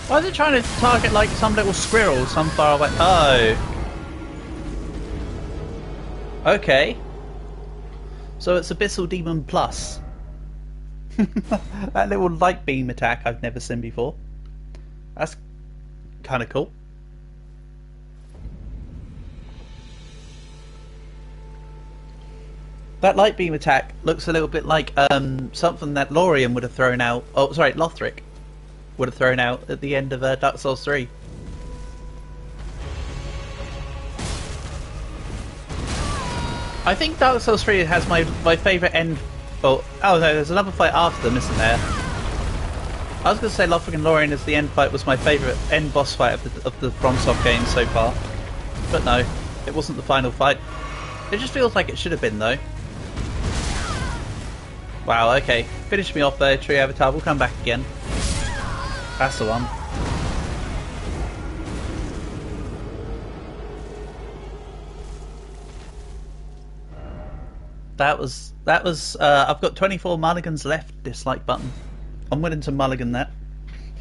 Why is it trying to target like some little squirrel some far away? Oh. Okay. So it's Abyssal Demon Plus. That little light beam attack I've never seen before. That's kind of cool. That light beam attack looks a little bit like something that Lorien would have thrown out. Oh, sorry, Lothric would have thrown out at the end of Dark Souls 3. I think Dark Souls 3 has my favourite end. Oh no, there's another fight after them, isn't there? I was going to say Lothric and Lorien as the end fight was my favourite end boss fight of the FromSoft games so far. But no, it wasn't the final fight. It just feels like it should have been though. Wow, okay. Finish me off there, Tree Avatar. We'll come back again. That's the one. That was. I've got 24 mulligans left. Dislike button. I'm willing to mulligan that.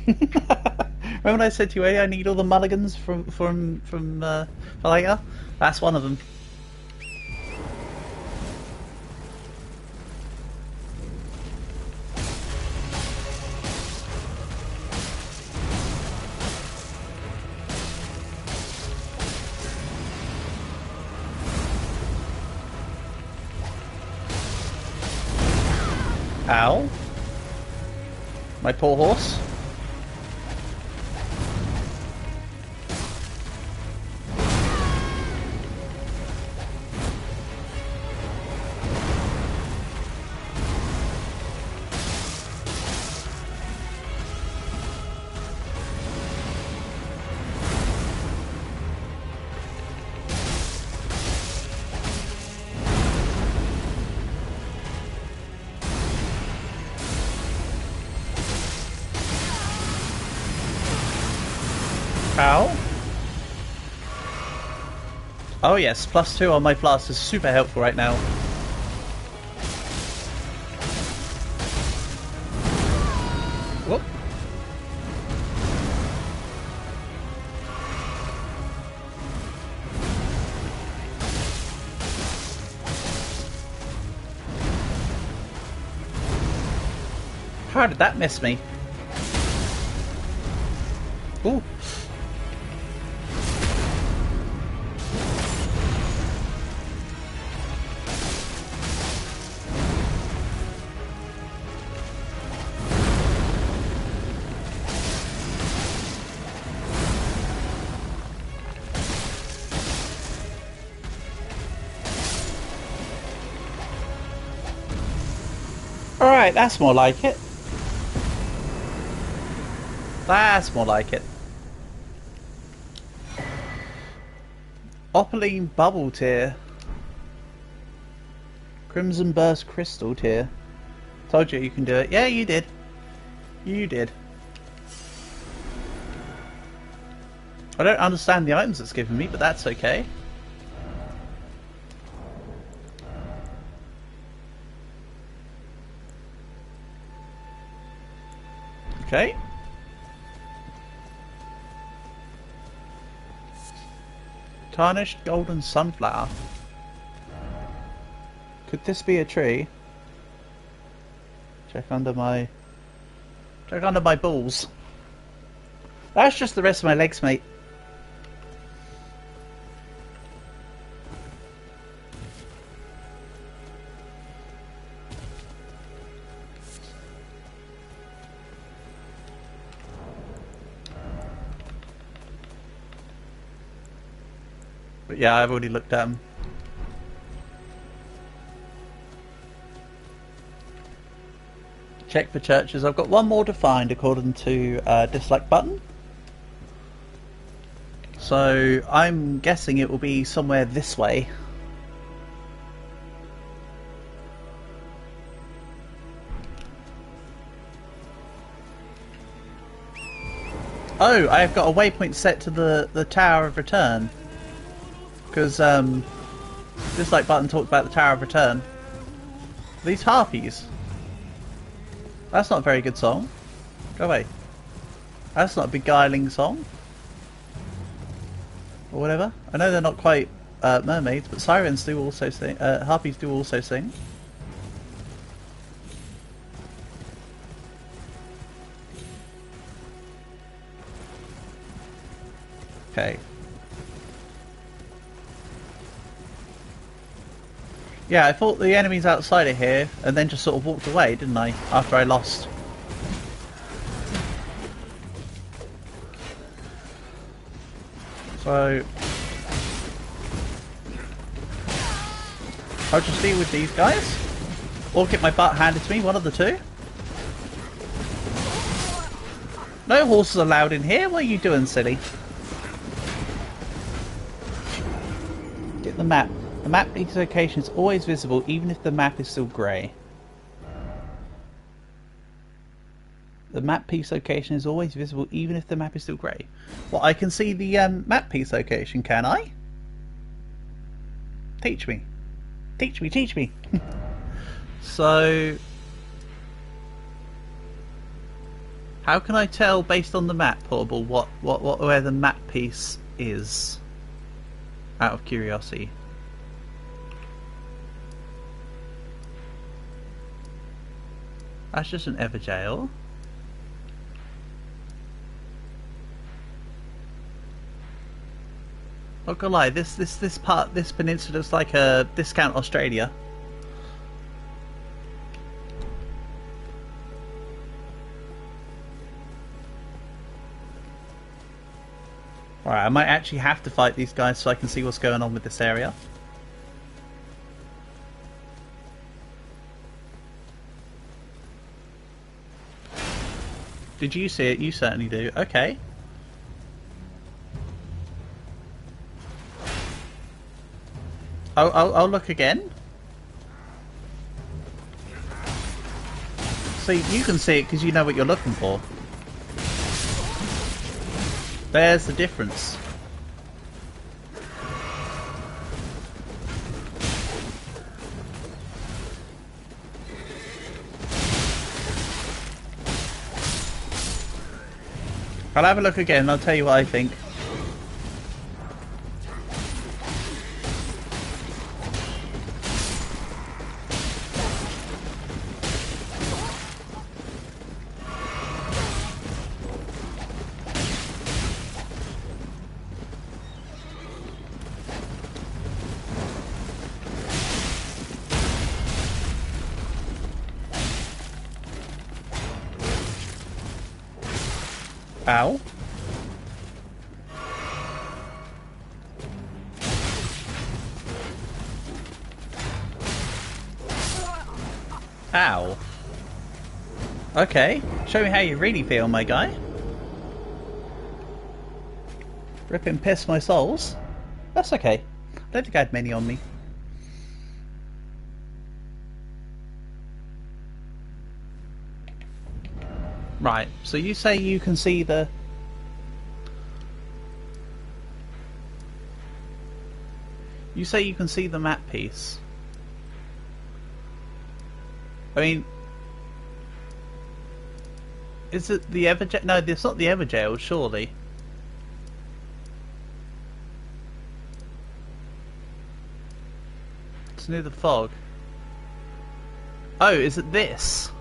Remember when I said to you earlier, I need all the mulligans for later? That's one of them. Ow. My poor horse. Ow. Oh yes, +2 on my blast is super helpful right now. Whoop. How did that miss me? Ooh. Alright, that's more like it. That's more like it. Opaline Bubble Tier. Crimson Burst Crystal Tier. Told you you can do it. Yeah, you did. You did. I don't understand the items it's given me, but that's okay. Okay. Tarnished golden sunflower. Could this be a tree? Check under my balls. That's just the rest of my legs, mate. But yeah, I've already looked at them. Check for churches. I've got one more to find according to dislike button. So I'm guessing it will be somewhere this way. Oh, I've got a waypoint set to the Tower of Return. Because Dislike button talked about the Tower of Return. These harpies. That's not a very good song. Go away. That's not a beguiling song. Or whatever. I know they're not quite mermaids, but sirens do also sing. Harpies do also sing. Okay. Yeah, I thought the enemies outside of here, and then just sort of walked away, didn't I? After I lost. So I'll just deal with these guys, or get my butt handed to me, one of the two. No horses allowed in here. What are you doing, silly? Get the map. The map piece location is always visible, even if the map is still grey. The map piece location is always visible, even if the map is still grey. Well, I can see the map piece location, can I? Teach me. Teach me, teach me. So, how can I tell based on the map, Portable, where the map piece is? Out of curiosity. That's just an Everjail. Not gonna lie, this peninsula's like a discount Australia. Alright, I might actually have to fight these guys so I can see what's going on with this area. Did you see it? You certainly do. Okay. I'll look again. See, you can see it because you know what you're looking for. There's the difference. I'll have a look again and I'll tell you what I think. Ow. Ow. Okay, show me how you really feel, my guy. Ripping piss my souls. That's okay. I don't think I had many on me. Right, so you say you can see the... You say you can see the map piece. I mean... Is it the Everjail? No, it's not the Everjail, surely. It's near the fog. Oh, is it this?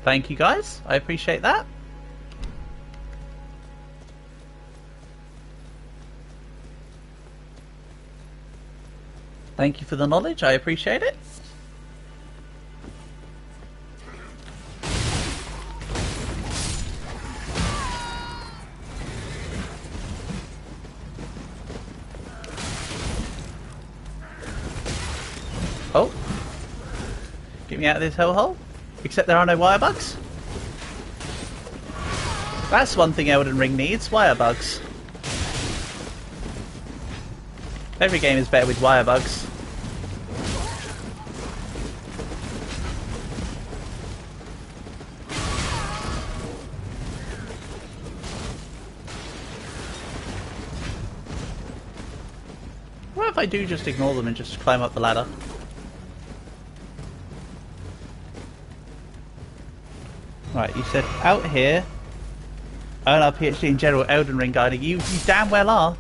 Thank you guys, I appreciate that. Thank you for the knowledge, I appreciate it. Oh. Get me out of this hellhole. Except there are no wire bugs. That's one thing Elden Ring needs, wire bugs. Every game is better with wire bugs. I do just ignore them and just climb up the ladder? Right, you said out here. Earn our PhD in general Elden Ring guiding. You damn well are.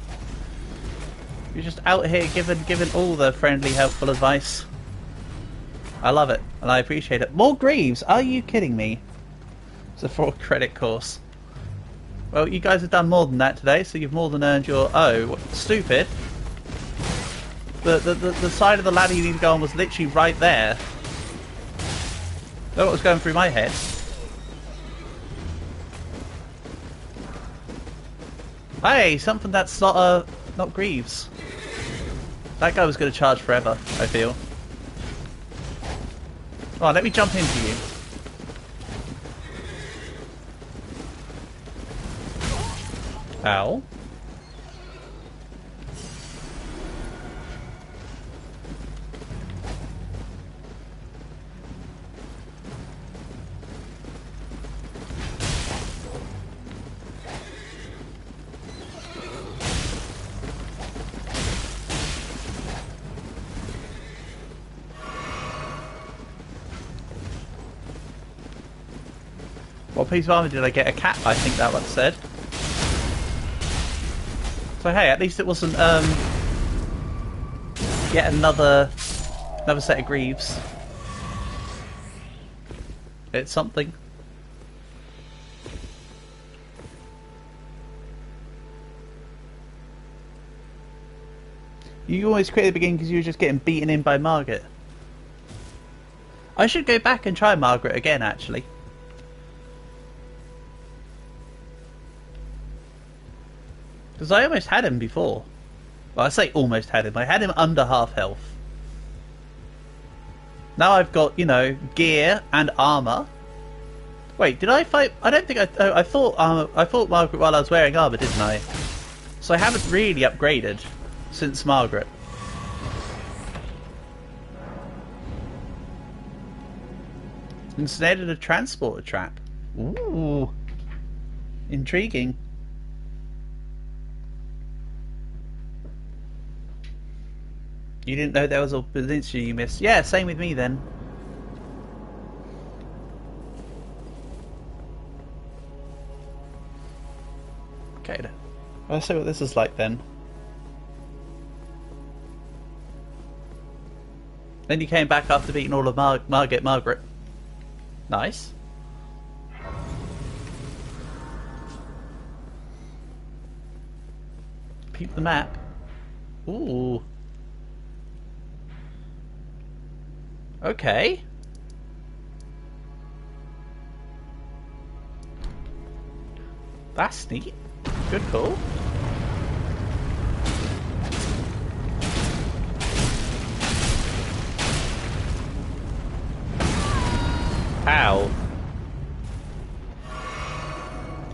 You're just out here giving all the friendly, helpful advice. I love it, and I appreciate it. More Greaves? Are you kidding me? It's a 4-credit course. Well, you guys have done more than that today, so you've more than earned your... Oh, what, stupid. The side of the ladder you need to go on was literally right there. That's what was going through my head. Hey, something that's not Greaves. That guy was going to charge forever, I feel. Oh, let me jump into you. Ow. What piece of armor did I get? A cat, I think that one said. So hey, at least it wasn't yet another set of Greaves. It's something. You always quit at the beginning because you were just getting beaten in by Margaret. I should go back and try Margaret again, actually. Because I almost had him before. Well, I say almost had him. I had him under half health. Now I've got, you know, gear and armor. Wait, did I fight? I don't think I thought Margaret while I was wearing armor, didn't I? So I haven't really upgraded since Margaret. Instead of a transporter trap. Ooh, intriguing. You didn't know there was a peninsula you missed? Yeah, same with me then. Okay, let's see what this is like then. Then you came back after beating all of Margaret. Nice. Peep the map. Ooh. Okay. That's neat. Good call. Ow.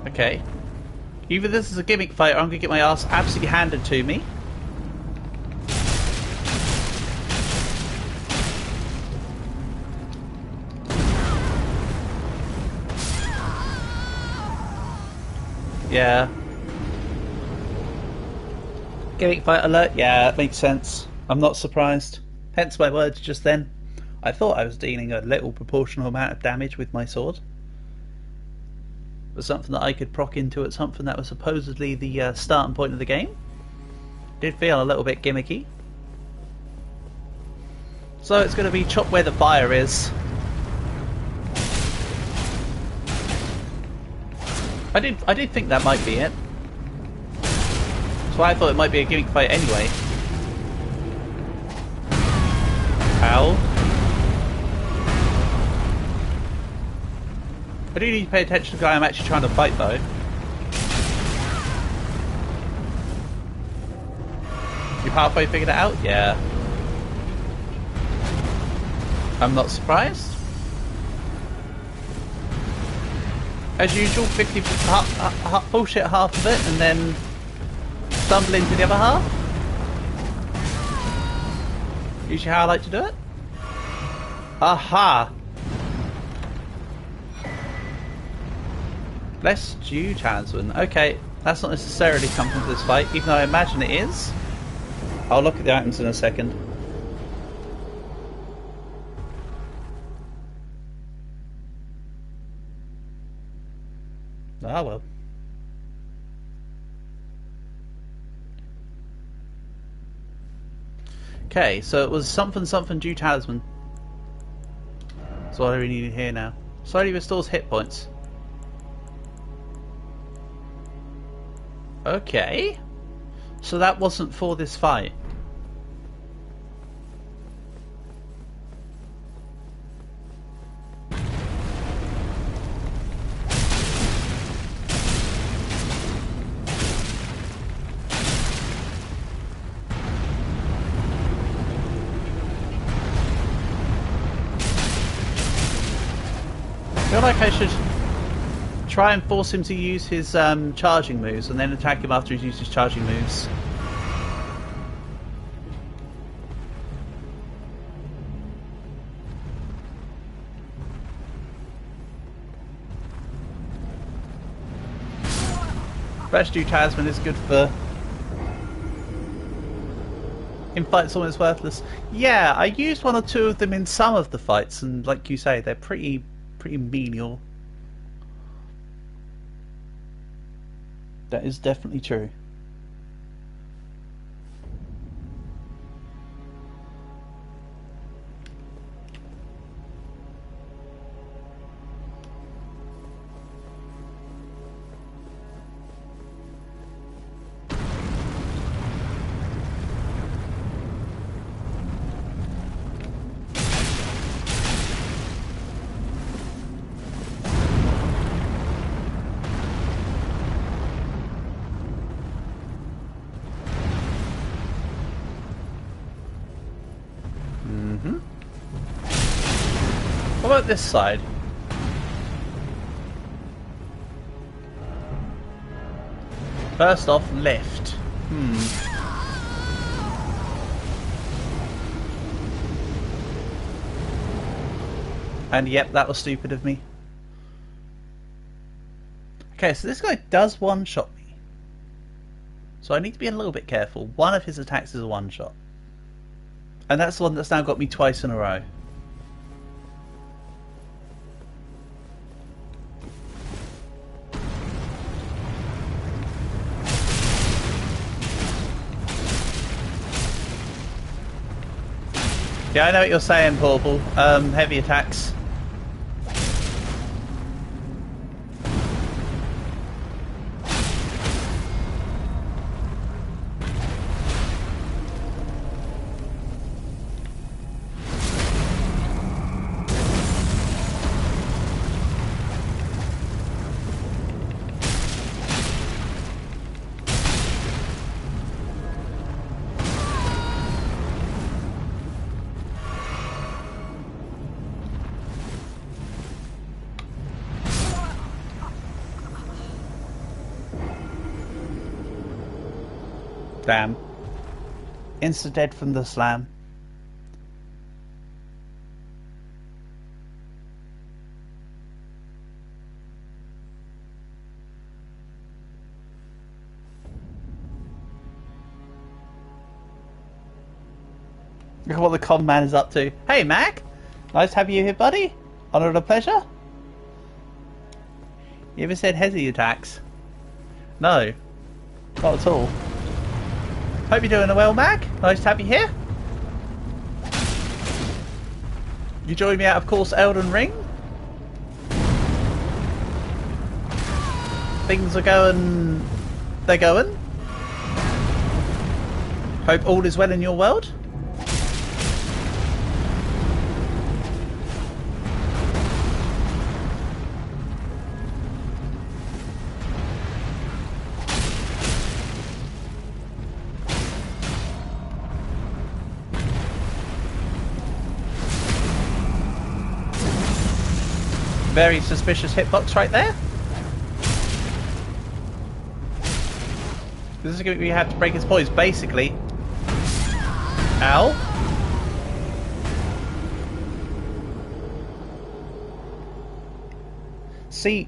Okay. Either this is a gimmick fight or I'm gonna get my ass absolutely handed to me. Yeah. Gimmick fight alert? Yeah, that makes sense. I'm not surprised. Hence my words just then. I thought I was dealing a little proportional amount of damage with my sword. But something that I could proc into at something that was supposedly the starting point of the game. Did feel a little bit gimmicky. So it's going to be chop where the fire is. I did think that might be it. That's why I thought it might be a gimmick fight anyway. Ow. I do need to pay attention to the guy I'm actually trying to fight though. You halfway figured it out? Yeah. I'm not surprised. As usual, 50 bullshit half of it and then stumble into the other half. Usually how I like to do it. Aha! Bless you, Talisman. Okay, that's not necessarily something for this fight, even though I imagine it is. I'll look at the items in a second. Ah, well. Okay, so it was something due talisman. That's what I really need here now. Slowly restores hit points. Okay. So that wasn't for this fight. I feel like I should try and force him to use his charging moves and then attack him after he's used his charging moves. Residue Tasman is good for... in fights almost worthless. Yeah, I used one or two of them in some of the fights, and like you say, they're pretty menial. That is definitely true. What about this side? First off, left. And yep, that was stupid of me. Okay, so this guy does one-shot me. So I need to be a little bit careful. One of his attacks is a one-shot. And that's the one that's now got me twice in a row. Yeah, I know what you're saying, Purple. Heavy attacks. Damn. Insta dead from the slam. Look at what the con man is up to. Hey Mac! Nice to have you here, buddy. Honor and a pleasure. You ever said heavy attacks? No. Not at all. Hope you're doing well, Mac. Nice to have you here. You joined me out, of course, Elden Ring. Things are going... they're going. Hope all is well in your world. Very suspicious hitbox right there. This is going to be have to break his poise, basically. Ow. See,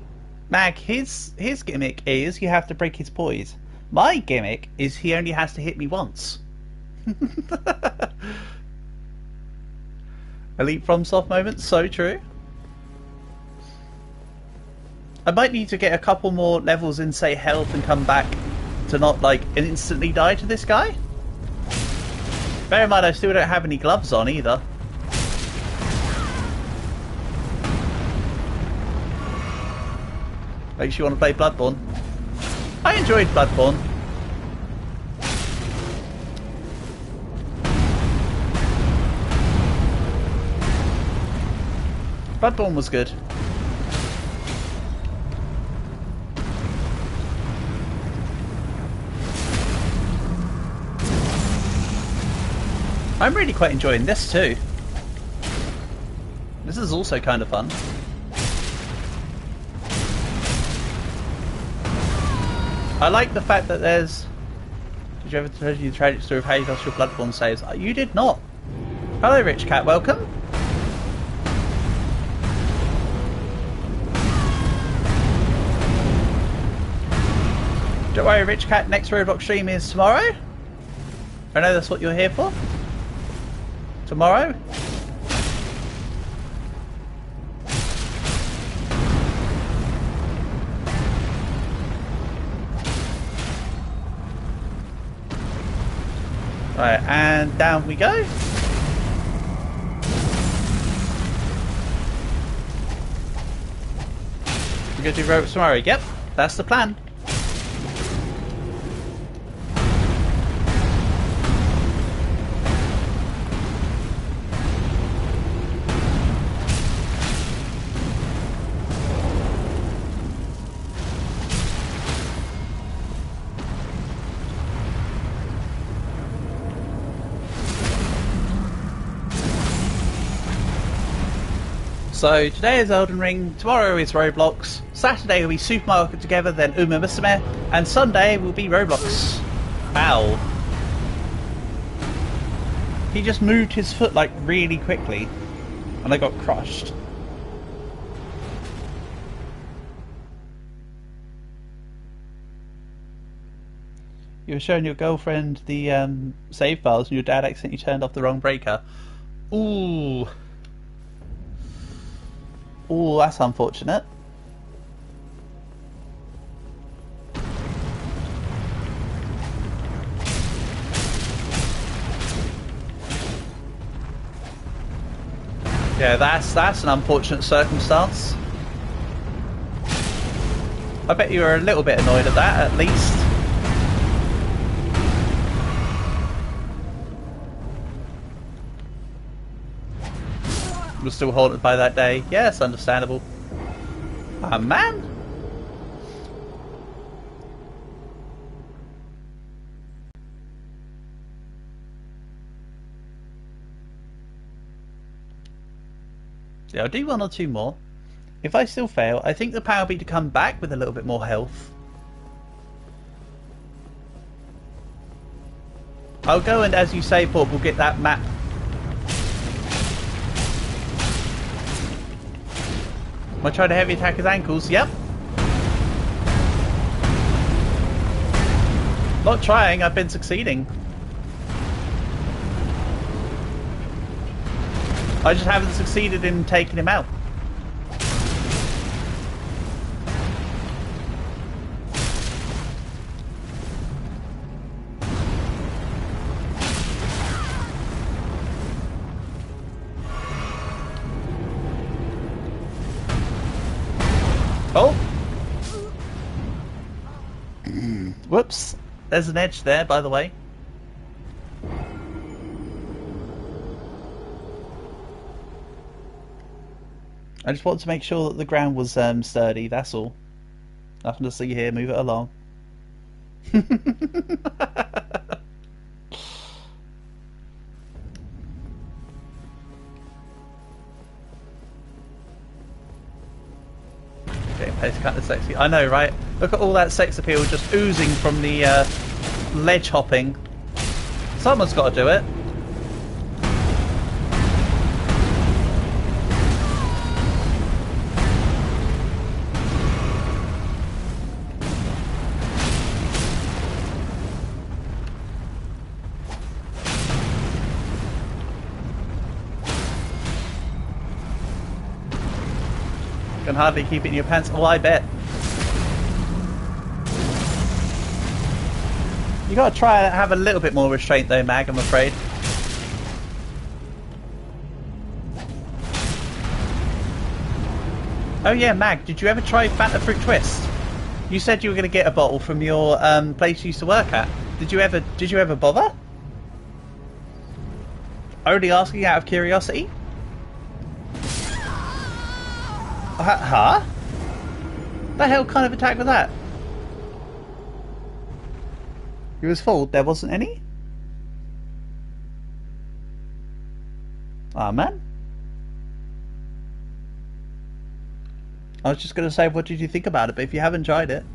Mag, his gimmick is you have to break his poise. My gimmick is he only has to hit me once. Elite FromSoft moments, so true. I might need to get a couple more levels in, say, health and come back to not, like, instantly die to this guy. Bear in mind, I still don't have any gloves on either. Makes you want to play Bloodborne. I enjoyed Bloodborne. Bloodborne was good. I'm really quite enjoying this too. This is also kind of fun. I like the fact that there's... Did you ever tell you the tragic story of how you lost your Bloodborne saves? You did not. Hello, Rich Cat. Welcome. Don't worry, Rich Cat. Next Roblox stream is tomorrow. I know that's what you're here for. Tomorrow. Right, and down we go. We're going to do Roblox tomorrow. Yep, that's the plan. So today is Elden Ring, tomorrow is Roblox, Saturday will be Super Mario Together, then Uma Musume, and Sunday will be Roblox. Ow. He just moved his foot like really quickly, and I got crushed. You were showing your girlfriend the save files and your dad accidentally turned off the wrong breaker. Ooh. Ooh, that's unfortunate. Yeah, that's an unfortunate circumstance. I bet you were a little bit annoyed at that, at least. Was still haunted by that day. Yes, understandable. Ah, man. Yeah, I'll do one or two more. If I still fail, I think the plan will be to come back with a little bit more health. I'll go and, as you say, Paul, we'll get that map. Am I trying to heavy attack his ankles? Yep. Not trying, I've been succeeding. I just haven't succeeded in taking him out. Oh! Whoops. There's an edge there, by the way. I just want to make sure that the ground was sturdy, that's all. Nothing to see here, move it along. It's kind of sexy. I know, right? Look at all that sex appeal just oozing from the ledge hopping. Someone's got to do it. Can hardly keep it in your pants. Oh, I bet. You gotta try and have a little bit more restraint though, Mag, I'm afraid. Oh yeah, Mag, did you ever try Fanta Fruit Twist? You said you were gonna get a bottle from your place you used to work at. Did you ever bother? Only asking out of curiosity? Huh? The hell kind of attack was that? You was fooled, there wasn't any? Ah, man. I was just going to say, what did you think about it? But if you haven't tried it,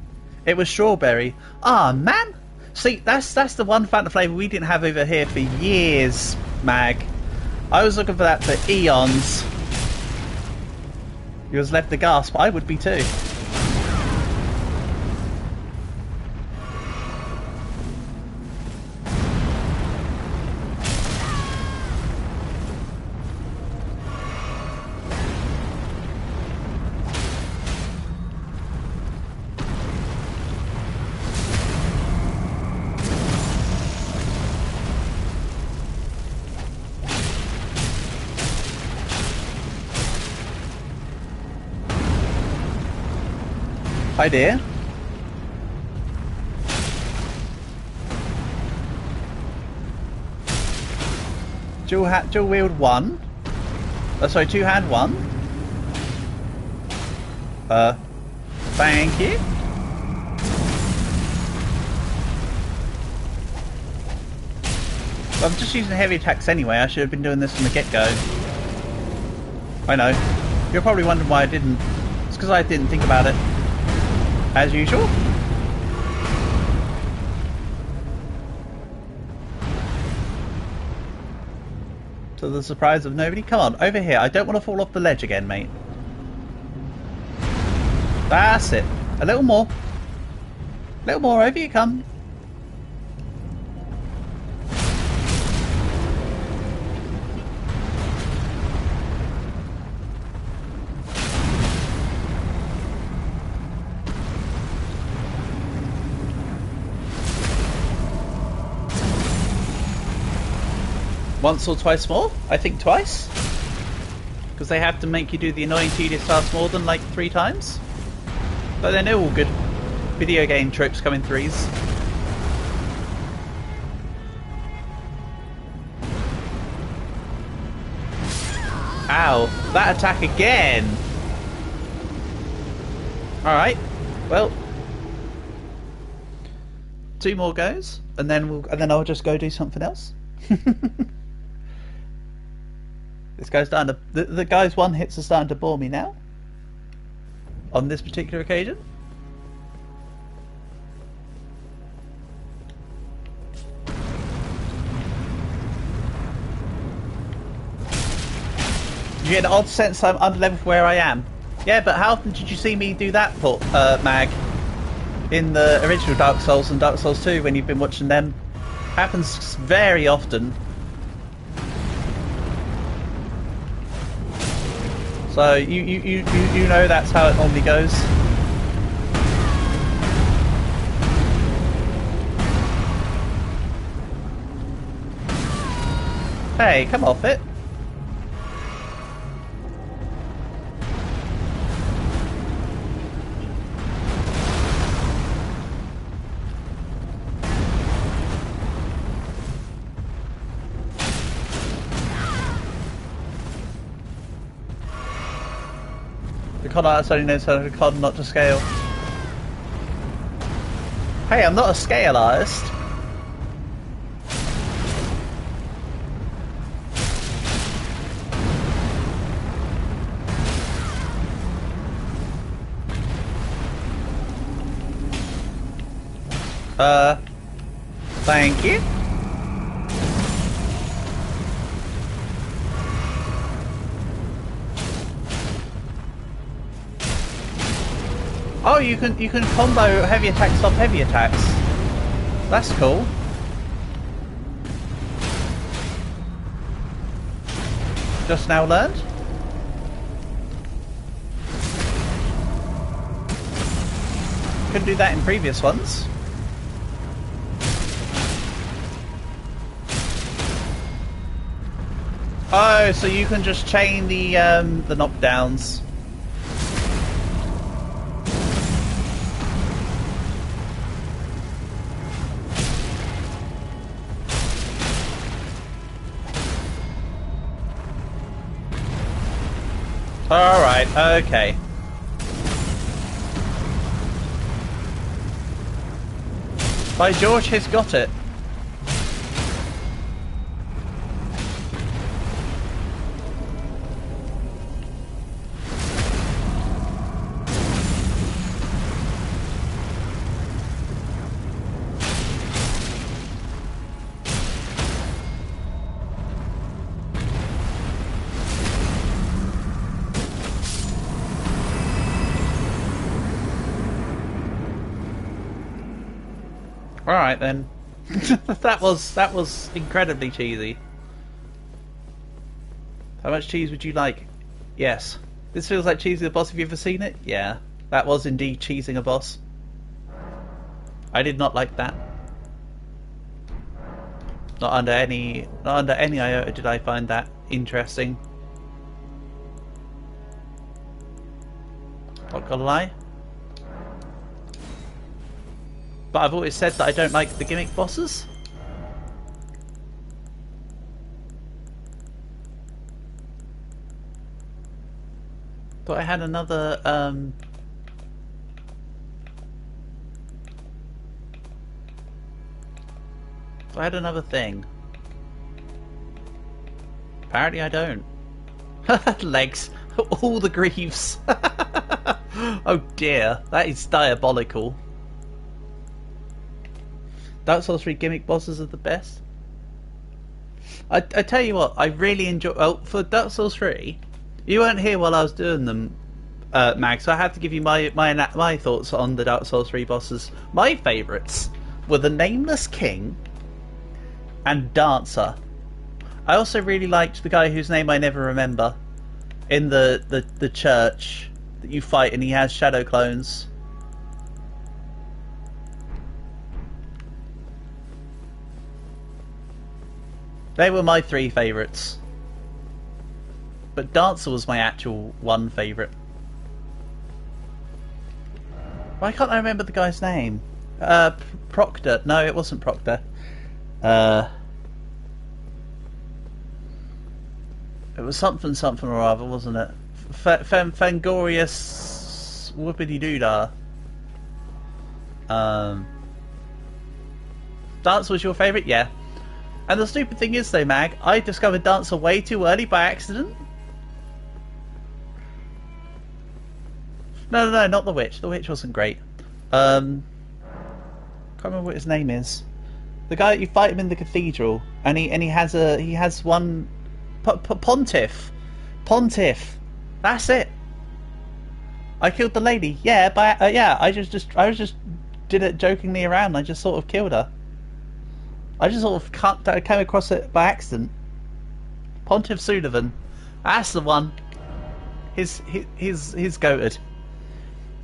it was strawberry. Ah, man. See, that's the one Fanta flavour we didn't have over here for years, Mag. I was looking for that for eons. You was left to gasp. I would be too. Hi dear. Dual wield one. Sorry, two hand one. Thank you. I'm just using heavy attacks anyway. I should have been doing this from the get-go. I know. You're probably wondering why I didn't. It's because I didn't think about it. As usual. To the surprise of nobody. Come on, over here. I don't want to fall off the ledge again, mate. That's it. A little more. A little more. Over you come. Once or twice more? I think twice. Because they have to make you do the annoying tedious task more than like 3 times. But then they're all good. Video game tropes come in 3s. Ow. That attack again! Alright. Well. 2 more goes. And then I'll just go do something else. This guy's starting to... The guy's one hits are starting to bore me now. On this particular occasion. You get an odd sense I'm under level for where I am. Yeah, but how often did you see me do that, Mag? In the original Dark Souls and Dark Souls 2 when you've been watching them? Happens very often. So you know that's how it normally goes. Hey, come off it. Con artist only knows how to con, not to scale. Hey, I'm not a scale artist. Thank you. Oh, you can combo heavy attacks off heavy attacks. That's cool. Just now learned. Couldn't do that in previous ones. Oh, so you can just chain the knockdowns. Alright, okay. By George, he's got it. Alright then. that was incredibly cheesy. How much cheese would you like? Yes. This feels like cheesing a boss. Have you ever seen it? Yeah. That was indeed cheesing a boss. I did not like that. Not under any iota did I find that interesting. Not gonna lie. But I've always said that I don't like the gimmick bosses. Thought I had another thing. Apparently I don't. Legs. All the greaves. Oh dear, that is diabolical. Dark Souls 3 gimmick bosses are the best. I tell you what, I really enjoy. Well, for Dark Souls 3, you weren't here while I was doing them, Mag, so I have to give you my thoughts on the Dark Souls 3 bosses. My favourites were the Nameless King and Dancer. I also really liked the guy whose name I never remember in the church that you fight, and he has shadow clones. They were my three favourites. But Dancer was my actual one favourite. Why can't I remember the guy's name? Proctor. No, it wasn't Proctor. It was something or other, wasn't it? Fangorius Whoopity Doodah. Dancer was your favourite? Yeah. And the stupid thing is though, Mag, I discovered Dancer way too early by accident. No, not the witch. The witch wasn't great. Can't remember what his name is. The guy that you fight him in the cathedral, and he has one Pontiff. That's it. I killed the lady. Yeah, but yeah, I was just did it jokingly around. I just sort of killed her. I just sort of came across it by accident. Pontiff Sullivan. That's the one. He's goated.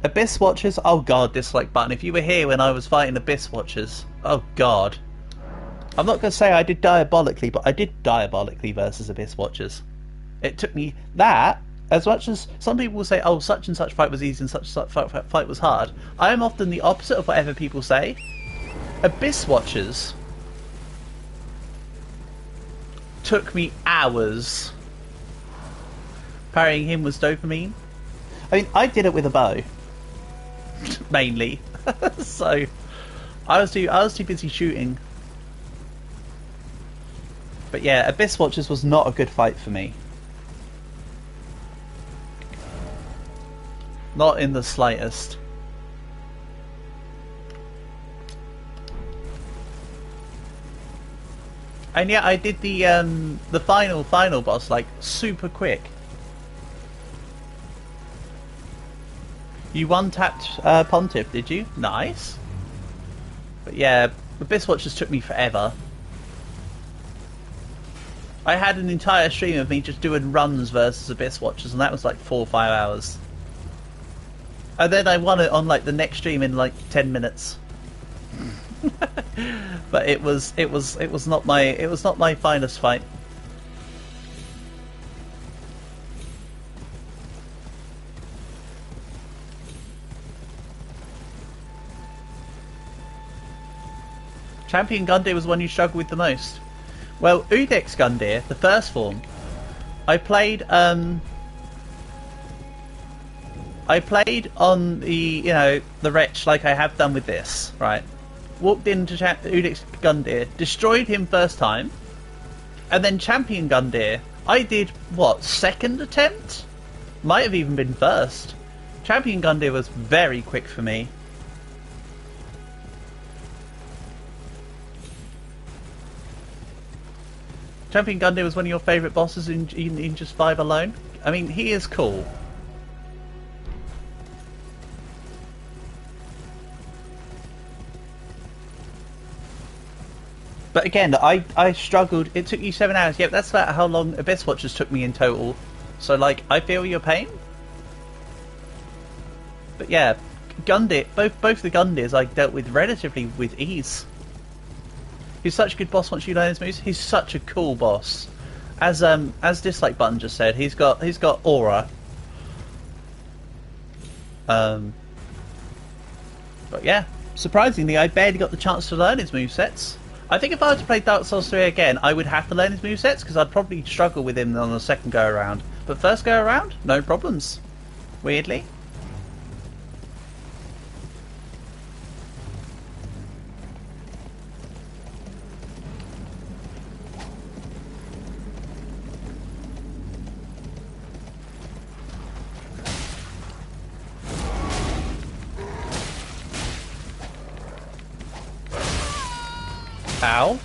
Abyss Watchers. Oh god, dislike button. If you were here when I was fighting Abyss Watchers. Oh god. I'm not going to say I did diabolically, but I did diabolically versus Abyss Watchers. It took me that, as much as some people will say, oh, such and such fight was easy and such fight was hard. I am often the opposite of whatever people say. Abyss Watchers took me hours. Parrying him was dopamine. I mean, I did it with a bow. Mainly. So I was too busy shooting. But yeah, Abyss Watchers was not a good fight for me. Not in the slightest. And yeah, I did the final boss like super quick. You one-tapped Pontiff, did you? Nice. But yeah, Abyss Watchers took me forever. I had an entire stream of me just doing runs versus Abyss Watchers, and that was like 4 or 5 hours. And then I won it on like the next stream in like 10 minutes. But it was not my finest fight. Champion Gundyr was the one you struggled with the most. Well, Udex Gundyr, the first form, I played on the the Wretch like I have done with this, right? Walked into Udex Gundyr, destroyed him first time, and then Champion Gundyr, I did what, second attempt? Might have even been first. Champion Gundyr was very quick for me. Champion Gundyr was one of your favourite bosses in just 5 alone? I mean, he is cool. But again, I struggled. It took you 7 hours. Yep, that's about how long Abyss Watchers took me in total. So, like, I feel your pain. But yeah, Gundyr, both the Gundyrs I dealt with relatively with ease. He's such a good boss once you learn his moves. He's such a cool boss. As Dislike Button just said, he's got aura. But yeah, surprisingly, I barely got the chance to learn his movesets. I think if I were to play Dark Souls 3 again, I would have to learn his movesets because I'd probably struggle with him on the second go around. But first go around, no problems. Weirdly. Ow.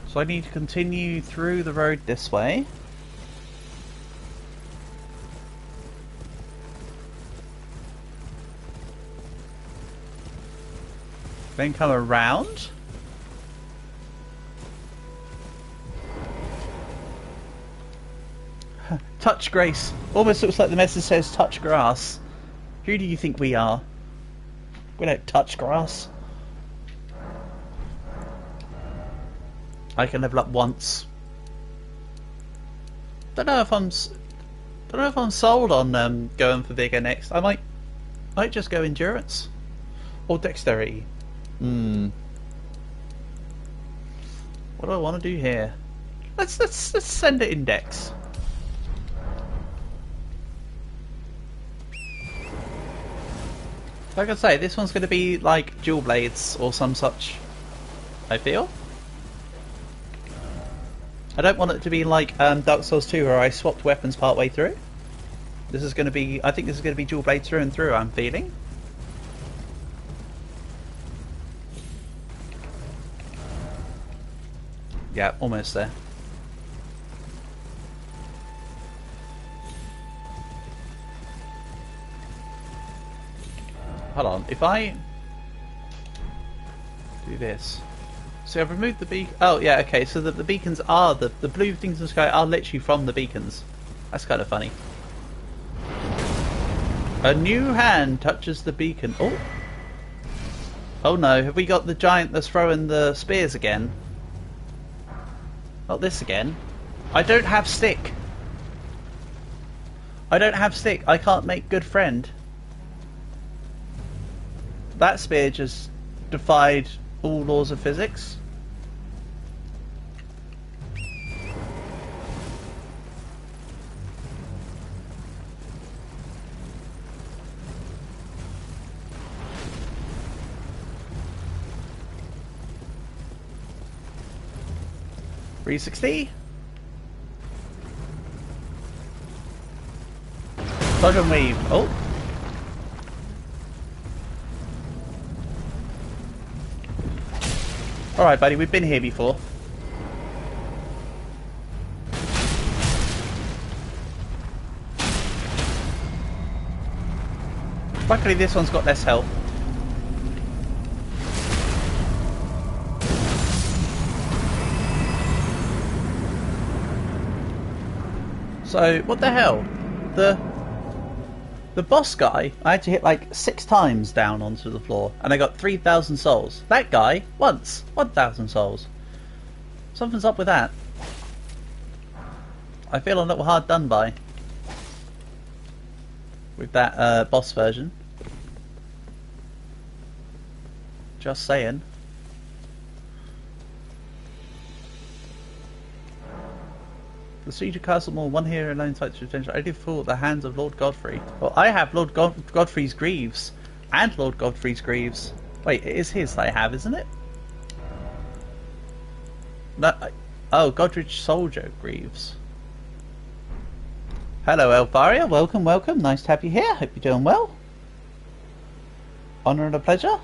So I need to continue through the road this way. Then come around. Touch grace. Almost looks like the message says touch grass. Who do you think we are? We don't touch grass. I can level up once. Don't know if I'm sold on going for vigor next. I might just go endurance or dexterity. What do I want to do here? Let's send it index. Like I say, this one's going to be like dual blades or some such. I feel. I don't want it to be like Dark Souls 2 where I swapped weapons partway through. This is going to be. I think this is going to be dual blade through and through. I'm feeling. Yeah, almost there. Hold on, if I do this. So I've removed the beacon. Oh yeah, okay, so the beacons are, the blue things in the sky are literally from the beacons. That's kind of funny. A new hand touches the beacon. Oh! Oh no, have we got the giant that's throwing the spears again? Not this again. I don't have stick. I don't have stick. I can't make good friend. That spear just defied all laws of physics. $360. Dodge and weave. Oh. Alright buddy, we've been here before. Luckily this one's got less health. So, what the hell? The boss guy, I had to hit like 6 times down onto the floor, and I got 3,000 souls. That guy, once, 1,000 souls. Something's up with that. I feel a little hard done by with that boss version. Just saying. The siege of Castle Moor, one hero alone fights for attention. I only fought the hands of Lord Godfrey. Well, I have Lord Godfrey's Greaves. And Lord Godfrey's Greaves. Wait, it is his that I have, isn't it? No, oh, Godrich Soldier Greaves. Hello, Elfaria. Welcome, welcome. Nice to have you here. Hope you're doing well. Honour and a pleasure.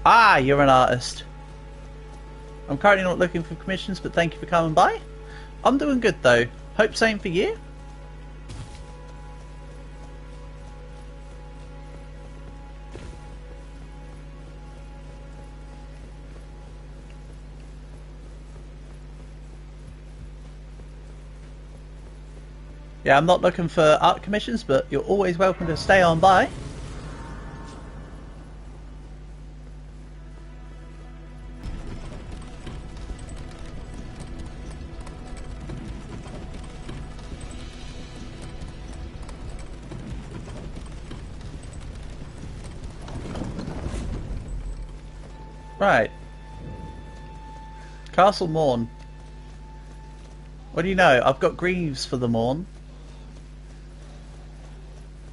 Ah, you're an artist. I'm currently not looking for commissions, but thank you for coming by. I'm doing good though. Hope same for you. Yeah, I'm not looking for art commissions, but you're always welcome to stay on by. Right. Castle Morn. What do you know? I've got Greaves for the Morn.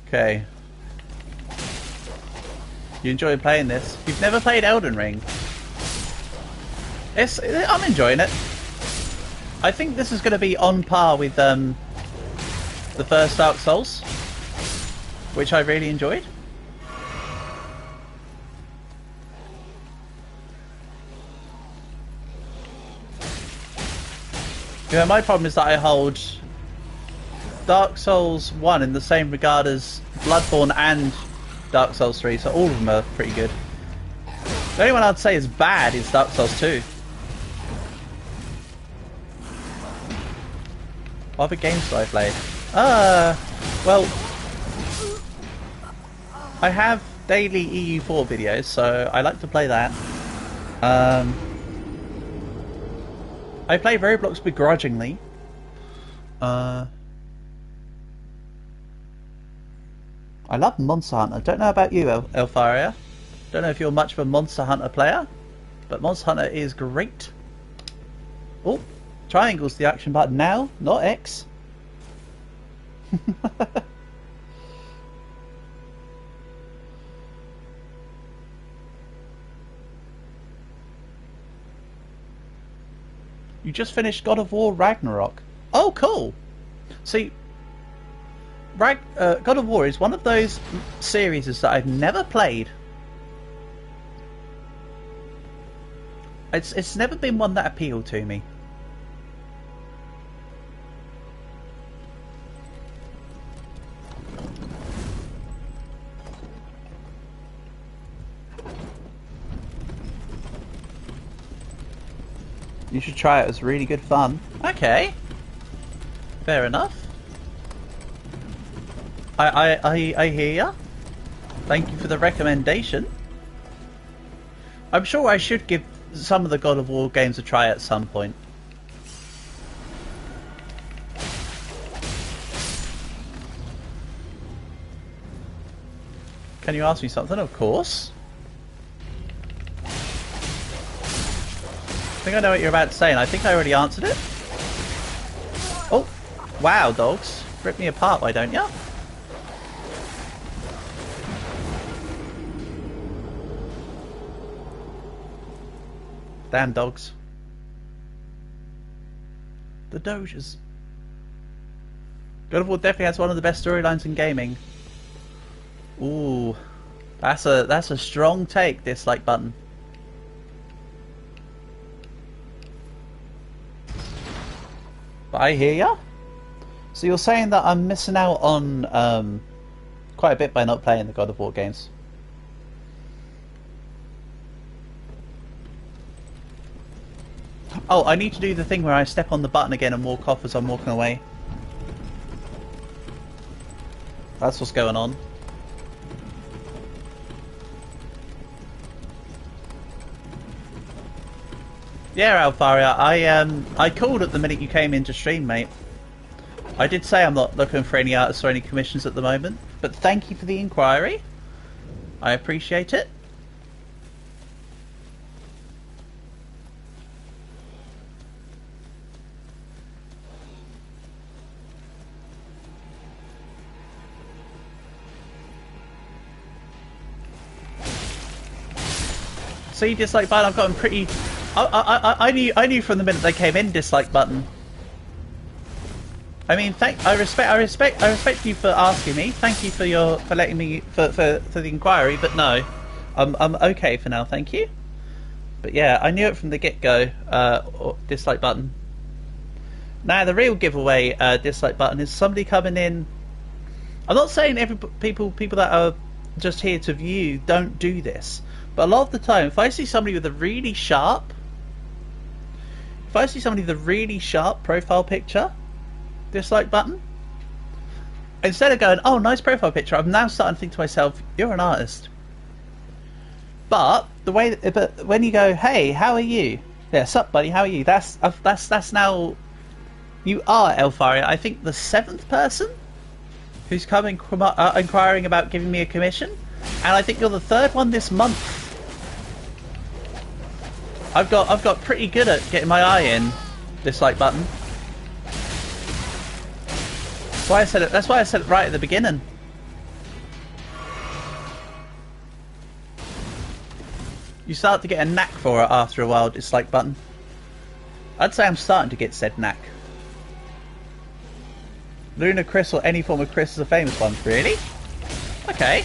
Okay. You enjoy playing this? You've never played Elden Ring? I'm enjoying it. I think this is going to be on par with the first Dark Souls, which I really enjoyed. Yeah, my problem is that I hold Dark Souls 1 in the same regard as Bloodborne and Dark Souls 3, so all of them are pretty good. The only one I'd say is bad is Dark Souls 2. What other games do I play? Well, I have daily EU4 videos, so I like to play that. I play Roblox begrudgingly. I love Monster Hunter. Don't know about you, Elfaria. Don't know if you're much of a Monster Hunter player, but Monster Hunter is great. Oh, triangle's the action button now, not X. You just finished God of War Ragnarok. Oh, cool! See, God of War is one of those series that I've never played. It's never been one that appealed to me. You should try it. It's really good fun. Okay, fair enough. I hear ya. Thank you for the recommendation. I'm sure I should give some of the God of War games a try at some point. Can you ask me something? Of course. I think I know what you're about to say, and I think I already answered it. Oh, wow, dogs. Rip me apart, why don't ya? Damn dogs. The Doges. God of War definitely has one of the best storylines in gaming. Ooh. That's a strong take, dislike button. But I hear ya. So you're saying that I'm missing out on quite a bit by not playing the God of War games. Oh, I need to do the thing where I step on the button again and walk off as I'm walking away. That's what's going on. Yeah, Alfaria, I called at the minute you came into stream, mate. I did say I'm not looking for any artists or any commissions at the moment, but thank you for the inquiry. I appreciate it. See, dislike button. I've gotten pretty. I knew from the minute they came in dislike button. I mean, I respect you for asking me. Thank you for letting me for the inquiry. But no, I'm okay for now. Thank you. But yeah, I knew it from the get-go. Dislike button. Now the real giveaway dislike button is somebody coming in. I'm not saying people that are just here to view don't do this. But a lot of the time, if I see somebody with a really sharp profile picture, dislike button, instead of going, oh, nice profile picture, I'm now starting to think to myself, you're an artist. But when you go, hey, how are you? Yeah, sup, buddy, how are you? That's now, you are Elfaria. I think the 7th person who's come inquiring about giving me a commission, and I think you're the 3rd one this month. I've got pretty good at getting my eye in dislike button. That's why I said it right at the beginning. You start to get a knack for it after a while, dislike button. I'd say I'm starting to get said knack. Luna Chris or any form of Chris is a famous one. Really? Okay.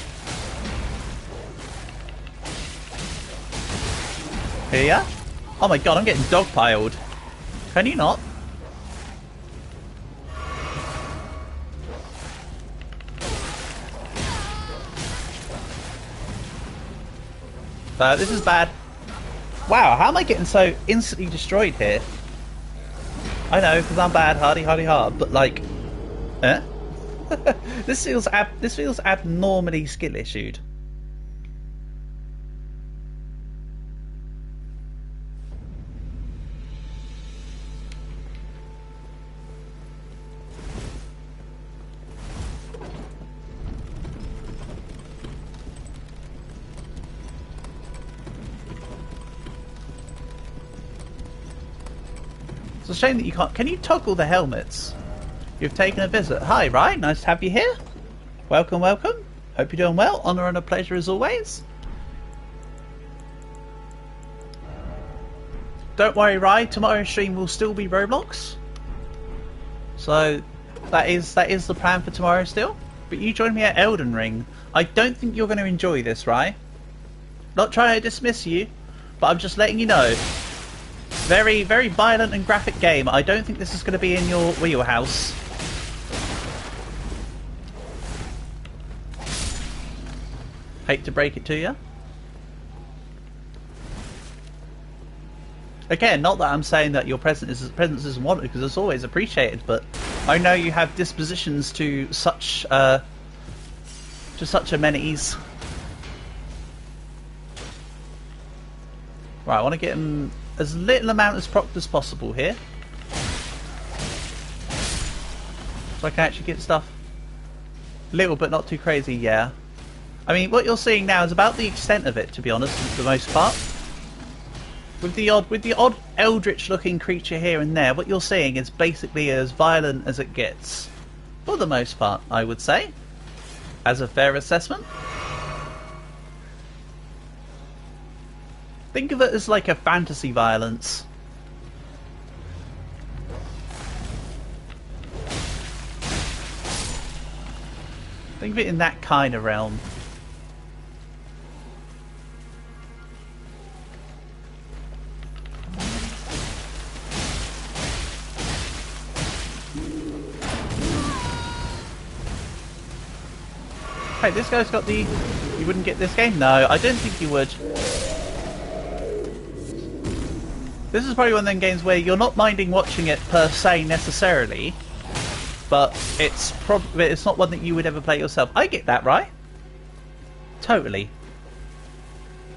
Here? Oh my god, I'm getting dogpiled. Can you not? This is bad. Wow, how am I getting so instantly destroyed here? I know, because I'm bad, hardy hard, but like... this feels abnormally skill issued. It's a shame that you can't... Can you toggle the helmets? You've taken a visit. Hi, Ryan. Nice to have you here. Welcome, welcome. Hope you're doing well. Honour and a pleasure as always. Don't worry, Ryan. Tomorrow's stream will still be Roblox. So, that is the plan for tomorrow still. But you join me at Elden Ring. I don't think you're going to enjoy this, Ryan. Not trying to dismiss you, but I'm just letting you know. Very, very violent and graphic game. I don't think this is going to be in your wheelhouse. Hate to break it to you. Again, not that I'm saying that your presence isn't wanted, because it's always appreciated, but I know you have dispositions to such amenities. Right, I want to get him as little amount as proc as possible here, so I can actually get stuff. Little, but not too crazy. Yeah. I mean, what you're seeing now is about the extent of it, to be honest, for the most part. With the odd eldritch-looking creature here and there, what you're seeing is basically as violent as it gets, for the most part, I would say, as a fair assessment. Think of it as like a fantasy violence. Think of it in that kind of realm. Hey, this guy's got the... You wouldn't get this game? No, I don't think you would. This is probably one of them games where you're not minding watching it per se necessarily, but it's not one that you would ever play yourself. I get that, right? Totally.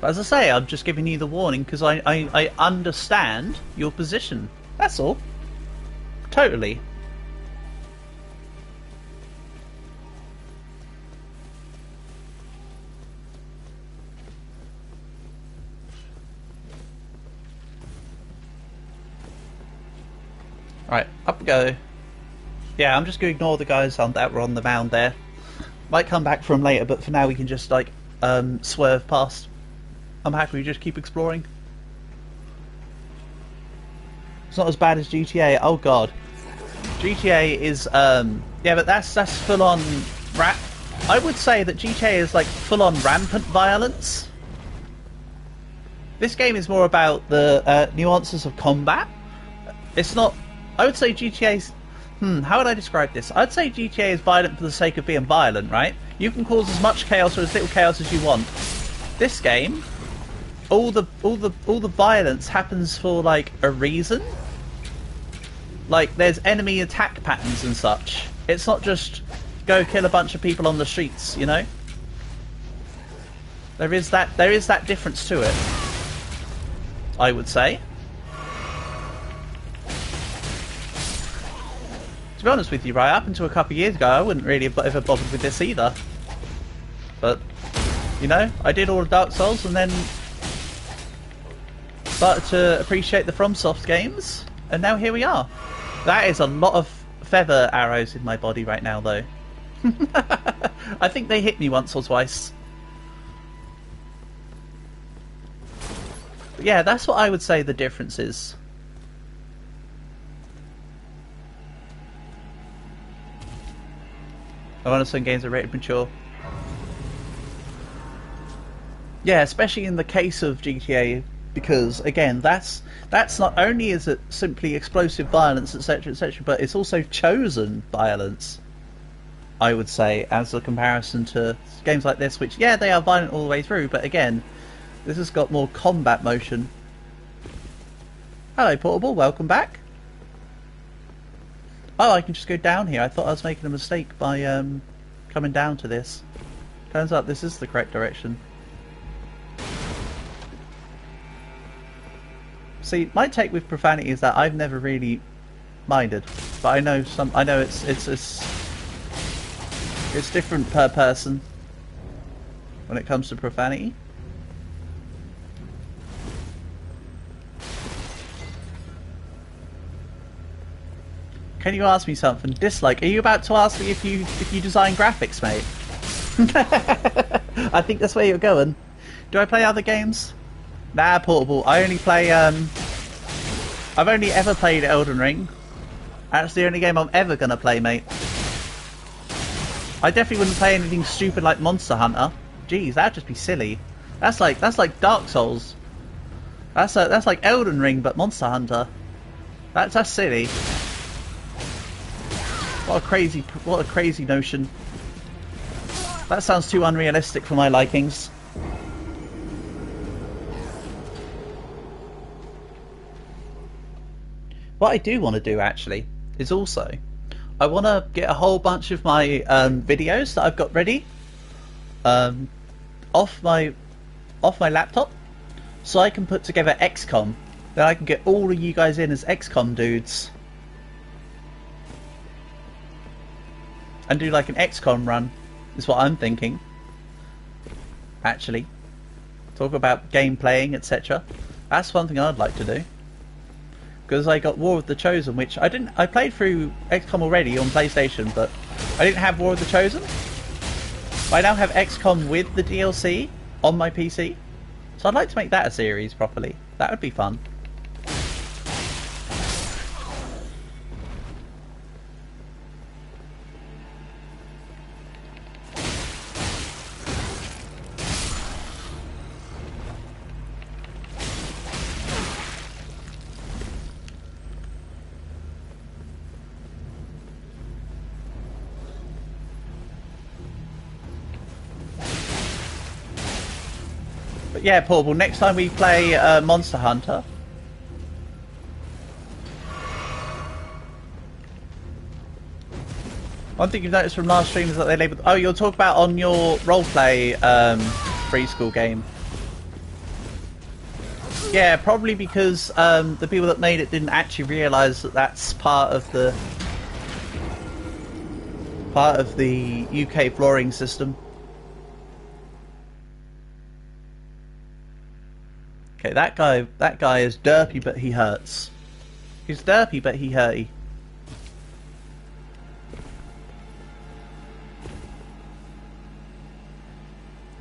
But as I say, I'm just giving you the warning because I understand your position. That's all. Totally. Right, up we go. Yeah, I'm just going to ignore the guys that were on the mound there. Might come back for them later, but for now we can just like swerve past. I'm happy we just keep exploring. It's not as bad as GTA. Oh god, GTA is yeah, but that's full on I would say that GTA is like full on rampant violence. This game is more about the nuances of combat. It's not. I would say GTA's... how would I describe this? I'd say GTA is violent for the sake of being violent, right? You can cause as much chaos or as little chaos as you want. This game, all the violence happens for like a reason. Like there's enemy attack patterns and such. It's not just go kill a bunch of people on the streets, you know? There is that difference to it, I would say. To be honest with you, right up until a couple of years ago, I wouldn't really have ever bothered with this either. But, you know, I did all of Dark Souls and then started to appreciate the FromSoft games, and now here we are. That is a lot of feather arrows in my body right now, though. I think they hit me once or twice. But yeah, that's what I would say the difference is. I want some games are rated mature. Yeah, especially in the case of GTA, because again, that's not only is it simply explosive violence, etc., etc., but it's also chosen violence. I would say, as a comparison to games like this, which yeah, they are violent all the way through, but again, this has got more combat motion. Hello, Portable. Welcome back. Oh, I can just go down here. I thought I was making a mistake by coming down to this. Turns out this is the correct direction. See, my take with profanity is that I've never really minded, but I know it's different per person when it comes to profanity. Can you ask me something? Dislike, are you about to ask me if you design graphics, mate? I think that's where you're going. Do I play other games? Nah, Portable. I only play I've only ever played Elden Ring. That's the only game I'm ever gonna play, mate. I definitely wouldn't play anything stupid like Monster Hunter. Jeez, that'd just be silly. That's like Dark Souls. That's like Elden Ring but Monster Hunter. That's silly. What a crazy notion. That sounds too unrealistic for my likings. What I do want to do actually is also I want to get a whole bunch of my videos that I've got ready off my laptop, so I can put together XCOM. Then I can get all of you guys in as XCOM dudes and do like an XCOM run. Is what I'm thinking. Actually, talk about game playing, etc. That's one thing I'd like to do. Because I got War of the Chosen, which I played through XCOM already on PlayStation, but I didn't have War of the Chosen. I now have XCOM with the DLC on my PC, so I'd like to make that a series properly. That would be fun. Yeah, Portable, next time we play Monster Hunter, One thing you've noticed from last stream is that they labelled... Oh, you'll talk about on your roleplay preschool game. Yeah, probably because the people that made it didn't actually realise that that's part of the UK flooring system. Okay, that guy is derpy, but he hurts. He's derpy, but he hurty.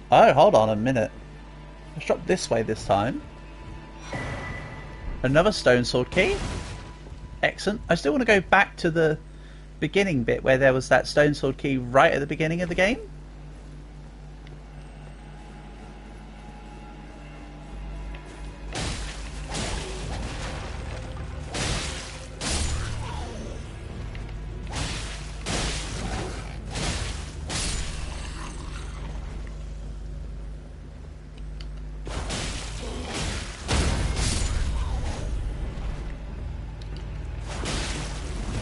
Oh, hold on a minute. Let's drop this way this time. Another stone sword key. Excellent. I still want to go back to the beginning bit where there was that stone sword key right at the beginning of the game.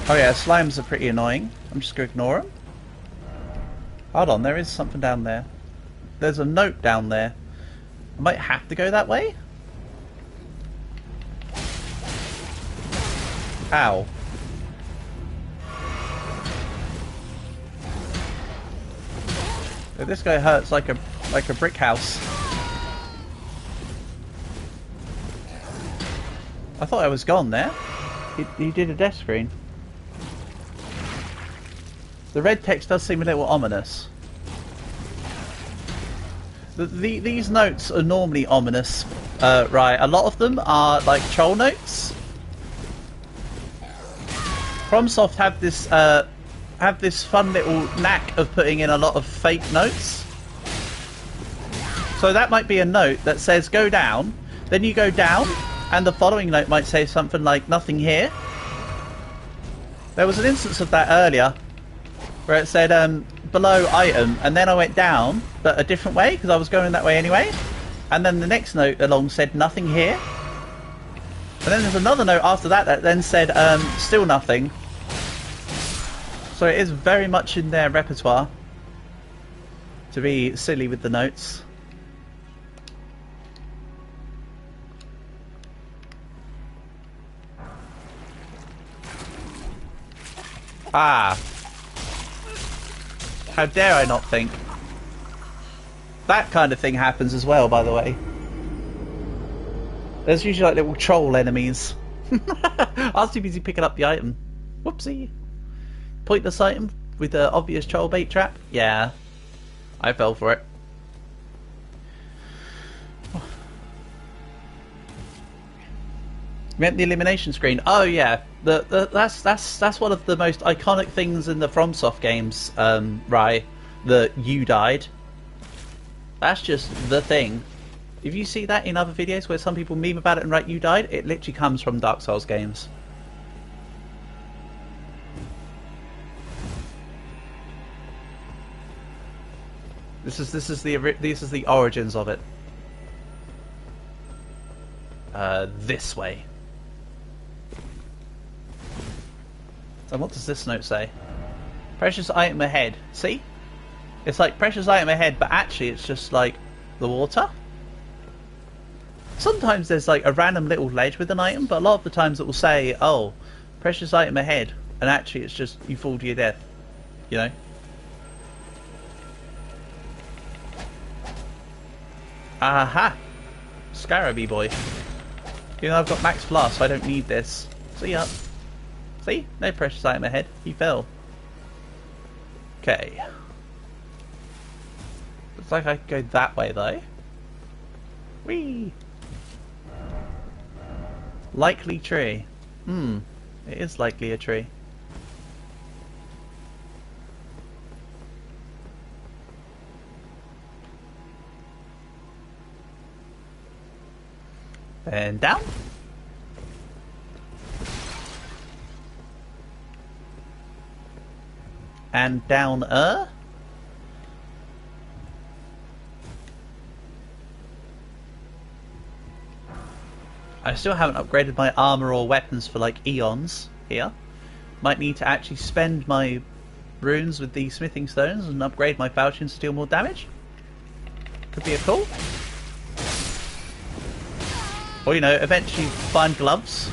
Oh yeah, slimes are pretty annoying. I'm just going to ignore them. Hold on, there is something down there. There's a note down there. I might have to go that way? Ow. This guy hurts like a brick house. I thought I was gone there. He did a death screen. The red text does seem a little ominous. These notes are normally ominous, right? A lot of them are like troll notes. FromSoft have this fun little knack of putting in a lot of fake notes. So that might be a note that says go down, then you go down, and the following note might say something like nothing here. There was an instance of that earlier, where it said below item, and then I went down, but a different way, because I was going that way anyway. And then the next note along said nothing here. And then there's another note after that that then said still nothing. So it is very much in their repertoire to be silly with the notes. Ah. How dare I not think? That kind of thing happens as well, by the way. There's usually like little troll enemies. I was too busy picking up the item. Whoopsie. Pointless item with the obvious troll bait trap? Yeah. I fell for it. Meant the elimination screen. Oh yeah, that's one of the most iconic things in the FromSoft games, right? The you died. That's just the thing. If you see that in other videos where some people meme about it and write you died, it literally comes from Dark Souls games. This is the origins of it. This way. And what does this note say? Precious item ahead. See? It's like precious item ahead, but actually it's just like the water. Sometimes there's like a random little ledge with an item, but a lot of the times it will say, oh, precious item ahead, and actually it's just you fall to your death. You know? Aha! Scaraby boy. You know, I've got max flask, so I don't need this. See ya. See? No precious item ahead. He fell. Okay. Looks like I could go that way, though. Whee! Likely tree. It is likely a tree. Then down. And down I still haven't upgraded my armor or weapons for like eons here. Might need to actually spend my runes with the smithing stones and upgrade my falchions to deal more damage. Could be a cool. Or, you know, eventually find gloves.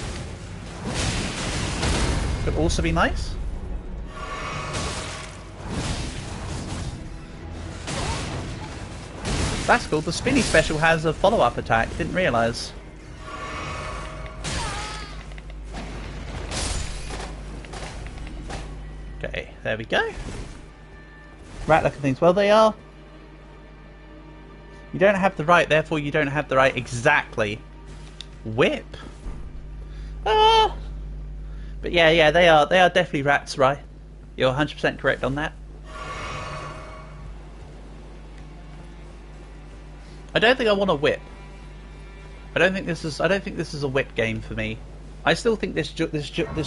Could also be nice. That's cool. The spinny special has a follow-up attack. Didn't realise. Okay, there we go. Rat-looking things. Well, they are. You don't have the right, therefore you don't have the right exactly. Whip. Ah. But yeah, they are definitely rats, right? You're 100% correct on that. I don't think I want a whip. I don't think this is a whip game for me. I still think this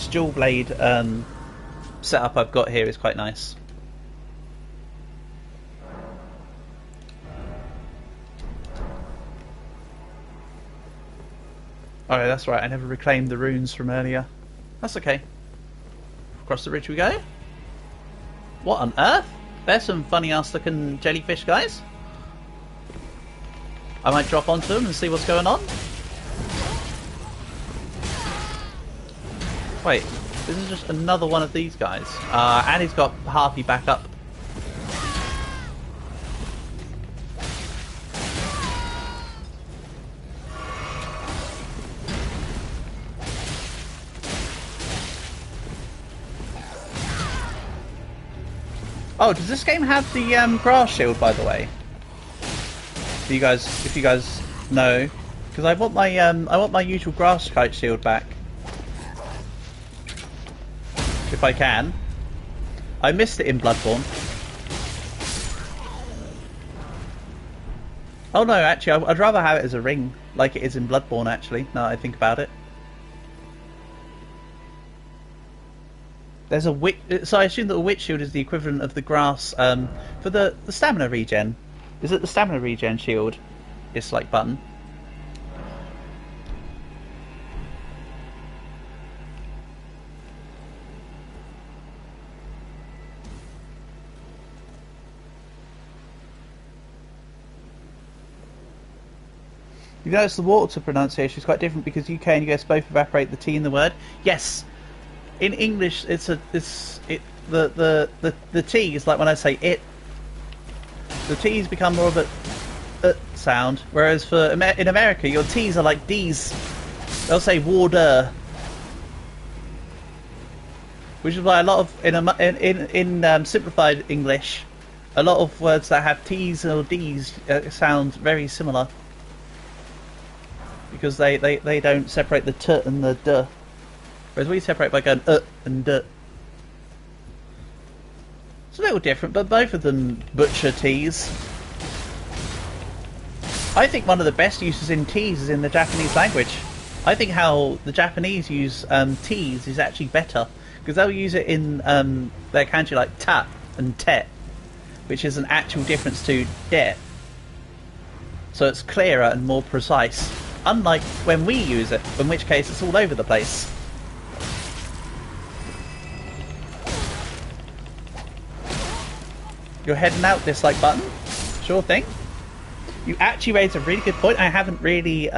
dual blade setup I've got here is quite nice. Oh, that's right. I never reclaimed the runes from earlier. That's okay. Across the ridge we go. What on earth? There's some funny ass looking jellyfish guys. I might drop onto them and see what's going on. Wait, this is just another one of these guys. And he's got Harpy back up. Oh, does this game have the grass shield, by the way? If you guys know, because I want my usual grass kite shield back, if I can. I missed it in Bloodborne. Oh no, actually, I'd rather have it as a ring, like it is in Bloodborne. Actually, now that I think about it. There's a witch, so I assume that a witch shield is the equivalent of the grass for the stamina regen. Is it the stamina regen shield? It's like button. You notice the water pronunciation is quite different because UK and US both evaporate the T in the word. Yes. In English, the T is like when I say it. The T's become more of a sound, whereas in America, your T's are like D's. They'll say water, which is why a lot of in simplified English, a lot of words that have T's or D's sound very similar because they don't separate the T and the D. Whereas we separate by going and d. It's a little different, but both of them butcher T's. I think one of the best uses in T's is in the Japanese language. I think how the Japanese use T's is actually better, because they'll use it in their kanji like ta and te, which is an actual difference to de. So it's clearer and more precise, unlike when we use it, in which case it's all over the place. You're heading out, dislike button? Sure thing. You actually raised a really good point. I haven't really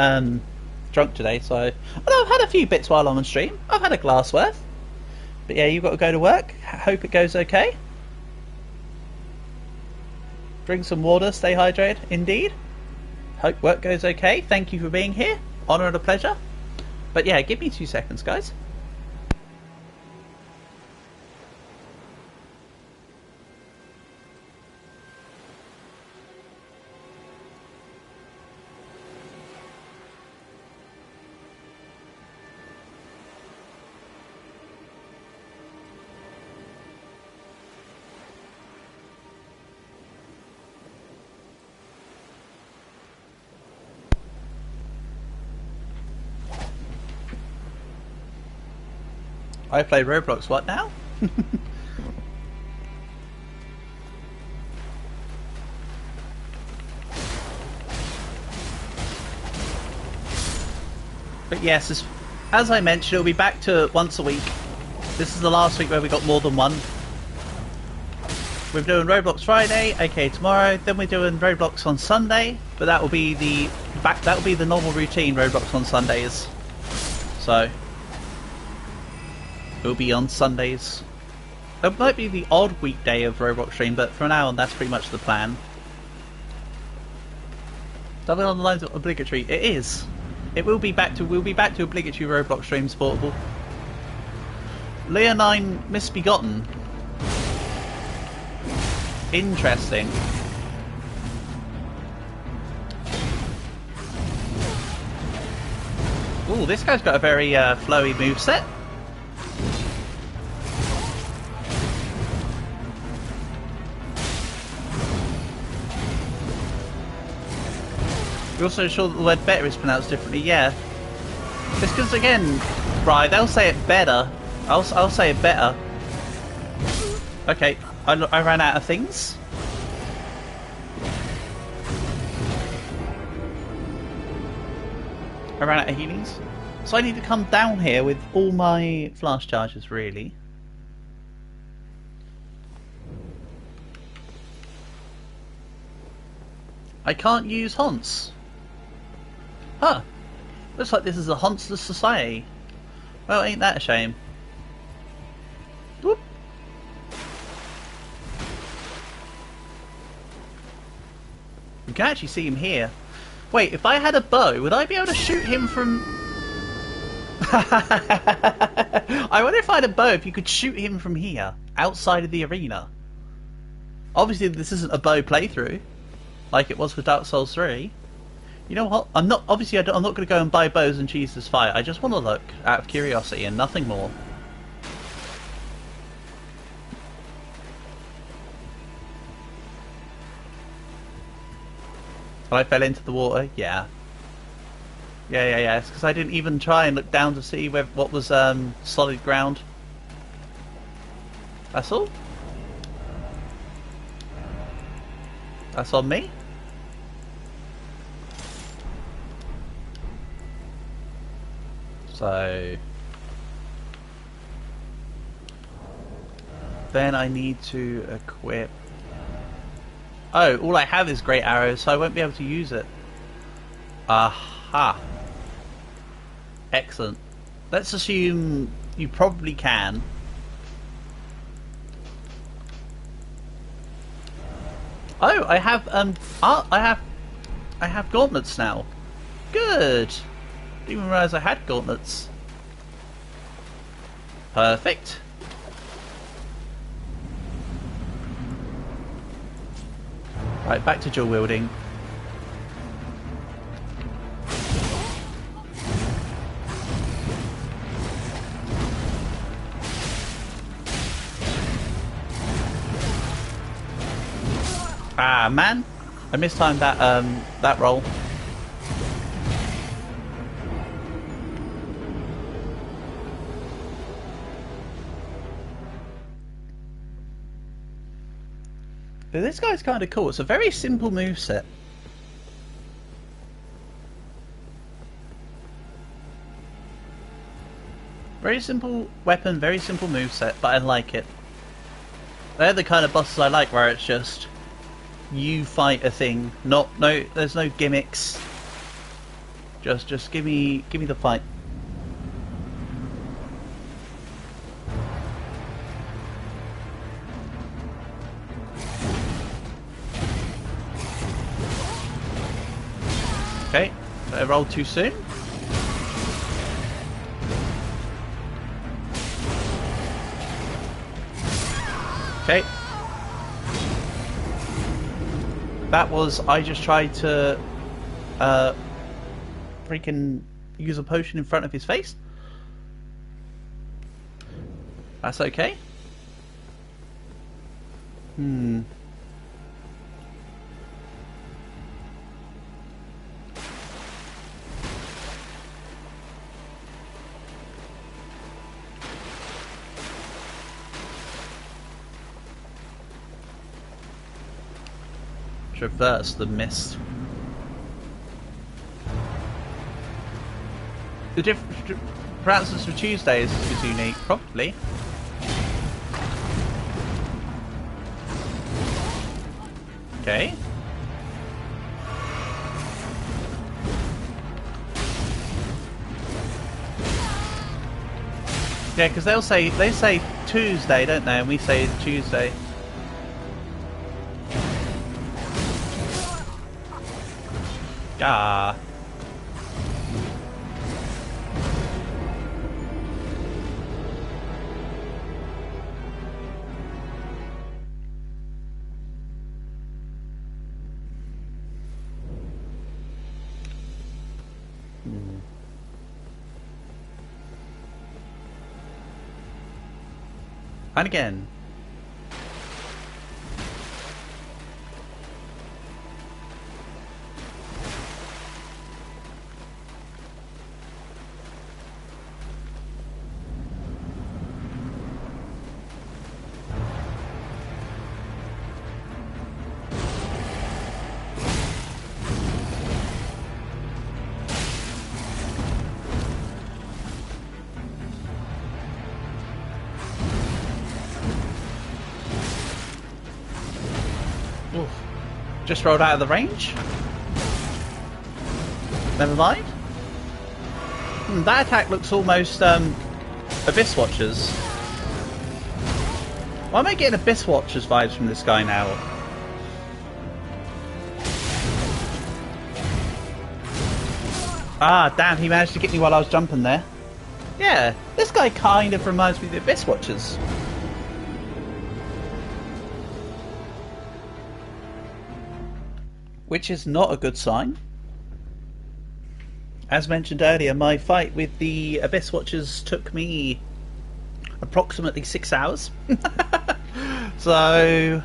drunk today, so... Well, I've had a few bits while I'm on stream. I've had a glass worth. But yeah, you've got to go to work. Hope it goes okay. Drink some water, stay hydrated. Indeed. Hope work goes okay. Thank you for being here. Honour and a pleasure. But yeah, give me 2 seconds, guys. I play Roblox, what now? But yes, as I mentioned, it'll be back to once a week. This is the last week where we got more than one. We're doing Roblox Friday, aka tomorrow. Then we're doing Roblox on Sunday, but that will be the normal routine. Roblox on Sundays, so it'll be on Sundays. It might be the odd weekday of Roblox stream, but from now on, that's pretty much the plan. Something on the lines of obligatory. It is. It will be back to. We'll be back to obligatory Roblox streams, portable. Leonine Misbegotten. Interesting. Ooh, this guy's got a very flowy moveset. We're also sure that the word better is pronounced differently, yeah. It's because, again, right, they'll say it better. I'll say it better. Okay, I ran out of things. I ran out of healings. So I need to come down here with all my flash charges, really. I can't use haunts. Huh. Looks like this is a hauntsless society. Well, ain't that a shame. Whoop. You can actually see him here. Wait, if I had a bow, would I be able to shoot him from... I wonder if I had a bow, if you could shoot him from here, outside of the arena. Obviously this isn't a bow playthrough, like it was for Dark Souls 3. You know what? I'm not going to go and buy bows and choose this fight. I just want to look out of curiosity and nothing more. I fell into the water. Yeah. Yeah. It's because I didn't even try and look down to see what was solid ground. That's all. That's on me. So then I need to equip. Oh, all I have is great arrows, so I won't be able to use it. Aha. Excellent. Let's assume you probably can. Oh, I have I have gauntlets now. Good. Didn't even realise I had gauntlets. Perfect. Right, back to dual wielding. Ah, man, I mistimed that roll. But this guy's kind of cool. It's a very simple moveset. Very simple weapon, very simple moveset, but I like it. They're the kind of bosses I like, where it's just you fight a thing. There's no gimmicks. Just give me the fight. Okay, I rolled too soon. Okay. That was, I just tried to freaking use a potion in front of his face. That's okay. Traverse the mist. The perhaps it's for Tuesdays is unique, probably. Okay. Yeah, because they say Tuesday, don't they? And we say Tuesday. Ah. And again. Oof. Just rolled out of the range? Never mind. That attack looks almost Abyss Watchers. Why am I getting Abyss Watchers vibes from this guy now? Ah, damn, he managed to get me while I was jumping there. Yeah, this guy kind of reminds me of the Abyss Watchers. Which is not a good sign. As mentioned earlier, my fight with the Abyss Watchers took me approximately 6 hours. So...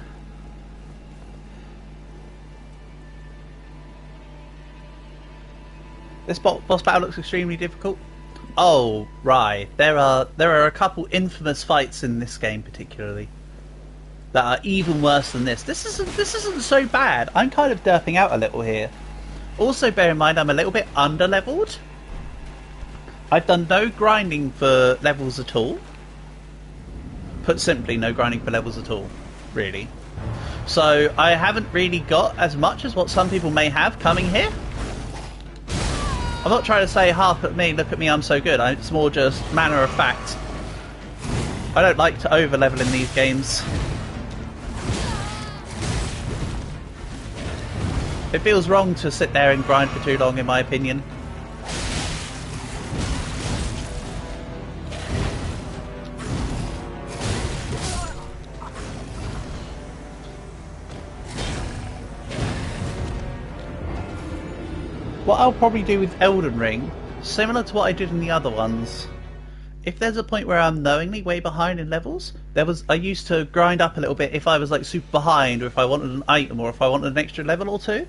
this boss battle looks extremely difficult. Oh, right. There are a couple infamous fights in this game particularly that are even worse than this. This isn't so bad. I'm kind of derping out a little here. Also, bear in mind I'm a little bit under-leveled. I've done no grinding for levels at all. Put simply, no grinding for levels at all, really. So I haven't really got as much as what some people may have coming here. I'm not trying to say harp at me, look at me, I'm so good. It's more just matter of fact. I don't like to over-level in these games. It feels wrong to sit there and grind for too long, in my opinion. What I'll probably do with Elden Ring, similar to what I did in the other ones, if there's a point where I'm knowingly way behind in levels, I used to grind up a little bit if I was like super behind, or if I wanted an item, or if I wanted an extra level or two.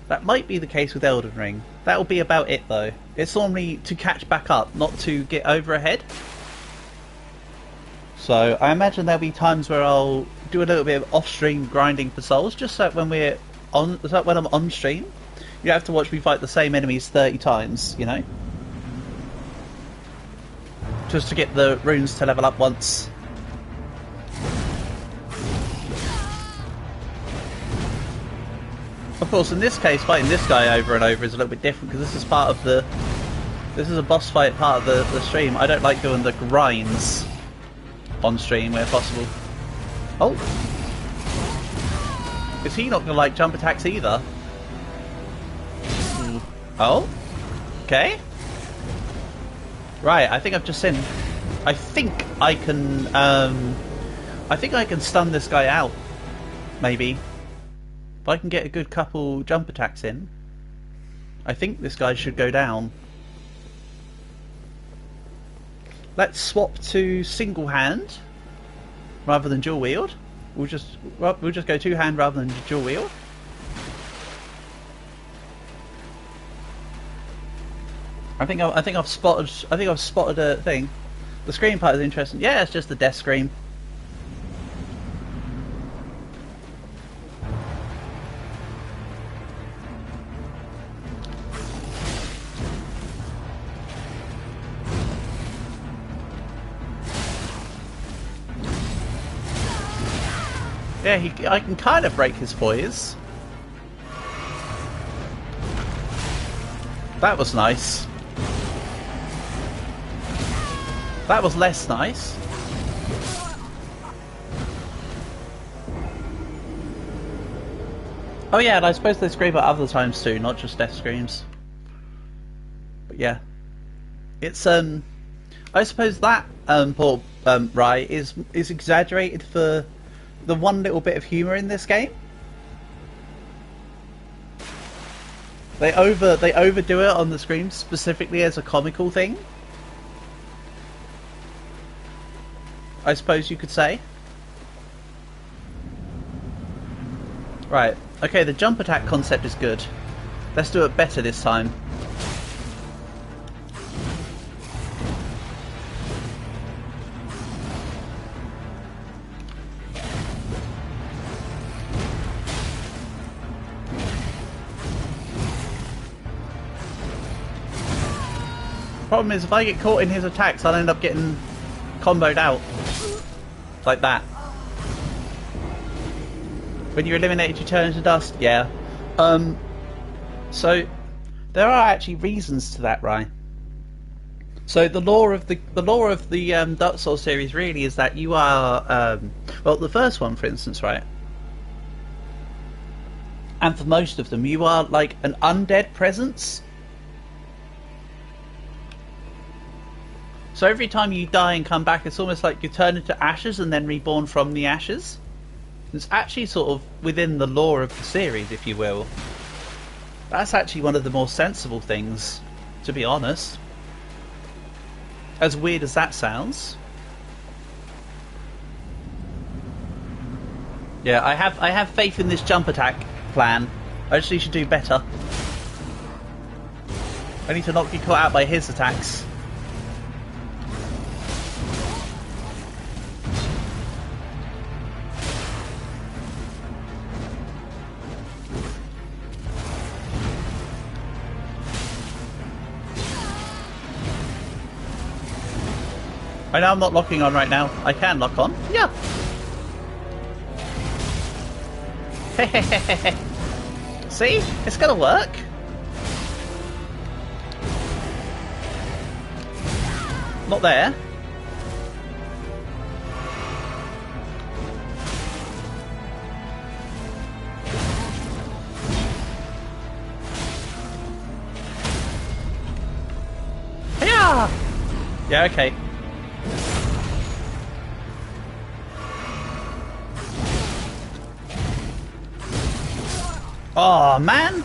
That might be the case with Elden Ring. That'll be about it though. It's normally to catch back up, not to get over ahead. So I imagine there'll be times where I'll do a little bit of off-stream grinding for souls, just so when I'm on stream, you don't have to watch me fight the same enemies 30 times, you know? Just to get the runes to level up once. Of course, in this case, fighting this guy over and over is a little bit different, because this is part of the... this is a boss fight part of the stream. I don't like doing the grinds on stream where possible. Oh! Is he not going to like jump attacks either? Oh? Okay. Right, I think I've just seen... I think I can stun this guy out. Maybe. If I can get a good couple jump attacks in, I think this guy should go down. Let's swap to single hand rather than dual wield. We'll just go two hand rather than dual wield. I think I've spotted a thing. The screen part is interesting. Yeah, it's just the death screen. Yeah, I can kind of break his poise. That was nice. That was less nice. Oh yeah, and I suppose they scream at other times too, not just death screams. But yeah. It's I suppose that poor Rai is exaggerated for the one little bit of humour in this game. They overdo it on the screen specifically as a comical thing, I suppose you could say. Right, okay, the jump attack concept is good. Let's do it better this time. Problem is, if I get caught in his attacks, I'll end up getting comboed out. Like that. When you're eliminated, you turn into dust. Yeah. So there are actually reasons to that, right? So the lore of the Dark Souls series really is that you are well, the first one, for instance, right? And for most of them, you are like an undead presence. So every time you die and come back, it's almost like you turn into ashes and then reborn from the ashes. It's actually sort of within the lore of the series, if you will. That's actually one of the more sensible things, to be honest. As weird as that sounds. Yeah, I have faith in this jump attack plan. I just need to do better. I need to not get caught out by his attacks. I know I'm not locking on right now. I can lock on. Yeah. See? It's gonna work. Not there. Yeah. Yeah, okay. Oh man!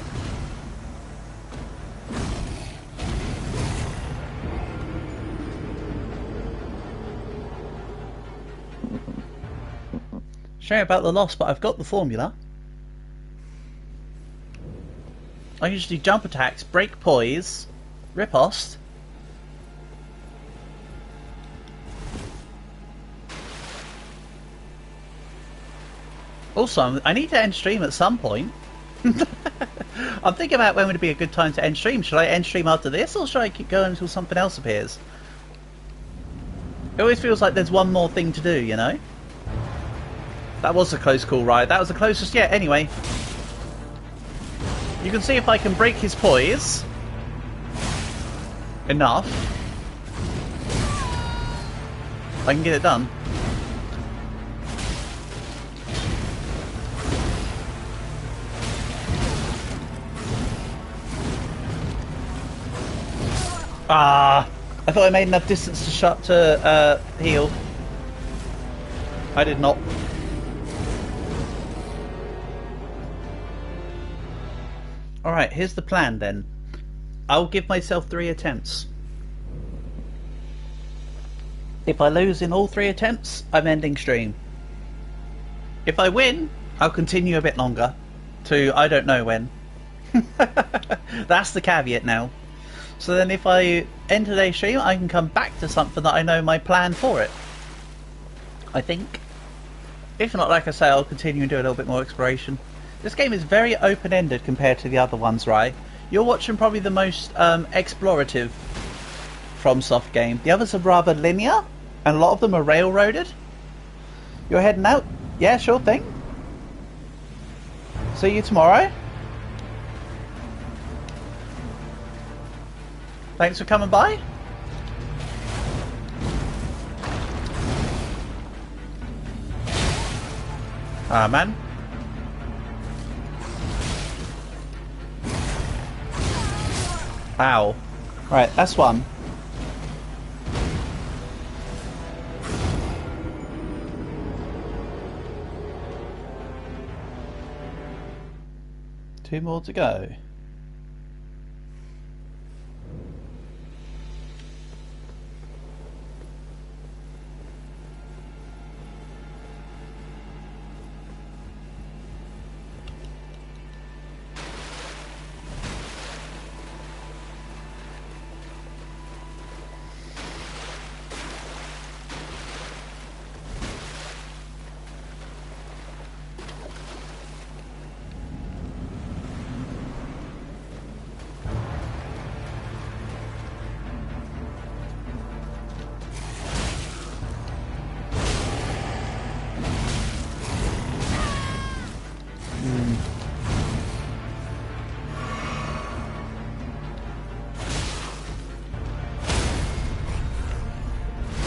Sorry about the loss, but I've got the formula. I usually jump attacks, break poise, riposte. Also, I need to end stream at some point. I'm thinking about when would be a good time to end stream. Should I end stream after this, or should I keep going until something else appears? It always feels like there's one more thing to do, you know? That was a close call, right? That was the closest yet, anyway. You can see if I can break his poise. Enough. I can get it done. Ah, I thought I made enough distance to heal. I did not. Alright, here's the plan then. I'll give myself 3 attempts. If I lose in all 3 attempts, I'm ending stream. If I win, I'll continue a bit longer. To I don't know when. That's the caveat now. So then if I end today's stream, I can come back to something that I know my plan for it. I think. If not, like I say, I'll continue and do a little bit more exploration. This game is very open-ended compared to the other ones, right? You're watching probably the most explorative FromSoft game. The others are rather linear, and a lot of them are railroaded. You're heading out? Yeah, sure thing. See you tomorrow. Thanks for coming by. Ah, man. Ow. Right, that's one. Two more to go.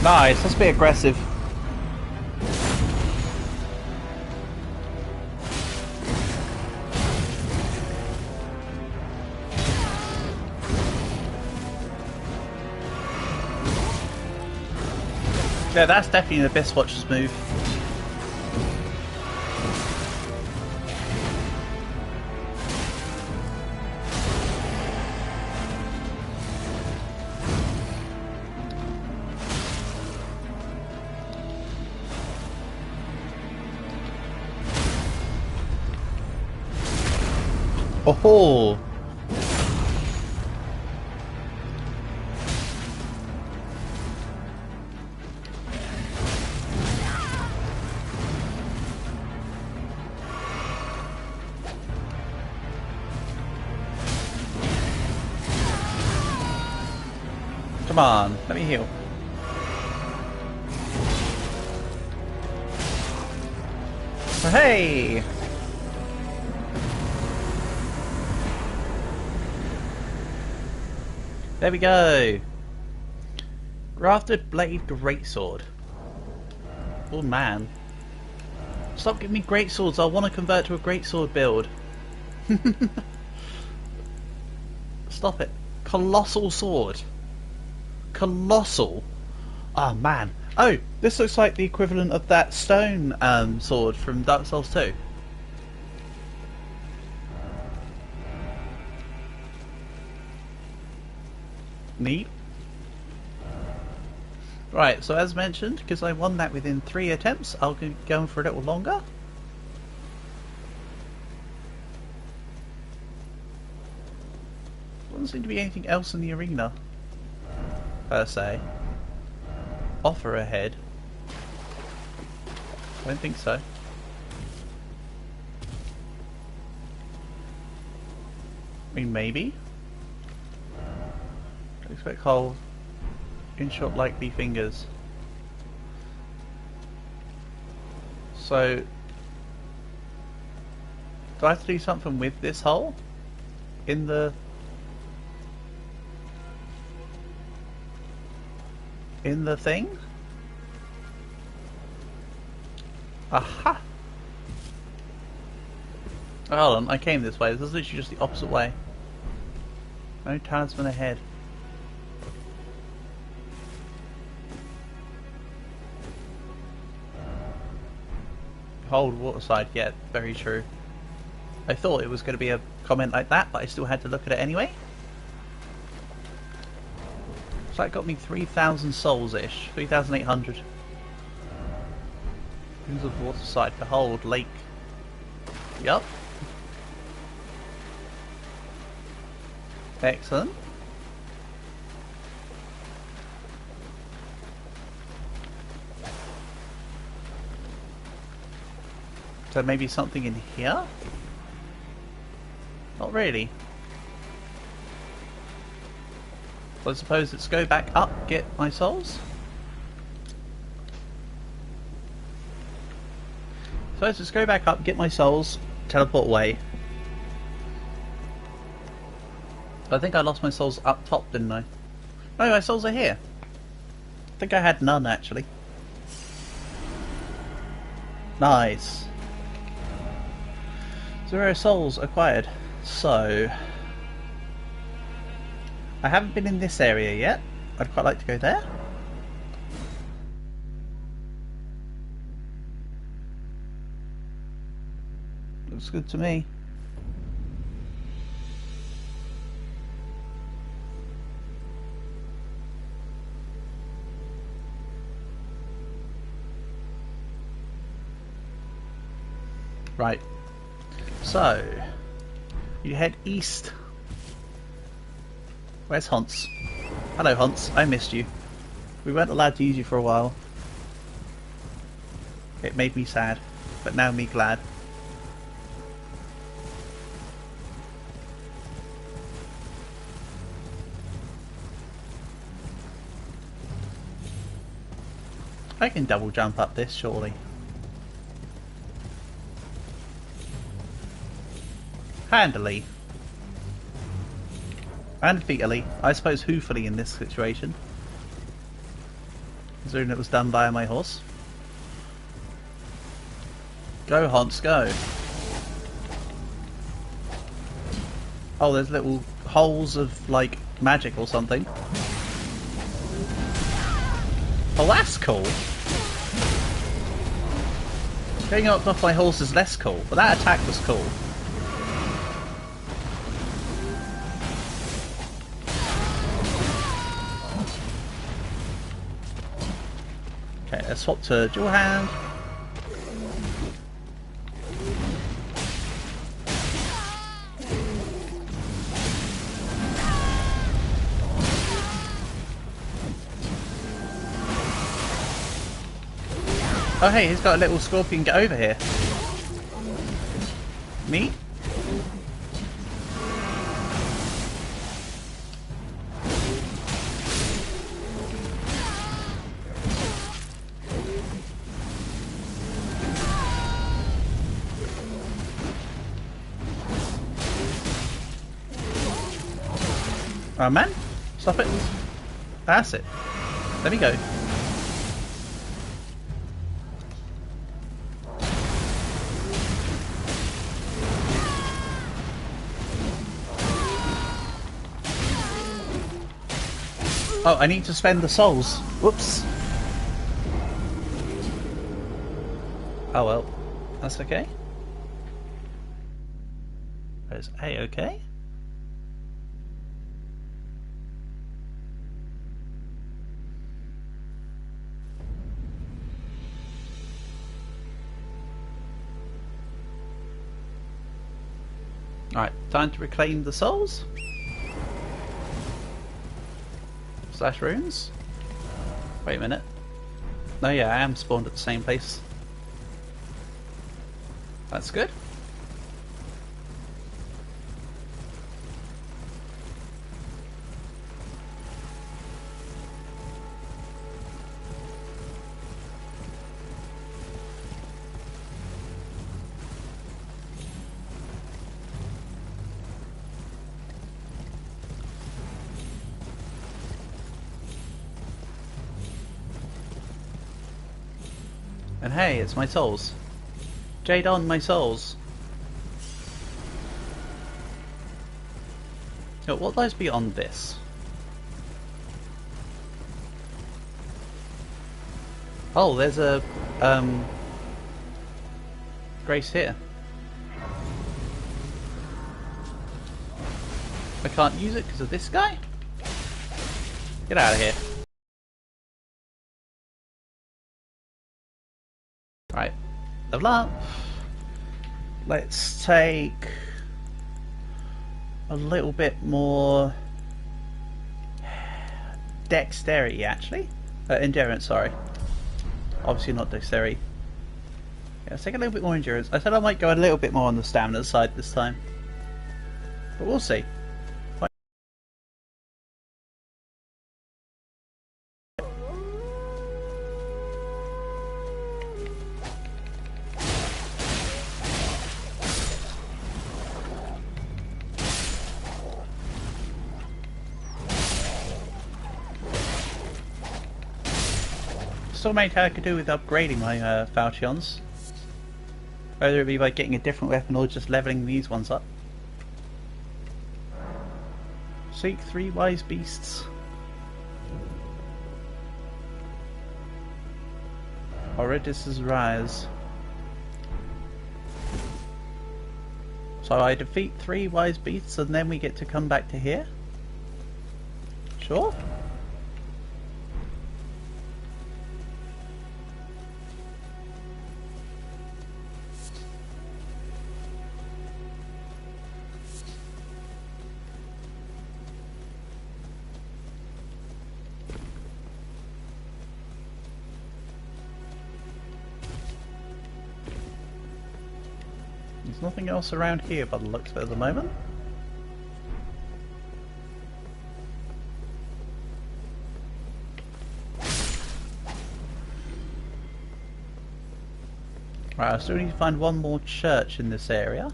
Nice, let's be aggressive. Yeah, that's definitely the best Watcher's move. Oh! Come on, let me heal. Hey! There we go. Grafted Blade Greatsword. Oh man. Stop giving me greatswords, I want to convert to a greatsword build. Stop it. Colossal sword. Colossal. Oh man. Oh, this looks like the equivalent of that stone sword from Dark Souls 2. Neat. Right, so as mentioned, because I won that within 3 attempts, I'll be going for a little longer. Doesn't seem to be anything else in the arena, per se. Offer ahead. I don't think so. I mean, maybe. I expect hold. InShot likely fingers. So, do I have to do something with this hole? In the thing? Aha! Hold on, I came this way. This is literally just the opposite way. No talisman ahead. Hold waterside, yeah, very true. I thought it was going to be a comment like that, but I still had to look at it anyway. So that got me 3,000 souls-ish, 3,800. Rings of waterside, behold, lake. Yup. Excellent. So maybe something in here? Not really. So I suppose let's go back up, get my souls. So let's just go back up, get my souls, teleport away. I think I lost my souls up top, didn't I? No, my souls are here. I think I had none, actually. Nice. 0 souls acquired. So... I haven't been in this area yet. I'd quite like to go there. Looks good to me. Right. So, you head east. Where's Hans? Hello Hans, I missed you. We weren't allowed to use you for a while. It made me sad, but now me glad. I can double jump up this, surely. Handily. And feetily. I suppose hoofily in this situation. Considering it was done via my horse. Go Hans, go. Oh, there's little holes of, like, magic or something. Oh, that's cool. Getting knocked off my horse is less cool, but that attack was cool. Okay, let's swap to dual hand. Oh hey, he's got a little scorpion, get over here. Me? Oh man, stop it. That's it. Let me go. Oh, I need to spend the souls. Whoops. Oh well, that's okay. Is A okay? Alright, time to reclaim the souls. Slash runes. Wait a minute. No, yeah, I am spawned at the same place. That's good. And hey, it's my souls. Jade on my souls. Oh, what lies beyond this? Oh, there's a grace here. I can't use it because of this guy? Get out of here. Right, level up. Let's take a little bit more dexterity, actually. Endurance, sorry. Obviously not dexterity. Yeah, let's take a little bit more endurance. I said I might go a little bit more on the stamina side this time. But we'll see. Still maintain I could do with upgrading my Falchions. Whether it be by getting a different weapon or just leveling these ones up. Seek 3 wise beasts. Oridus' rise. So I defeat 3 wise beasts and then we get to come back to here? Sure. There's nothing else around here by the looks of it at the moment. Right, I still need to find one more church in this area.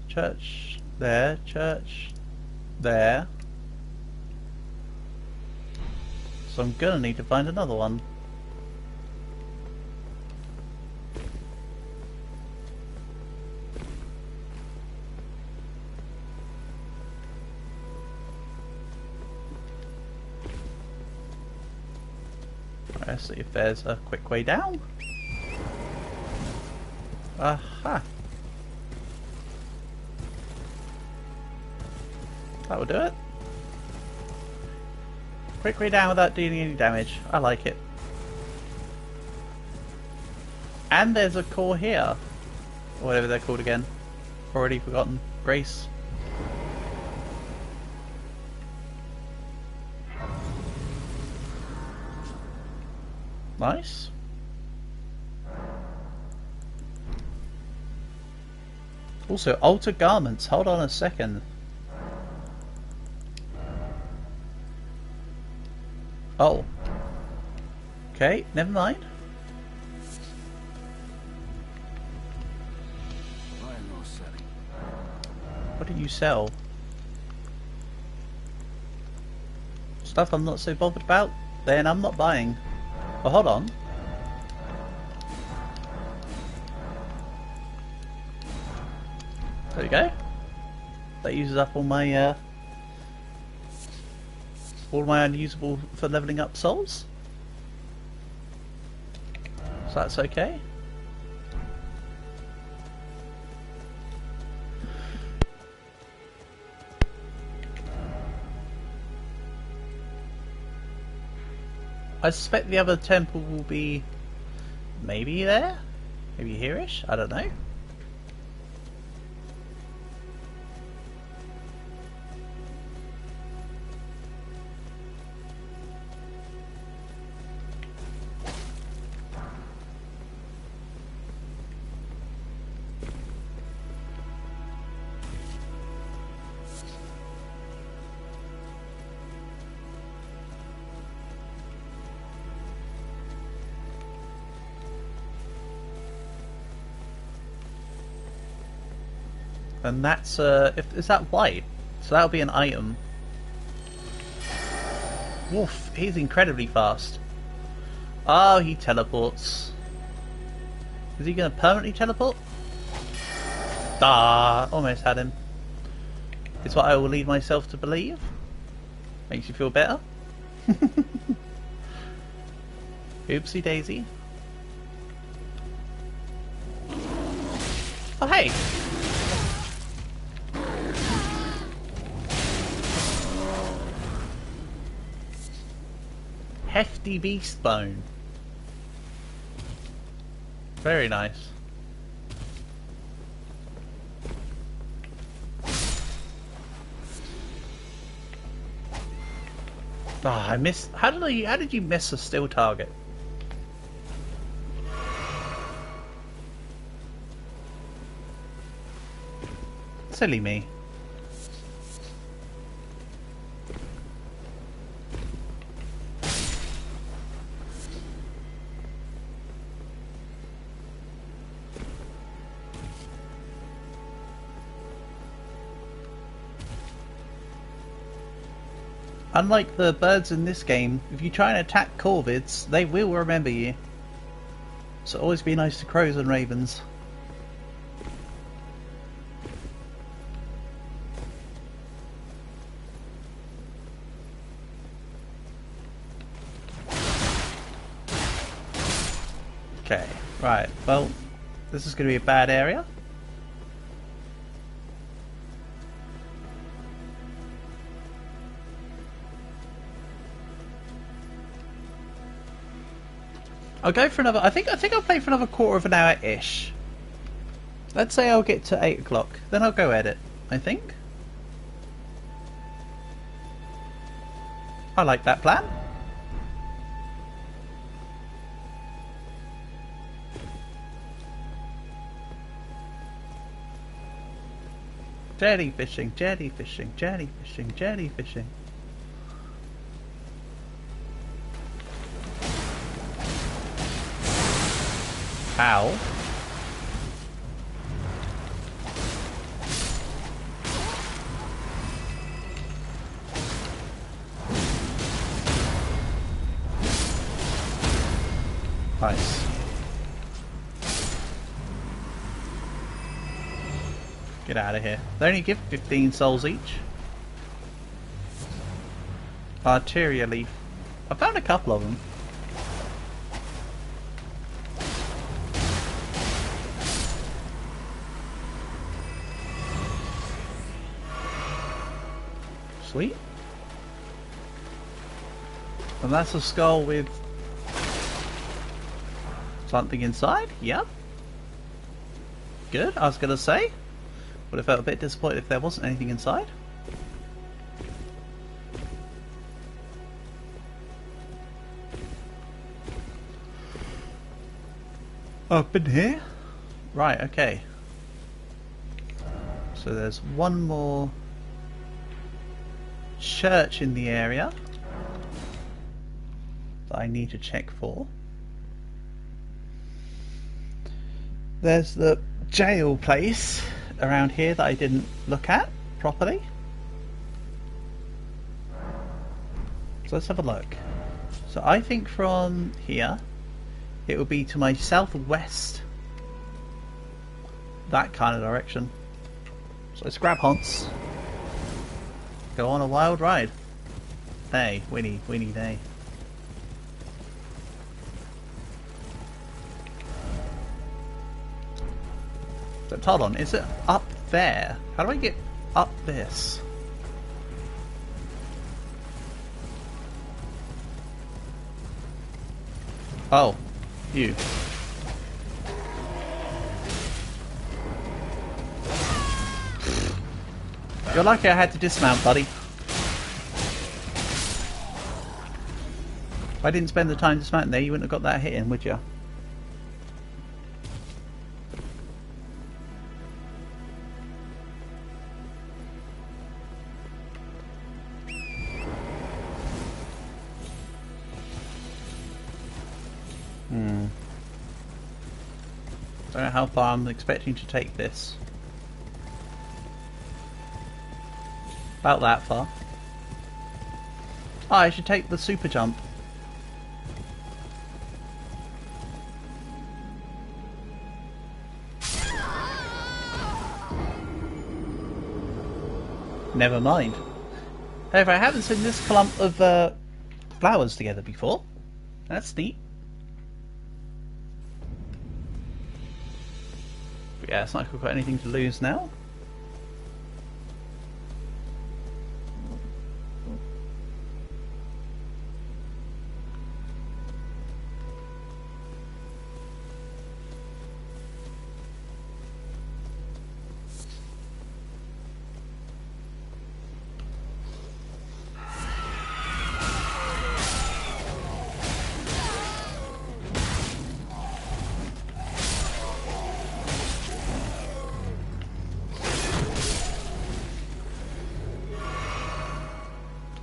Church there, church there. So I'm gonna need to find another one. Let's see if there's a quick way down. Aha! That will do it. Quick way down without dealing any damage. I like it. And there's a core here. Or whatever they're called again. Already forgotten. Grace. Nice. Also, alter garments. Hold on a second. Oh. Okay, never mind. What do you sell? Stuff I'm not so bothered about? Then I'm not buying. Oh, hold on. There we go. That uses up all my unusable for leveling up souls. So that's okay. I suspect the other temple will be maybe there? Maybe here-ish? I don't know. And that's is that white? So that'll be an item. Woof, he's incredibly fast. Oh, he teleports. Is he gonna permanently teleport? Ah, almost had him. It's what I will lead myself to believe. Makes you feel better. Oopsie daisy. Oh hey! Hefty beast bone. Very nice. Ah, I missed. How did you miss a still target? Silly me. Unlike the birds in this game, if you try and attack corvids, they will remember you. So always be nice to crows and ravens. Okay, right, well, this is going to be a bad area. I'll go for another. I think I'll play for another quarter of an hour ish. Let's say I'll get to 8 o'clock, then I'll go edit. I think. I like that plan. Jellyfishing, jellyfishing, jellyfishing, jellyfishing. Ow. Nice. Get out of here. They only give 15 souls each. Arteria leaf. I found a couple of them. Sweet. And that's a skull with something inside? Yep. Good, I was gonna say. Would have felt a bit disappointed if there wasn't anything inside. Up in here? Right, okay. So there's one more church in the area that I need to check for. There's the jail place around here that I didn't look at properly. So let's have a look. So I think from here it will be to my southwest, that kind of direction. So let's grab Hans. Go on a wild ride. Hey, Winnie, day. So hold on, is it up there? How do I get up this? Oh, you. You're lucky I had to dismount, buddy. If I didn't spend the time dismounting there, you wouldn't have got that hit in, would you? Don't know how far I'm expecting to take this. About that far. Oh, I should take the super jump. Never mind. However, I haven't seen this clump of flowers together before. That's neat. But yeah, it's not like we've got anything to lose now.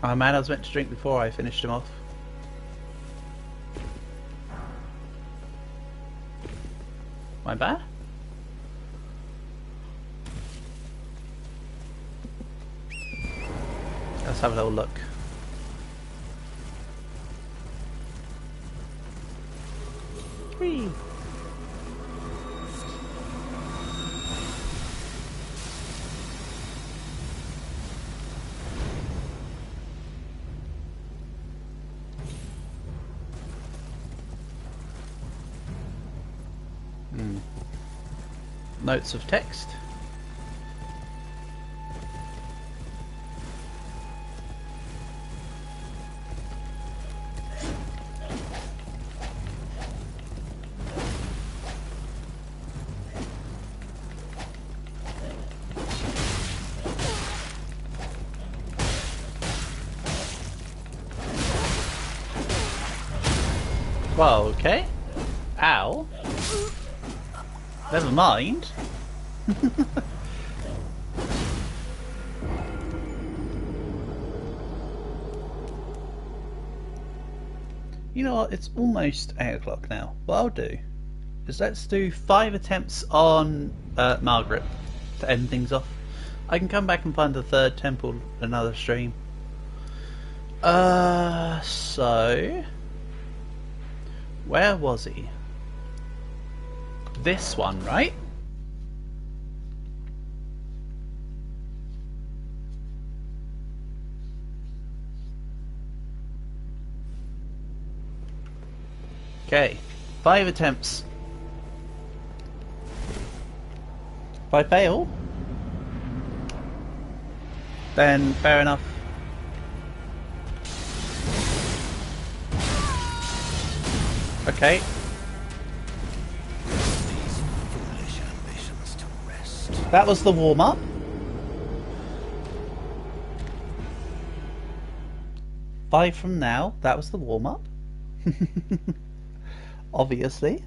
Oh man, I was meant to drink before I finished him off. My bad? Let's have a little look. Whee! Notes of text. Well, okay. Ow. Never mind. You know what? It's almost 8 o'clock now. What I'll do is let's do 5 attempts on Margaret to end things off. I can come back and find the third temple another stream. So where was he? This one, right? Okay, 5 attempts. If I fail, then fair enough. Okay. That was the warm-up. Five from now, that was the warm-up. Obviously.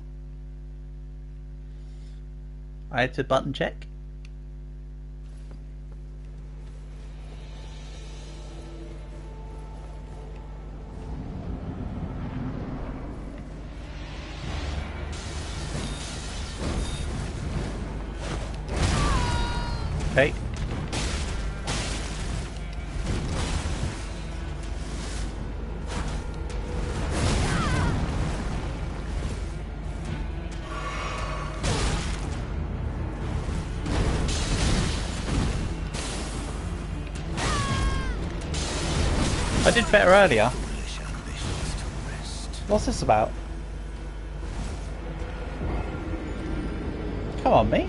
I had to button check. Okay. I did better earlier. What's this about? Come on, me.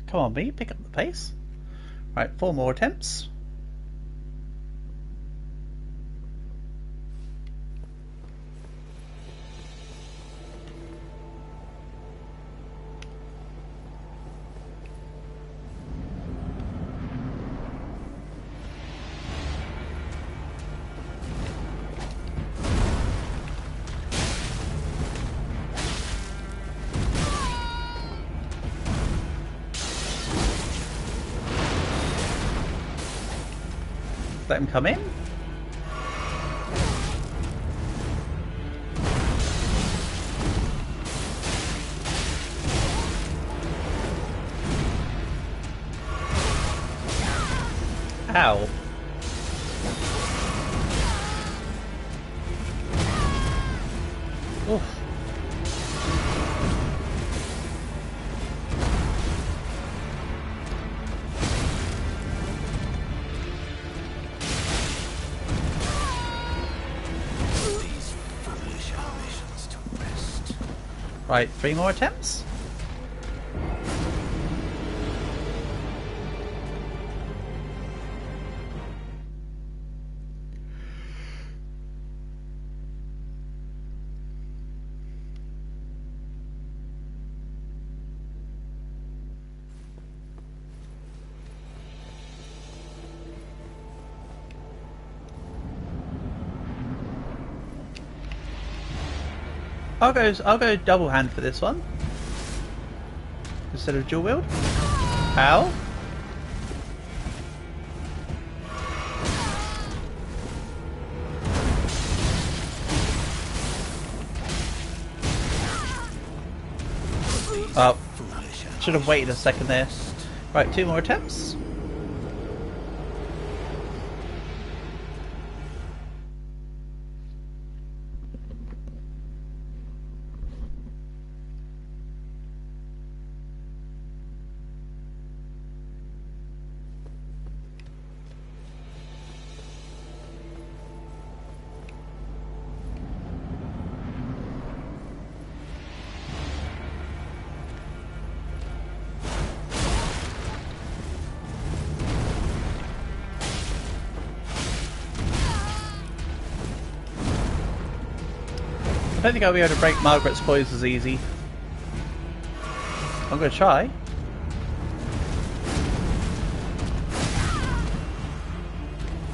Come on, me. Pick up the pace. Right, 4 more attempts. Let him come in. Ow. Oof. Right, 3 more attempts. I'll go double hand for this one instead of dual wield. Ow. Oh, should have waited a second there. Right, 2 more attempts. don't think I'll be able to break Margaret's poise as easy. I'm going to try.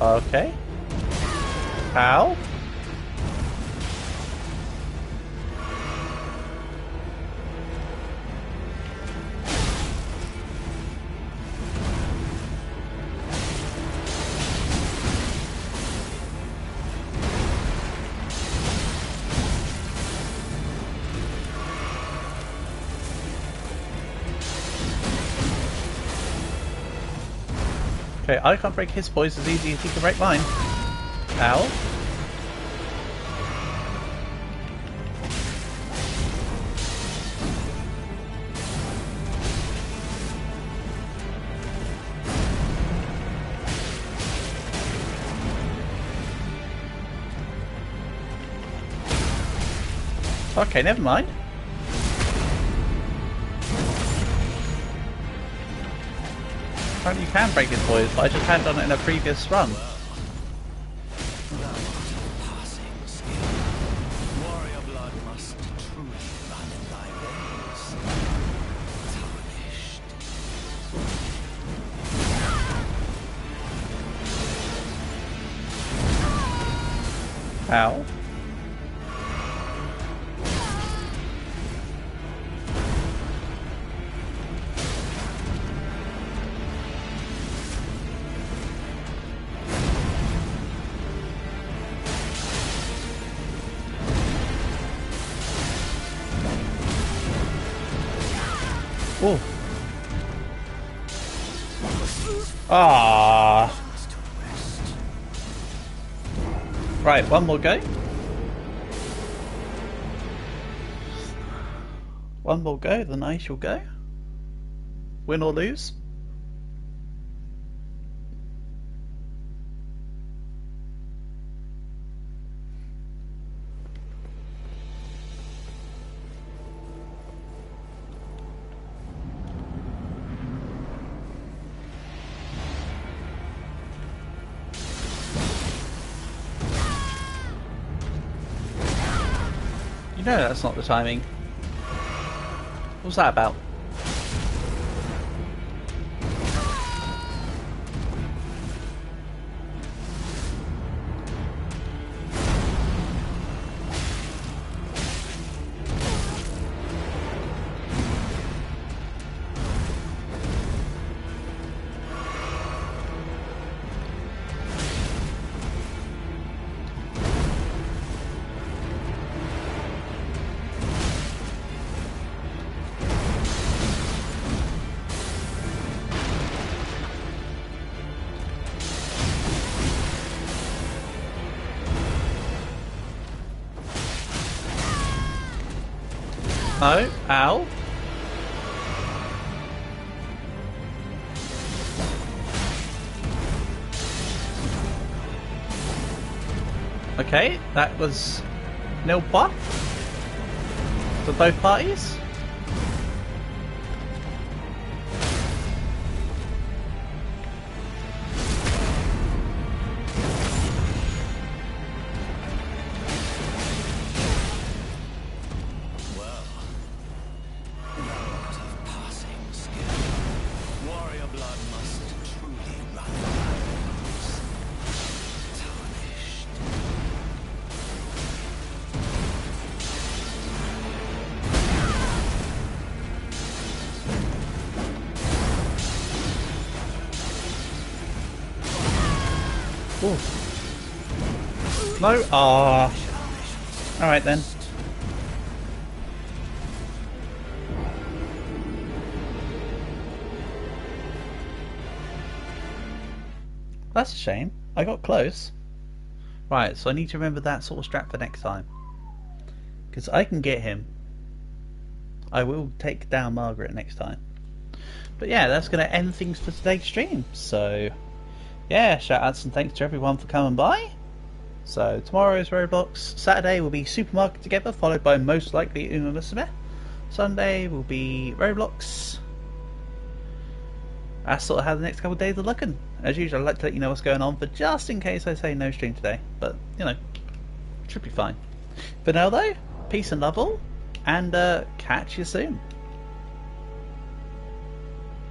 Okay. Ow. Okay, I can't break his poise as easy as he can break mine. Ow. Okay, never mind. Apparently you can break his poise, but I just hadn't done it in a previous run. Ow. Oh. Ah. Right, one more go. One more go, then I shall go. Win or lose. You know that's not the timing. What's that about? No, ow. Okay, that was nil buff for both parties. Ooh. No? Ah. Alright then. That's a shame. I got close. Right, so I need to remember that sort of strat for next time. Because I can get him. I will take down Margaret next time. But yeah, that's going to end things for today's stream. So, yeah, shout outs and thanks to everyone for coming by. So, tomorrow's Roblox. Saturday will be Supermarket Together, followed by most likely Uma Musume. Sunday will be Roblox. That's sort of how the next couple of days are looking. As usual, I'd like to let you know what's going on, but just in case I say no stream today. But, you know, should be fine. For now though, peace and love all, and catch you soon.